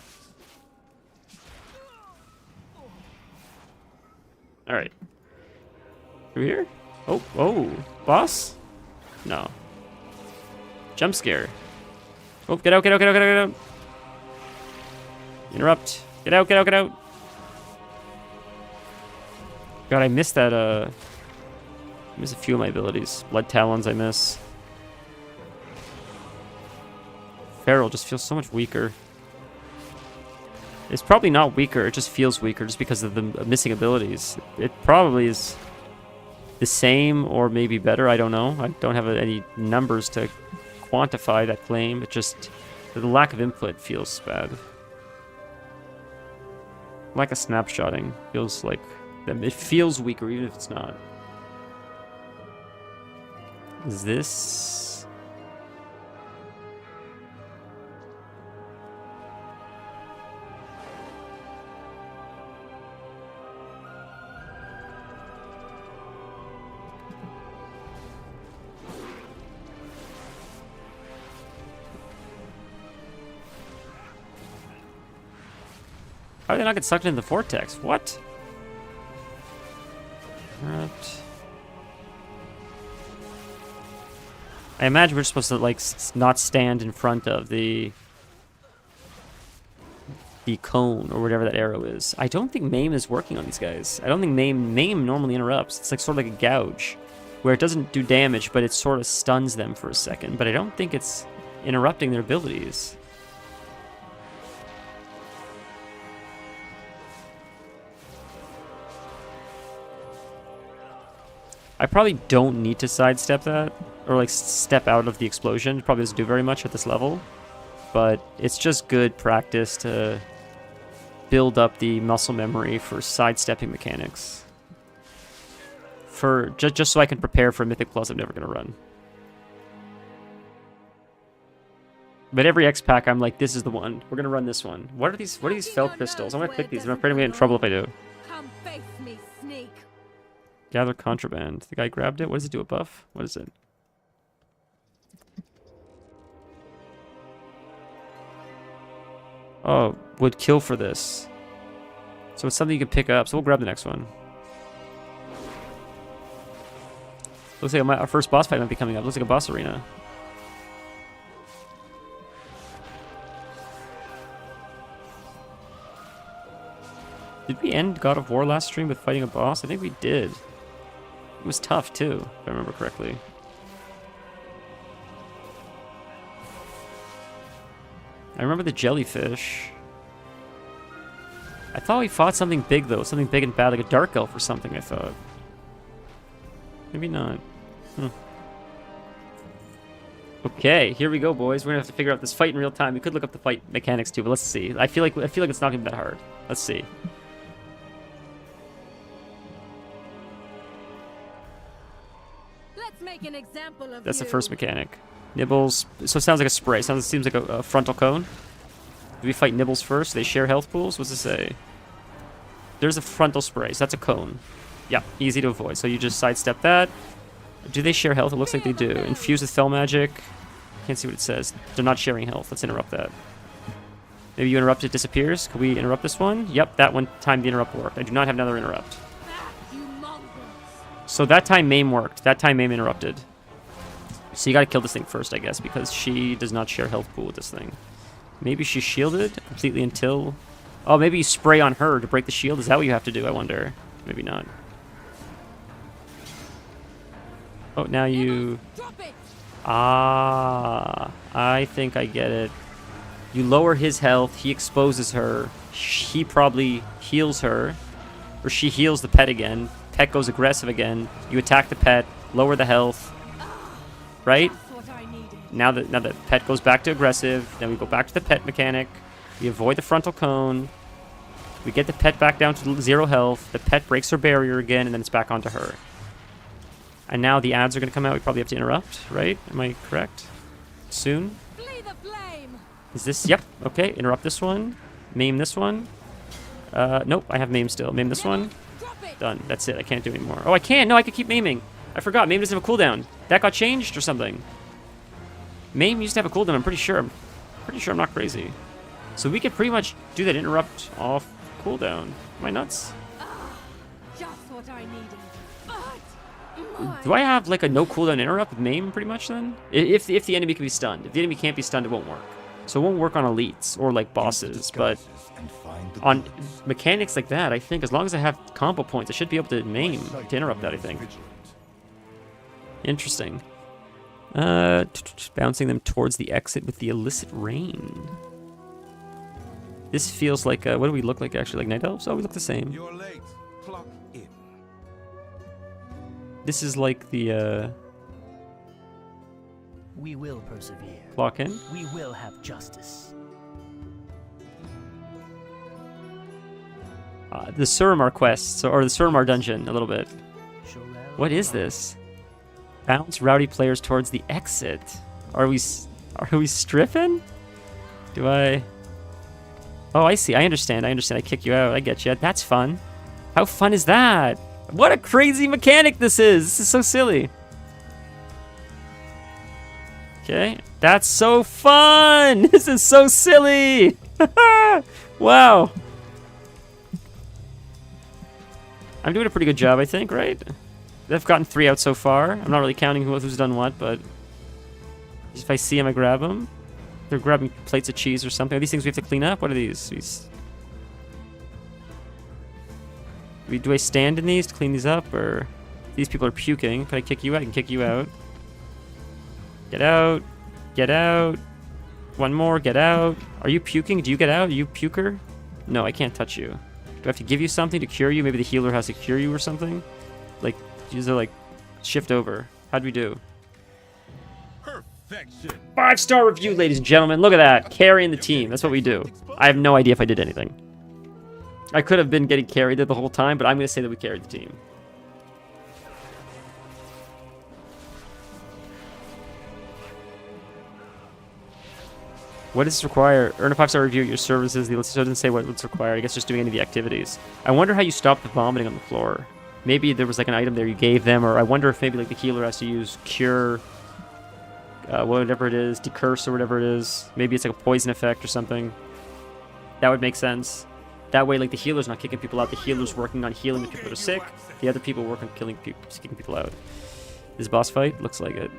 Alright. Through here? Oh, oh. Boss? No. Jump scare. Oh, get out, get out, get out, get out, get out. Interrupt. Get out, get out, get out. God, I missed that, I missed a few of my abilities. Blood Talons I miss. Feral just feels so much weaker. It's probably not weaker, it just feels weaker just because of the missing abilities. It probably is the same or maybe better, I don't know. I don't have any numbers to quantify that claim. It just, the lack of input feels bad. Lack of snapshotting feels like them. It feels weaker, even if it's not. Is this... How did they not get sucked into the vortex? What? Interrupt. I imagine we're supposed to, like, not stand in front of the cone or whatever that arrow is. I don't think Maim is working on these guys. I don't think Maim normally interrupts. It's like sort of like a gouge, where it doesn't do damage, but it sort of stuns them for a second. But I don't think it's interrupting their abilities. I probably don't need to sidestep that, or like step out of the explosion. It probably doesn't do very much at this level, but it's just good practice to build up the muscle memory for sidestepping mechanics. For just so I can prepare for a Mythic Plus I'm never going to run. But every X pack I'm like, this is the one. We're going to run this one. What are these felt crystals? I'm going to click these. I'm afraid I'm going to get in trouble if I do. Come face me, sneak. Gather contraband. The guy grabbed it. What does it do? A buff? What is it? Oh, would kill for this. So it's something you can pick up. So we'll grab the next one. Looks like our first boss fight might be coming up. Looks like a boss arena. Did we end God of War last stream with fighting a boss? I think we did. It was tough too, if I remember correctly. I remember the jellyfish. I thought we fought something big though, something big and bad, like a dark elf or something, I thought. Maybe not. Okay, here we go, boys. We're gonna have to figure out this fight in real time. We could look up the fight mechanics too, but let's see. I feel like it's not gonna be that hard. Let's see. Let's make an example of That's the first mechanic. Nibbles. So it sounds like a spray. Seems like a frontal cone. Do we fight Nibbles first? They share health pools? What's it say? There's a frontal spray, so that's a cone. Yeah, easy to avoid. So you just sidestep that. Do they share health? It looks like they do. Infused with Fell Magic. Can't see what it says. They're not sharing health. Let's interrupt that. Maybe you interrupt, it disappears. Can we interrupt this one? Yep, that one time the interrupt worked. I do not have another interrupt. So that time Maim worked. That time Maim interrupted. So you gotta kill this thing first, I guess, because she does not share health pool with this thing. Maybe she's shielded completely until... Oh, maybe you spray on her to break the shield? Is that what you have to do, I wonder? Maybe not. Oh, now you... Ah, I think I get it. You lower his health, he exposes her, he probably heals her, or she heals the pet again. Pet goes aggressive again. You attack the pet, lower the health, right? Now that pet goes back to aggressive, then we go back to the pet mechanic. We avoid the frontal cone. We get the pet back down to 0 health. The pet breaks her barrier again, and then it's back onto her. And now the ads are going to come out. We probably have to interrupt, right? Am I correct? Soon? Is this? Yep. Okay. Interrupt this one. Maim this one. Nope. I have Maim still. Maim this one. Done. That's it. I can't do anymore. Oh, I can. No, I can keep maiming. I forgot. Maim doesn't have a cooldown. That got changed or something. Maim used to have a cooldown. I'm pretty sure. I'm not crazy. So we could pretty much do that interrupt off cooldown. Am I nuts? Just what I needed. Do I have like a no cooldown interrupt with Maim pretty much then? If the enemy can be stunned. If the enemy can't be stunned, it won't work. So it won't work on elites or like bosses, but on mechanics like that, I think as long as I have combo points, I should be able to Maim to interrupt that, I think. Interesting. Bouncing them towards the exit with the illicit rain. This feels like, what do we look like actually? Like Night Elves? Oh, we look the same. You're late. Clock in. This is like the, We will persevere. Clock in? We will have justice. The Suramar quest, or the Suramar dungeon, a little bit. What is this? Bounce rowdy players towards the exit. Are we stripping? Do I? Oh, I see. I understand. I kick you out. I get you. That's fun. How fun is that? What a crazy mechanic this is. This is so silly. Okay. That's so fun. This is so silly. Wow. I'm doing a pretty good job, I think, right? I've gotten 3 out so far. I'm not really counting who's done what, but if I see them, I grab them. They're grabbing plates of cheese or something. Are these things we have to clean up? What are these? Do I stand in these to clean these up, or these people are puking? Can I kick you out? I can kick you out. Get out. Get out. One more. Get out. Are you puking? Do you get out? Are you puker? No, I can't touch you. Do I have to give you something to cure you? Maybe the healer has to cure you or something? Like, use it like shift over. How'd we do? Perfection. 5-star review, ladies and gentlemen. Look at that. Carrying the team. That's what we do. I have no idea if I did anything. I could have been getting carried there the whole time, but I'm going to say that we carried the team. What does this require? Earn a 5-star review of your services. The list doesn't say what's required. I guess just doing any of the activities. I wonder how you stop the vomiting on the floor. Maybe there was like an item there you gave them, or I wonder if maybe like the healer has to use cure, whatever it is, decurse or whatever it is. Maybe it's like a poison effect or something. That would make sense. That way, like the healer's not kicking people out. The healer's working on healing the people that are sick. The other people work on kicking people out. This boss fight looks like it.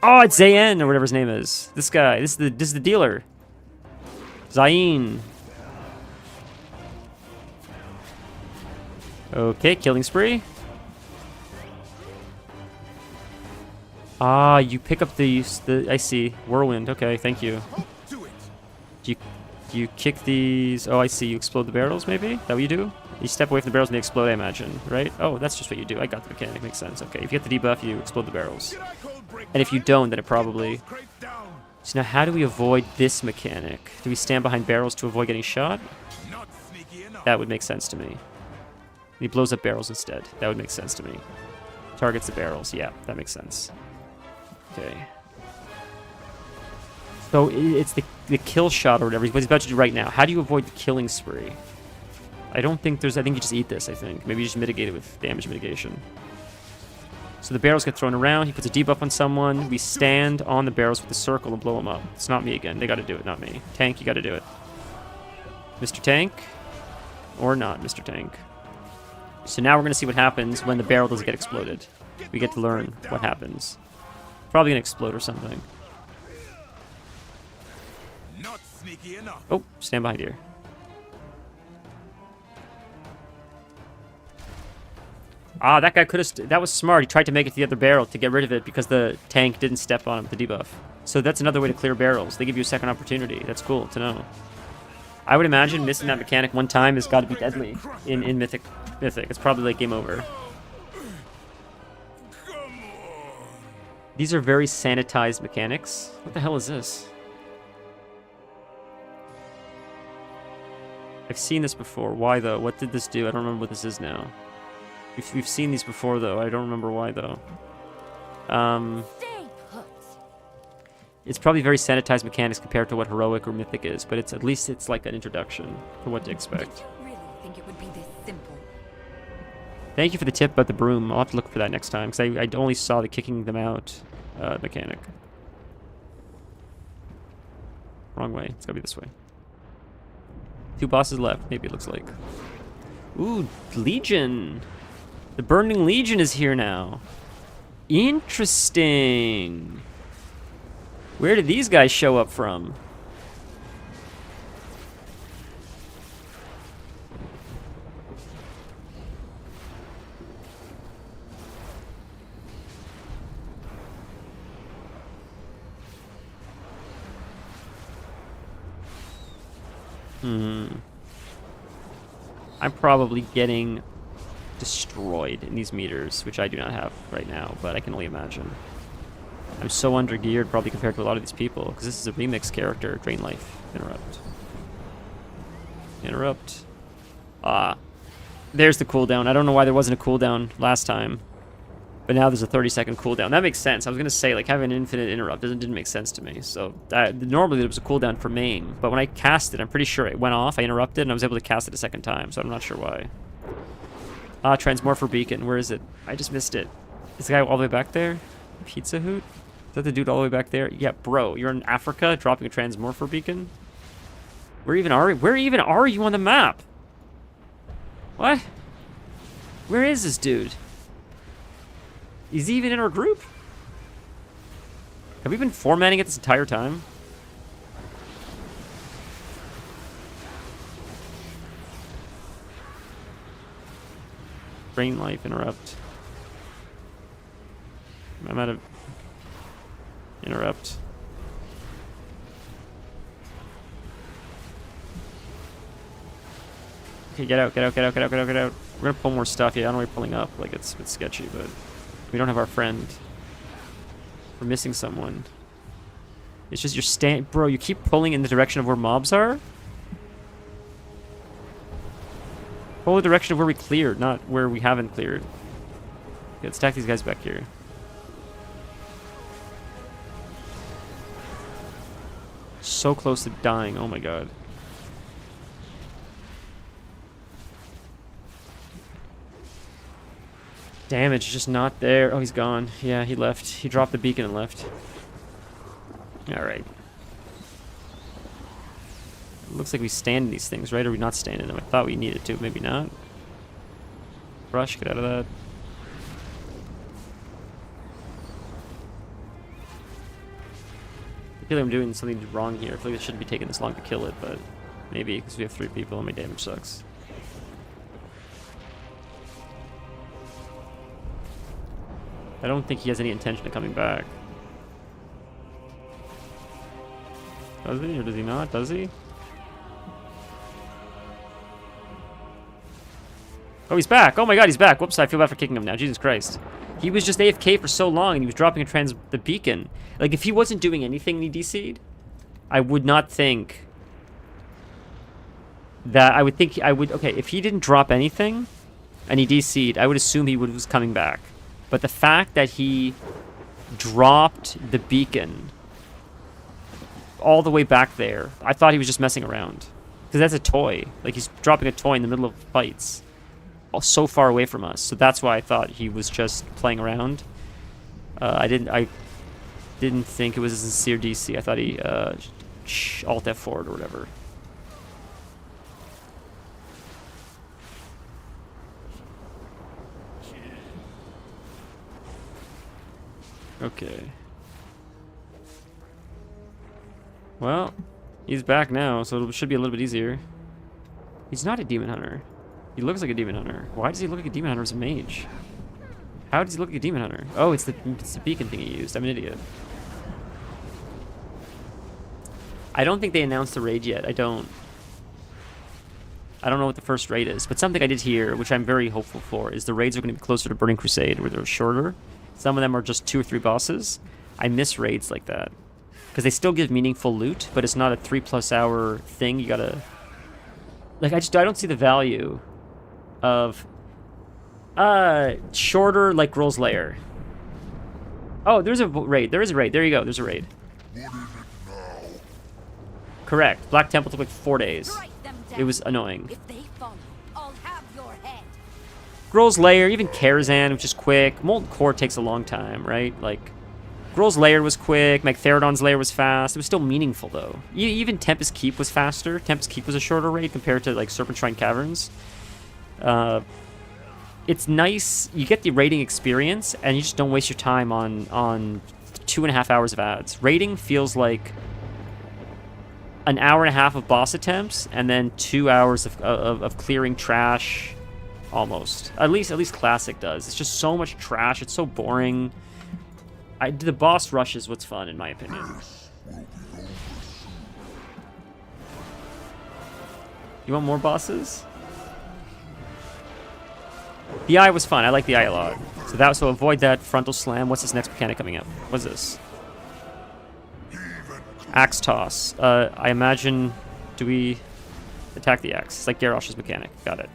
Oh, it's Zayn or whatever his name is. This guy. This is the dealer. Zayn. Okay, killing spree. Ah, you pick up the I see. Whirlwind. Okay, thank you. Do you kick these? Oh, I see. You explode the barrels, maybe? Is that what you do? You step away from the barrels and they explode, I imagine, right? Oh, that's just what you do. I got the mechanic. Makes sense. Okay, if you get the debuff, you explode the barrels. And if you don't, then it probably... So now how do we avoid this mechanic? Do we stand behind barrels to avoid getting shot? That would make sense to me. He blows up barrels instead. That would make sense to me. Targets the barrels. Yeah, that makes sense. Okay. So it's the kill shot or whatever. What he's about to do right now. How do you avoid the killing spree? I don't think there's... I think you just eat this, I think. Maybe you just mitigate it with damage mitigation. So the barrels get thrown around. He puts a debuff on someone. We stand on the barrels with the circle and blow them up. It's not me again. They got to do it, not me. Tank, you got to do it. Mr. Tank? Or not, Mr. Tank. So now we're going to see what happens when the barrel doesn't get exploded. We get to learn what happens. Probably going to explode or something. Oh, stand behind here. Ah, that guy could have... That was smart. He tried to make it to the other barrel to get rid of it because the tank didn't step on him with the debuff. So that's another way to clear barrels. They give you a second opportunity. That's cool to know. I would imagine missing that mechanic one time has got to be deadly in Mythic. It's probably like game over. These are very sanitized mechanics. What the hell is this? I've seen this before. Why, though? What did this do? I don't remember what this is now. We've seen these before, though. I don't remember why, though. It's probably very sanitized mechanics compared to what Heroic or Mythic is, but at least it's like an introduction for what to expect. Did you really think it would be this simple? Thank you for the tip about the broom. I'll have to look for that next time, because I only saw the kicking them out mechanic. Wrong way. It's gotta be this way. 2 bosses left, maybe it looks like. Ooh, Legion! The Burning Legion is here now. Interesting. Where did these guys show up from? I'm probably getting destroyed in these meters, which I do not have right now, but I can only imagine. I'm so under-geared probably compared to a lot of these people, because this is a remix character. Drain life. Interrupt. Interrupt. Ah. There's the cooldown. I don't know why there wasn't a cooldown last time. But now there's a 30-second cooldown. That makes sense. I was going to say, like, having an infinite interrupt didn't make sense to me. So, normally there was a cooldown for main. But when I cast it, I'm pretty sure it went off. I interrupted, and I was able to cast it a second time. So I'm not sure why. Transmorpher Beacon. Where is it? I just missed it. Is the guy all the way back there? Pizza Hoot? Is that the dude all the way back there? Yeah, bro. You're in Africa dropping a Transmorpher Beacon? Where even are you on the map? What? Where is this dude? Is he even in our group? Have we been formatting it this entire time? Brain life interrupt. I'm out of interrupt. Okay, get out. We're gonna pull more stuff. Yeah, I don't know why we're pulling up. Like, it's sketchy, but we don't have our friend. We're missing someone. It's just your bro, you keep pulling in the direction of where mobs are? Pull the direction of where we cleared, not where we haven't cleared. Okay, let's stack these guys back here. So close to dying, oh my god. Damage just not there. Oh, he's gone. Yeah, he left. He dropped the beacon and left. Alright. Looks like we stand in these things, right? Or we not stand in them? I thought we needed to. Maybe not. Rush, get out of that. I feel like I'm doing something wrong here. I feel like it shouldn't be taking this long to kill it, but maybe because we have 3 people and my damage sucks. I don't think he has any intention of coming back. Does he, or does he not? Does he? Oh, he's back! Oh my god, he's back! Whoops, I feel bad for kicking him now. Jesus Christ. He was just AFK for so long, and he was dropping the beacon. Like, if he wasn't doing anything and he DC'd, I would not think... that... I would... Okay, if he didn't drop anything, and he DC'd, I would assume he was coming back. But the fact that he dropped the beacon all the way back there, I thought he was just messing around. Because that's a toy. Like, he's dropping a toy in the middle of fights. So far away from us. So that's why I thought he was just playing around. I didn't think it was a sincere DC. I thought he Alt F4 or whatever. Okay. Well, he's back now, so it should be a little bit easier. He's not a demon hunter. He looks like a demon hunter. Why does he look like a demon hunter as a mage? How does he look like a demon hunter? Oh, it's the beacon thing he used. I'm an idiot. I don't think they announced the raid yet. I don't know what the first raid is, but something I did hear, which I'm very hopeful for, is the raids are going to be closer to Burning Crusade, where they're shorter. Some of them are just 2 or 3 bosses. I miss raids like that. Because they still give meaningful loot, but it's not a 3+ hour thing. You gotta... Like, I don't see the value of... shorter, like, Grohl's Lair. Oh, there's a raid. There is a raid. There you go. There's a raid. Correct. Black Temple took like 4 days. It was annoying. If they follow, I'll have your head. Grohl's Lair, even Karazhan, which is quick. Molten Core takes a long time, right? Like, Grohl's Lair was quick. Magtheridon's Lair was fast. It was still meaningful, though. Even Tempest Keep was faster. Tempest Keep was a shorter raid compared to, like, Serpent Shrine Caverns. It's nice. You get the raiding experience, and you just don't waste your time on 2.5 hours of ads. Raiding feels like an hour and a half of boss attempts, and then 2 hours of clearing trash, almost. At least Classic does. It's just so much trash. It's so boring. The boss rush is what's fun, in my opinion. You want more bosses? The eye was fun. I like the eye a lot. So avoid that frontal slam. What's this next mechanic coming up? What's this? Axe toss. I imagine... Do we attack the axe? It's like Garrosh's mechanic. Got it.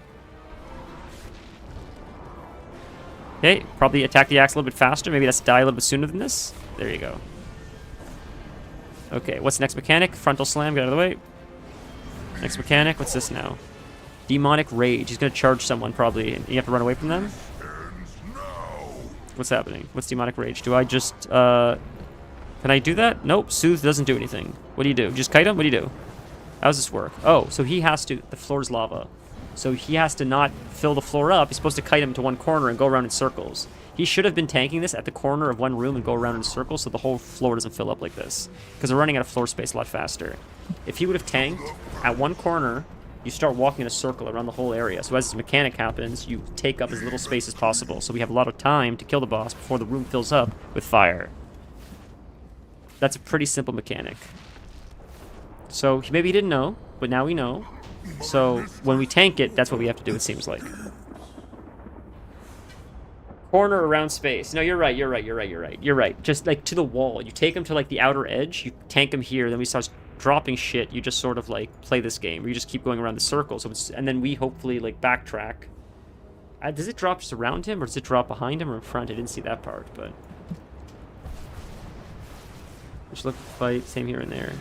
Okay, probably attack the axe a little bit faster. Maybe that's die a little bit sooner than this. There you go. Okay, what's the next mechanic? Frontal slam, get out of the way. Next mechanic, what's this now? Demonic rage. He's gonna charge someone probably, and you have to run away from them? What's happening? What's demonic rage? Do I just, can I do that? Nope, soothe doesn't do anything. What do you do? Just kite him? What do you do? How does this work? Oh, so he has to, the floor's lava. So he has to not fill the floor up. He's supposed to kite him to one corner and go around in circles. He should have been tanking this at the corner of one room and go around in circles so the whole floor doesn't fill up like this. Because we're running out of floor space a lot faster. If he would have tanked at one corner, you start walking in a circle around the whole area. So as this mechanic happens, you take up as little space as possible. So we have a lot of time to kill the boss before the room fills up with fire. That's a pretty simple mechanic. So maybe he didn't know, but now we know. So when we tank it, that's what we have to do, it seems like. Corner around space. No, you're right, you're right, you're right, you're right. You're right. Just like to the wall. You take him to like the outer edge, you tank him here, then we start dropping shit. You just sort of like play this game where you just keep going around the circle. So it's, and then we hopefully like backtrack. Does it drop just around him or does it drop behind him or in front? I didn't see that part, but. Just look fight, same here and there.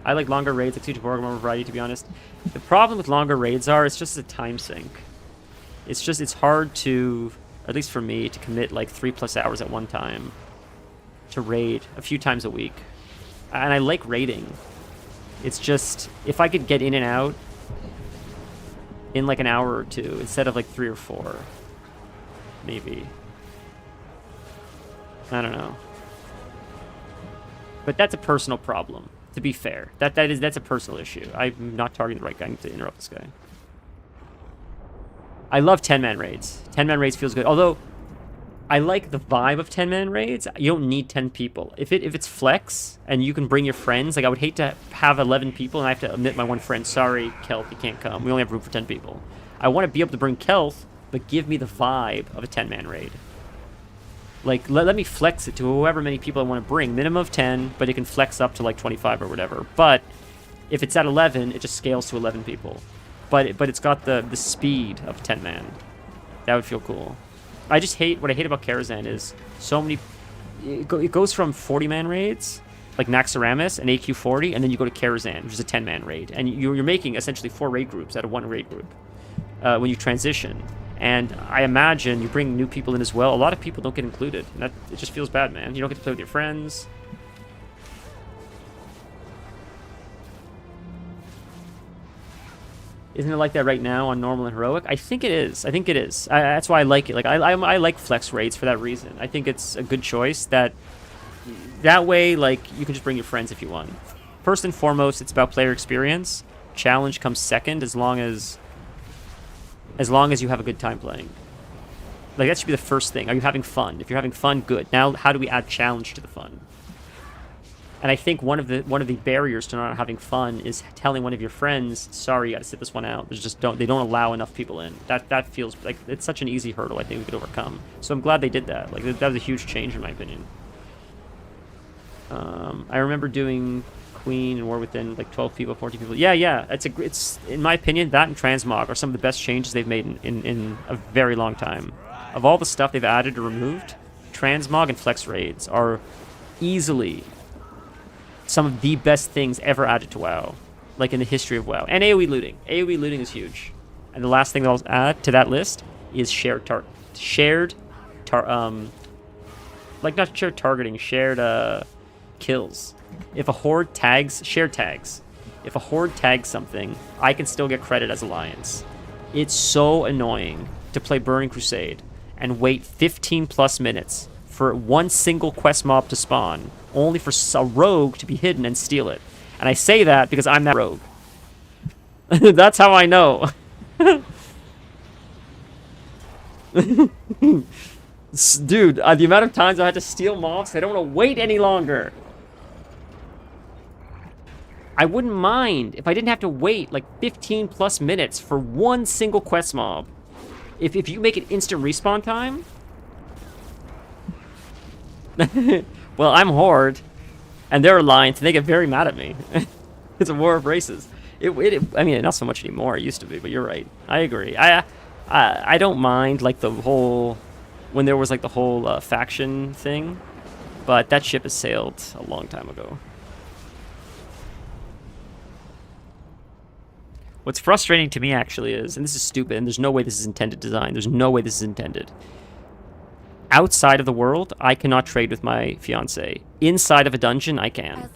I like longer raids, like Siege of Borg, more variety, to be honest. The problem with longer raids it's just a time sink. It's hard to, at least for me, to commit like 3+ hours at one time to raid a few times a week. And I like raiding. It's just, if I could get in and out in like an hour or two, instead of like 3 or 4, maybe. I don't know. But that's a personal problem. To be fair, that's a personal issue. I'm not targeting the right guy. I need to interrupt this guy. I love 10-man raids. 10-man raids feels good. Although, I like the vibe of 10-man raids. You don't need 10 people. If it's flex and you can bring your friends, like I would hate to have 11 people and I have to omit my one friend. Sorry, Kelth, you can't come. We only have room for 10 people. I want to be able to bring Kelth, but give me the vibe of a 10-man raid. Like, let me flex it to however many people I want to bring. Minimum of 10, but it can flex up to like 25 or whatever. But if it's at 11, it just scales to 11 people. But it's got the speed of 10-man. That would feel cool. I just hate, what I hate about Karazhan is so many, it goes from 40-man raids, like Naxxramas and AQ40, and then you go to Karazhan, which is a 10-man raid. And you're making essentially 4 raid groups out of 1 raid group when you transition. And I imagine you bring new people in as well. A lot of people don't get included. And it just feels bad, man. You don't get to play with your friends. Isn't it like that right now on normal and heroic? I think it is. I think it is. That's why I like it. Like I like flex raids for that reason. I think it's a good choice. That way, like, you can just bring your friends if you want. First and foremost, it's about player experience. Challenge comes second, as long as you have a good time playing. Like, that should be the first thing. Are you having fun? If you're having fun, good. Now, how do we add challenge to the fun? And I think one of the barriers to not having fun is telling one of your friends, sorry, you gotta sit this one out. There's just they don't allow enough people in. That feels like it's such an easy hurdle I think we could overcome. So I'm glad they did that. Like, that was a huge change in my opinion. I remember doing Queen and War Within, like 12 people, 14 people. Yeah. It's in my opinion, that and Transmog are some of the best changes they've made in a very long time. Of all the stuff they've added or removed, Transmog and Flex Raids are easily some of the best things ever added to WoW, like in the history of WoW. And AoE looting. AoE looting is huge. And the last thing that I'll add to that list is shared kills. If a horde tags, shared tags. If a horde tags something, I can still get credit as Alliance. It's so annoying to play Burning Crusade and wait 15+ minutes for one single quest mob to spawn, only for a rogue to be hidden and steal it. And I say that because I'm that rogue. That's how I know. Dude, the amount of times I had to steal mobs, I don't want to wait any longer. I wouldn't mind if I didn't have to wait like 15+ minutes for one single quest mob. If you make it instant respawn time... Well, I'm Horde, and they're Alliance, and they get very mad at me. It's a war of races. I mean, not so much anymore. It used to be, but you're right. I agree. I don't mind like the whole when there was like the whole faction thing, but that ship has sailed a long time ago. What's frustrating to me actually is, and this is stupid, and there's no way this is intended design. There's no way this is intended. Outside of the world, I cannot trade with my fiance. Inside of a dungeon, I can.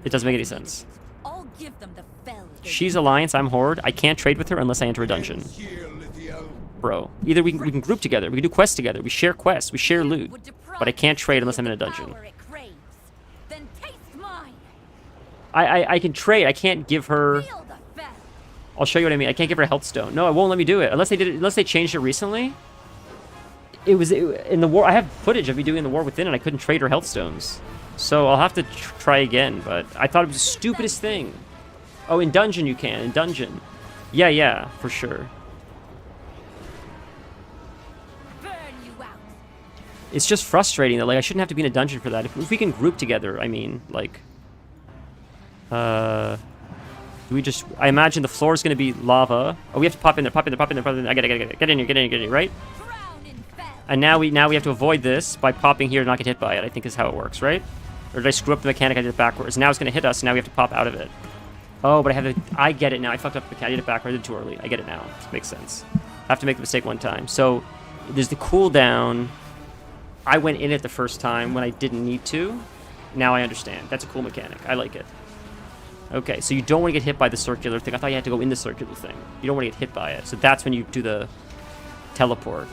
It doesn't make any sense. I'll give them the fell. She's Alliance, I'm Horde. I can't trade with her unless I enter a dungeon. Bro, either we can group together, we can do quests together, we share quests, we share loot, but I can't trade unless I'm in a dungeon. I can trade, I can't give her... I'll show you what I mean. I can't give her a health stone. No, it won't let me do it unless they changed it recently. It was in the war. I have footage of me doing the war within, and I couldn't trade her health stones. So I'll have to try again. But I thought it was the stupidest thing. Oh, in dungeon you can. In dungeon, yeah, for sure. It's just frustrating that like I shouldn't have to be in a dungeon for that. If we can group together, I mean, like, we just, I imagine the floor is going to be lava. Oh, we have to pop in there, pop in there, pop in there, pop in there. I get it. Get in here, get in here, right? And now we have to avoid this by popping here to not get hit by it, I think is how it works, right? Or did I screw up the mechanic? I did it backwards. Now it's going to hit us, and now we have to pop out of it. Oh, but I get it now. I fucked up the mechanic. I did it backwards. I did it too early. I get it now. It makes sense. I have to make the mistake one time. So there's the cooldown. I went in it the first time when I didn't need to. Now I understand. That's a cool mechanic. I like it. Okay, so you don't want to get hit by the circular thing. I thought you had to go in the circular thing. You don't want to get hit by it. So that's when you do the teleport.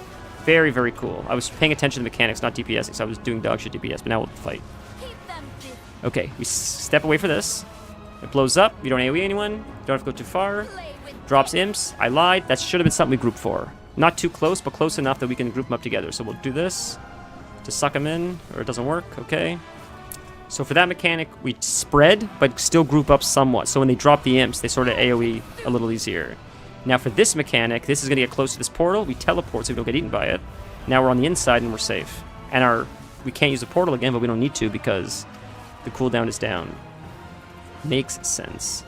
Very, very cool. I was paying attention to the mechanics, not DPSing, so I was doing dog shit DPS, but now we'll fight. Okay, we step away for this. It blows up. You don't AoE anyone. You don't have to go too far. Drops imps. I lied. That should have been something we grouped for. Not too close, but close enough that we can group them up together. So we'll do this to suck them in, or it doesn't work. Okay. So for that mechanic, we spread, but still group up somewhat. So when they drop the imps, they sort of AoE a little easier. Now for this mechanic, this is going to get close to this portal. We teleport so we don't get eaten by it. Now we're on the inside and we're safe. And we can't use the portal again, but we don't need to because the cooldown is down. Makes sense.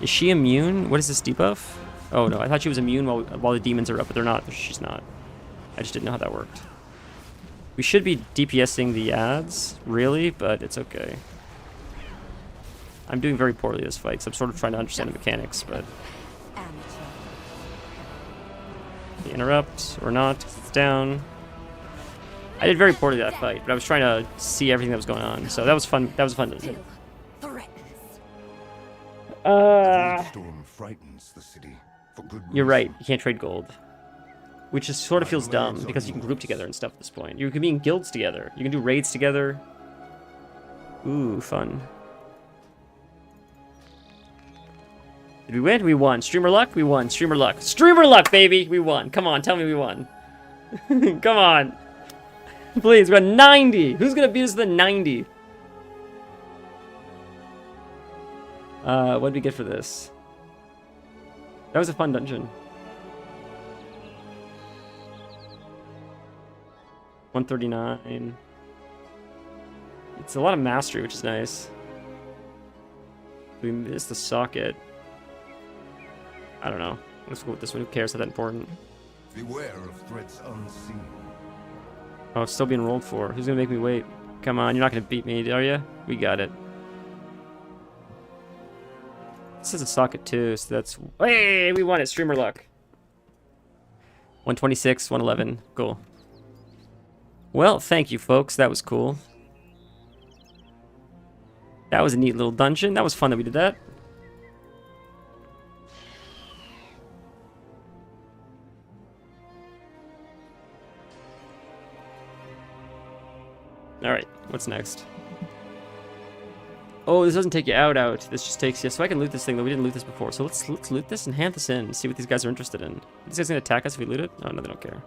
Is she immune? What is this debuff? Oh no, I thought she was immune while the demons are up, but they're not. She's not. I just didn't know how that worked. We should be DPSing the ads, really, but it's okay. I'm doing very poorly this fight, so I'm sort of trying to understand the mechanics, but... The interrupt, or not, it's down. I did very poorly that fight, but I was trying to see everything that was going on, so that was fun. That was fun to do. Storm frightens the city for good reason. You're right, you can't trade gold. Which just sort of feels dumb, because you can group together and stuff at this point. You can be in guilds together. You can do raids together. Ooh, fun. Did we win? We won. Streamer luck? We won. Streamer luck. Streamer luck, baby! We won. Come on, tell me we won. Come on. Please, we're at 90! Who's gonna beat us to the 90? What did we get for this? That was a fun dungeon. 139. It's a lot of mastery, which is nice. We missed the socket. I don't know. Let's go with this one. Who cares? Is that important? Beware of threats unseen. Oh, it's still being rolled for. Who's gonna make me wait? Come on, you're not gonna beat me, are you? We got it. This is a socket too, so that's... Hey, we won it. Streamer luck. 126, 111. Cool. Well, thank you, folks. That was cool. That was a neat little dungeon. That was fun that we did that. Alright, what's next? Oh, this doesn't take you out. This just takes you... So I can loot this thing, though we didn't loot this before. So let's loot this and hand this in and see what these guys are interested in. Are these guys gonna attack us if we loot it? Oh, no, they don't care.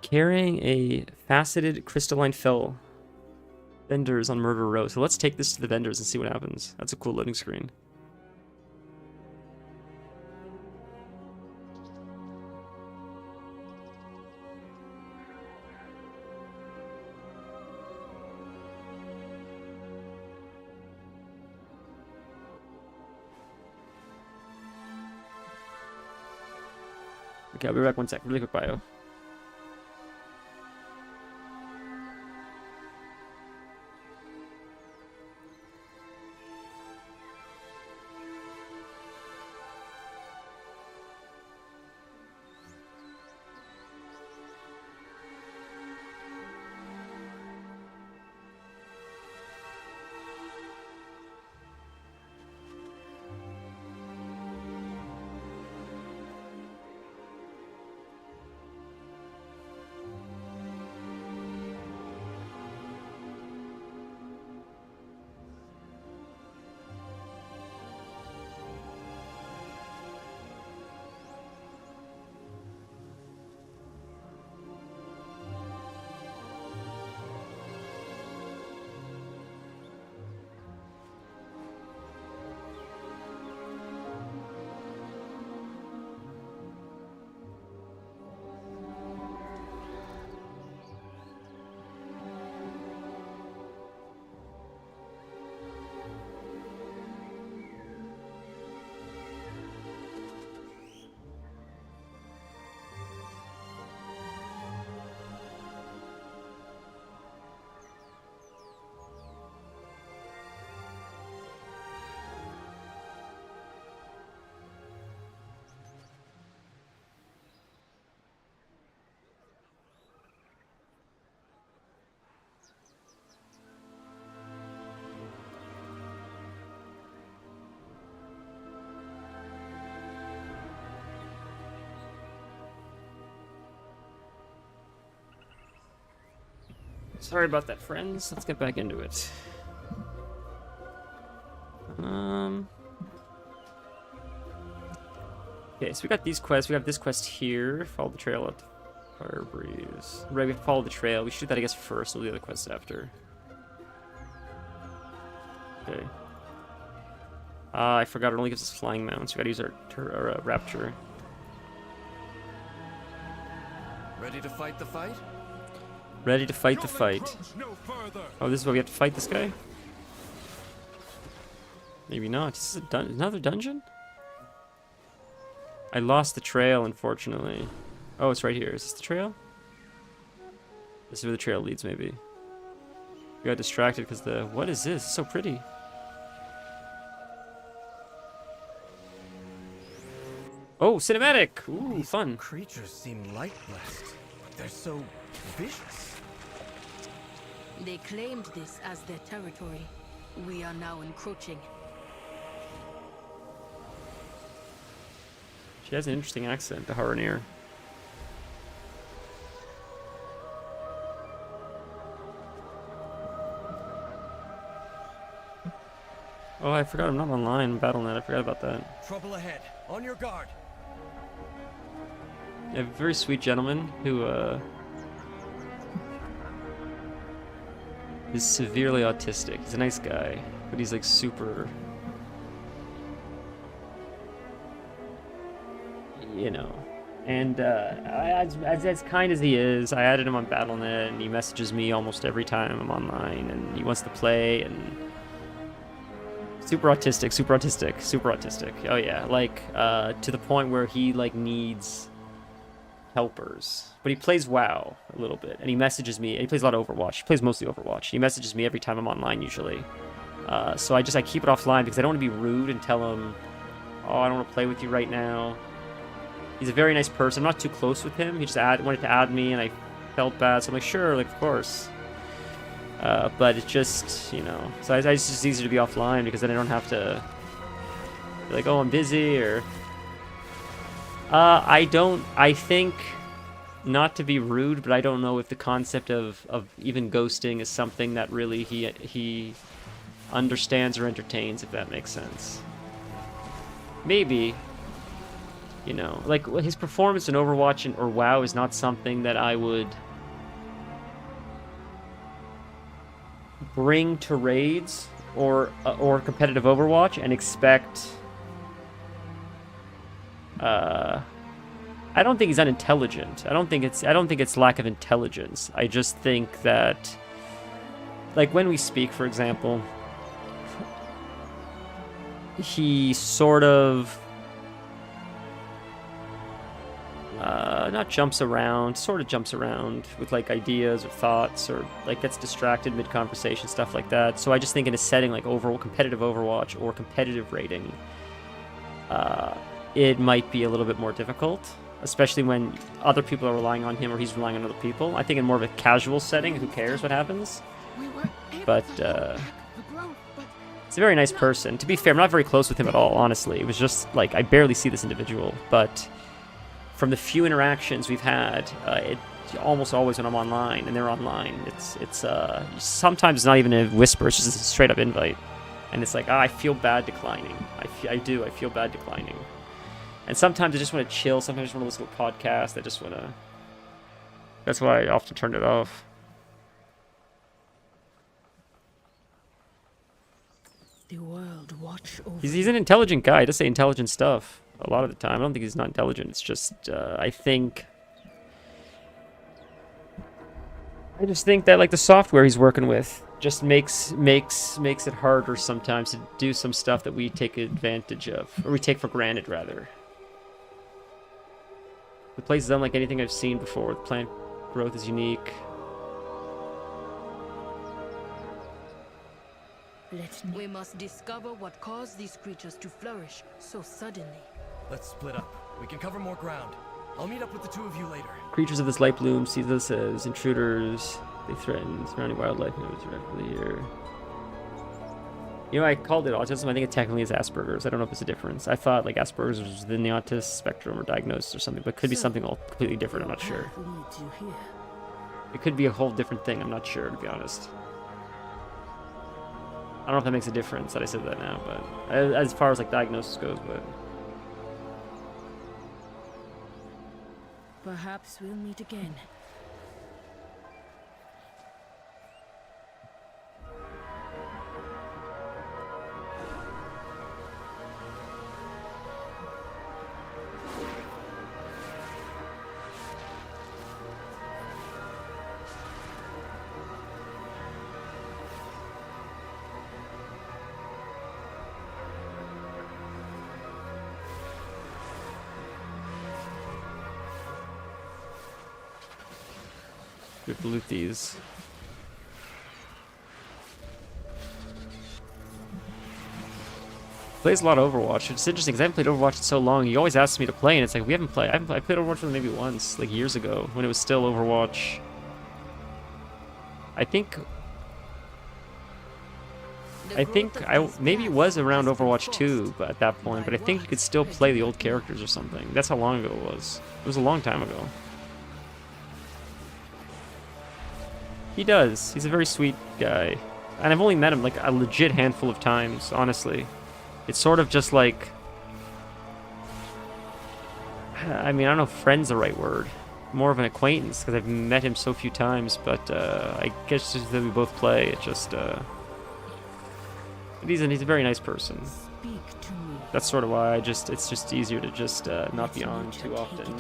Carrying a faceted crystalline fell. Vendors on Murder Row. So let's take this to the vendors and see what happens. That's a cool loading screen. Okay, I'll be back 1 sec. Really quick bio. Sorry about that, friends. Let's get back into it. Okay, so we got these quests. We have this quest here. Follow the trail up Fire Breeze. Right, we have to follow the trail. We should do that, I guess, first. We'll do the other quests after. Okay. I forgot it only gives us flying mounts. We gotta use our rapture. Ready to fight the fight? Ready to fight the fight. Oh, this is where we have to fight this guy? Maybe not. This is another dungeon? I lost the trail, unfortunately. Oh, it's right here. Is this the trail? This is where the trail leads, maybe. We got distracted because the... What is this? It's so pretty. Oh, cinematic! Ooh, fun. Creatures seem light blessed, but they're so vicious. They claimed this as their territory. We are now encroaching. She has an interesting accent, the Haranir. Oh, I forgot I'm not online in Battle.net. I forgot about that. Trouble ahead. On your guard. A very sweet gentleman who is severely autistic. He's a nice guy, but he's like super, you know. And as kind as he is, I added him on Battle.net, and he messages me almost every time I'm online, and he wants to play, and super autistic, super autistic, super autistic. Oh yeah, like to the point where he like needs helpers. But he plays WoW a little bit, and he messages me. And he plays a lot of Overwatch. He plays mostly Overwatch. He messages me every time I'm online usually. So I keep it offline because I don't want to be rude and tell him, oh, I don't want to play with you right now. He's a very nice person. I'm not too close with him. He just wanted to add me, and I felt bad, so I'm like, sure, like, of course. But it's just, you know, so it's just easier to be offline because then I don't have to be like, oh, I'm busy, or... I think, not to be rude, but I don't know if the concept of even ghosting is something that really he understands or entertains, if that makes sense. Maybe, you know, like, his performance in Overwatch or WoW is not something that I would bring to raids or competitive Overwatch and expect... I don't think he's unintelligent. I don't think it's lack of intelligence. I just think that, like, when we speak, for example, he sort of not jumps around, sort of jumps around with like ideas or thoughts, or like gets distracted mid-conversation, stuff like that. So I just think in a setting like competitive Overwatch or competitive rating, it might be a little bit more difficult, especially when other people are relying on him or he's relying on other people. I think in more of a casual setting, who cares what happens? But he's a very nice person. To be fair, I'm not very close with him at all, honestly. It was just like I barely see this individual, but from the few interactions we've had, it almost always when I'm online and they're online, it's sometimes it's not even a whisper, it's just a straight up invite, and it's like, I feel bad declining. I feel bad declining, and sometimes I just want to chill. Sometimes I just want to listen to a podcast. I just want to. That's why I often turn it off. The world watch over. He's an intelligent guy. He does say intelligent stuff a lot of the time. I don't think he's not intelligent. It's just I just think that like the software he's working with just makes it harder sometimes to do some stuff that we take advantage of, or we take for granted rather. The place is unlike anything I've seen before. The plant growth is unique. We must discover what caused these creatures to flourish so suddenly. Let's split up. We can cover more ground. I'll meet up with the two of you later. Creatures of this light bloom see this as intruders. They threaten surrounding wildlife and it's directly here. You know, I called it autism. I think it technically is Asperger's. I don't know if it's a difference. I thought like Asperger's was within the autism spectrum or diagnosis or something, but it could be something all completely different. I'm not sure. It could be a whole different thing. I'm not sure, to be honest. I don't know if that makes a difference that I said that now, but as far as like diagnosis goes, but perhaps we'll meet again. we have to loot these. Plays a lot of Overwatch. It's interesting because I haven't played Overwatch in so long. You always ask me to play, and it's like we haven't played. I played Overwatch with maybe once, like years ago, when it was still Overwatch. I think maybe it was around Overwatch 2, but at that point. But I think you could still play the old characters or something. That's how long ago it was. It was a long time ago. He does. He's a very sweet guy, and I've only met him like a legit handful of times. Honestly, it's sort of just like, I mean, I don't know if friend's the right word. More of an acquaintance because I've met him so few times. But I guess just that we both play. It just. He's a very nice person. That's sort of why it's just easier to just not be on too often,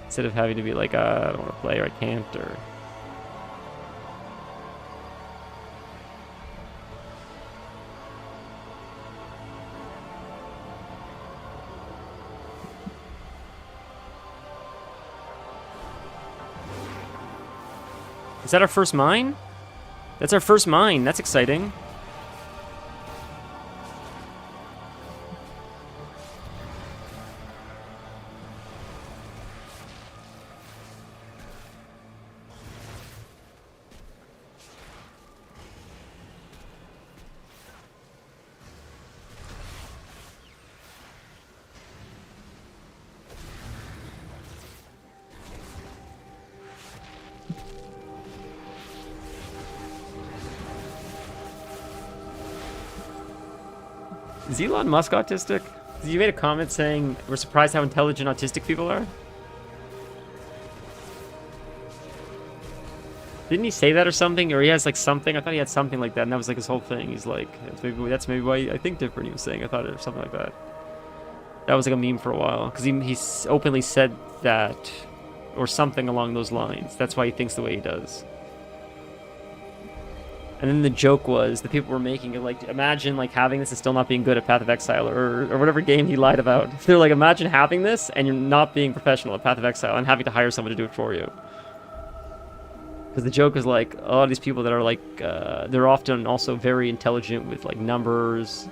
instead of having to be like, I don't want to play or I can't or. Is that our first mine? That's our first mine. That's exciting. Is Elon Musk autistic? You made a comment saying we're surprised how intelligent autistic people are. Didn't he say that or something? Or he has like something? I thought he had something like that, and that was like his whole thing. He's like, that's maybe why I think different. He was saying, I thought, or something like that. That was like a meme for a while because he openly said that, or something along those lines. That's why he thinks the way he does. And then the joke was, the people were making it like, imagine like having this and still not being good at Path of Exile or whatever game he lied about. They're like, imagine having this and you're not being professional at Path of Exile and having to hire someone to do it for you. Because the joke is like, a lot of these people that are like, they're often also very intelligent with like numbers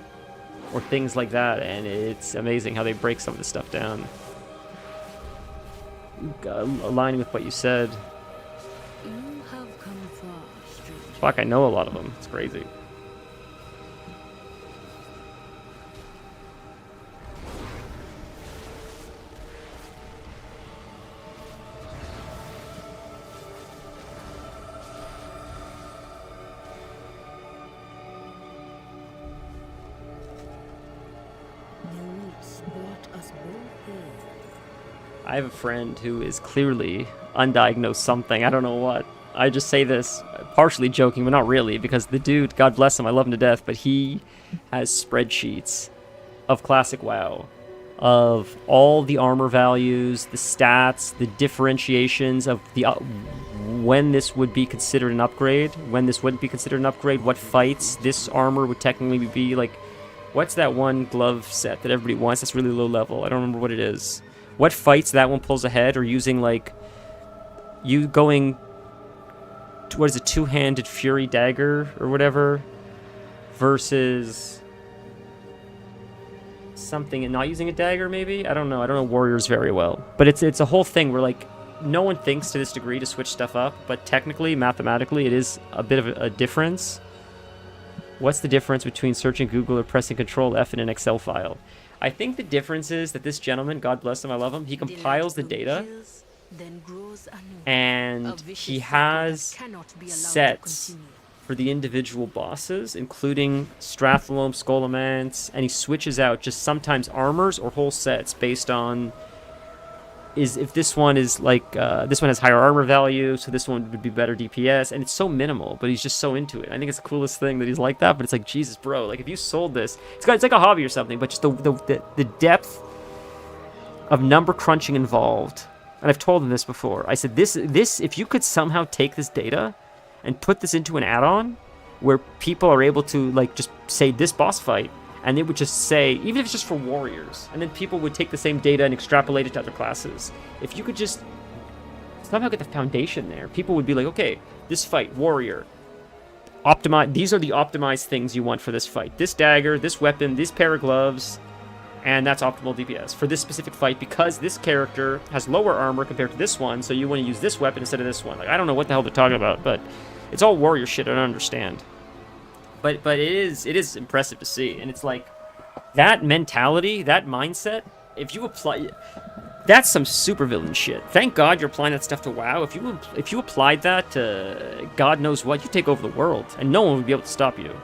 or things like that, and it's amazing how they break some of this stuff down. Aligning with what you said. You have come far, stranger. Fuck, I know a lot of them. It's crazy. The roots brought us both here. I have a friend who is clearly undiagnosed something. I don't know what. I just say this partially joking, but not really, because the dude, God bless him, I love him to death, but he has spreadsheets of classic WoW, of all the armor values, the stats, the differentiations of the when this would be considered an upgrade, when this wouldn't be considered an upgrade, what fights this armor would technically be. Like, what's that one glove set that everybody wants that's really low level? I don't remember what it is. What fights that one pulls ahead, or using like you going to, what is it, two-handed fury dagger or whatever versus something and not using a dagger, maybe? I don't know warriors very well, but it's a whole thing where like no one thinks to this degree to switch stuff up, but technically, mathematically, it is a bit of a difference. What's the difference between searching Google or pressing Control F in an Excel file? I think the difference is that this gentleman, God bless him, I love him, he compiles the data and he has sets for the individual bosses, including Strathalom, Skullomance, and he switches out just sometimes armors or whole sets based on if this one is like, this one has higher armor value, so this one would be better DPS, and it's so minimal, but he's just so into it. I think it's the coolest thing that he's like that, but it's like, Jesus, bro, like if you sold this, it's like a hobby or something, but just the depth of number crunching involved. And I've told him this before. I said, this, if you could somehow take this data and put this into an add-on where people are able to like just say this boss fight, and it would just say, even if it's just for warriors, and then people would take the same data and extrapolate it to other classes. If you could just somehow get the foundation there, people would be like, okay, this fight, warrior, optimize. These are the optimized things you want for this fight. This dagger, this weapon, this pair of gloves, and that's optimal DPS for this specific fight because this character has lower armor compared to this one, so you want to use this weapon instead of this one. Like, I don't know what the hell they're talking about, but it's all warrior shit. I don't understand. But it is impressive to see, and it's like that mentality, that mindset. If you apply, that's some supervillain shit. Thank God you're applying that stuff to WoW. If you applied that to God knows what, you take over the world, and no one would be able to stop you.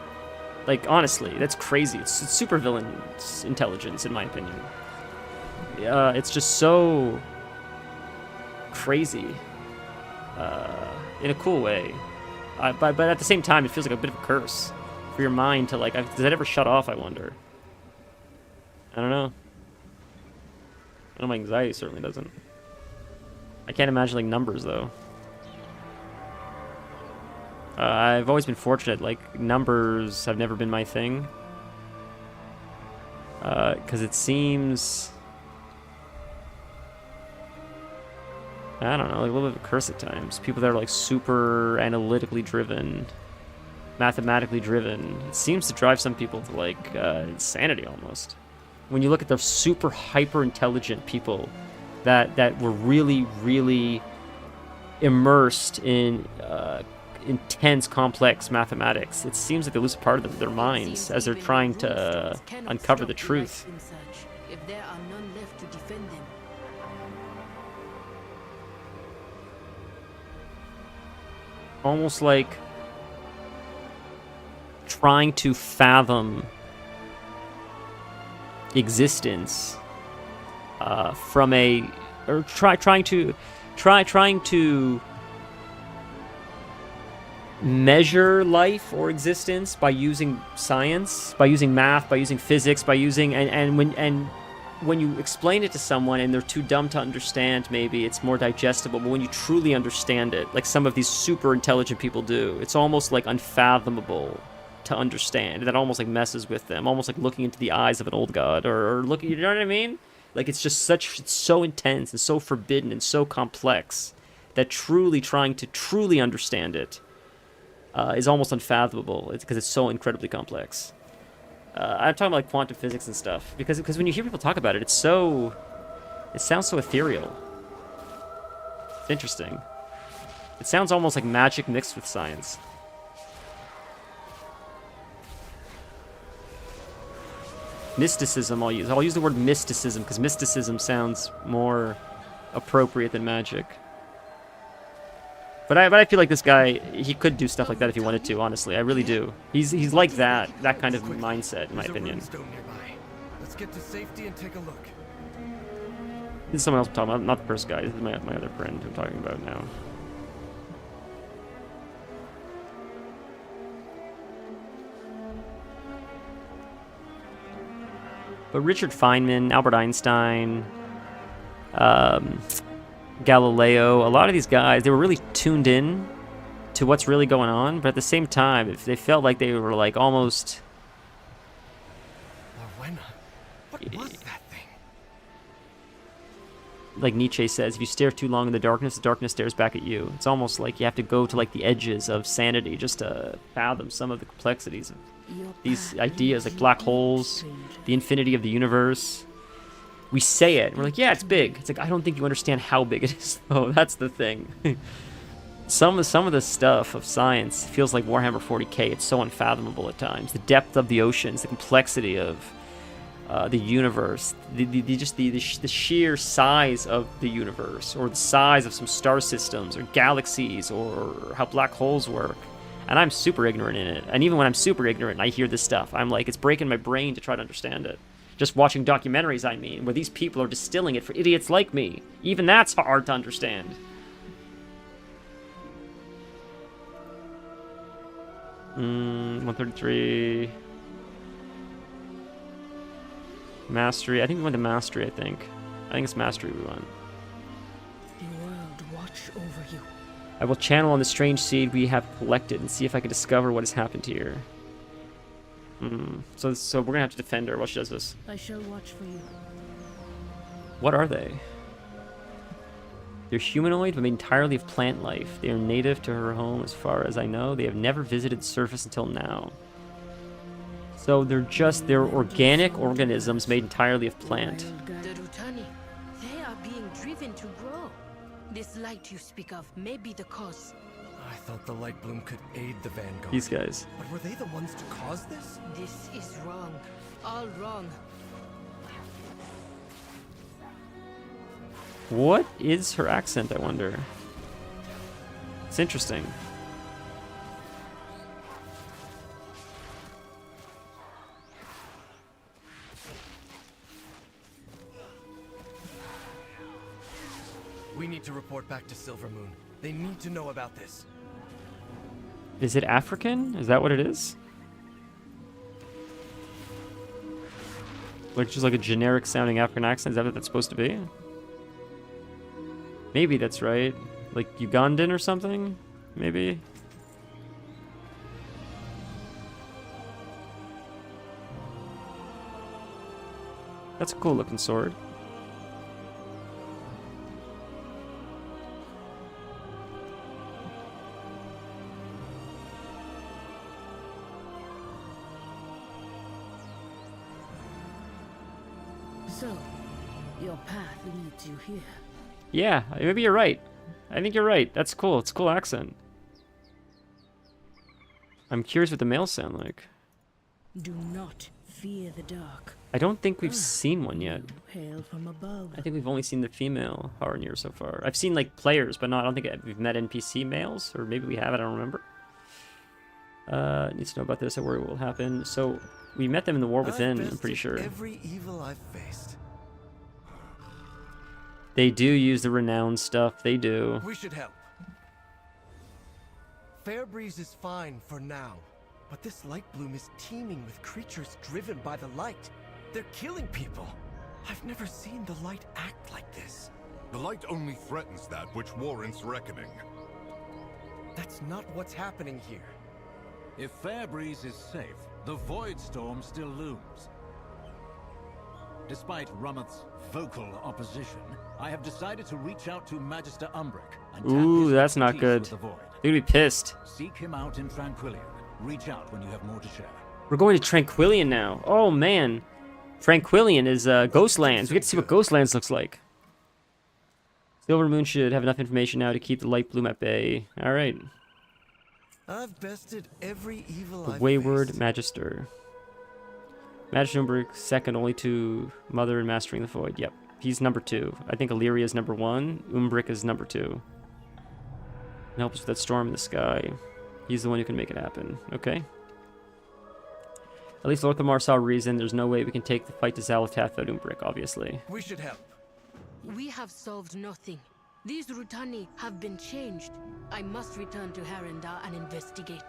Like honestly, that's crazy. It's supervillain intelligence, in my opinion. It's just so crazy, in a cool way. But at the same time, it feels like a bit of a curse for your mind to like. Does that ever shut off? I wonder. I don't know. I know my anxiety certainly doesn't. I can't imagine like numbers though. I've always been fortunate. Like numbers have never been my thing. Because it seems, I don't know, like a little bit of a curse at times. People that are like super analytically driven, mathematically driven, it seems to drive some people to like insanity almost. When you look at the super hyper intelligent people that were really, really immersed in intense, complex mathematics, it seems like they lose a part of their minds as they're trying to uncover the truth. If there are none left to defend them. Almost like trying to fathom existence from a, or trying to measure life or existence by using science, by using math, by using physics, by using and when you explain it to someone and they're too dumb to understand, maybe it's more digestible. But when you truly understand it, like some of these super intelligent people do, it's almost like unfathomable to understand. That almost like messes with them, almost like looking into the eyes of an old god, or looking, you know what I mean? Like it's just it's so intense and so forbidden and so complex that trying to truly understand it is almost unfathomable. It's because it's so incredibly complex. I'm talking about like quantum physics and stuff because when you hear people talk about it, it sounds so ethereal. It's interesting. It sounds almost like magic mixed with science. Mysticism I'll use the word mysticism because mysticism sounds more appropriate than magic. But I feel like this guy, he could do stuff like that if he wanted to, honestly. I really do. He's like that kind of mindset, in my opinion. Let's get to safety and take a look. This is someone else I'm talking about, not the first guy. This is my other friend I'm talking about now. But Richard Feynman, Albert Einstein, Galileo, a lot of these guys, they were really tuned in to what's really going on, but at the same time, if they felt like they were like almost... What was that thing? Like Nietzsche says, if you stare too long in the darkness stares back at you. It's almost like you have to go to like the edges of sanity just to fathom some of the complexities of these ideas, like black holes, the infinity of the universe. We say it, and we're like, yeah, it's big. It's like, I don't think you understand how big it is, though. That's the thing. Some of the stuff of science feels like Warhammer 40k. It's so unfathomable at times. The depth of the oceans, the complexity of the universe, the sheer size of the universe, or the size of some star systems, or galaxies, or how black holes work. And I'm super ignorant in it. And even when I'm super ignorant and I hear this stuff, I'm like, it's breaking my brain to try to understand it. Just watching documentaries, I mean, where these people are distilling it for idiots like me. Even that's hard to understand. Hmm, 133. Mastery. I think we went to Mastery, I think it's Mastery we won. The world watch over you. I will channel on the strange seed we have collected and see if I can discover what has happened here. So we're gonna have to defend her while she does this. I shall watch for you. What are they? They're humanoid, but made entirely of plant life. They are native to her home, as far as I know. They have never visited the surface until now. So they're organic organisms made entirely of plant. The Rutani, they are being driven to grow. This light you speak of may be the cause. I thought the light bloom could aid the Vanguard. These guys. But were they the ones to cause this? This is wrong. All wrong. What is her accent, I wonder? It's interesting. We need to report back to Silvermoon. They need to know about this. Is it African? Is that what it is? Like just like a generic sounding African accent? Is that what that's supposed to be? Maybe that's right. Like Ugandan or something? Maybe? That's a cool looking sword. So, your path leads you here. Yeah, maybe you're right. I think you're right. That's cool. It's a cool accent. I'm curious what the males sound like. Do not fear the dark. I don't think we've seen one yet. Hail from above. I think we've only seen the female Harnier so far. I've seen like players, but I don't think we've met NPC males, or maybe we have. I don't remember. Needs to know about this. I worry what will happen. So we met them in the War Within. I'm pretty sure. Every evil I've faced. They do use the renowned stuff. They do. We should help. Fairbreeze is fine for now, but this light bloom is teeming with creatures driven by the light. They're killing people. I've never seen the light act like this. The light only threatens that which warrants reckoning. That's not what's happening here. If Fairbreeze is safe, the Void Storm still looms. Despite Rummoth's vocal opposition, I have decided to reach out to Magister Umbric and tap Ooh, his that's not expertise good. with the Void. They're gonna be pissed. Seek him out in Tranquillion. Reach out when you have more to share. We're going to Tranquillion now. Oh man, Tranquillion is Ghostlands. We get to see what Ghostlands looks like. Silvermoon should have enough information now to keep the Light Bloom at bay. All right. I've bested every evil The I've Wayward faced. Magister. Magister Umbric, second only to Mother in Mastering the Void. Yep, he's number 2. I think Illyria is number 1. Umbric is number 2. And help us with that storm in the sky. He's the one who can make it happen. Okay. At least Lorthamar saw reason. There's no way we can take the fight to Zalatath without Umbric, obviously. We should help. We have solved nothing. These Rutani have been changed. I must return to Harendar and investigate.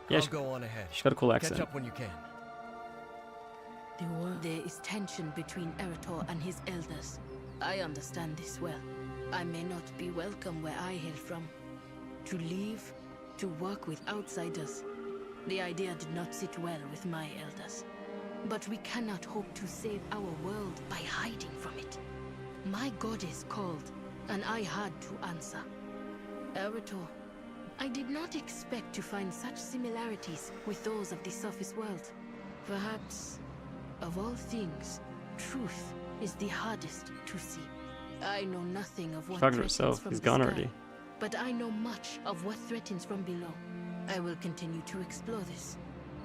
Yeah, I'll go on ahead. She's got a cool accent. Catch up when you can. There is tension between Eretor and his elders. I understand this well. I may not be welcome where I hail from. To leave, to work with outsiders. The idea did not sit well with my elders. But we cannot hope to save our world by hiding from it. My goddess called, and I had to answer. Eretor, I did not expect to find such similarities with those of the surface world. Perhaps, of all things, truth is the hardest to see. I know nothing of what Talking to threatens herself. from He's the gone sky, already. but I know much of what threatens from below. I will continue to explore this.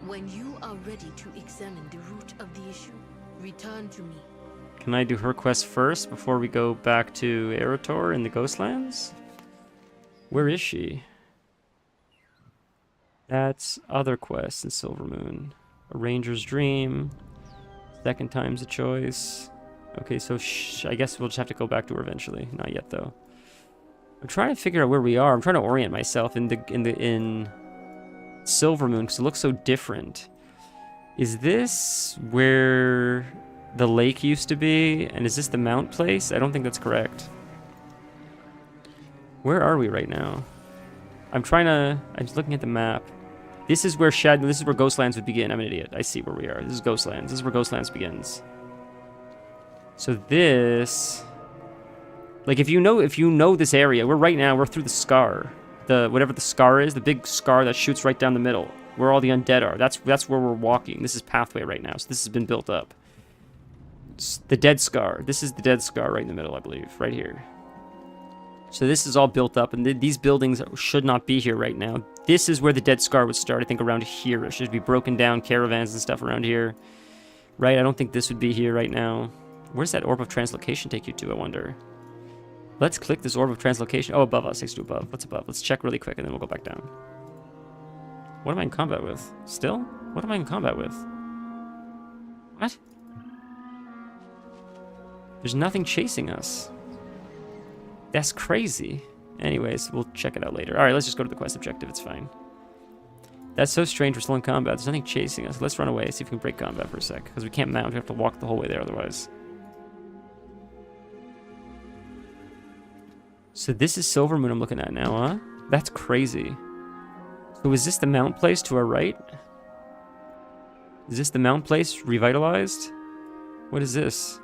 When you are ready to examine the root of the issue, return to me. Can I do her quest first before we go back to Eretor in the Ghostlands? Where is she? That's other quests in Silvermoon. A Ranger's Dream. Second time's a choice. Okay, so I guess we'll just have to go back to her eventually. Not yet though. I'm trying to figure out where we are. I'm trying to orient myself in Silvermoon because it looks so different. Is this where the lake used to be? And is this the Mount place? I don't think that's correct. Where are we right now? I'm just looking at the map. This is where Ghostlands would begin. I'm an idiot. I see where we are. This is Ghostlands. This is where Ghostlands begins. So this, like if you know this area, we're through the scar. Whatever the scar is, the big scar that shoots right down the middle, where all the undead are. That's where we're walking. This is pathway right now. So this has been built up. It's the dead scar. This is the dead scar right in the middle, I believe, right here. So this is all built up, and these buildings should not be here right now. This is where the dead scar would start. I think around here. It should be broken down caravans and stuff around here, right? I don't think this would be here right now. Where's that orb of translocation take you to? I wonder. Let's click this orb of translocation. Oh, above us. Takes you to above. What's above? Let's check really quick, and then we'll go back down. What am I in combat with? Still? What am I in combat with? What? There's nothing chasing us. That's crazy. Anyways, we'll check it out later. Alright, let's just go to the quest objective. It's fine. That's so strange. We're still in combat. There's nothing chasing us. Let's run away. See if we can break combat for a sec. Because we can't mount. We have to walk the whole way there otherwise. So this is Silvermoon I'm looking at now, huh? That's crazy. So is this the mount place to our right? Is this the mount place revitalized? What is this?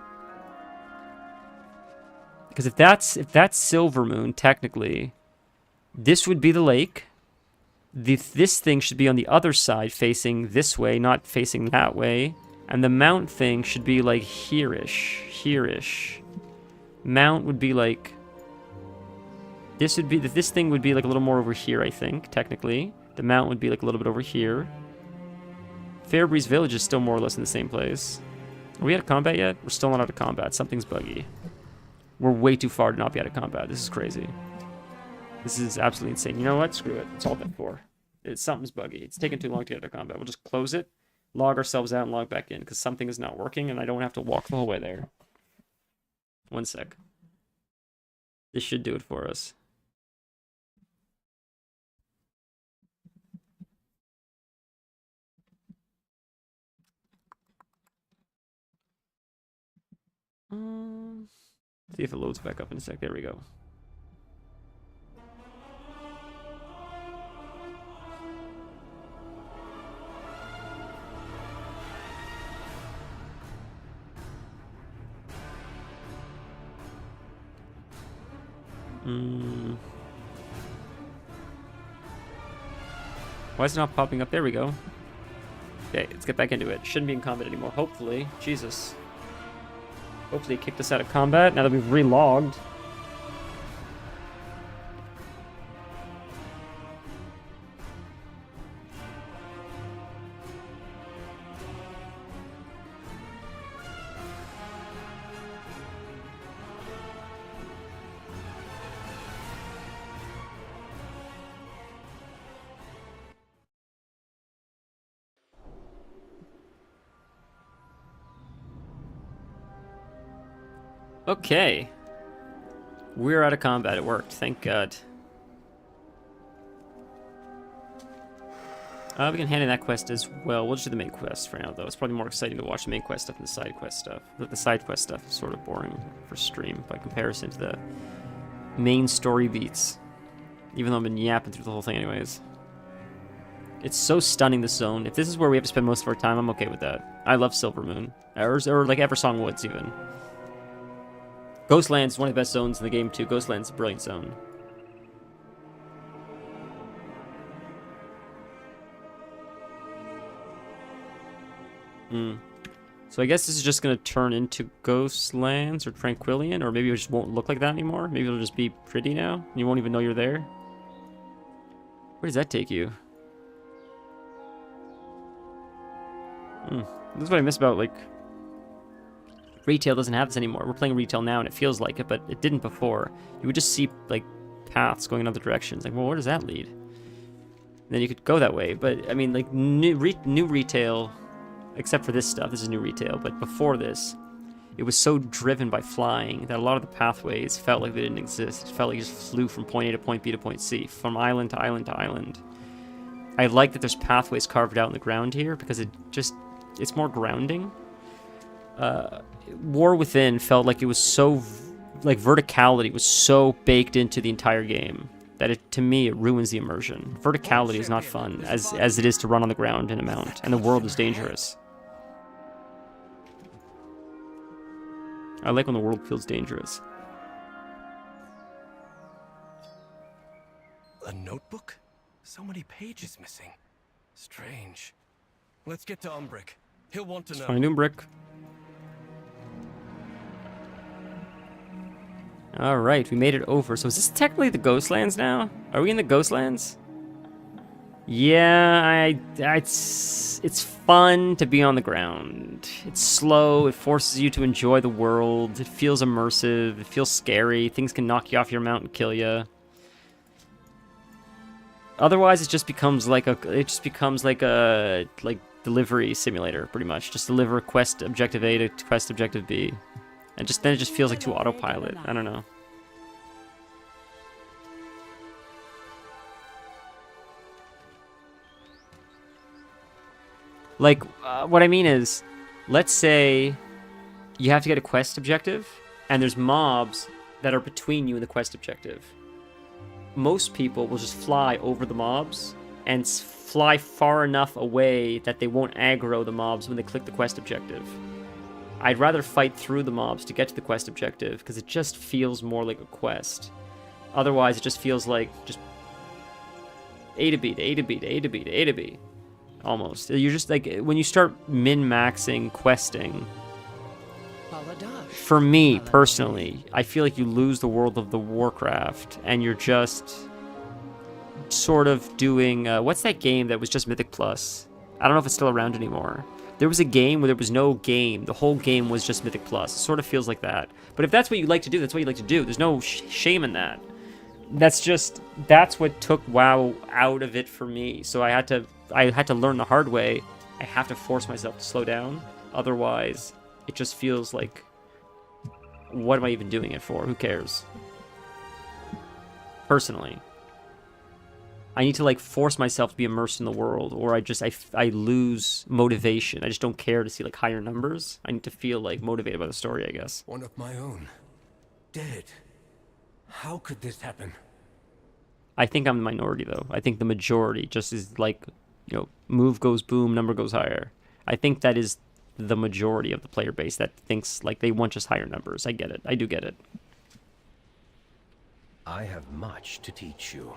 Because if that's Silvermoon, technically, this would be the lake. This thing should be on the other side, facing this way, not facing that way. And the mount thing should be like here-ish. Mount would be like... This thing would be like a little more over here, I think, technically. The mount would be like a little bit over here. Fairbreeze Village is still more or less in the same place. Are we out of combat yet? We're still not out of combat. Something's buggy. We're way too far to not be out of combat. This is crazy. This is absolutely insane. You know what? Screw it. It's all done for. Something's buggy. It's taking too long to get out of combat. We'll just close it, log ourselves out, and log back in, because something is not working, and I don't have to walk the whole way there. One sec. This should do it for us. See if it loads back up in a sec. There we go. Why is it not popping up? There we go. Okay, let's get back into it. Shouldn't be in combat anymore. Hopefully. Jesus. Hopefully it kicked us out of combat now that we've relogged. Okay. We're out of combat. It worked. Thank God. We can hand in that quest as well. We'll just do the main quest for now, though. It's probably more exciting to watch the main quest stuff than the side quest stuff. The side quest stuff is sort of boring for stream by comparison to the main story beats. Even though I've been yapping through the whole thing anyways. It's so stunning, this zone. If this is where we have to spend most of our time, I'm okay with that. I love Silver Moon. Or like Eversong Woods, even. Ghostlands is one of the best zones in the game, too. Ghostlands is a brilliant zone. So I guess this is just going to turn into Ghostlands or Tranquillian, or maybe it just won't look like that anymore. Maybe it'll just be pretty now. You won't even know you're there. Where does that take you? This is what I miss about, like... Retail doesn't have this anymore. We're playing retail now and it feels like it, but it didn't before. You would just see, like, paths going in other directions. Like, well, where does that lead? And then you could go that way. But, I mean, like, new retail, except for this stuff, this is new retail, but before this, it was so driven by flying that a lot of the pathways felt like they didn't exist. It felt like you just flew from point A to point B to point C, from island to island to island. I like that there's pathways carved out in the ground here, because it's more grounding. War Within felt like it was so, like, verticality was so baked into the entire game that to me it ruins the immersion. Verticality is not fun as it is to run on the ground in a mount, and the world is dangerous. I like when the world feels dangerous. A notebook? So many pages missing. Strange. Let's get to Umbrick. He'll want to know. Find Umbrick. Alright, we made it over. So is this technically the Ghostlands now? Are we in the Ghostlands? Yeah, it's fun to be on the ground. It's slow, it forces you to enjoy the world, it feels immersive, it feels scary, things can knock you off your mount and kill you. Otherwise, it just becomes like a delivery simulator, pretty much. Just deliver quest objective A to quest objective B. And then it just feels like too autopilot. I don't know. Like, what I mean is, let's say you have to get a quest objective, and there's mobs that are between you and the quest objective. Most people will just fly over the mobs and fly far enough away that they won't aggro the mobs when they click the quest objective. I'd rather fight through the mobs to get to the quest objective, because it just feels more like a quest. Otherwise, it just feels like just A to B to A to B to A to B to A to B. Almost. You're just like, when you start min-maxing questing, for me, personally, I feel like you lose the world of the Warcraft, and you're just sort of doing, what's that game that was just Mythic Plus? I don't know if it's still around anymore. There was a game where there was no game. The whole game was just Mythic Plus. It sort of feels like that. But if that's what you like to do, that's what you like to do. There's no shame in that. That's what took WoW out of it for me. So I had to learn the hard way. I have to force myself to slow down. Otherwise, it just feels like, what am I even doing it for? Who cares? Personally. I need to like force myself to be immersed in the world, or I lose motivation. I just don't care to see like higher numbers. I need to feel like motivated by the story, I guess. One of my own. Dead. How could this happen? I think I'm the minority though. I think the majority just is like, you know, move goes boom, number goes higher. I think that is the majority of the player base that thinks like they want just higher numbers. I get it. I do get it. I have much to teach you.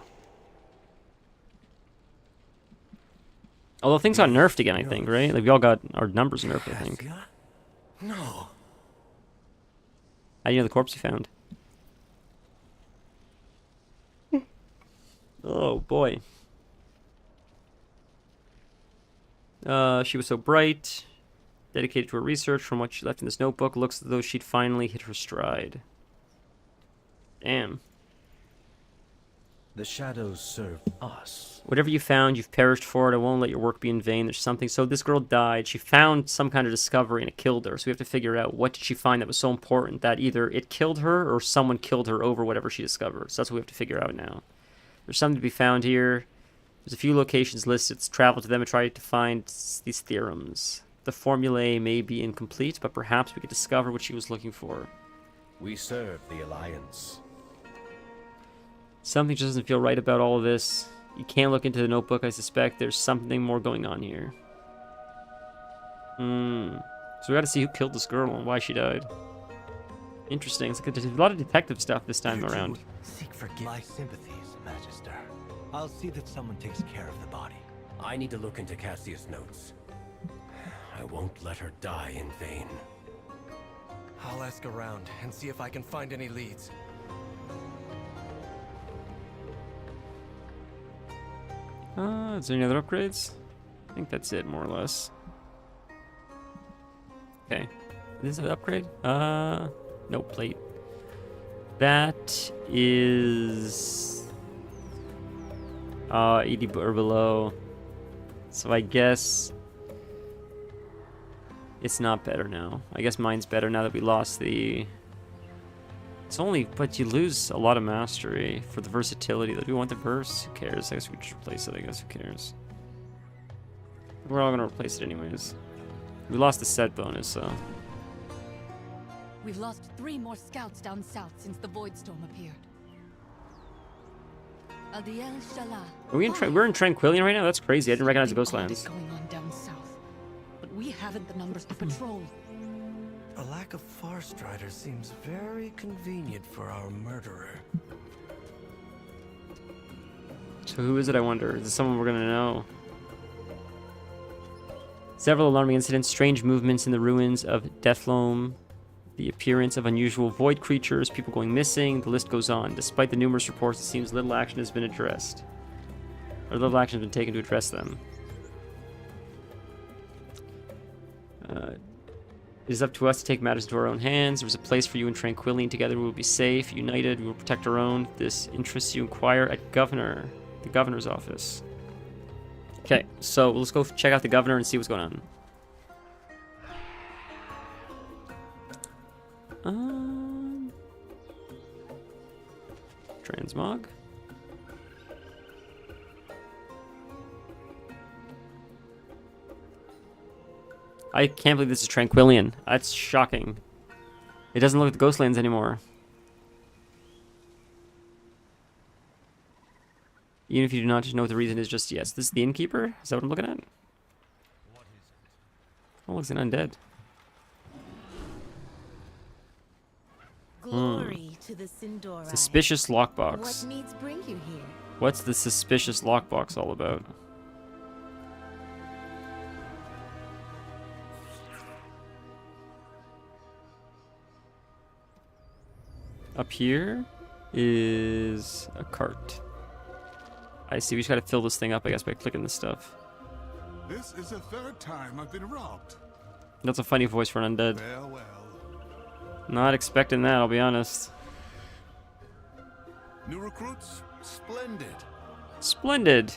Although things got nerfed again, I think, right? Like we all got our numbers nerfed, I think. No. How do you know the corpse you found? Oh boy. She was so bright, dedicated to her research. From what she left in this notebook, looks as though she'd finally hit her stride. Damn. The shadows serve us. Whatever you found, you've perished for it. I won't let your work be in vain. There's something. So this girl died. She found some kind of discovery and it killed her. So we have to figure out what did she find that was so important that either it killed her or someone killed her over whatever she discovered. So that's what we have to figure out now. There's something to be found here. There's a few locations listed. Let's travel to them and try to find these theorems. The formulae may be incomplete, but perhaps we could discover what she was looking for. We serve the Alliance. Something just doesn't feel right about all of this. You can't look into the notebook, I suspect. There's something more going on here. So we gotta see who killed this girl and why she died. Interesting. It's like there's a lot of detective stuff this time around. Seek forgiveness. My sympathies, Magister. I'll see that someone takes care of the body. I need to look into Cassia's notes. I won't let her die in vain. I'll ask around and see if I can find any leads. Is there any other upgrades? I think that's it, more or less. Okay. Is this an upgrade? No, plate. That is 80 or below. So I guess it's not better now. I guess mine's better now that we lost the... It's only, but you lose a lot of mastery for the versatility. Do we want the verse? Who cares? I guess we just replace it. I guess who cares? We're all gonna replace it anyways. We lost the set bonus, so. We've lost 3 more scouts down south since the Void Storm appeared. Adiel Shala. Are we in we're in Tranquillian right now? That's crazy. I didn't recognize the Ghostlands. Going on down south, but we haven't the numbers to patrol. A lack of Farstrider seems very convenient for our murderer. So who is it, I wonder? Is it someone we're gonna know? Several alarming incidents, strange movements in the ruins of Deathloam, the appearance of unusual void creatures, people going missing, the list goes on. Despite the numerous reports, it seems little action has been addressed. Or little action has been taken to address them. It is up to us to take matters into our own hands. There is a place for you in Tranquillian. Together we will be safe, united, we will protect our own. If this interests you, inquire at the governor's office. Okay, so let's go check out the governor and see what's going on. Transmog. I can't believe this is Tranquillian. That's shocking. It doesn't look like the Ghostlands anymore. Even if you do not know what the reason is just yes. This is the innkeeper? Is that what I'm looking at? Oh, looks like an undead. Glory to the Sindorai. Suspicious lockbox. What needs bring you here? What's the suspicious lockbox all about? Up here is a cart. I see, we just gotta fill this thing up, I guess, by clicking this stuff. This is the 3rd time I've been robbed. That's a funny voice for an undead. Well, well. Not expecting that, I'll be honest. New recruits? Splendid. Splendid.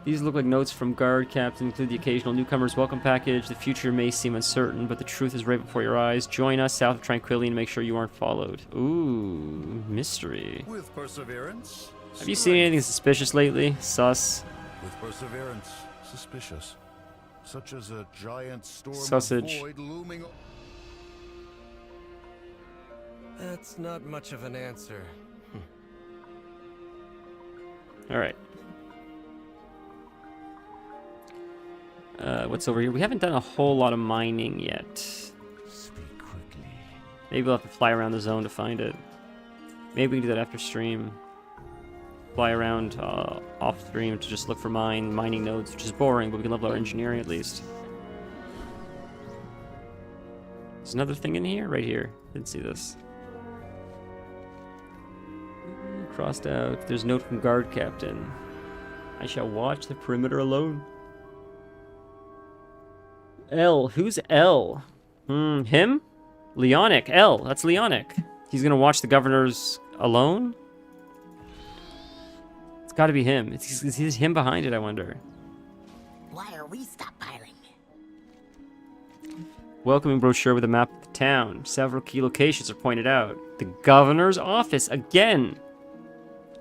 These look like notes from guard captain, include the occasional newcomer's welcome package. The future may seem uncertain, but the truth is right before your eyes. Join us south of Tranquility and make sure you aren't followed. Ooh, mystery. With perseverance. Have you seen anything suspicious lately? Sus. With perseverance, suspicious. Such as a giant storm Sausage. of void looming. That's not much of an answer. Alright. What's over here? We haven't done a whole lot of mining yet. Speak quickly. Maybe we'll have to fly around the zone to find it. Maybe we can do that after stream. Fly around off stream to just look for mining nodes, which is boring, but we can level our engineering at least. There's another thing in here? Right here. Didn't see this. Crossed out. There's a note from guard captain. I shall watch the perimeter alone. L. Who's L? Him? Leonic. L. That's Leonic. He's gonna watch the governors alone? It's gotta be him. Is him behind it, I wonder? Why are we stockpiling? Welcoming brochure with a map of the town. Several key locations are pointed out. The governor's office again.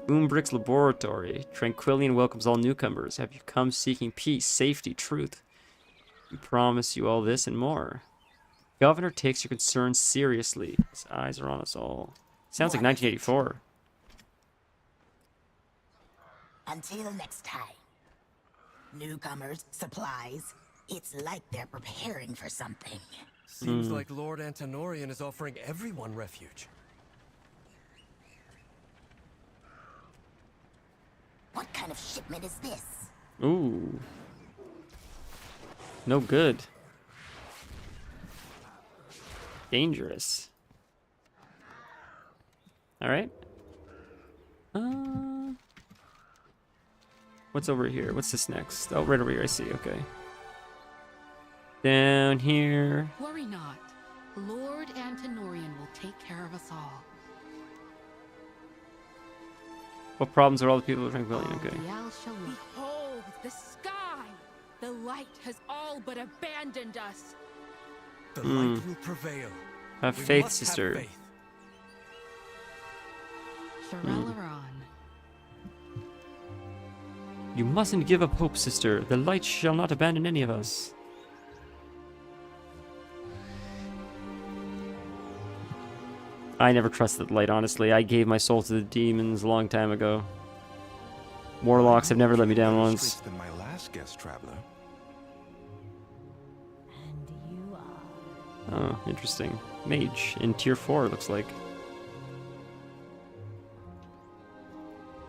Boombrick's laboratory. Tranquillian welcomes all newcomers. Have you come seeking peace, safety, truth? We promise you all this and more. Governor takes your concerns seriously. His eyes are on us all. Sounds like 1984. Until next time. Newcomers, supplies. It's like they're preparing for something. Seems like Lord Antonorian is offering everyone refuge. What kind of shipment is this? Ooh. No good. Dangerous. Alright. What's over here? What's this next? Oh, right over here. I see. Okay. Down here. Worry not. Lord Antonorian will take care of us all. What problems are all the people of Tranquillian? Okay. Behold the sky! The light has all but abandoned us. The light will prevail. Have We faith, must have sister. faith. Sharalaran. You mustn't give up hope, sister. The light shall not abandon any of us. I never trusted the light, honestly. I gave my soul to the demons a long time ago. Warlocks have never let me down once. Than my last guest traveler. Oh, interesting. Mage in tier 4, looks like.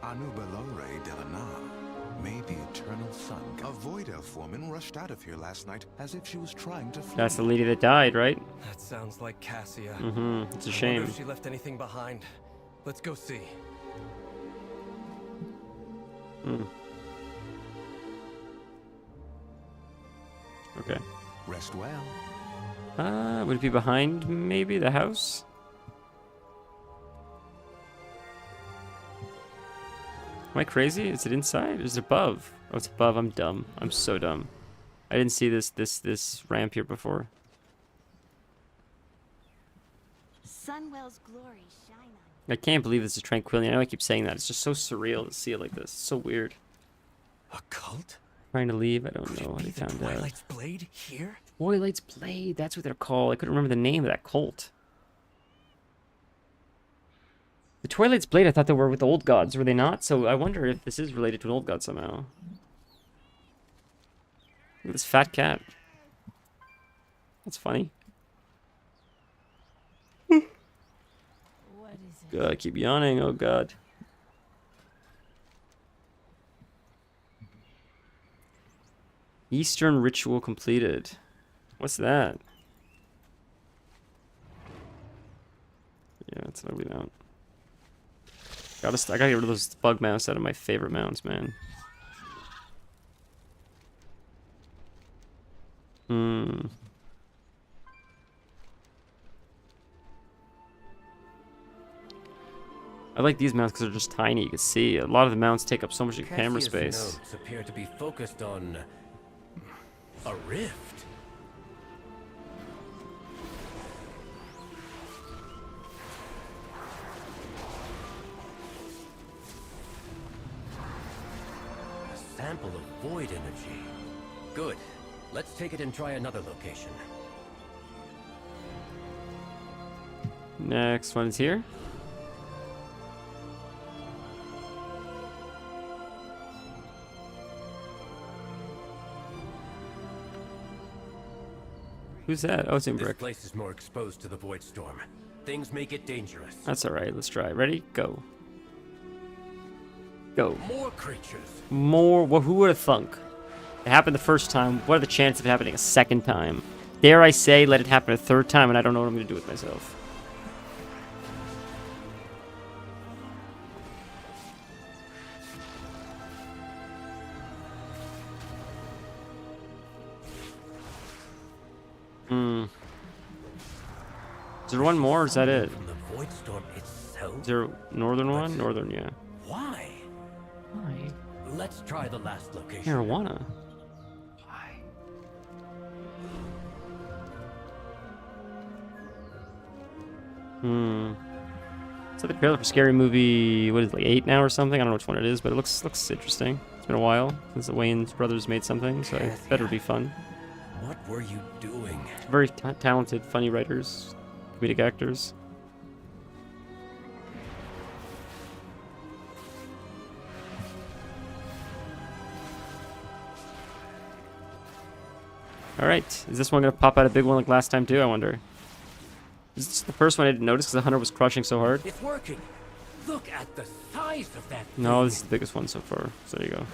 Anubalore Delanar, may the eternal sun. A void elf woman rushed out of here last night as if she was trying to flee. That's the lady that died, right? That sounds like Cassia. It's a I shame. wonder if she left anything behind. Let's go see. Okay. Rest well. Would it be behind, maybe, the house? Am I crazy? Is it inside? Is it above? Oh, it's above. I'm dumb. I'm so dumb. I didn't see this ramp here before. Sunwell's glory shine on I can't believe this is Tranquility. I know I keep saying that. It's just so surreal to see it like this. It's so weird. A cult? Trying to leave. I don't know how they found out. Twilight's Blade here? Twilight's Blade. That's what they're called. I couldn't remember the name of that cult. The Twilight's Blade, I thought they were with the old gods. Were they not? So I wonder if this is related to an old god somehow. Look at this fat cat. That's funny. What is God, I keep yawning. Oh, God. Eastern ritual completed. What's that? Yeah, it's an ugly mount. I gotta get rid of those bug mounts out of my favorite mounts, man. I like these mounts because they're just tiny. You can see a lot of the mounts take up so much camera Cassius' space. notes appear to be focused on a rift. A sample of void energy. Good. Let's take it and try another location. Next one is here. Who's that? Oh, it's in This Brick. place is more exposed to the void storm. Things make it dangerous. That's alright. Let's try. Ready? Go. Go. More creatures. More. Well, who would have thunk? It happened the first time. What are the chances of it happening a second time? Dare I say, let it happen a third time, and I don't know what I'm going to do with myself. Is there one more, or is that it? From the void storm itself? Is there a northern one? Northern, yeah. Why? Why? Let's try the last location. Marijuana. Is that the trailer for Scary Movie, what is it, like 8 now or something? I don't know which one it is, but it looks interesting. It's been a while since the Wayans brothers made something, so I bet it'll be fun. What were you doing? Very talented, funny writers, comedic actors. Alright, is this one going to pop out a big one like last time too, I wonder? Is this the first one I didn't notice because the hunter was crushing so hard? It's working. Look at the size of that No, thing. this is the biggest one so far, so there you go.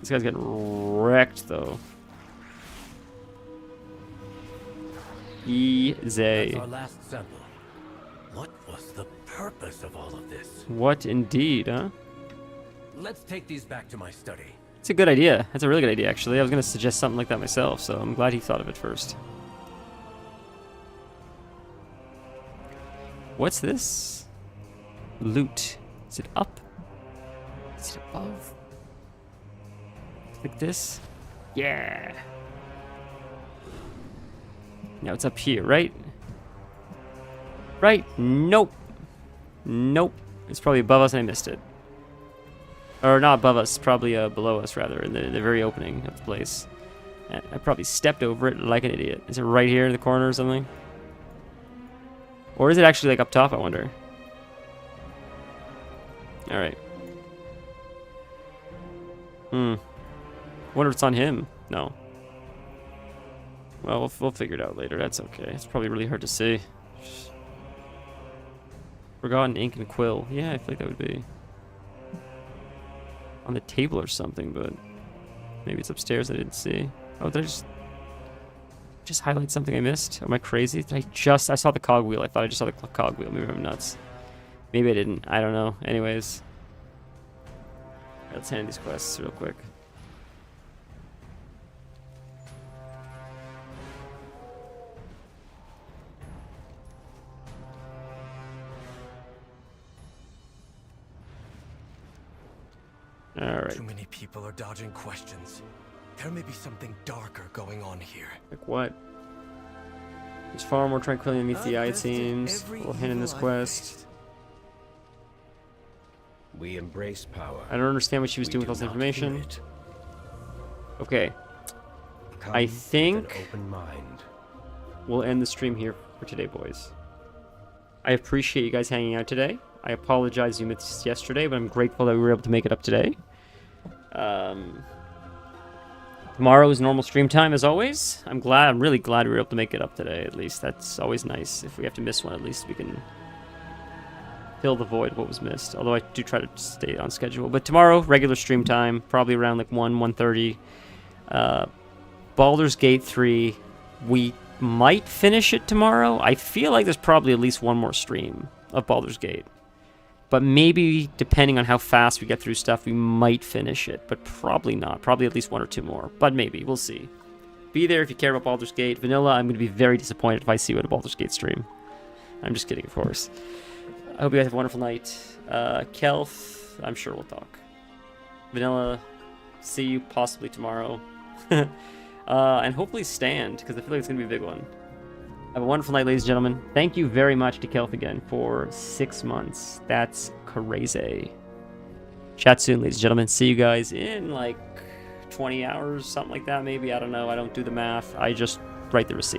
This guy's getting wrecked though. Easy. That's our last sample. What was the purpose of all of this? What indeed, huh? Let's take these back to my study. It's a good idea. That's a really good idea, actually. I was going to suggest something like that myself, so I'm glad he thought of it first. What's this? Loot. Is it up? Is it above? Like this? Yeah. Now it's up here, right? Right? Nope. Nope. It's probably above us and I missed it. Or not above us, probably below us, rather, in the very opening of the place. And I probably stepped over it like an idiot. Is it right here in the corner or something? Or is it actually like up top, I wonder? Alright. Wonder if it's on him. No. Well, we'll figure it out later. That's okay. It's probably really hard to see. Forgotten ink and quill. Yeah, I feel like that would be on the table or something, but maybe it's upstairs I didn't see. Oh, did I just highlight something I missed? Am I crazy? I saw the cogwheel. I thought I just saw the cogwheel. Maybe I'm nuts. Maybe I didn't. I don't know. Anyways. Alright, let's hand these quests real quick. Alright. Too many people are dodging questions. There may be something darker going on here. Like what? There's far more tranquility meets the eye, it seems. We'll hand in this quest. We embrace power. I don't understand what she was doing with all this information. Okay. I think we'll end the stream here for today, boys. I appreciate you guys hanging out today. I apologize you missed yesterday, but I'm grateful that we were able to make it up today. Tomorrow is normal stream time as always. I'm really glad we were able to make it up today, at least. That's always nice. If we have to miss one, at least we can fill the void what was missed. Although I do try to stay on schedule. But tomorrow, regular stream time, probably around like 1:30. Baldur's Gate 3, we might finish it tomorrow. I feel like there's probably at least one more stream of Baldur's Gate. But maybe, depending on how fast we get through stuff, we might finish it. But probably not. Probably at least one or two more. But maybe. We'll see. Be there if you care about Baldur's Gate. Vanilla, I'm going to be very disappointed if I see you at a Baldur's Gate stream. I'm just kidding, of course. I hope you guys have a wonderful night. Kelth, I'm sure we'll talk. Vanilla, see you possibly tomorrow. And hopefully stand, because I feel like it's going to be a big one. Have a wonderful night, ladies and gentlemen. Thank you very much to Kelth again for 6 months. That's crazy. Chat soon, ladies and gentlemen. See you guys in like 20 hours, something like that, maybe. I don't know. I don't do the math. I just write the receipt.